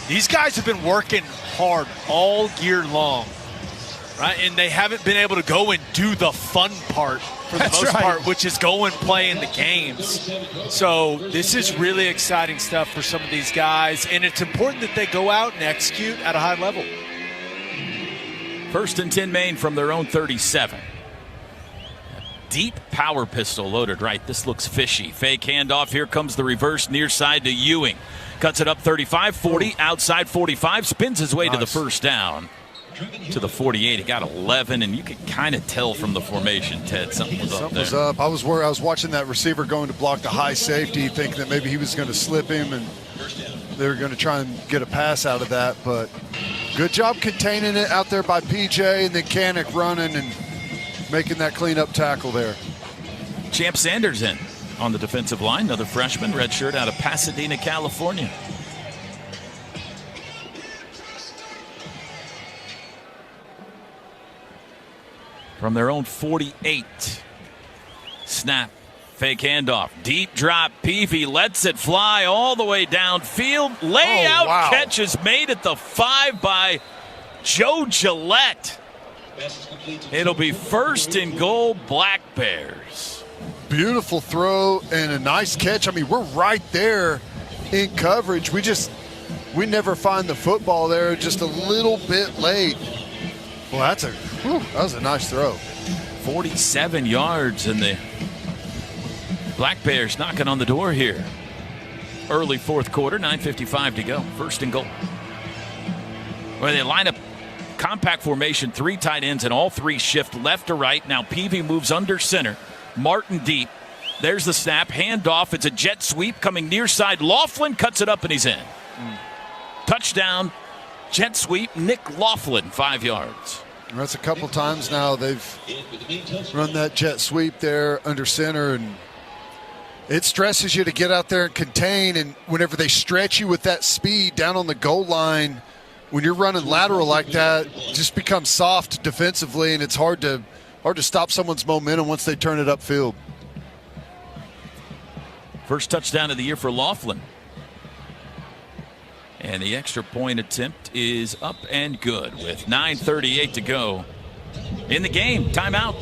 these guys have been working hard all year long. Right, and they haven't been able to go and do the fun part for the most part, which is go and play in the games. So this is really exciting stuff for some of these guys, and it's important that they go out and execute at a high level. 1st and 10 Maine from their own 37. Deep power pistol loaded right. This looks fishy. Fake handoff. Here comes the reverse near side to Ewing. Cuts it up 35, 40, outside 45, spins his way to the first down. To the 48, he got 11, and you could kind of tell from the formation, Ted, something was up there. Something was up. I was worried. I was watching that receiver going to block the high safety, thinking that maybe he was going to slip him, and they were going to try and get a pass out of that. But good job containing it out there by PJ, and then Kanik running and making that cleanup tackle there. Champ Sanders in on the defensive line, another freshman, redshirt out of Pasadena, California. From their own 48. Snap. Fake handoff. Deep drop. Peavy lets it fly all the way downfield. Layout catch is made at the 5 by Joe Gillette. It'll be 1st and goal, Black Bears. Beautiful throw and a nice catch. I mean, we're right there in coverage. We never find the football there, just a little bit late. Well, that was a nice throw. 47 yards, and the Black Bears knocking on the door here. Early 4th quarter, 9:55 to go. 1st and goal. Where they line up compact formation, 3 tight ends, and all 3 shift left to right. Now Peavy moves under center. Martin deep. There's the snap. Handoff. It's a jet sweep coming near side. Laughlin cuts it up, and he's in. Touchdown. Jet sweep, Nick Laughlin, 5 yards. That's a couple times now they've run that jet sweep there under center, and It stresses you to get out there and contain, and whenever they stretch you with that speed down on the goal line, when you're running lateral like that, it just becomes soft defensively, and it's hard to stop someone's momentum once they turn it upfield. First touchdown of the year for Laughlin. And the extra point attempt is up and good with 9:38 to go in the game. Timeout.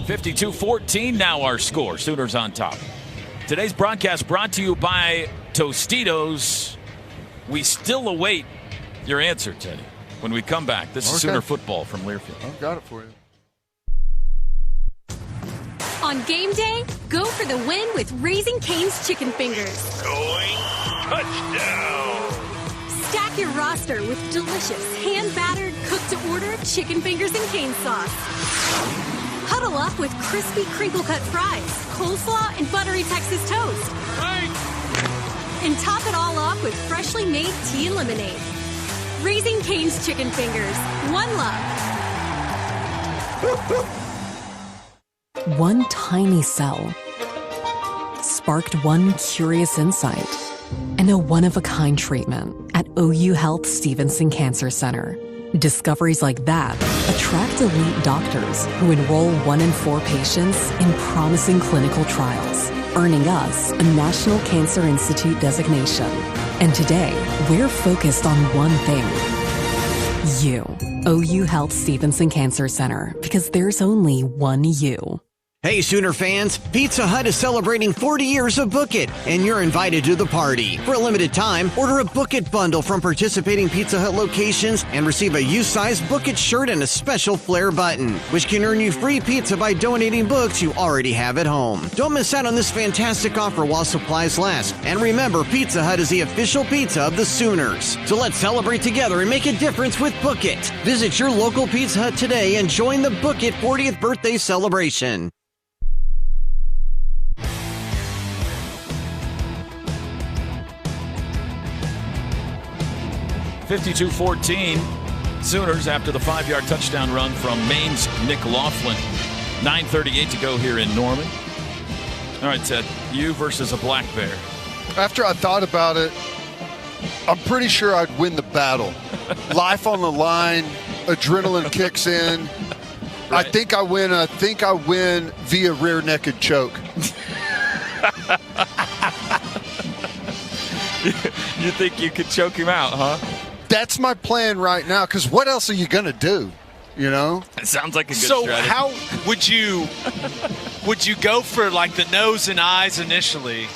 52-14 now our score. Sooners on top. Today's broadcast brought to you by Tostitos. We still await your answer, Teddy, when we come back. This is Sooner football from Learfield. I've got it for you. On game day, go for the win with Raising Cane's Chicken Fingers. Going touchdown. Stack your roster with delicious, hand-battered, cooked-to-order chicken fingers and cane sauce. Huddle up with crispy crinkle-cut fries, coleslaw, and buttery Texas toast. Right. And top it all off with freshly made tea and lemonade. Raising Cane's Chicken Fingers. One love. One tiny cell sparked one curious insight and a one-of-a-kind treatment at OU Health Stevenson Cancer Center. Discoveries like that attract elite doctors who enroll 1 in 4 patients in promising clinical trials, earning us a National Cancer Institute designation. And today, we're focused on one thing. You. OU Health Stevenson Cancer Center, because there's only one you. Hey, Sooner fans, Pizza Hut is celebrating 40 years of Book It, and you're invited to the party. For a limited time, order a Book It bundle from participating Pizza Hut locations and receive a U-size Book It shirt and a special flare button, which can earn you free pizza by donating books you already have at home. Don't miss out on this fantastic offer while supplies last. And remember, Pizza Hut is the official pizza of the Sooners. So let's celebrate together and make a difference with Book It. Visit your local Pizza Hut today and join the Book It 40th birthday celebration. 52-14 Sooners after the 5-yard touchdown run from Maine's Nick Laughlin. 9:38 to go here in Norman. All right, Ted, you versus a black bear. After I thought about it, I'm pretty sure I'd win the battle. Life on the line, adrenaline kicks in. Right. I think I win via rear naked choke. You think you could choke him out, huh? That's my plan right now, because what else are you going to do, you know? It sounds like a good strategy. So how would you go for, like, the nose and eyes initially,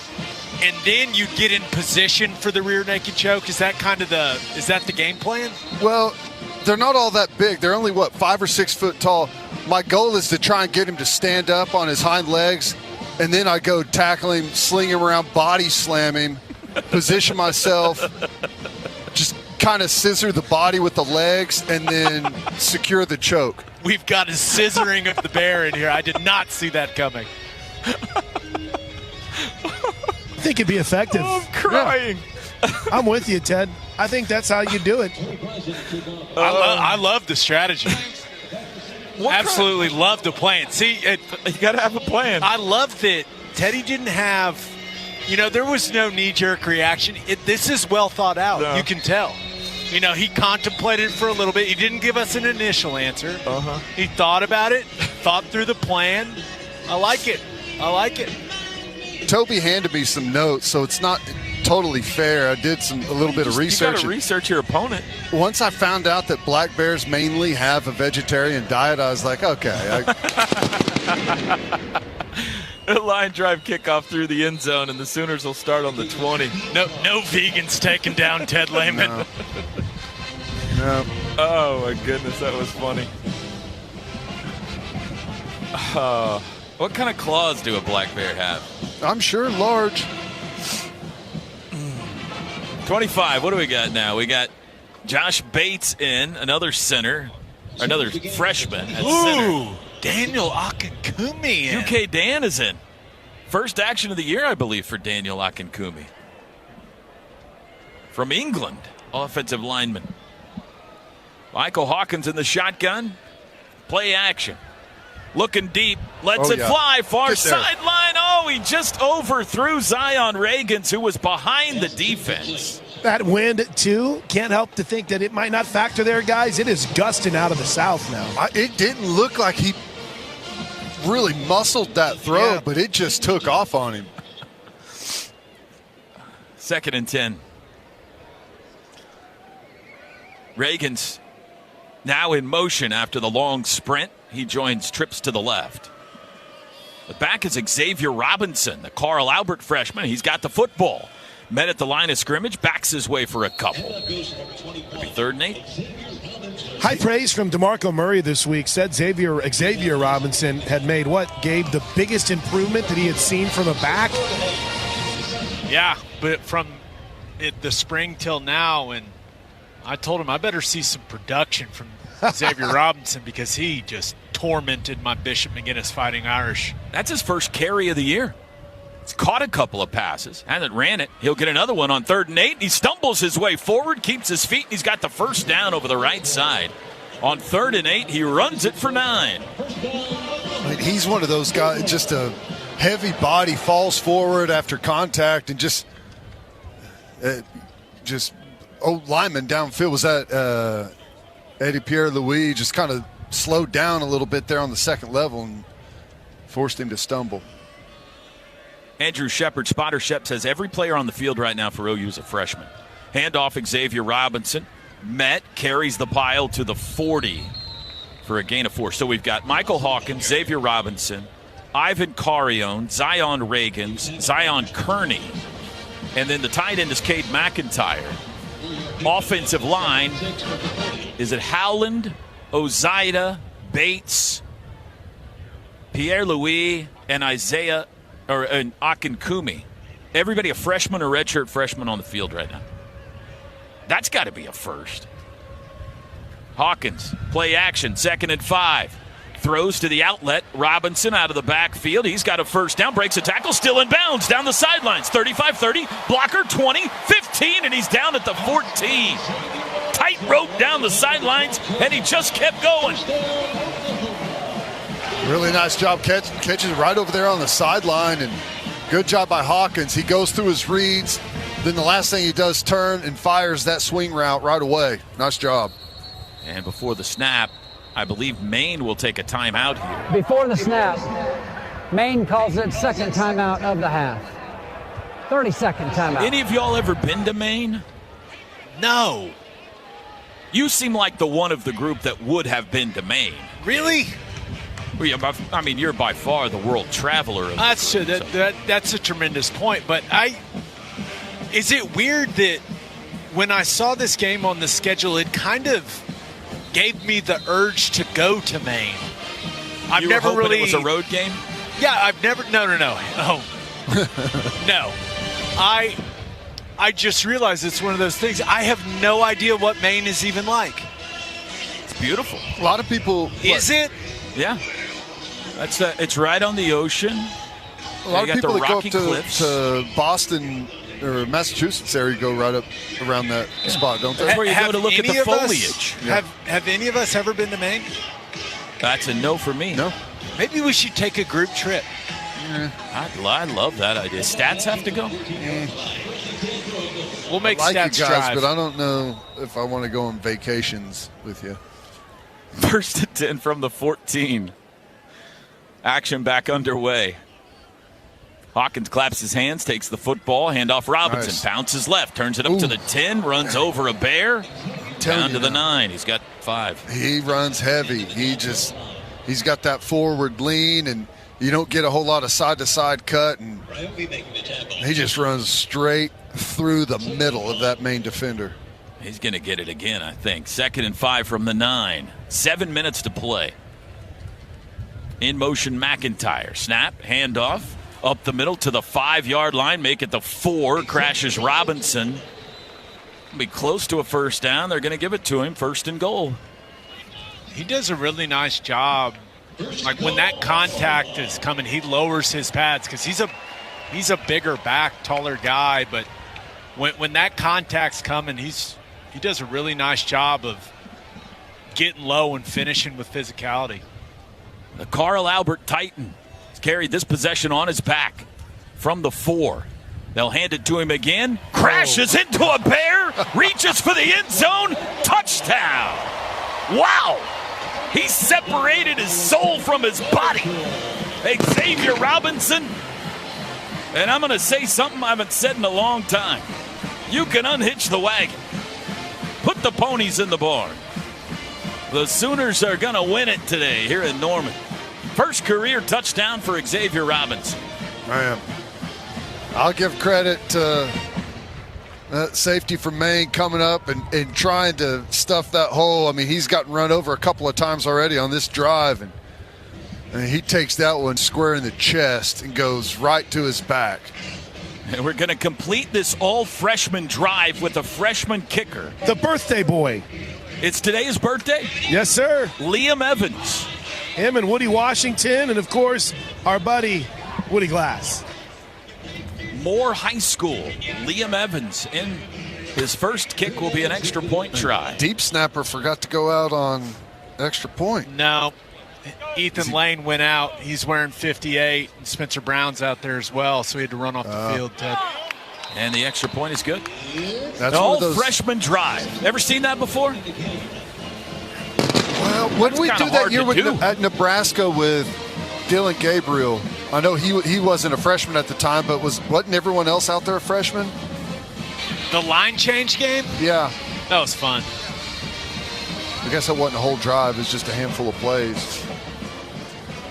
and then you get in position for the rear naked choke? Is that the game plan? Well, they're not all that big. They're only, 5 or 6 foot tall. My goal is to try and get him to stand up on his hind legs, and then I go tackle him, sling him around, body slam him, position myself, just kind of scissor the body with the legs, and then secure the choke. We've got a scissoring of the bear in here. I did not see that coming. I think it'd be effective. Oh, I'm crying. Yeah. I'm with you, Ted. I think that's how you do it. I love the strategy. Absolutely love the plan. See, you got to have a plan. I love that Teddy didn't have, there was no knee-jerk reaction. This is well thought out. No. You can tell. He contemplated for a little bit. He didn't give us an initial answer. Uh-huh. He thought about it, thought through the plan. I like it. Toby handed me some notes, so it's not totally fair. I did a little bit of research. You got to research your opponent. Once I found out that black bears mainly have a vegetarian diet, I was like, okay. A line drive kickoff through the end zone, and the Sooners will start on the 20. No vegans taking down Ted Lehman. No. Oh, my goodness, that was funny. What kind of claws do a black bear have? I'm sure large. 25, what do we got now? We got Josh Bates in, another freshman at center. Daniel Akinkumi in. UK Dan is in. First action of the year, I believe, for Daniel Akinkumi. From England, offensive lineman. Michael Hawkins in the shotgun. Play action. Looking deep. Lets it fly. Far sideline. Oh, he just overthrew Zion Reagans, who was behind the defense. That wind, too, can't help to think that it might not factor there, guys. It is gusting out of the south now. It didn't look like he really muscled that throw, but it just took off on him. 2nd and 10. Reagans now in motion after the long sprint. He joins trips to the left. The back is Xavier Robinson, the Carl Albert freshman. He's got the football. Met at the line of scrimmage, backs his way for a couple. Maybe 3rd and 8. High praise from DeMarco Murray this week. Said Xavier Robinson had made Gabe, the biggest improvement that he had seen from the back? Yeah, but from the spring till now, and I told him I better see some production from Xavier Robinson because he just tormented my Bishop McGinnis Fighting Irish. That's his first carry of the year. He's caught a couple of passes, hasn't ran it. He'll get another one on 3rd and 8. He stumbles his way forward, keeps his feet, and he's got the first down over the right side. On 3rd and 8, he runs it for 9. I mean, he's one of those guys, just a heavy body, falls forward after contact, and just lineman downfield. Was that Eddie Pierre-Louis just kind of slowed down a little bit there on the second level and forced him to stumble. Andrew Shepard, Spotter Shep, says every player on the field right now for OU is a freshman. Handoff Xavier Robinson. Met carries the pile to the 40 for a gain of 4. So we've got Michael Hawkins, Xavier Robinson, Ivan Carrione, Zion Reagans, Zion Kearney, and then the tight end is Cade McIntyre. Offensive line, is it Howland, Ozida, Bates, Pierre-Louis, and Isaiah and Akinkumi. Everybody a freshman or redshirt freshman on the field right now. That's got to be a first. Hawkins, play action, 2nd and 5. Throws to the outlet. Robinson out of the backfield. He's got a first down, breaks a tackle, still in bounds down the sidelines. 35-30, blocker 20, 15, and he's down at the 14. Tight rope down the sidelines, and he just kept going. Really nice job catches right over there on the sideline, and good job by Hawkins. He goes through his reads, then the last thing he does turn and fires that swing route right away. Nice job. And before the snap, I believe Maine will take a timeout here. Before the snap, Maine calls it 2nd timeout of the half. 32nd timeout. Any of y'all ever been to Maine? No. You seem like the one of the group that would have been to Maine. Really? I mean, you're by far the world traveler. That's true. That's a tremendous point. But is it weird that when I saw this game on the schedule, it kind of gave me the urge to go to Maine? I've never really. It was a road game. Yeah, I've never. No. Oh, no. I just realized it's one of those things. I have no idea what Maine is even like. It's beautiful. A lot of people. Is it? Yeah. It's right on the ocean. A lot of people that go up to Boston or Massachusetts area go right up around that spot, don't they? That's where you go to look at the foliage. Have any of us ever been to Maine? That's a no for me. No. Maybe we should take a group trip. I love that idea. Stats have to go. We'll make I like Stats you guys, drive. but I don't know if I want to go on vacations with you. 1st and 10 from the 14. Action back underway. Hawkins claps his hands, takes the football, handoff Robinson, nice. Bounces left, turns it up to the 10, runs over a bear, down to the 9. He's got 5. He runs heavy. He's got that forward lean, and you don't get a whole lot of side-to-side cut, and he just runs straight through the middle of that main defender. He's going to get it again, I think. 2nd and 5 from the 9. 7 minutes to play. In motion, McIntyre. Snap, handoff, up the middle to the 5-yard line. Make it the 4. Crashes Robinson. Be close to a first down. They're going to give it to him. 1st and goal. He does a really nice job. Like when that contact is coming, he lowers his pads because he's a bigger back, taller guy. But when that contact's coming, he does a really nice job of getting low and finishing with physicality. The Carl Albert Titan has carried this possession on his back. from the 4. They'll hand it to him again. Crashes into a bear. Reaches for the end zone. Touchdown. Wow. He separated his soul from his body. Xavier Robinson. And I'm going to say something I haven't said in a long time. You can unhitch the wagon. Put the ponies in the barn. The Sooners are going to win it today here in Norman. First career touchdown for Xavier Robinson. Man, I'll give credit to that safety from Maine coming up and trying to stuff that hole. I mean, he's gotten run over a couple of times already on this drive, and he takes that one square in the chest and goes right to his back. And we're going to complete this all-freshman drive with a freshman kicker. The birthday boy. It's today's birthday? Yes, sir. Liam Evans. Him and Woody Washington, and, of course, our buddy Woody Glass. Moore High School. Liam Evans in his first kick will be an extra point try. Deep snapper forgot to go out on extra point. No. Ethan Lane went out. He's wearing 58. And Spencer Brown's out there as well, so he had to run off the field, Ted. And the extra point is good. That's the whole freshman drive. Ever seen that before? Well, what did we do that year at Nebraska with Dylan Gabriel? I know he wasn't a freshman at the time, but wasn't everyone else out there a freshman? The line change game? Yeah. That was fun. I guess that wasn't a whole drive. It was just a handful of plays.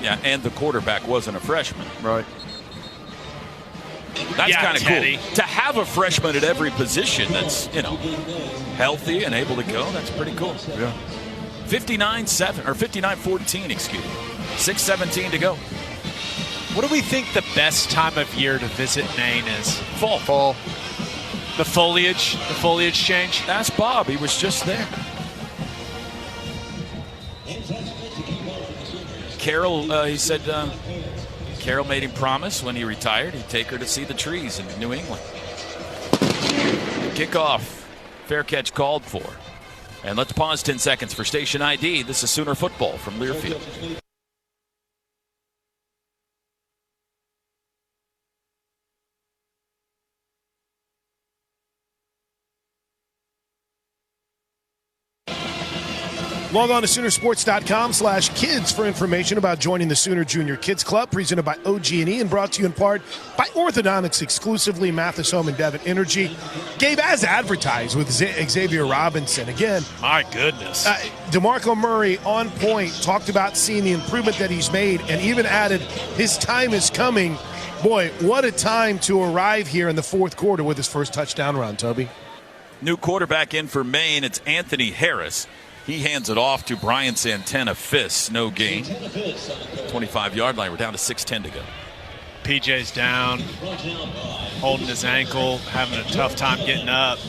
Yeah, and the quarterback wasn't a freshman. Right. That's kind of cool. To have a freshman at every position that's, healthy and able to go, that's pretty cool. Yeah. 59-7, or 59-14, excuse me. 6:17 to go. What do we think the best time of year to visit Maine is? Fall. The foliage change? Ask Bob. He was just there. Carol, he said Carol made him promise when he retired he'd take her to see the trees in New England. Kickoff. Fair catch called for. And let's pause 10 seconds for station ID. This is Sooner football from Learfield. Log on to Soonersports.com/kids for information about joining the Sooner Junior Kids Club, presented by OG&E and brought to you in part by Orthodontics, exclusively Mathis Home and Devon Energy. Gabe, as advertised with Xavier Robinson. Again, my goodness. DeMarco Murray on point, talked about seeing the improvement that he's made and even added his time is coming. Boy, what a time to arrive here in the fourth quarter with his first touchdown run, Toby. New quarterback in for Maine. It's Anthony Harris. He hands it off to Brian Santana. Fists, no gain. 25-yard line. We're down to 6:10 to go. PJ's down, holding his ankle, having a tough time getting up.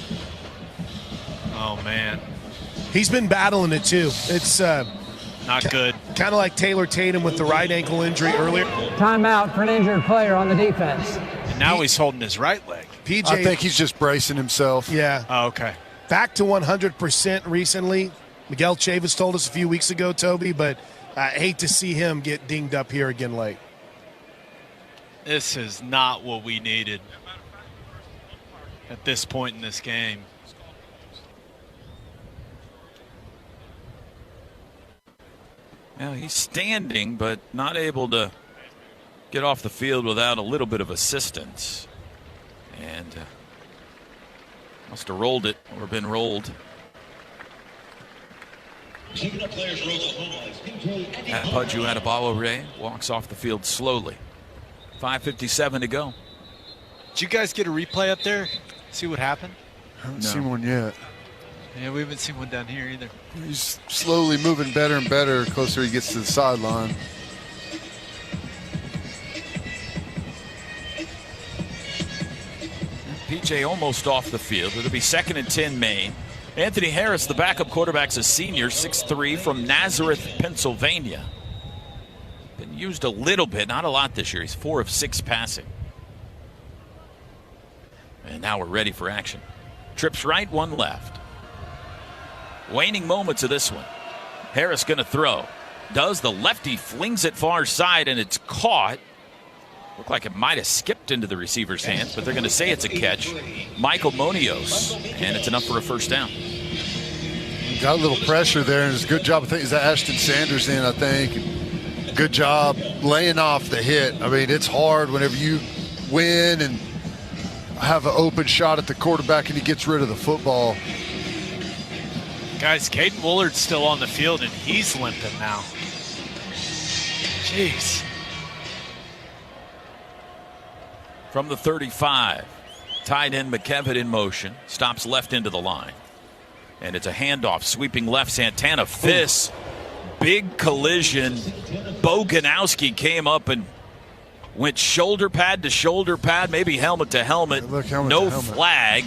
Oh, man. He's been battling it, too. It's not good. Kind of like Taylor Tatum with the right ankle injury earlier. Timeout for an injured player on the defense. And now he's holding his right leg. PJ, I think he's just bracing himself. Yeah. Oh, okay. Back to 100% recently. Miguel Chavis told us a few weeks ago, Toby, but I hate to see him get dinged up here again late. This is not what we needed at this point in this game. Now he's standing, but not able to get off the field without a little bit of assistance. And must have rolled it or been rolled. Pudju Adebayo walks off the field slowly. 5:57 to go. Did you guys get a replay up there? See what happened? I haven't seen one yet. Yeah, we haven't seen one down here either. He's slowly moving better and better closer he gets to the sideline. PJ almost off the field. It'll be 2nd and 10 Maine. Anthony Harris, the backup quarterback's a senior, 6'3", from Nazareth, Pennsylvania. Been used a little bit, not a lot this year. He's 4 of 6 passing. And now we're ready for action. Trips right, one left. Waning moments of this one. Harris going to throw. Does. The lefty flings it far side, and it's caught. Looked like it might have skipped into the receiver's hands, but they're going to say it's a catch. Michael Monios, and it's enough for a first down. Got a little pressure there, and it's a good job. I think is that Ashton Sanders in, I think. Good job laying off the hit. I mean, it's hard whenever you win and have an open shot at the quarterback and he gets rid of the football. Guys, Caden Woolard's still on the field, and he's limping now. Jeez. From the 35, tight end McKevitt in motion, stops left into the line. And it's a handoff, sweeping left, Santana Fiss. Big collision. Boganowski came up and went shoulder pad to shoulder pad, maybe helmet to helmet. No flag.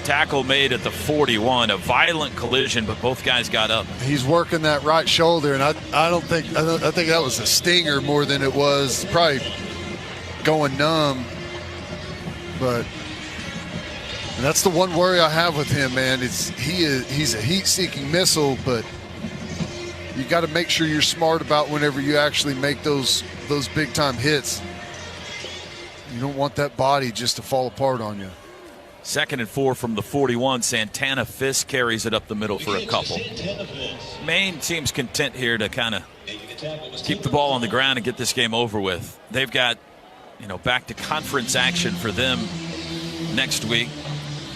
Tackle made at the 41. A violent collision, but both guys got up. He's working that right shoulder, and I think that was a stinger more than it was probably going numb. But that's the one worry I have with him, man. He's a heat-seeking missile, but you got to make sure you're smart about whenever you actually make those big-time hits. You don't want that body just to fall apart on you. 2nd and 4 from the 41. Santana Fiss carries it up the middle for a couple. Maine seems content here to kind of keep the ball on the ground and get this game over with. They've got, back to conference action for them next week.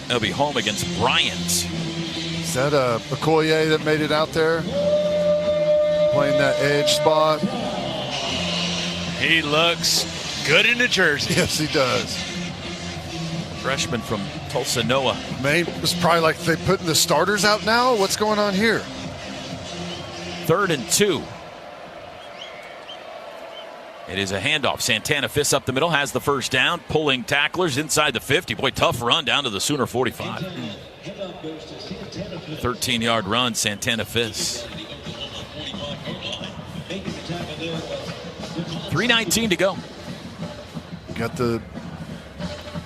They'll be home against Bryant. Is that Okoye that made it out there? Playing that edge spot. He looks good in the jersey. Yes, he does. Freshman from Tulsa, Noah. Maine was probably like, they putting the starters out now? What's going on here? 3rd and 2. It is a handoff. Santana Fiss up the middle, has the first down, pulling tacklers inside the 50. Boy, tough run down to the Sooner 45. 13-yard run, Santana Fiss. 3:19 to go. Got the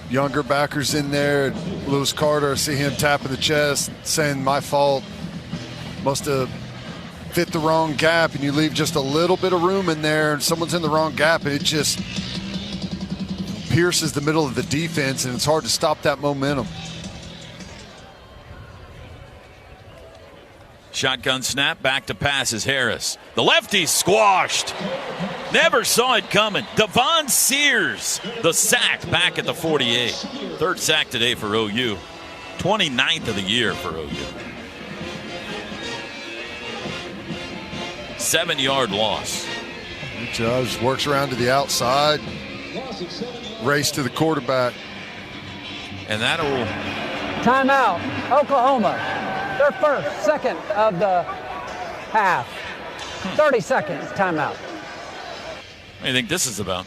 younger backers in there. Lewis Carter, I see him tapping the chest, saying, my fault. Must have fit the wrong gap, and you leave just a little bit of room in there, and someone's in the wrong gap, and it just pierces the middle of the defense, and it's hard to stop that momentum. Shotgun snap, back to pass is Harris. The lefty squashed. Never saw it coming. Devon Sears, the sack back at the 48. 3rd sack today for OU. 29th of the year for OU. 7-yard loss. Judge works around to the outside. Race to the quarterback. And that'll... Timeout, Oklahoma. Their second of the half. 30 seconds, timeout. What do you think this is about?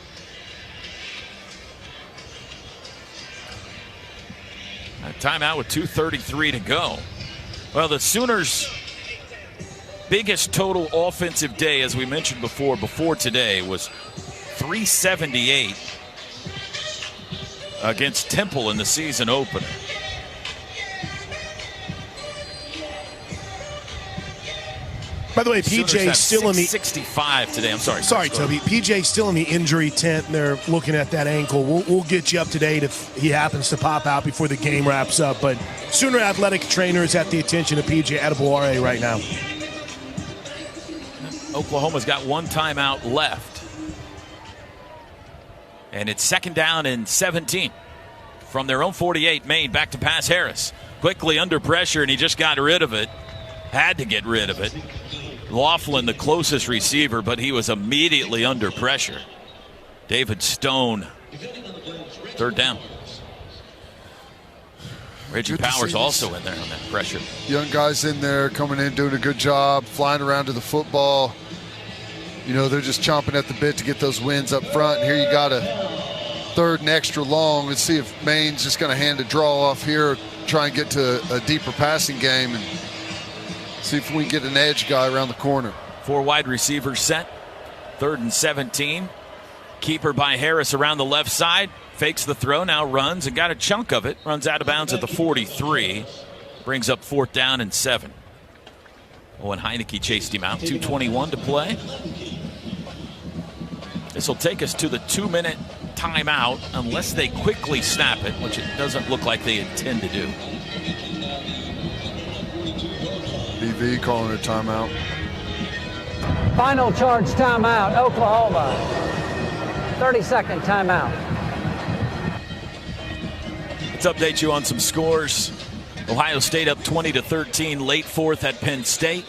A timeout with 2:33 to go. Well, the Sooners' biggest total offensive day, as we mentioned before today, was 378 against Temple in the season opener. By the way, PJ's still in the 65 today. I'm sorry. Sorry, Toby. PJ's still in the injury tent, and they're looking at that ankle. We'll get you up to date if he happens to pop out before the game wraps up. But Sooner athletic trainer is at the attention of PJ Adebawore right now. Oklahoma's got one timeout left, and it's 2nd down and 17 from their own 48. Maine back to pass. Harris quickly under pressure, and he just got rid of it. Had to get rid of it. Laughlin, the closest receiver, but he was immediately under pressure. David Stone, 3rd down. Reggie Powers also in there on that pressure. Young guys in there coming in, doing a good job, flying around to the football. They're just chomping at the bit to get those wins up front. And here you got a 3rd and extra long. Let's see if Maine's just going to hand a draw off here, try and get to a deeper passing game, and see if we can get an edge guy around the corner. 4 wide receivers set. 3rd and 17. Keeper by Harris around the left side. Fakes the throw, now runs and got a chunk of it. Runs out of bounds at the 43. Brings up 4th down and 7. Owen Heineke chased him out. 2:21 to play. This will take us to the 2-minute timeout unless they quickly snap it, which it doesn't look like they intend to do. BV calling a timeout. Final charge timeout, Oklahoma. 30-second timeout. Let's update you on some scores. Ohio State up 20-13 late fourth at Penn State.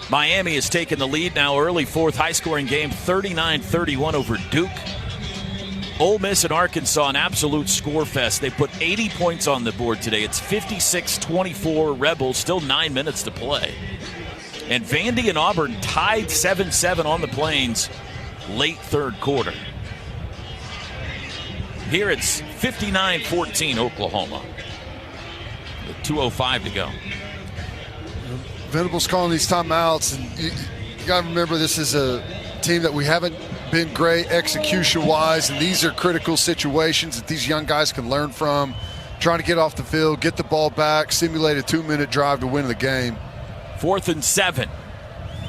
Miami has taken the lead now early fourth, high-scoring game 39-31 over Duke. Ole Miss and Arkansas, an absolute score fest. They put 80 points on the board today. It's 56-24 Rebels, still 9 minutes to play. And Vandy and Auburn tied 7-7 on the Plains late third quarter. Here it's 59-14 Oklahoma. With 2:05 to go. Venables calling these timeouts, and you got to remember this is a team that we haven't been great execution-wise, and these are critical situations that these young guys can learn from. Trying to get off the field, get the ball back, simulate a 2-minute drive to win the game. 4th and 7.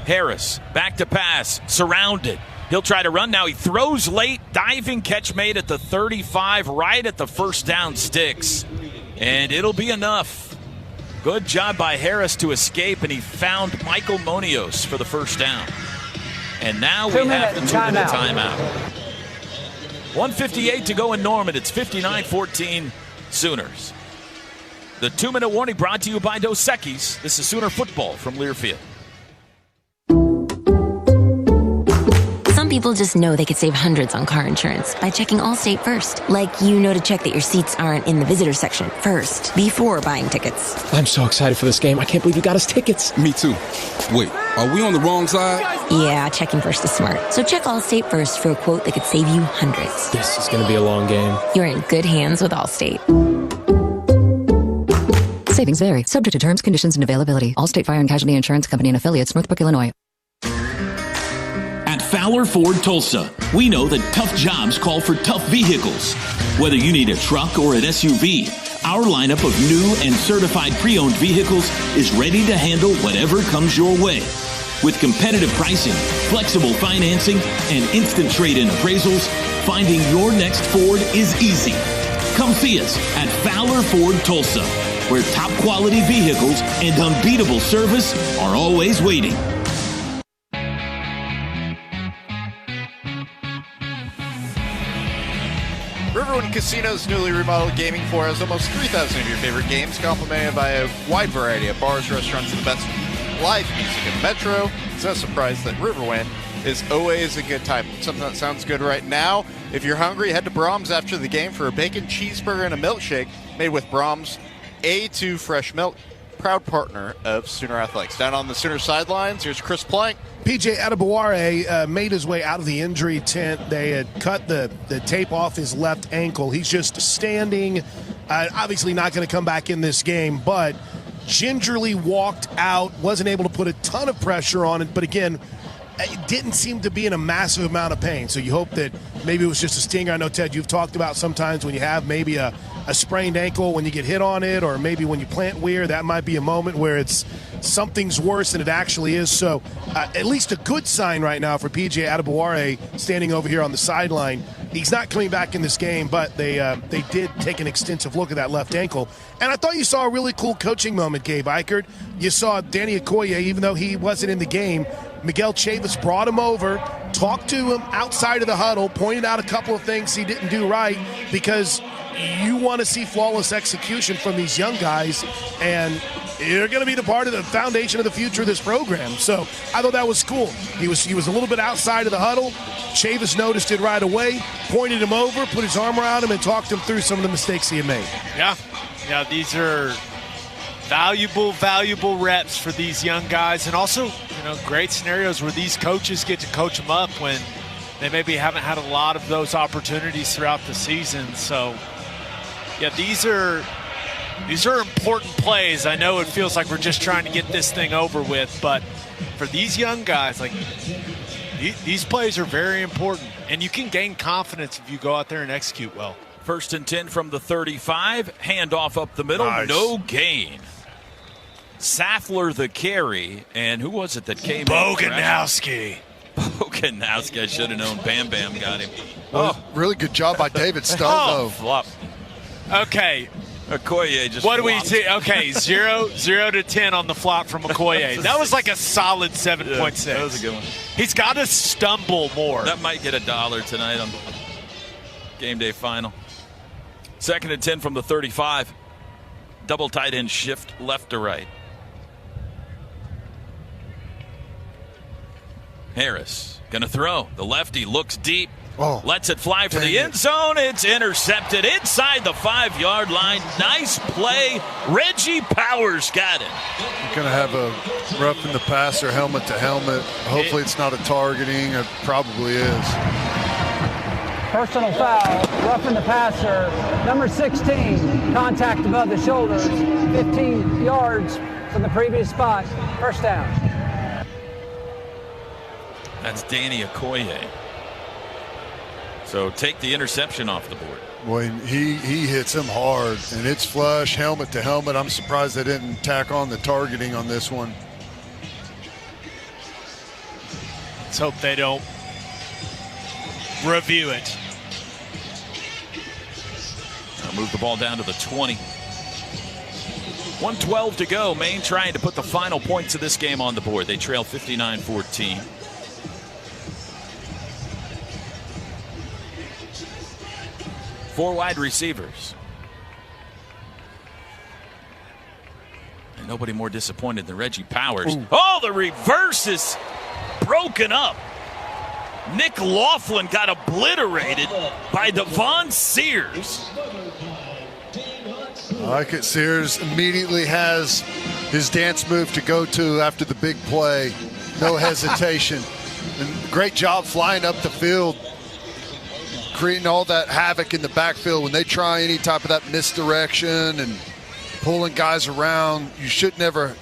Harris back to pass, surrounded. He'll try to run now. He throws late, diving catch made at the 35, right at the first down sticks, and it'll be enough. Good job by Harris to escape, and he found Michael Monios for the first down. And now we have the 2-minute timeout. 1:58 to go in Norman. It's 59-14 Sooners. The 2-minute warning brought to you by Dos Equis. This is Sooner football from Learfield. Some people just know they could save hundreds on car insurance by checking Allstate first. Like, to check that your seats aren't in the visitor section first, before buying tickets. I'm so excited for this game. I can't believe you got us tickets. Me too. Wait, are we on the wrong side? Yeah, checking first is smart. So check Allstate first for a quote that could save you hundreds. This is going to be a long game. You're in good hands with Allstate. Savings vary, subject to terms, conditions, and availability. Allstate Fire and Casualty Insurance Company and Affiliates, Northbrook, Illinois. At Fowler Ford Tulsa, we know that tough jobs call for tough vehicles. Whether you need a truck or an SUV, our lineup of new and certified pre-owned vehicles is ready to handle whatever comes your way. With competitive pricing, flexible financing, and instant trade-in appraisals, finding your next Ford is easy. Come see us at Fowler Ford Tulsa, where top quality vehicles and unbeatable service are always waiting. Riverwind Casino's newly remodeled gaming floor has almost 3,000 of your favorite games, complemented by a wide variety of bars, restaurants, and the best live music in the Metro. It's no surprise that Riverwind is always a good time. Something that sounds good right now. If you're hungry, head to Brahms after the game for a bacon cheeseburger and a milkshake made with Brahms A2 Fresh Milk, proud partner of Sooner Athletics. Down on the Sooner sidelines, here's Chris Plank. PJ Adebaware made his way out of the injury tent. They had cut the tape off his left ankle. He's just standing, obviously not going to come back in this game, but gingerly walked out, wasn't able to put a ton of pressure on it, but again, it didn't seem to be in a massive amount of pain. So you hope that maybe it was just a stinger. I know, Ted, you've talked about sometimes when you have maybe a sprained ankle, when you get hit on it, or maybe when you plant weir, that might be a moment where it's something's worse than it actually is. So at least a good sign right now for PJ Adebaware standing over here on the sideline. He's not coming back in this game, but they did take an extensive look at that left ankle. And I thought you saw a really cool coaching moment, Gabe Ikard. You saw Danny Okoye, even though he wasn't in the game, Miguel Chavis brought him over, talked to him outside of the huddle, pointed out a couple of things he didn't do right, because you want to see flawless execution from these young guys, and you're going to be the part of the foundation of the future of this program. So I thought that was cool. He was a little bit outside of the huddle. Chavis noticed it right away, pointed him over, put his arm around him, and talked him through some of the mistakes he had made. Yeah, these are valuable reps for these young guys, and also, great scenarios where these coaches get to coach them up when they maybe haven't had a lot of those opportunities throughout the season. So, yeah, these are important plays. I know it feels like we're just trying to get this thing over with, but for these young guys, these plays are very important, and you can gain confidence if you go out there and execute well. 1st and 10 from the 35. Handoff up the middle. Nice. No gain. Saffler the carry. And who was it that came in? Boganowski. Kanowski, I should have known. Bam Bam got him. Really good job by David Stowe, though. Flop. Okay. Okoye just What do we flopped. see? Okay, 0 to 10 on the flop from Okoye. That was like a solid 7.6. That was a good one. He's got to stumble more. That might get $1 tonight on game day final. 2nd and 10 from the 35. Double tight end shift left to right. Harris gonna throw. The lefty looks deep. Lets it fly for the end zone. It's intercepted inside the 5-yard line. Nice play. Reggie Powers got it. You're going to have a rough in the passer, helmet to helmet. Hopefully it's not a targeting. It probably is. Personal foul, roughing the passer, number 16, contact above the shoulders, 15 yards from the previous spot, first down. That's Danny Okoye. So take the interception off the board. Boy, he hits him hard, and it's flush, helmet to helmet. I'm surprised they didn't tack on the targeting on this one. Let's hope they don't review it. I'll move the ball down to the 20. 1:12 to go. Maine trying to put the final points of this game on the board. They trail 59-14. Four wide receivers. And nobody more disappointed than Reggie Powers. Ooh. Oh, the reverse is broken up. Nick Laughlin got obliterated by Devon Sears. I like it. Sears immediately has his dance move to go to after the big play. No hesitation. And great job flying up the field, creating all that havoc in the backfield. When they try any type of that misdirection and pulling guys around, you should never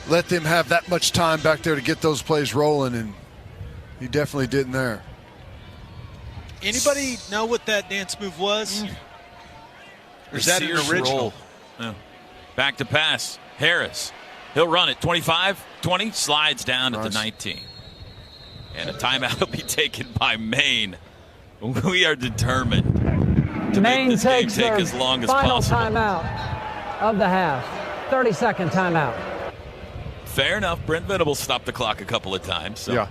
let them have that much time back there to get those plays rolling, and he definitely didn't there. Anybody know what that dance move was? Or is that an Sears original? roll. Yeah. Back to pass. Harris. He'll run it. 25, 20, slides down at the 19. And a timeout will be taken by Maine. We are determined to make this game take as long as final possible. timeout of the half. 30-second timeout. Fair enough. Brent Venables stopped the clock a couple of times. So yeah.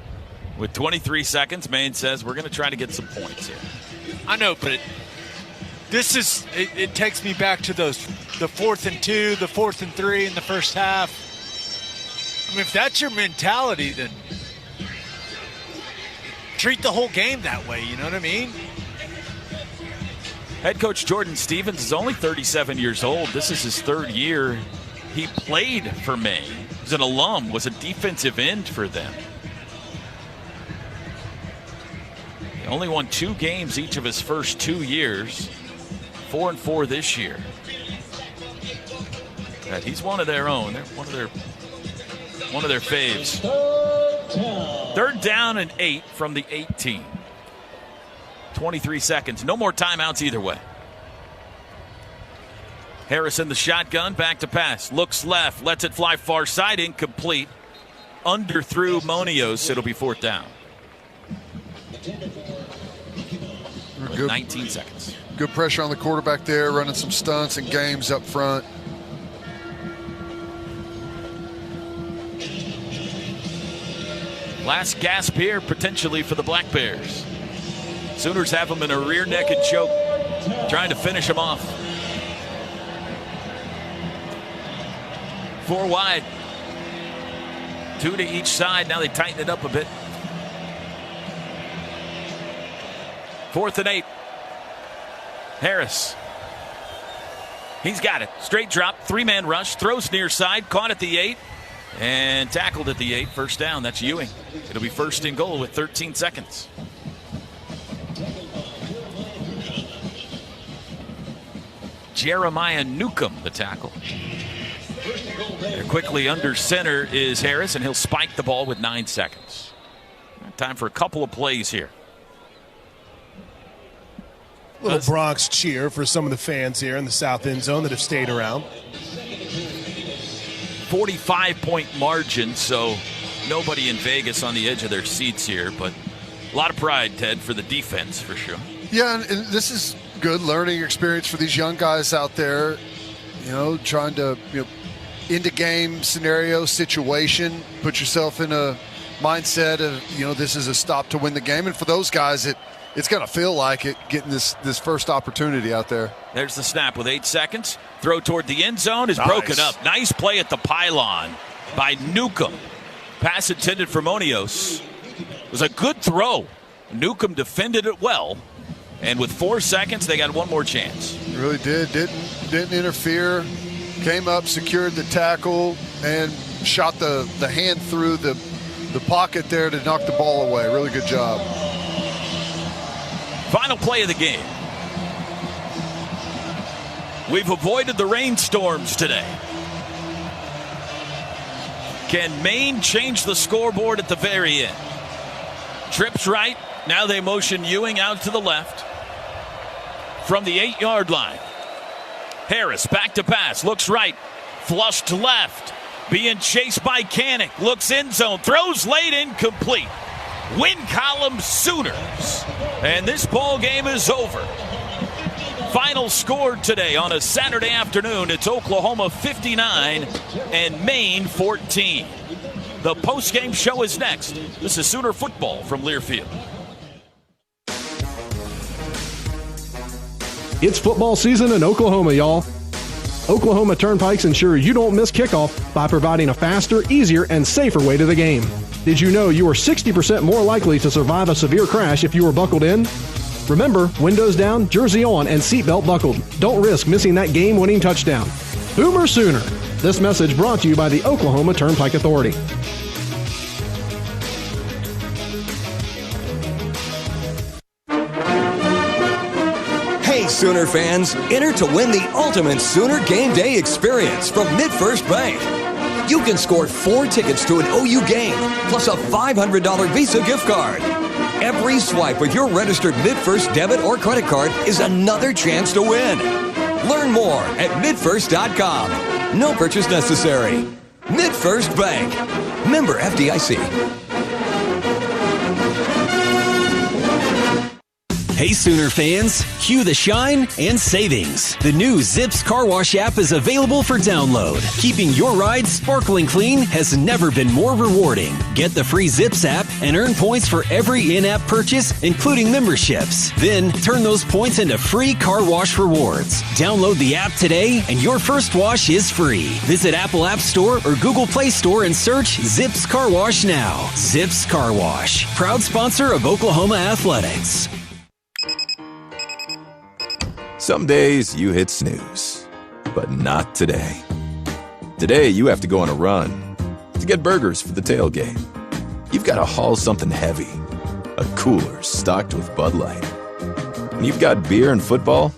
With 23 seconds, Maine says we're going to try to get some points here. I know, but this is it takes me back to the 4th and 2, the 4th and 3 in the first half. I mean, if that's your mentality, then treat the whole game that way, you know what I mean? Head coach Jordan Stevens is only 37 years old. This is his 3rd year. He played for Maine. He's an alum, was a defensive end for them. He only won 2 games each of his first 2 years. 4-4 this year. But he's one of their own. They're one of their faves. 3rd down and 8 from the 18. 23 seconds. No more timeouts either way. Harris in the shotgun. Back to pass. Looks left. Lets it fly far side. Incomplete. Underthrew Monios. It'll be 4th down. Good. 19 seconds. Good pressure on the quarterback there, running some stunts and games up front. Last gasp here, potentially, for the Black Bears. Sooners have them in a rear naked choke, trying to finish them off. 4 wide. 2 to each side. Now they tighten it up a bit. 4th and 8. Harris. He's got it. Straight drop, 3-man rush, throws near side, caught at the 8, and tackled at the 8. First down. That's Ewing. It'll be 1st and goal with 13 seconds. Jeremiah Newcomb, the tackle. Quickly under center is Harris, and he'll spike the ball with 9 seconds. Time for a couple of plays here. Little Bronx cheer for some of the fans here in the south end zone that have stayed around. 45-point margin, so nobody in Vegas on the edge of their seats here, but a lot of pride, Ted, for the defense, for sure. Yeah, and this is good learning experience for these young guys out there, trying to, into game scenario situation, put yourself in a mindset of, this is a stop to win the game. And for those guys, it's going to feel like it getting this first opportunity out there. There's the snap with 8 seconds. Throw toward the end zone is broken up. Nice play at the pylon by Newcomb. Pass intended for Monios. It was a good throw. Newcomb defended it well. And with 4 seconds, they got one more chance. Really did. Didn't interfere. Came up, secured the tackle, and shot the hand through the pocket there to knock the ball away. Really good job. Final play of the game. We've avoided the rainstorms today. Can Maine change the scoreboard at the very end? Trips right. Now they motion Ewing out to the left. From the 8-yard line. Harris back to pass. Looks right. Flushed left. Being chased by Canick. Looks end zone. Throws late, incomplete. Win column Sooners. And this ball game is over. Final score today on a Saturday afternoon. It's Oklahoma 59 and Maine 14. The postgame show is next. This is Sooner football from Learfield. It's football season in Oklahoma, y'all. Oklahoma Turnpikes ensure you don't miss kickoff by providing a faster, easier, and safer way to the game. Did you know you are 60% more likely to survive a severe crash if you were buckled in? Remember, windows down, jersey on, and seatbelt buckled. Don't risk missing that game-winning touchdown. Boomer Sooner. This message brought to you by the Oklahoma Turnpike Authority. Hey, Sooner fans, enter to win the ultimate Sooner game day experience from MidFirst Bank. You can score 4 tickets to an OU game, plus a $500 Visa gift card. Every swipe with your registered MidFirst debit or credit card is another chance to win. Learn more at midfirst.com. No purchase necessary. MidFirst Bank. Member FDIC. Hey Sooner fans, cue the shine and savings. The new Zips Car Wash app is available for download. Keeping your ride sparkling clean has never been more rewarding. Get the free Zips app and earn points for every in-app purchase, including memberships. Then turn those points into free car wash rewards. Download the app today and your first wash is free. Visit Apple App Store or Google Play Store and search Zips Car Wash now. Zips Car Wash, proud sponsor of Oklahoma Athletics. Some days you hit snooze, but not today. Today you have to go on a run to get burgers for the tailgate. You've got to haul something heavy, a cooler stocked with Bud Light. When you've got beer and football,